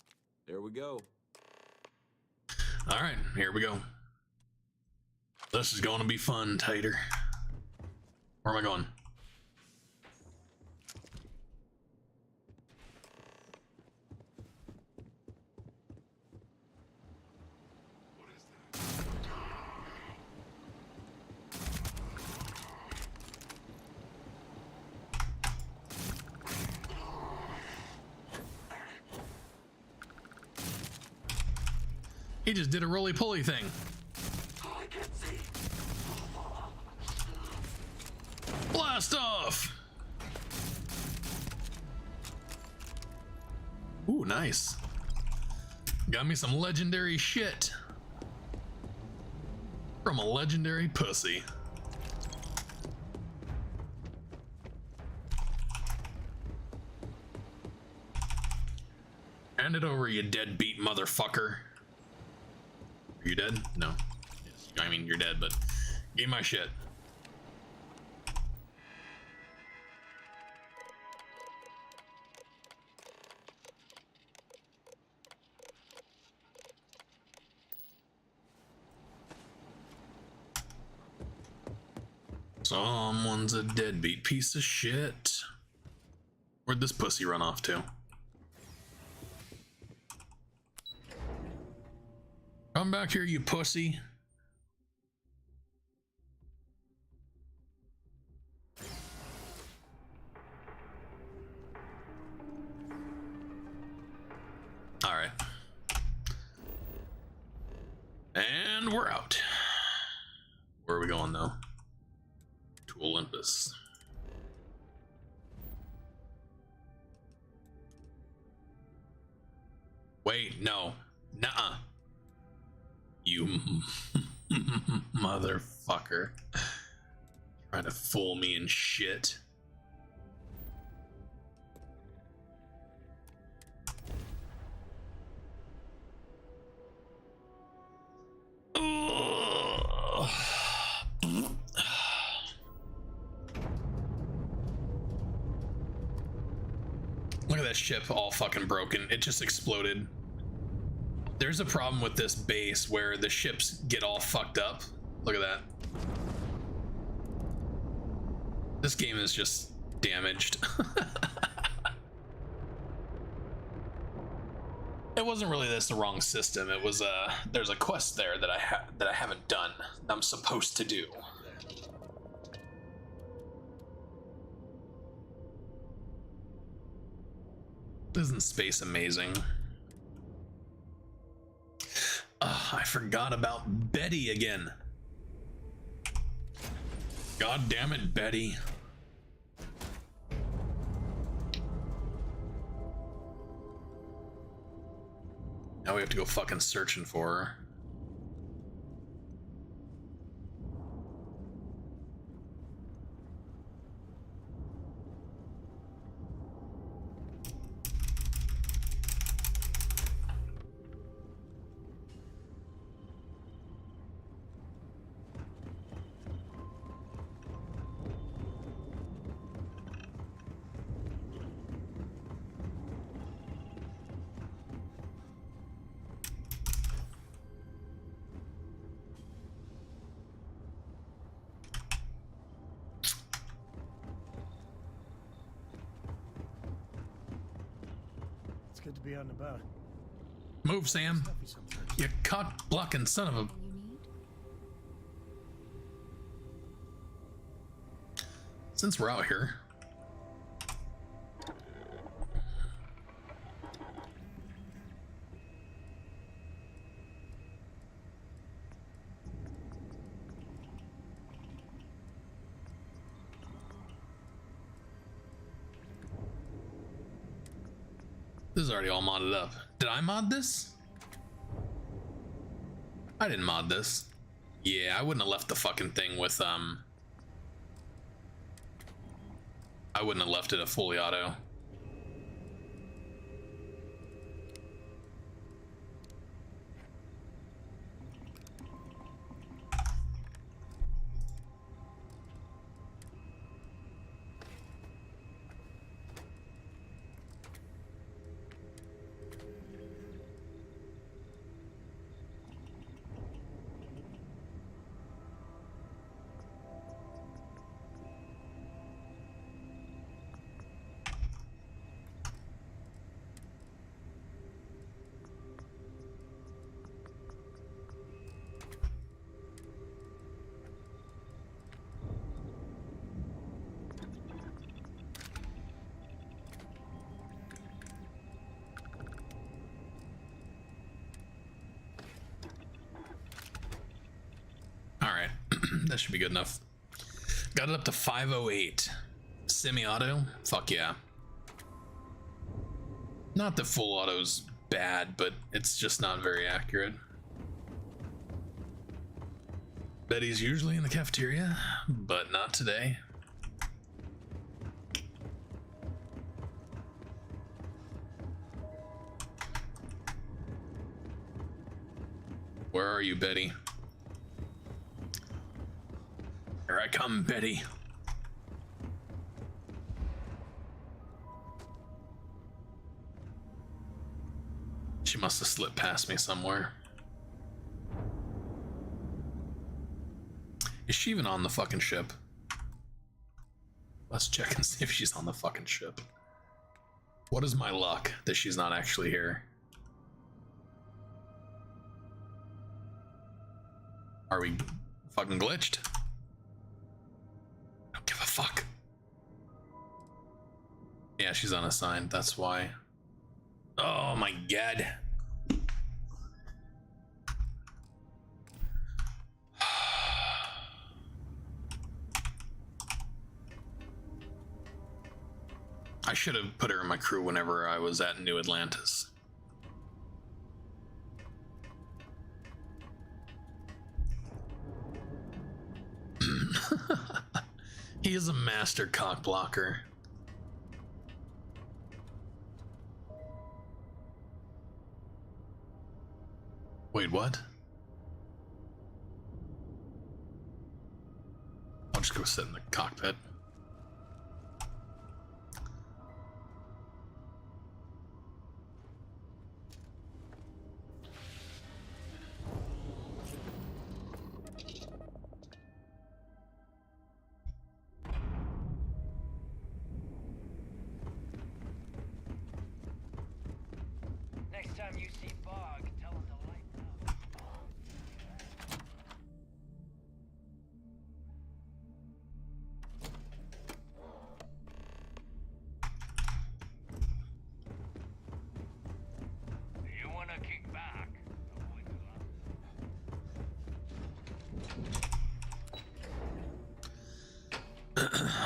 There we go. All right, here we go. This is going to be fun, Tater. Where am I going? He just did a roly-poly thing. Blast off! Ooh, nice. Got me some legendary shit. From a legendary pussy. Hand it over, you deadbeat motherfucker. Are you dead? No. Yes. I mean, you're dead, but give me my shit. Someone's a deadbeat piece of shit. Where'd this pussy run off to? Come back here, you pussy. All right. And we're out. Where are we going though? To Olympus. Wait, no. Nuh-uh. You motherfucker. Trying to fool me and shit. Look at that ship all fucking broken. It just exploded. There's a problem with this base where the ships get all fucked up. Look at that. This game is just damaged. It wasn't really this the wrong system. It was there's a quest there that I haven't done that I'm supposed to do. Isn't space amazing? I forgot about Betty again. God damn it, Betty. Now we have to go fucking searching for her. Good to be on the boat. Move, Sam. You cock blocking son of a. Since we're out here. This is already all modded up. Did I mod this? I didn't mod this. Yeah, I wouldn't have left the fucking thing with, I wouldn't have left it a fully auto. Alright, that should be good enough. Got it up to 508. Semi-auto? Fuck yeah. Not that full auto's bad, but it's just not very accurate. Betty's usually in the cafeteria, but not today. Where are you, Betty? Here I come, Betty. She must have slipped past me somewhere. Is she even on the fucking ship? Let's check and see if she's on the fucking ship. What is my luck that she's not actually here? Are we fucking glitched? Don't give a fuck. Yeah, she's unassigned, that's why. Oh my god. I should have put her in my crew whenever I was at New Atlantis. He is a master cock blocker. Wait, what? I'll just go sit in the cockpit. time you see Bog, tell him to lighten up. You wanna kick back?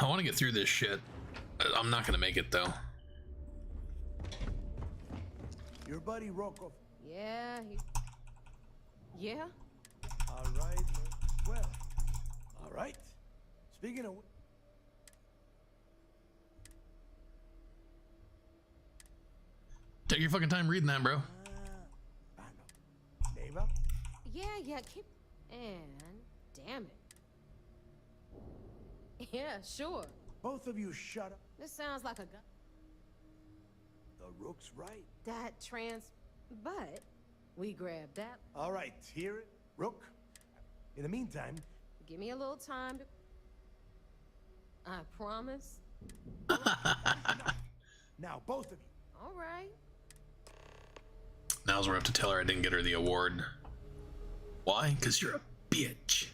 I want to get through this shit. I'm not gonna make it though. Your buddy Rocco. Yeah, Yeah? All right. Well, all right. Speaking of... Take your fucking time reading that, bro. Neighbor? Yeah, keep... And... Damn it. Yeah, sure. Both of you shut up. This sounds like a gun. The Rook's right. That But... We grabbed that. All right, hear it. Rook. In the meantime... Give me a little time to... I promise. Now, both of you. All right. Now's where I have to tell her I didn't get her the award. Why? Because you're a bitch.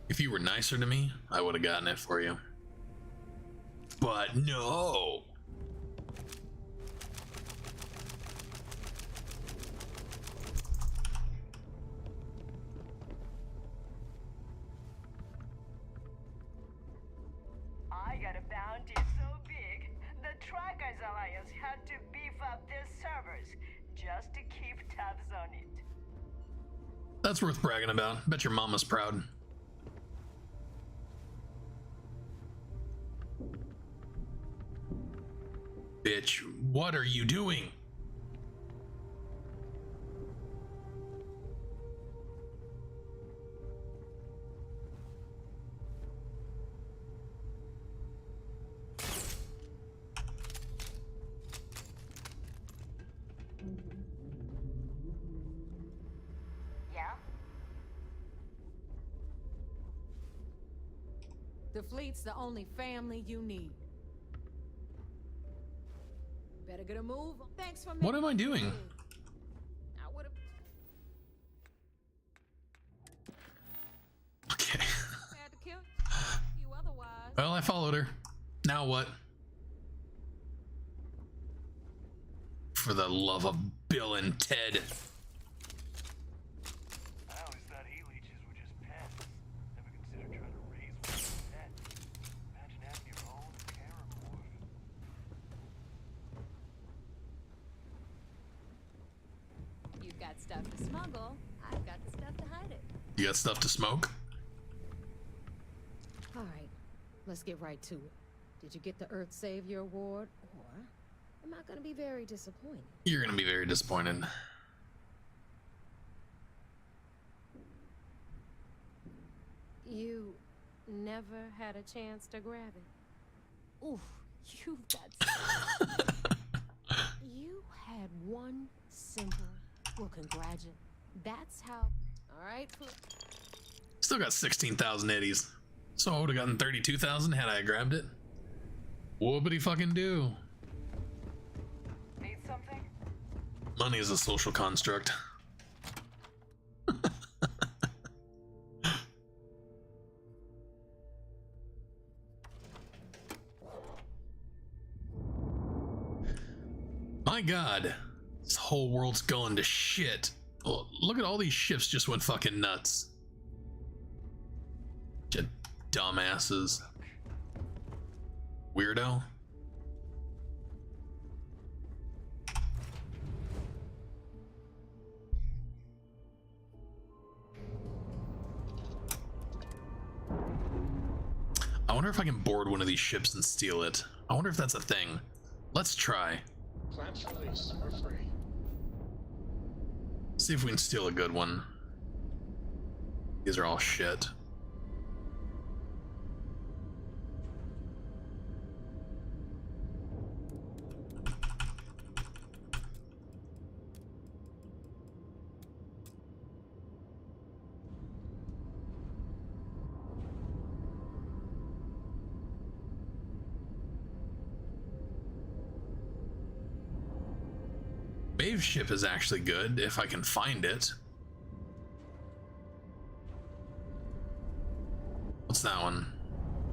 If you were nicer to me, I would have gotten it for you. But no! I got a bounty so big, the Trackers Alliance had to beef up their servers just to keep tabs on it. That's worth bragging about. Bet your mama's proud. Bitch, what are you doing? Yeah? The fleet's the only family you need. Better get a move. Thanks for What am I doing? I would've... Okay. had to kill you otherwise. Well, I followed her. Now what? For the love of Bill and Ted. I always thought e-leeches were just pets. Never considered trying to raise one as a pet. Imagine having your own paramorph. You've got stuff to smuggle. I've got the stuff to hide it. You got stuff to smoke? All right, let's get right to it. Did you get the Earth Savior Award, or am I gonna be very disappointed? You're gonna be very disappointed. You never had a chance to grab it. Oof, you got. You had one simple. Well, congratulations. That's how. All right. Still got 16,000 eddies. So I would have gotten 32,000 had I grabbed it. Whoopity fucking do. Need something? Money is a social construct. My god, this whole world's going to shit. Oh, look at all these ships just went fucking nuts. Bunch of dumbasses. Weirdo. I wonder if I can board one of these ships and steal it. I wonder if that's a thing. Let's try. Clamps released are free. See if we can steal a good one. These are all shit. slave ship is actually good if I can find it. What's that one?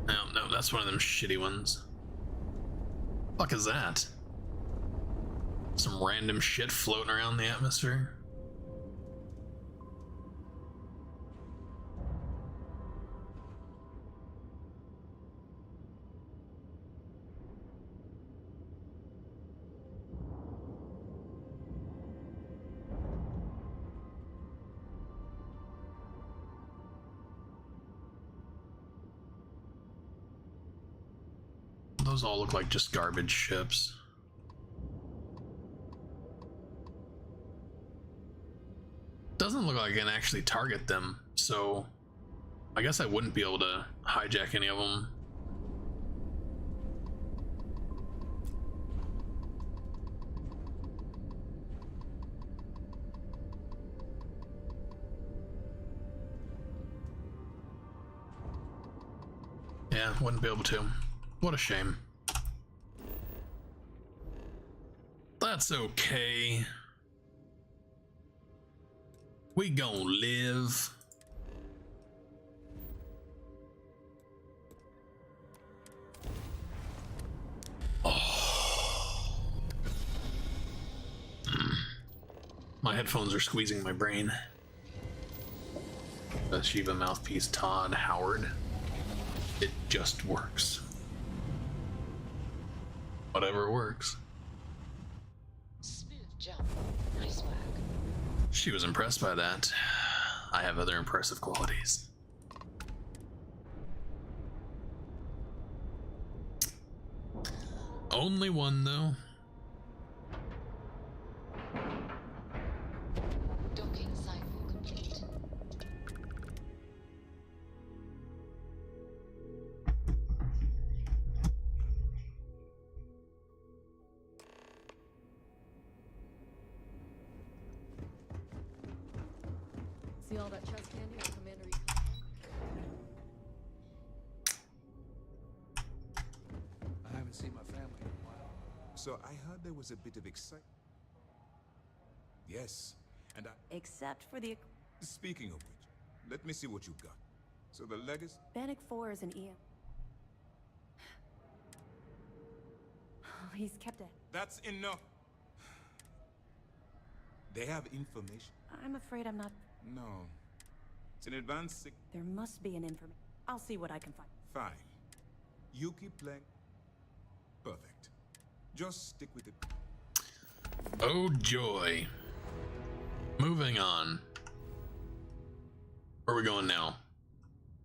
No, that's one of them shitty ones. Fuck is that? Some random shit floating around the atmosphere. Those all look like just garbage ships. Doesn't look like I can actually target them, so I guess I wouldn't be able to hijack any of them. Yeah, wouldn't be able to. What a shame. That's okay. We gon' live. Oh. My headphones are squeezing my brain. The Shiva mouthpiece Todd Howard. It just works. Whatever works. Smooth jump. Nice work. She was impressed by that. I have other impressive qualities. Only one, though. Docking cycle complete. See all that chest candy on Commander I haven't seen my family in a while. So I heard there was a bit of excitement. Yes, and Except for the... Speaking of which, let me see what you've got. So the legacy... Bannock 4 is an EM. Oh, he's kept it. That's enough. They have information. I'm afraid I'm not... No. It's an advanced sig... There must be an information. I'll see what I can find. Fine. You keep playing. Perfect. Just stick with it. Oh joy. Moving on. Where are we going now?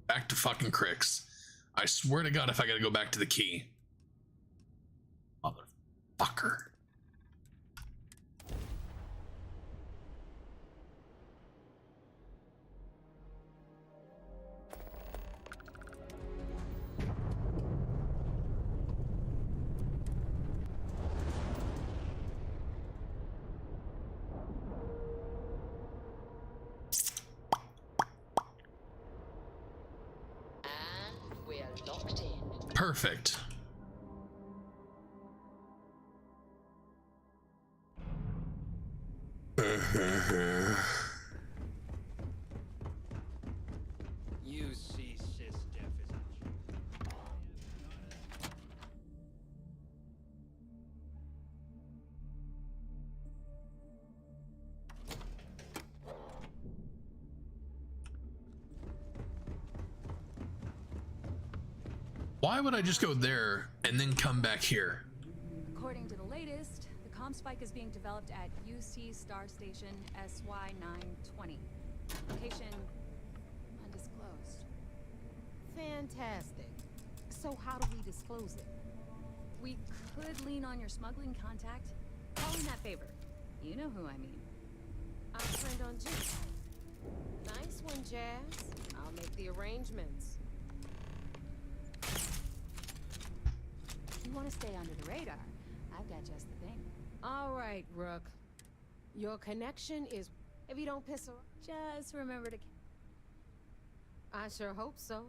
Back to fucking Cricks. I swear to God if I gotta go back to the key. Motherfucker. Locked in. Perfect. You see, sis Def isn't you? Why would I just go there and then come back here? According to the latest, the comm spike is being developed at UC Star Station SY-920. Location undisclosed. Fantastic. So how do we disclose it? We could lean on your smuggling contact. Call in that favor. You know who I mean. Our friend on G. Nice one, Jazz. I'll make the arrangements. You want to stay under the radar? I've got just the thing. All right, Rook. Your connection is... If you don't piss her off, Just remember to... I sure hope so.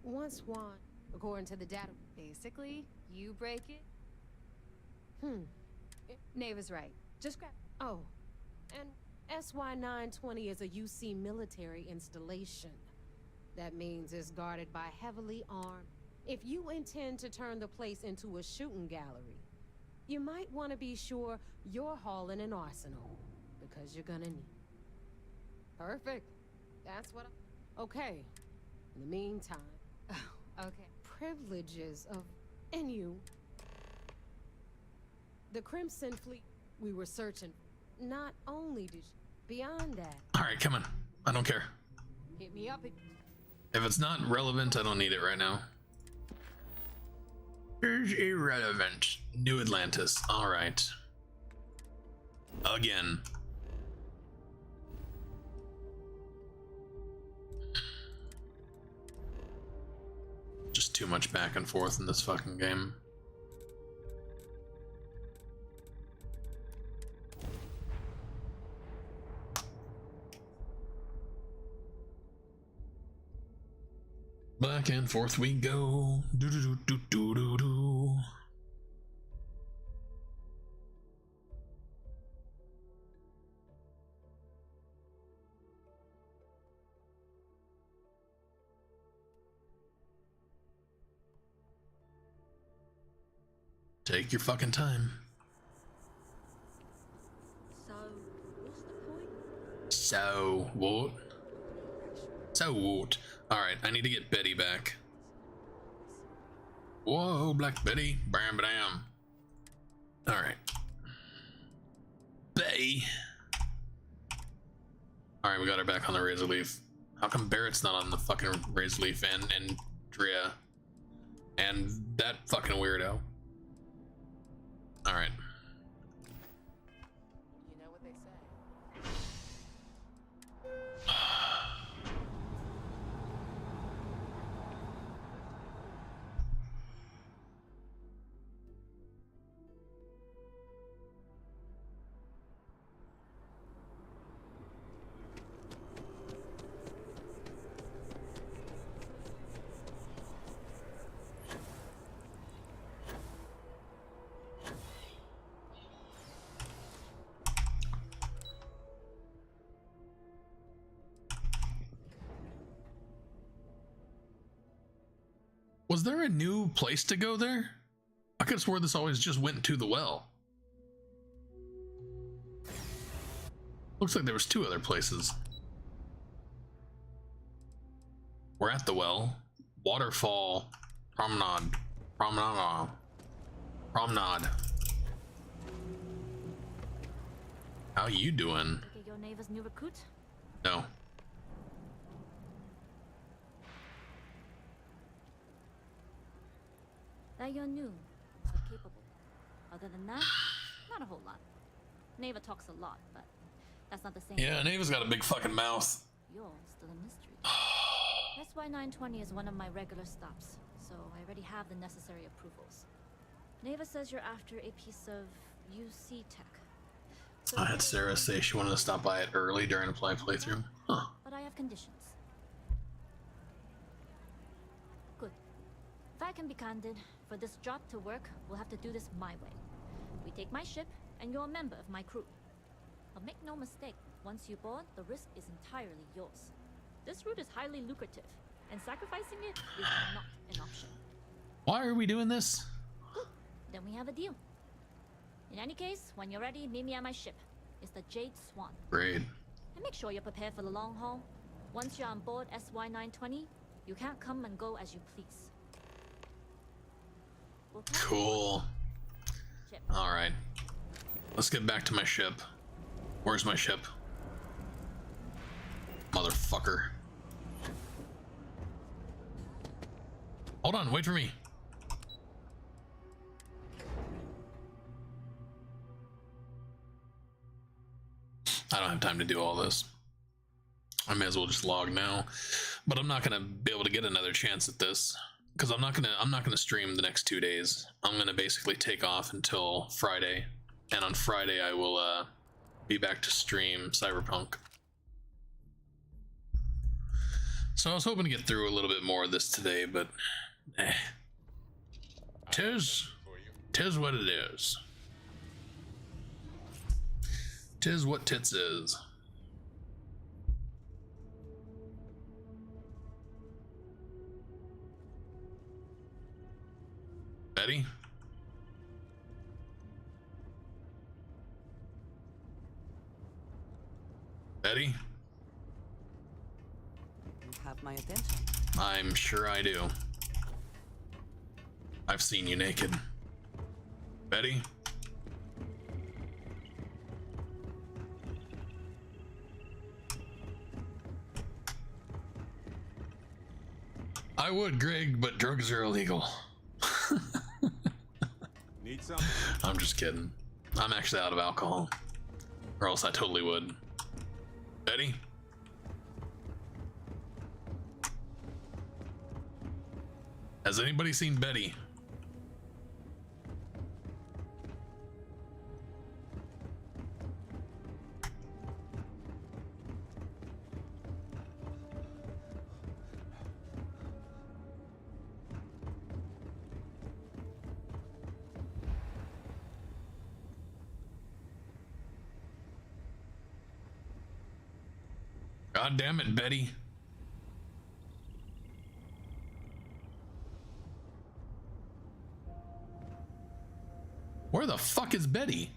Once one, according to the data. Basically, you break it. Hmm. Nava's right. Just grab... Oh, and SY-920 is a UC military installation. That means it's guarded by heavily armed. If you intend to turn the place into a shooting gallery, you might want to be sure you're hauling an arsenal, because you're gonna need. Perfect. That's what Okay. In the meantime... Oh, okay. Privileges of... And you... The Crimson Fleet we were searching... Not only did you... Beyond that... Alright, come on. I don't care. Hit me up If it's not relevant, I don't need it right now. Is irrelevant. New Atlantis. Alright. Again. Just too much back and forth in this fucking game. Back and forth we go. Do do do do do do do. Take your fucking time. So, what's the point? So what? So what? Alright, I need to get Betty back. Whoa, Black Betty. Bam bam. Alright. Betty. Alright, we got her back on the Razor Leaf. How come Barrett's not on the fucking Razor Leaf and Drea? And that fucking weirdo. Alright. You know what they say. Was there a new place to go there? I could have swore this always just went to the well. Looks like there was two other places. We're at the well. Waterfall. Promenade. Promenade. Promenade. How you doing? Okay, your neighbor's new recruit? No. That you're new, but capable. Other than that, not a whole lot. Neva talks a lot, but that's not the same. Yeah, Neva's got a big fucking mouth. You're still a mystery. SY-920 is one of my regular stops, so I already have the necessary approvals. Neva says you're after a piece of UC tech. So I had Sarah say she wanted to stop by it early during a playthrough. Huh. But I have conditions. Good. If I can be candid, for this job to work, we'll have to do this my way. We take my ship, and you're a member of my crew. But make no mistake, once you board, the risk is entirely yours. This route is highly lucrative, and sacrificing it is not an option. Why are we doing this? Good. Then we have a deal. In any case, when you're ready, meet me at my ship. It's the Jade Swan. Great. And make sure you're prepared for the long haul. Once you're on board SY-920, you can't come and go as you please. Cool. Alright. Let's get back to my ship. Where's my ship? Motherfucker. Hold on, wait for me. I don't have time to do all this. I may as well just log now. But I'm not gonna be able to get another chance at this. Because I'm not gonna stream the next 2 days. I'm gonna basically take off until Friday. And on Friday I will be back to stream Cyberpunk. So I was hoping to get through a little bit more of this today, but tis what it is. 'Tis what tits is. Betty? Betty? You have my attention. I'm sure I do. I've seen you naked. Betty? I would, Greg, but drugs are illegal. Need something? I'm just kidding. I'm actually out of alcohol. Or else I totally would. Betty? Has anybody seen Betty? God damn it, Betty. Where the fuck is Betty?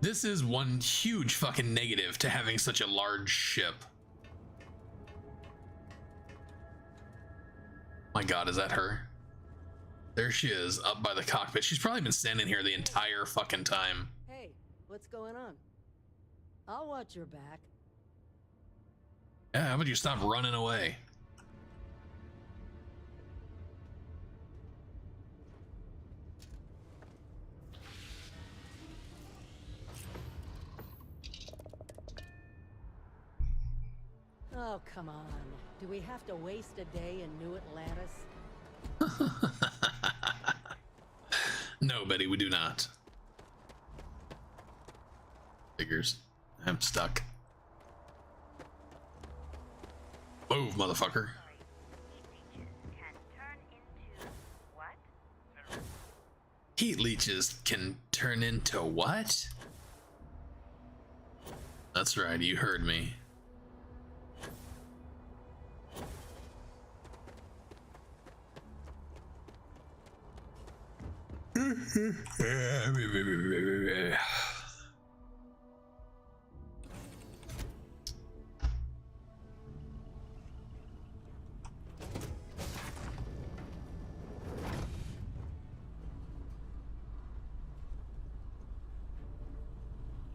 This is one huge fucking negative to having such a large ship. My God, is that her? There she is, up by the cockpit. She's probably been standing here the entire fucking time. Hey, what's going on? I'll watch your back. Yeah, how about you stop running away? Oh, come on. Do we have to waste a day in New Atlantis? No, Betty, we do not. Figures. I'm stuck. Move, motherfucker. Heat leeches can turn into what? That's right, you heard me.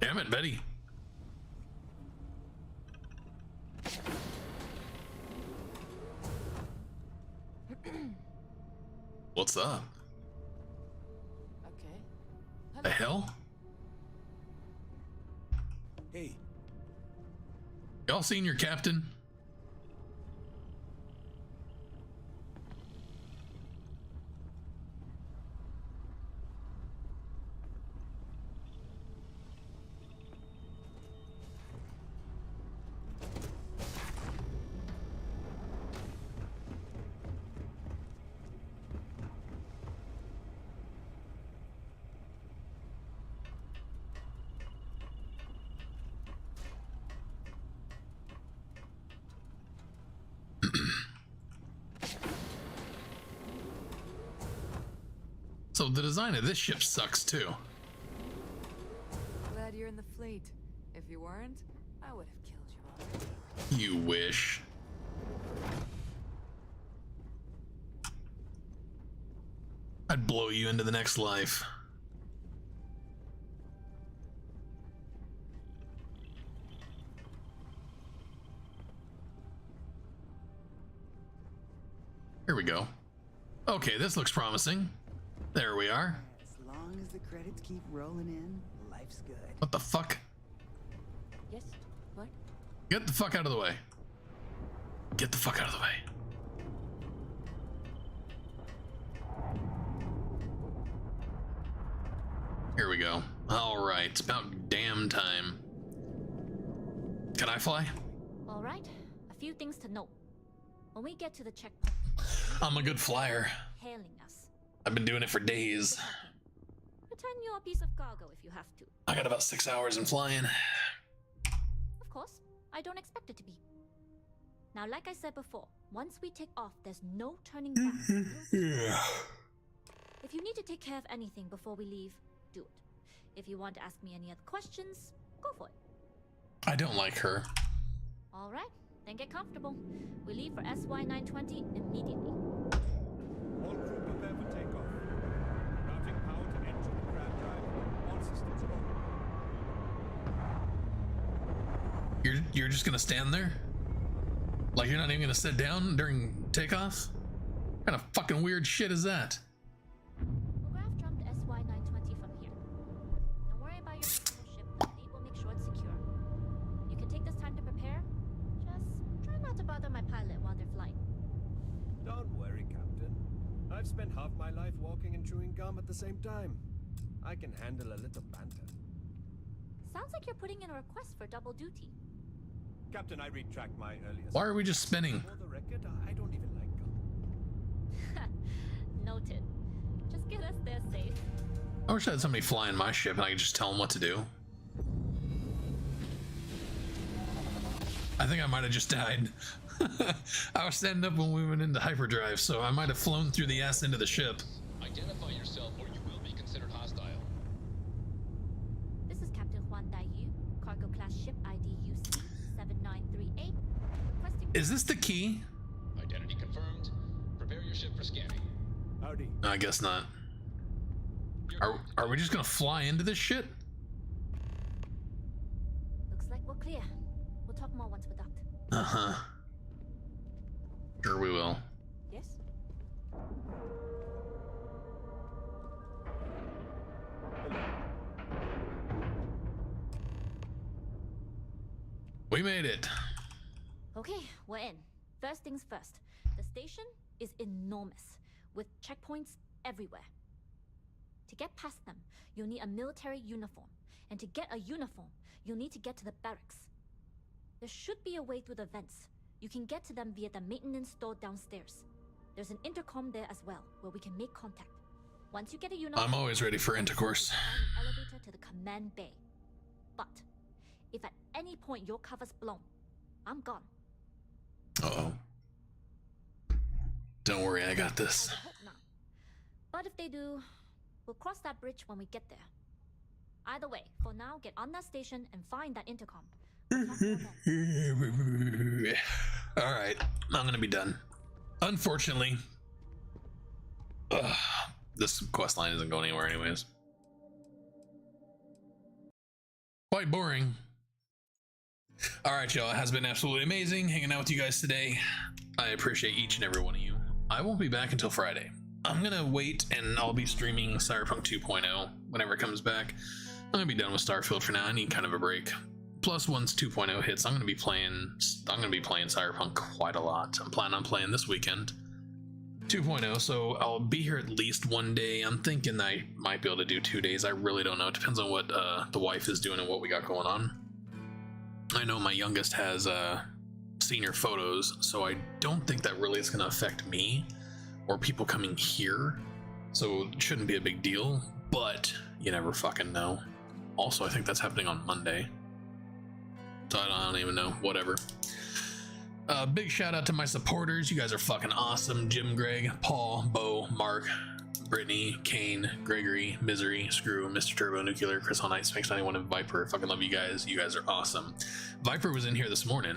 Damn it, Betty. What's up? Okay. The hell? Hey. Y'all seen your captain? So the design of this ship sucks too. Glad you're in the fleet. If you weren't, I would have killed you already. You wish. I'd blow you into the next life. Here we go. Okay, this looks promising. There we are. As long as the credits keep rolling in, life's good. What the fuck? Yes? What? Get the fuck out of the way. Get the fuck out of the way. Here we go. All right, it's about damn time. Can I fly? All right, a few things to note. When we get to the checkpoint, I'm a good flyer. hailing us. I've been doing it for days. Return your piece of cargo if you have to. I got about 6 hours in flying. Of course, I don't expect it to be. Now, like I said before, once we take off, there's no turning back. Yeah. If you need to take care of anything before we leave, do it. If you want to ask me any other questions, go for it. I don't like her. All right, then get comfortable. We leave for SY-920 immediately. All crew prepare for takeoff. Routing power to engine and grab drive. All systems go. You're just gonna stand there? Like you're not even gonna sit down during takeoff? What kind of fucking weird shit is that? We'll graph jump to SY-920 from here. Don't worry about your ship. The fleet will make sure it's secure. You can take this time to prepare. Just try not to bother my pilot while they're flying. Don't worry, Captain. I've spent half my life walking and chewing gum at the same time. I can handle a little banter. Sounds like you're putting in a request for double duty. Captain, I retract my earlier. Why are we just spinning? For the record, I don't even like gum. Noted. Just get us there safe. I wish I had somebody flying my ship and I could just tell them what to do. I think I might have just died. I was standing up when we went into hyperdrive, so I might have flown through the ass into the ship. Identify yourself or you will be considered hostile. This is Captain Juan Daiyu, cargo class ship ID UC 7938. Requesting. Is this the key? Identity confirmed. Prepare your ship for scanning. Howdy. I guess not. Are we just gonna fly into this shit? Looks like we're clear. We'll talk more once we're docked. Uh-huh. Sure we will. Yes? We made it. Okay, we're in. First things first. The station is enormous, with checkpoints everywhere. To get past them, you'll need a military uniform. And to get a uniform, you'll need to get to the barracks. There should be a way through the vents. You can get to them via the maintenance store downstairs. There's an intercom there as well, where we can make contact. Once you get a uniform, I'm always ready for intercourse. find an elevator to the command bay. But if at any point your cover's blown, I'm gone. Uh-oh. Don't worry, I got this. I hope not. But if they do, we'll cross that bridge when we get there. Either way, for now, get on that station and find that intercom. Alright, I'm gonna be done. Unfortunately, this quest line isn't going anywhere anyways. Quite boring. Alright, y'all, it has been absolutely amazing hanging out with you guys today. I appreciate each and every one of you. I won't be back until Friday. I'm gonna wait and I'll be streaming Cyberpunk 2.0 whenever it comes back. I'm gonna be done with Starfield for now. I need kind of a break. Plus, once 2.0 hits, I'm gonna be playing Cyberpunk quite a lot. I'm planning on playing this weekend 2.0, so I'll be here at least one day. I'm thinking I might be able to do 2 days. I really don't know. It depends on what the wife is doing and what we got going on. I know my youngest has senior photos, so I don't think that really is gonna affect me or people coming here, so it shouldn't be a big deal, but you never fucking know. Also, I think that's happening on Monday. So I don't even know, whatever. Big shout out to my supporters. You guys are fucking awesome. Jim, Greg, Paul, Bo, Mark, Brittany, Kane, Gregory, Misery, Screw, Mr. Turbo, Nuclear, Chris on Ice, Mix 91, and Viper. Fucking love you guys. You guys are awesome. Viper was in here this morning.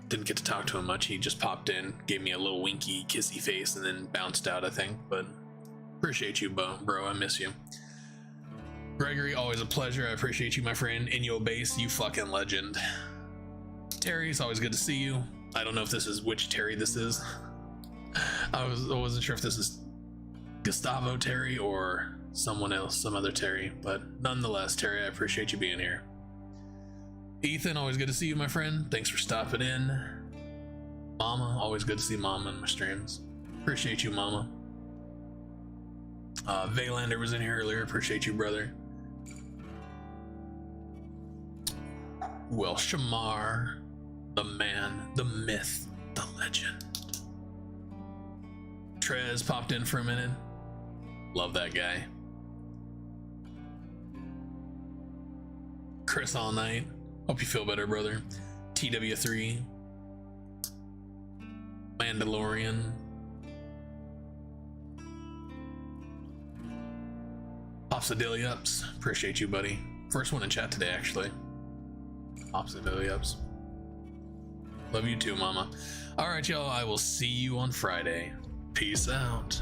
Didn't get to talk to him much. He just popped in, gave me a little winky, kissy face, and then bounced out, I think. But appreciate you, bro. I miss you. Gregory, always a pleasure. I appreciate you, my friend. In your base, you fucking legend. Terry, it's always good to see you. I don't know if this is which Terry this is. I wasn't sure if this is Gustavo Terry or someone else, some other Terry, but nonetheless, Terry, I appreciate you being here. Ethan, always good to see you, my friend. Thanks for stopping in. Mama, always good to see Mama in my streams. Appreciate you, Mama. Valander was in here earlier. Appreciate you, brother. Well, Shamar, the man, the myth, the legend. Trez popped in for a minute. Love that guy. Chris all night. Hope you feel better, brother. TW3. Mandalorian. Pops the daily ups. Appreciate you, buddy. First one in chat today, actually. Pops the daily ups. Love you too, mama. All right, y'all. I will see you on Friday. Peace out.